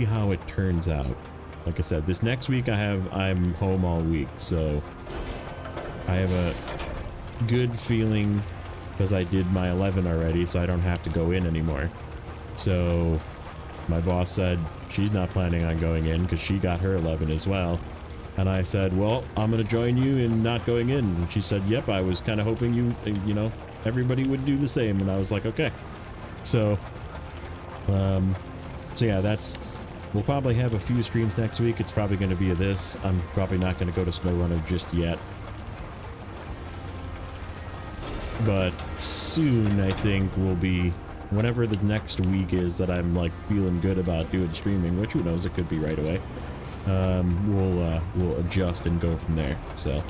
how it turns out. Like I said, this next week I'm home all week, so I have a good feeling because I did my 11 already, so I don't have to go in anymore. So my boss said she's not planning on going in because she got her 11 as well. And I said, well, I'm going to join you in not going in. And she said, yep, I was kind of hoping you know, everybody would do the same. And I was like, okay. So yeah, we'll probably have a few streams next week. It's probably going to be this. I'm probably not going to go to SnowRunner just yet. But soon, I think, will be whenever the next week is that I'm like feeling good about doing streaming, which who knows, it could be right away. We'll adjust and go from there. So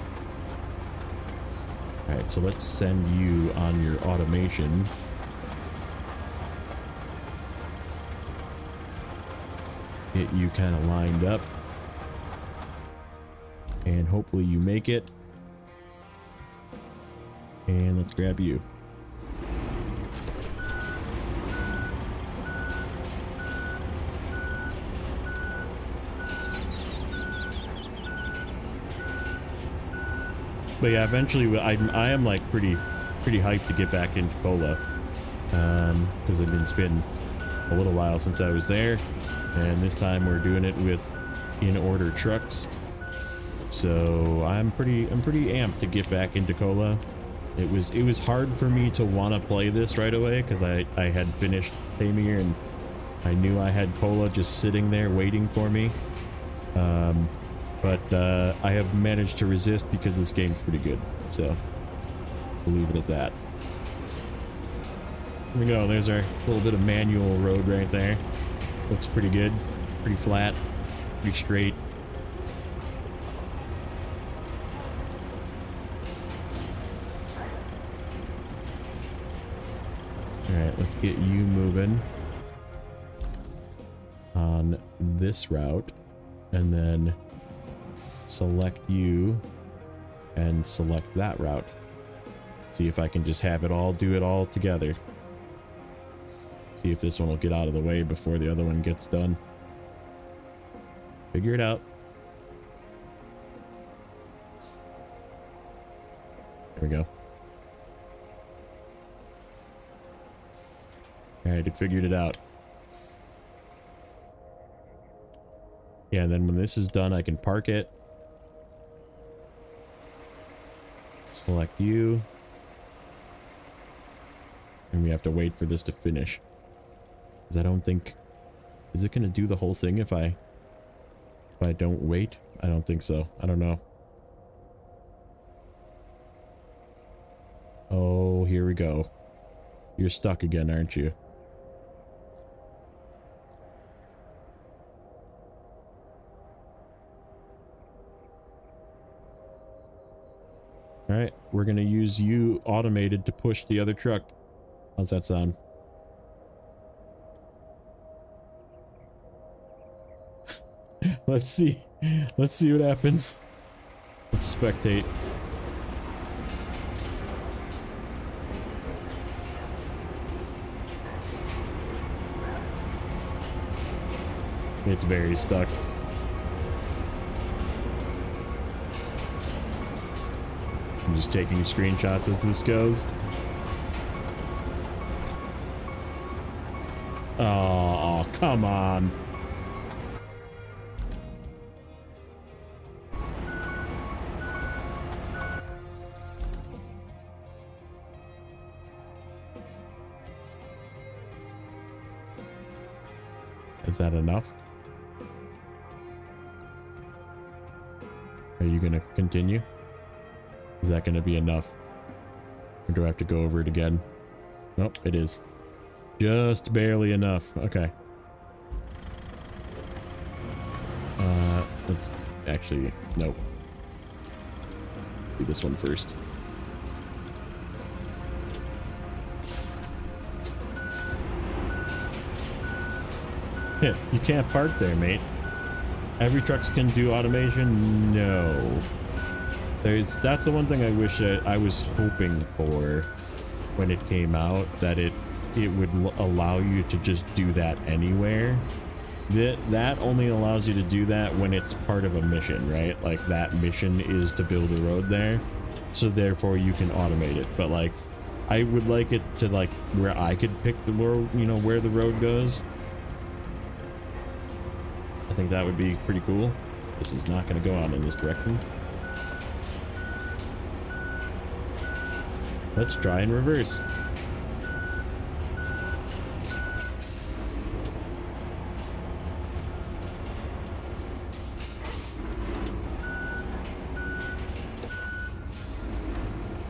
all right, so let's send you on your automation. Get you kind of lined up and hopefully you make it. And let's grab you. But yeah, eventually I am like pretty hyped to get back into Cola, because it's been a little while since I was there, and this time we're doing it with in-order trucks. So I'm pretty amped to get back into Cola. It was hard for me to want to play this right away because I had finished Paving and I knew I had Cola just sitting there waiting for me. But I have managed to resist because this game's pretty good. So we'll leave it at that. Here we go. There's our little bit of manual road right there. Looks pretty good. Pretty flat. Pretty straight. Alright, let's get you moving on this route, and then select you and select that route. See if I can just have it all, do it all together. See if this one will get out of the way before the other one gets done. Figure it out. There we go. Alright, it figured it out. Yeah, and then when this is done, I can park it. Select you. And we have to wait for this to finish. Because I don't think... Is it going to do the whole thing if I don't wait? I don't think so. I don't know. Oh, here we go. You're stuck again, aren't you? Alright, we're gonna use you automated to push the other truck. How's that sound? Let's see. Let's see what happens. Let's spectate. It's very stuck. I'm just taking screenshots as this goes. Oh, come on. Is that enough? Are you gonna continue? Is that gonna be enough? Or do I have to go over it again? Nope, it is. Just barely enough. Okay. Let's actually, nope. Do this one first. You can't park there, mate. Every truck's can do automation? No. That's the one thing I wish I was hoping for when it came out, that it would allow you to just do that anywhere. That only allows you to do that when it's part of a mission, right? Like that mission is to build a road there, so therefore you can automate it. But like, I would like it to like where I could pick the road, you know, where the road goes. I think that would be pretty cool. This is not going to go out in this direction. Let's try and reverse.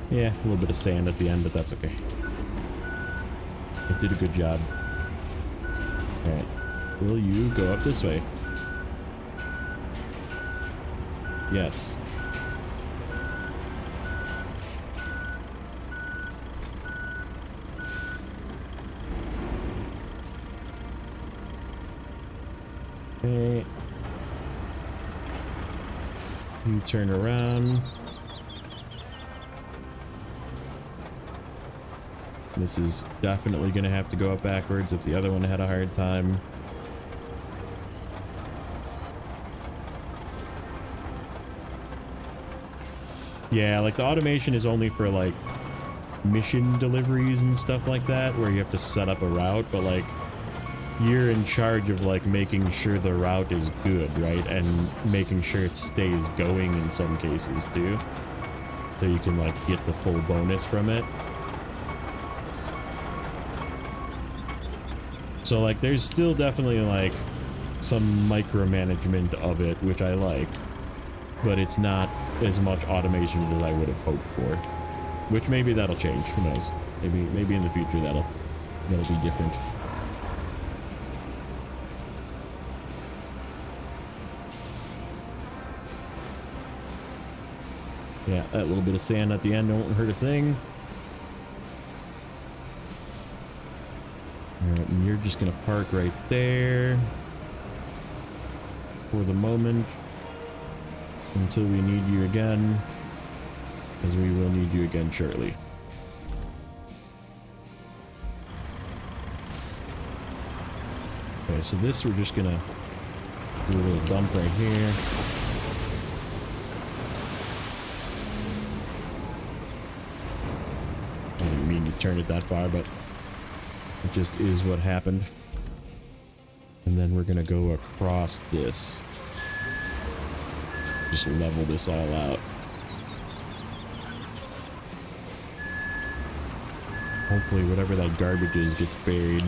Yeah, a little bit of sand at the end, but that's okay. It did a good job. Alright. Will you go up this way? Yes. Okay. You turn around. This is definitely going to have to go up backwards if the other one had a hard time. Yeah, like the automation is only for like mission deliveries and stuff like that, where you have to set up a route, but like you're in charge of like making sure the route is good, right? And making sure it stays going in some cases too. So you can like get the full bonus from it. So like there's still definitely like some micromanagement of it, which I like, but it's not as much automation as I would have hoped for, which maybe that'll change. Who knows? Maybe in the future that'll be different. Yeah, that little bit of sand at the end won't hurt a thing. just gonna park right there for the moment until we need you again, because we will need you again shortly. Okay, so this we're just gonna do a little dump right here. I didn't mean to turn it that far, but it just is what happened. And then we're gonna go across this. Just level this all out. Hopefully whatever that garbage is gets buried.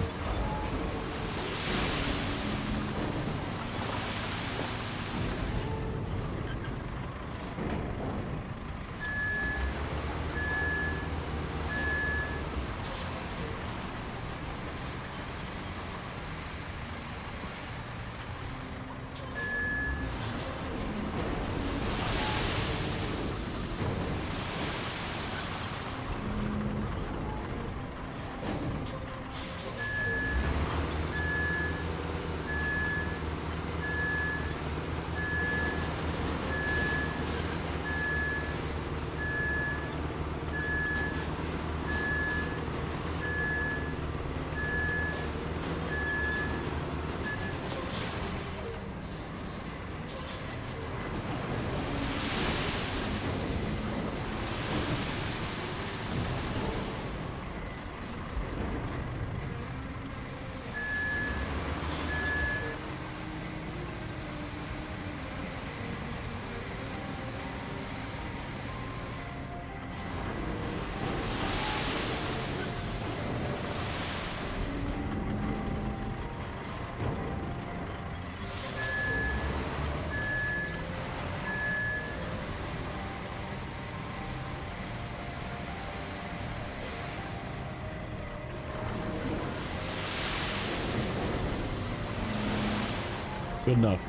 Good enough.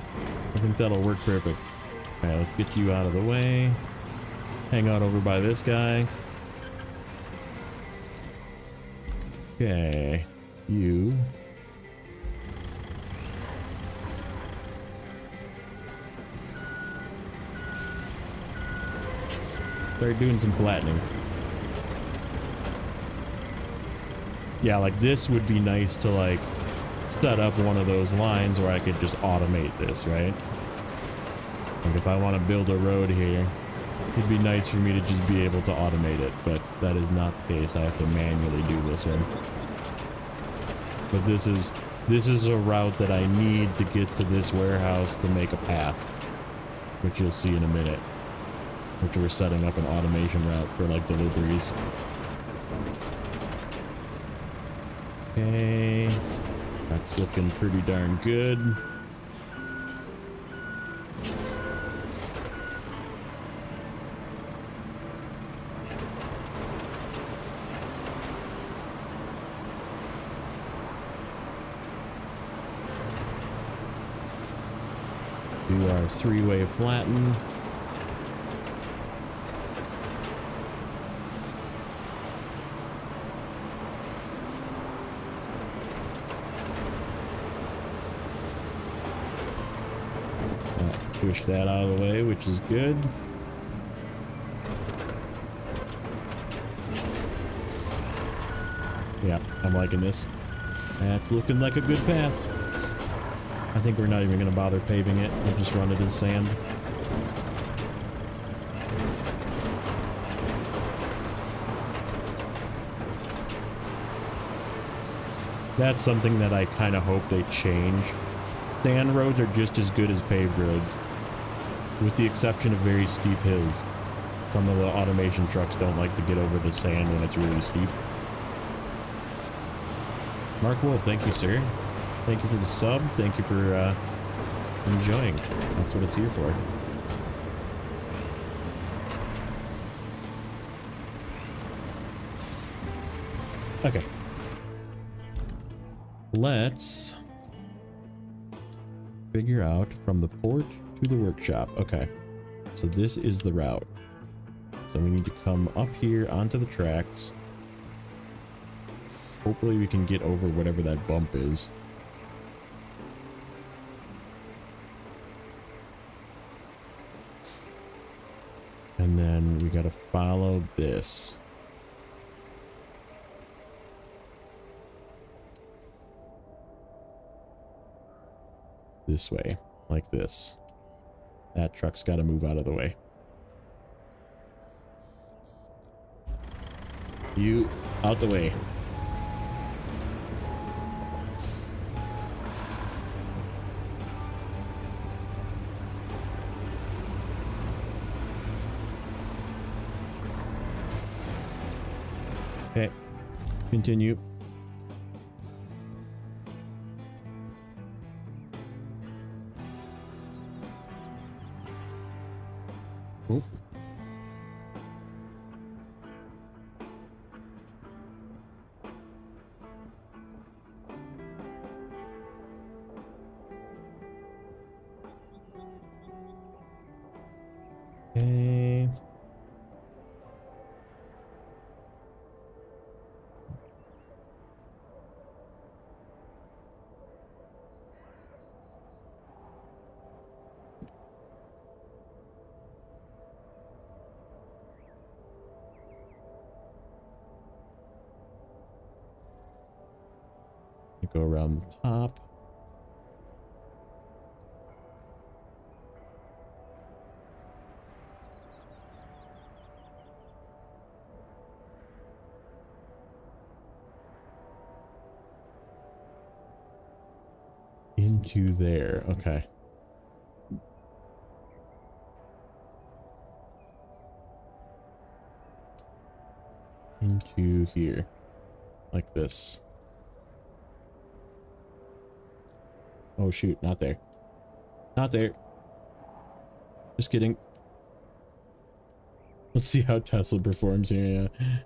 I think that'll work perfect. Alright, let's get you out of the way. Hang out over by this guy. Okay. You. Start doing some flattening. Yeah, like this would be nice to like set up one of those lines where I could just automate this, right? Like if I want to build a road here, it'd be nice for me to just be able to automate it, but that is not the case. I have to manually do this one. But this is a route that I need to get to this warehouse to make a path, which you'll see in a minute, which we're setting up an automation route for like deliveries. Okay. That's looking pretty darn good. Do our three-way flatten. Push that out of the way, which is good. Yeah, I'm liking this. That's looking like a good pass. I think we're not even going to bother paving it. We'll just run it as sand. That's something that I kind of hope they change. Sand roads are just as good as paved roads, with the exception of very steep hills. Some of the automation trucks don't like to get over the sand when it's really steep. Mark Wolf, thank you, sir. Thank you for the sub. Thank you for enjoying. That's what it's here for. Okay. Let's figure out from the port to the workshop. Okay, so this is the route. So we need to come up here onto the tracks. Hopefully we can get over whatever that bump is. And then we gotta follow this. This way, like this. That truck's gotta move out of the way. You, out the way. Okay, continue. Oh. Okay. You go around the top. Into there. Okay. Into here. Like this. Oh shoot, not there. Not there. Just kidding. Let's see how Tesla performs here. Yeah.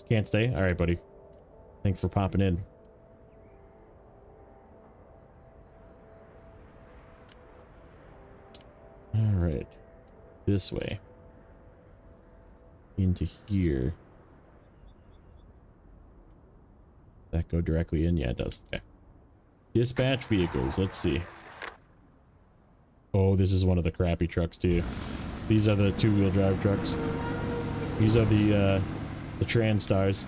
Can't stay? Alright, buddy. Thanks for popping in. Alright. This way. Into here. That go directly in? Yeah, it does. Okay. Dispatch vehicles. Let's see. Oh, this is one of the crappy trucks too. These are the two-wheel drive trucks. These are the TranStars.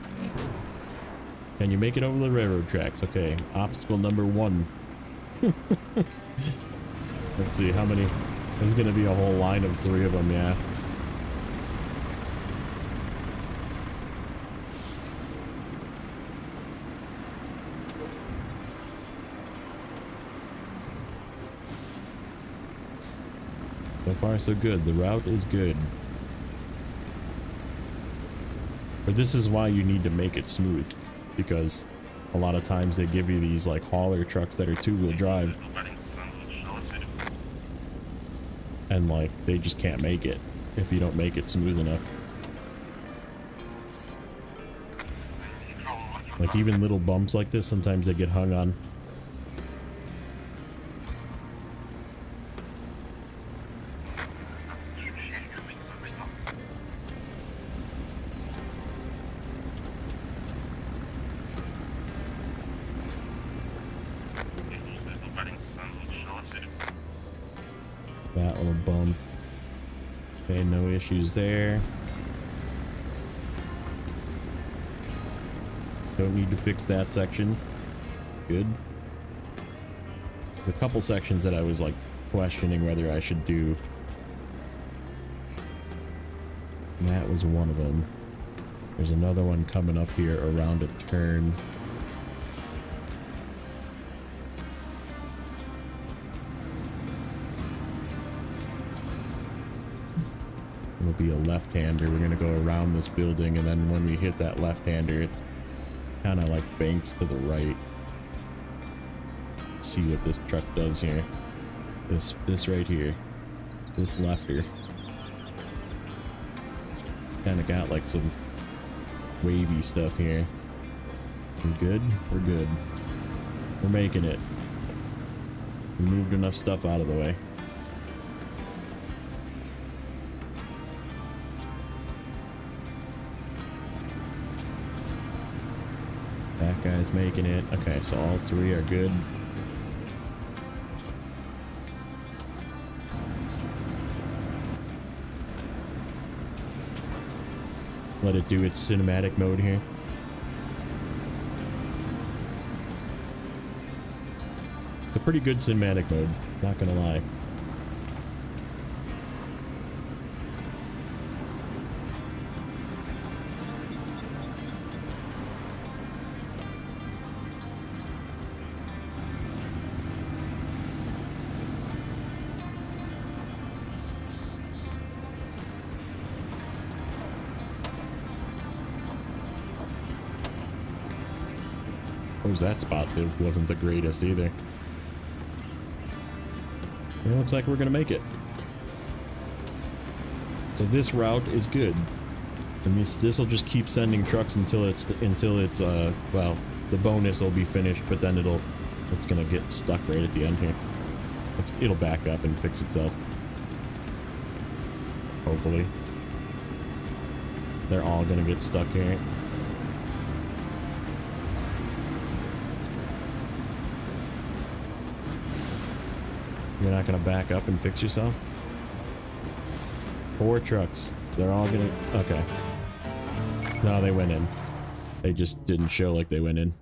Can you make it over the railroad tracks? Okay. Obstacle number 1. Let's see how many. There's gonna be a whole line of 3 of them. Yeah. So far, so good. The route is good. But this is why you need to make it smooth. Because a lot of times they give you these like hauler trucks that are two-wheel drive. And like, they just can't make it if you don't make it smooth enough. Like even little bumps like this, sometimes they get hung on. That little bump. Okay, no issues there. Don't need to fix that section. Good. The couple sections that I was like questioning whether I should do. And that was one of them. There's another one coming up here around a turn. It'll be a left-hander. We're gonna go around this building, and then when we hit that left-hander, it's kind of like banks to the right. See what this truck does here. This right here. This lefter. Kind of got like some wavy stuff here. We good? We're good. We're making it. We moved enough stuff out of the way. guy's making it. Okay, so all three are good. Let it do its cinematic mode here. It's a pretty good cinematic mode, not gonna lie. What was that spot? That wasn't the greatest either. It looks like we're gonna make it. So this route is good, and this will just keep sending trucks until it's well, the bonus will be finished, but then it's gonna get stuck right at the end here. It'll back up and fix itself. Hopefully, they're all gonna get stuck here. You're not gonna back up and fix yourself? 4 trucks. They're all gonna... Okay. No, they went in. They just didn't show like they went in.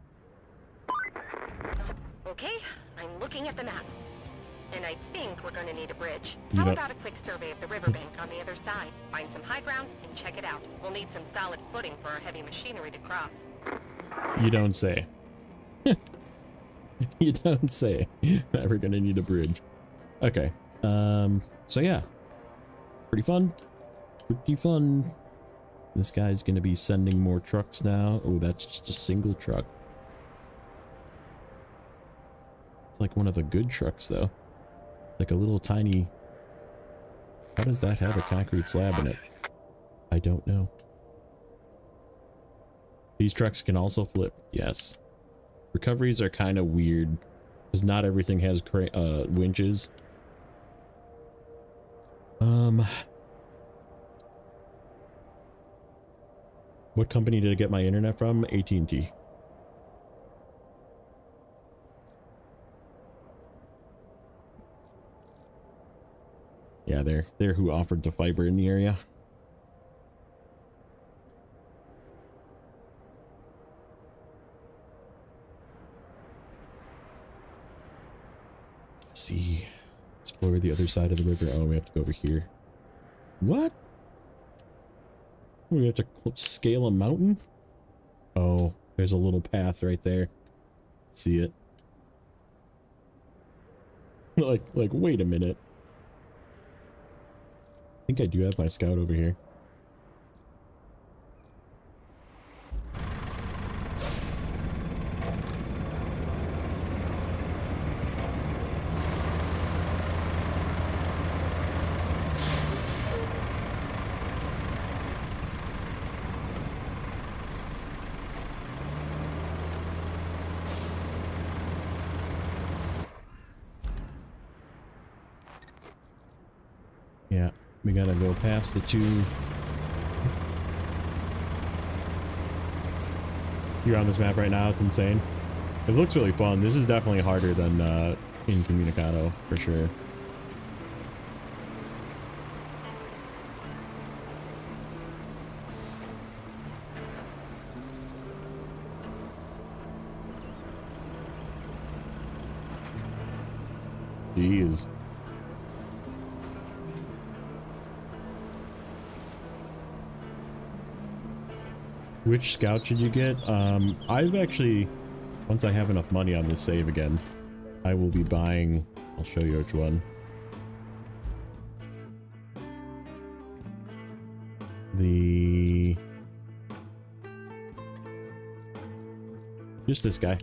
Okay, I'm looking at the map. And I think we're gonna need a bridge. You How don't- about a quick survey of the riverbank on the other side? Find some high ground and check it out. We'll need some solid footing for our heavy machinery to cross. You don't say. You don't say that we're gonna need a bridge. Okay. So yeah. Pretty fun. Pretty fun. This guy's gonna be sending more trucks now. Oh, that's just a single truck. It's like one of the good trucks though. Like a little tiny... How does that have a concrete slab in it? I don't know. These trucks can also flip. Yes. Recoveries are kind of weird because not everything has winches. What company did I get my internet from? AT&T. Yeah, they're who offered the fiber in the area. Let's see. Explore the other side of the river. Oh, we have to go over here. What? We have to scale a mountain? Oh, there's a little path right there. See it? Like, wait a minute. I think I do have my scout over here. Yeah, we gotta go past the 2. You're on this map right now, it's insane. It looks really fun. This is definitely harder than Incommunicado, for sure. Jeez. Which scout should you get? I've actually, once I have enough money on this save again, I will be buying, I'll show you which one. Just this guy.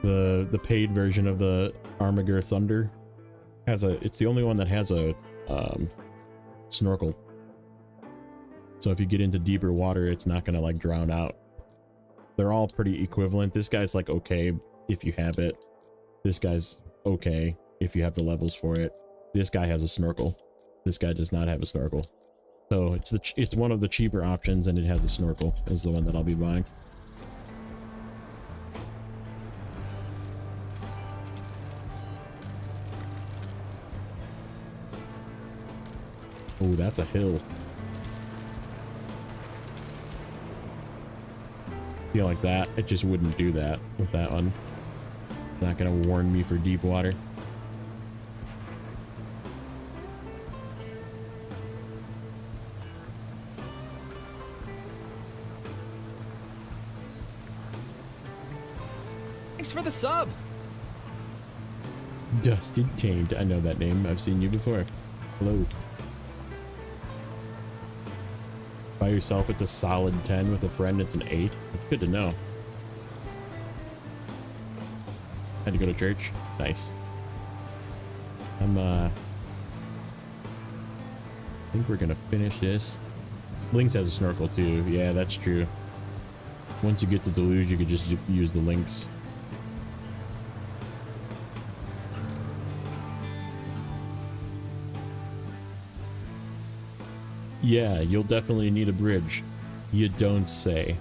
The paid version of the Armiger Thunder it's the only one that has a snorkel. So if you get into deeper water, it's not gonna like drown out. They're all pretty equivalent. This guy's like okay if you have it. This guy's okay if you have the levels for it. This guy has a snorkel. This guy does not have a snorkel. So it's one of the cheaper options, and it has a snorkel. Is the one that I'll be buying. Oh, that's a hill. Feel like that. It just wouldn't do that with that one. Not gonna warn me for deep water. Thanks for the sub. Dusted Tamed. I know that name. I've seen you before. Hello. By yourself, it's a solid 10. With a friend, it's an 8. That's good to know. Had to go to church. Nice. I think we're gonna finish this. Lynx has a snorkel too. Yeah, that's true. Once you get the deluge, you could just use the Lynx. Yeah, you'll definitely need a bridge. You don't say.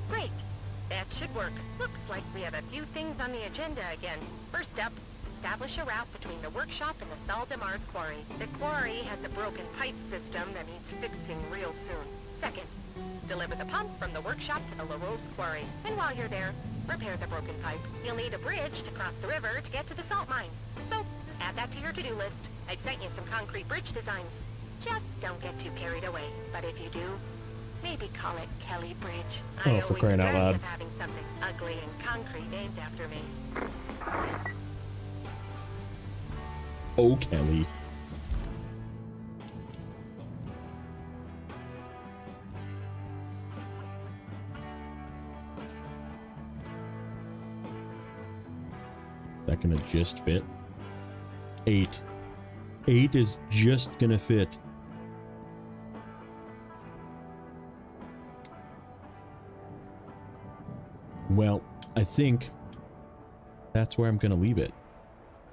Great. That should work. Looks like we have a few things on the agenda again. First up, establish a route between the workshop and the Salle de Mars quarry. The quarry has a broken pipe system that needs fixing real soon. Second, deliver the pump from the workshop to the La Rose quarry. And while you're there, repair the broken pipe. You'll need a bridge to cross the river to get to the salt mine. So, add that to your to-do list. I've sent you some concrete bridge designs. Just don't get too carried away. But if you do, maybe call it Kelly Bridge. Oh, for crying out loud. Of having something ugly and concrete named after me. Oh, Kelly. That gonna just fit? 8. 8 is just gonna fit. Well, I think that's where I'm gonna leave it.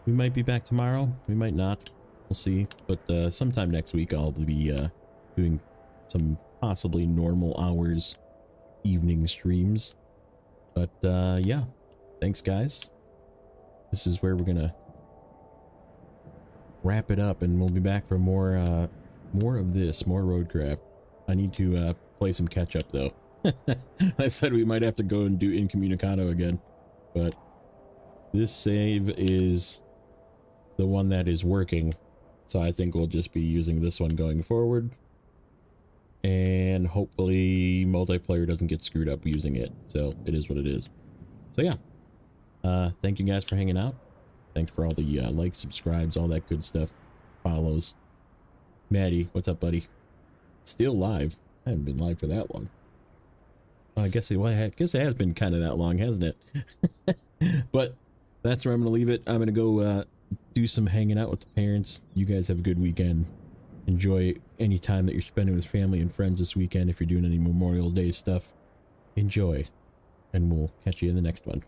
We might be back tomorrow. We might not. We'll see. But sometime next week I'll be doing some possibly normal hours evening streams. But yeah. Thanks, guys. This is where we're gonna wrap it up, and we'll be back for more of this, more Roadcraft. I need to play some catch up though. I said we might have to go and do Incommunicado again, but this save is the one that is working, so I think we'll just be using this one going forward, and hopefully multiplayer doesn't get screwed up using it. So it is what it is. So yeah, thank you guys for hanging out. Thanks for all the likes, subscribes, all that good stuff, follows. Maddie, what's up, buddy? Still live. I haven't been live for that long. I guess it has been kind of that long, hasn't it? But that's where I'm gonna leave it. I'm gonna go do some hanging out with the parents. You guys have a good weekend. Enjoy any time that you're spending with family and friends this weekend. If you're doing any Memorial Day stuff, enjoy, and we'll catch you in the next one.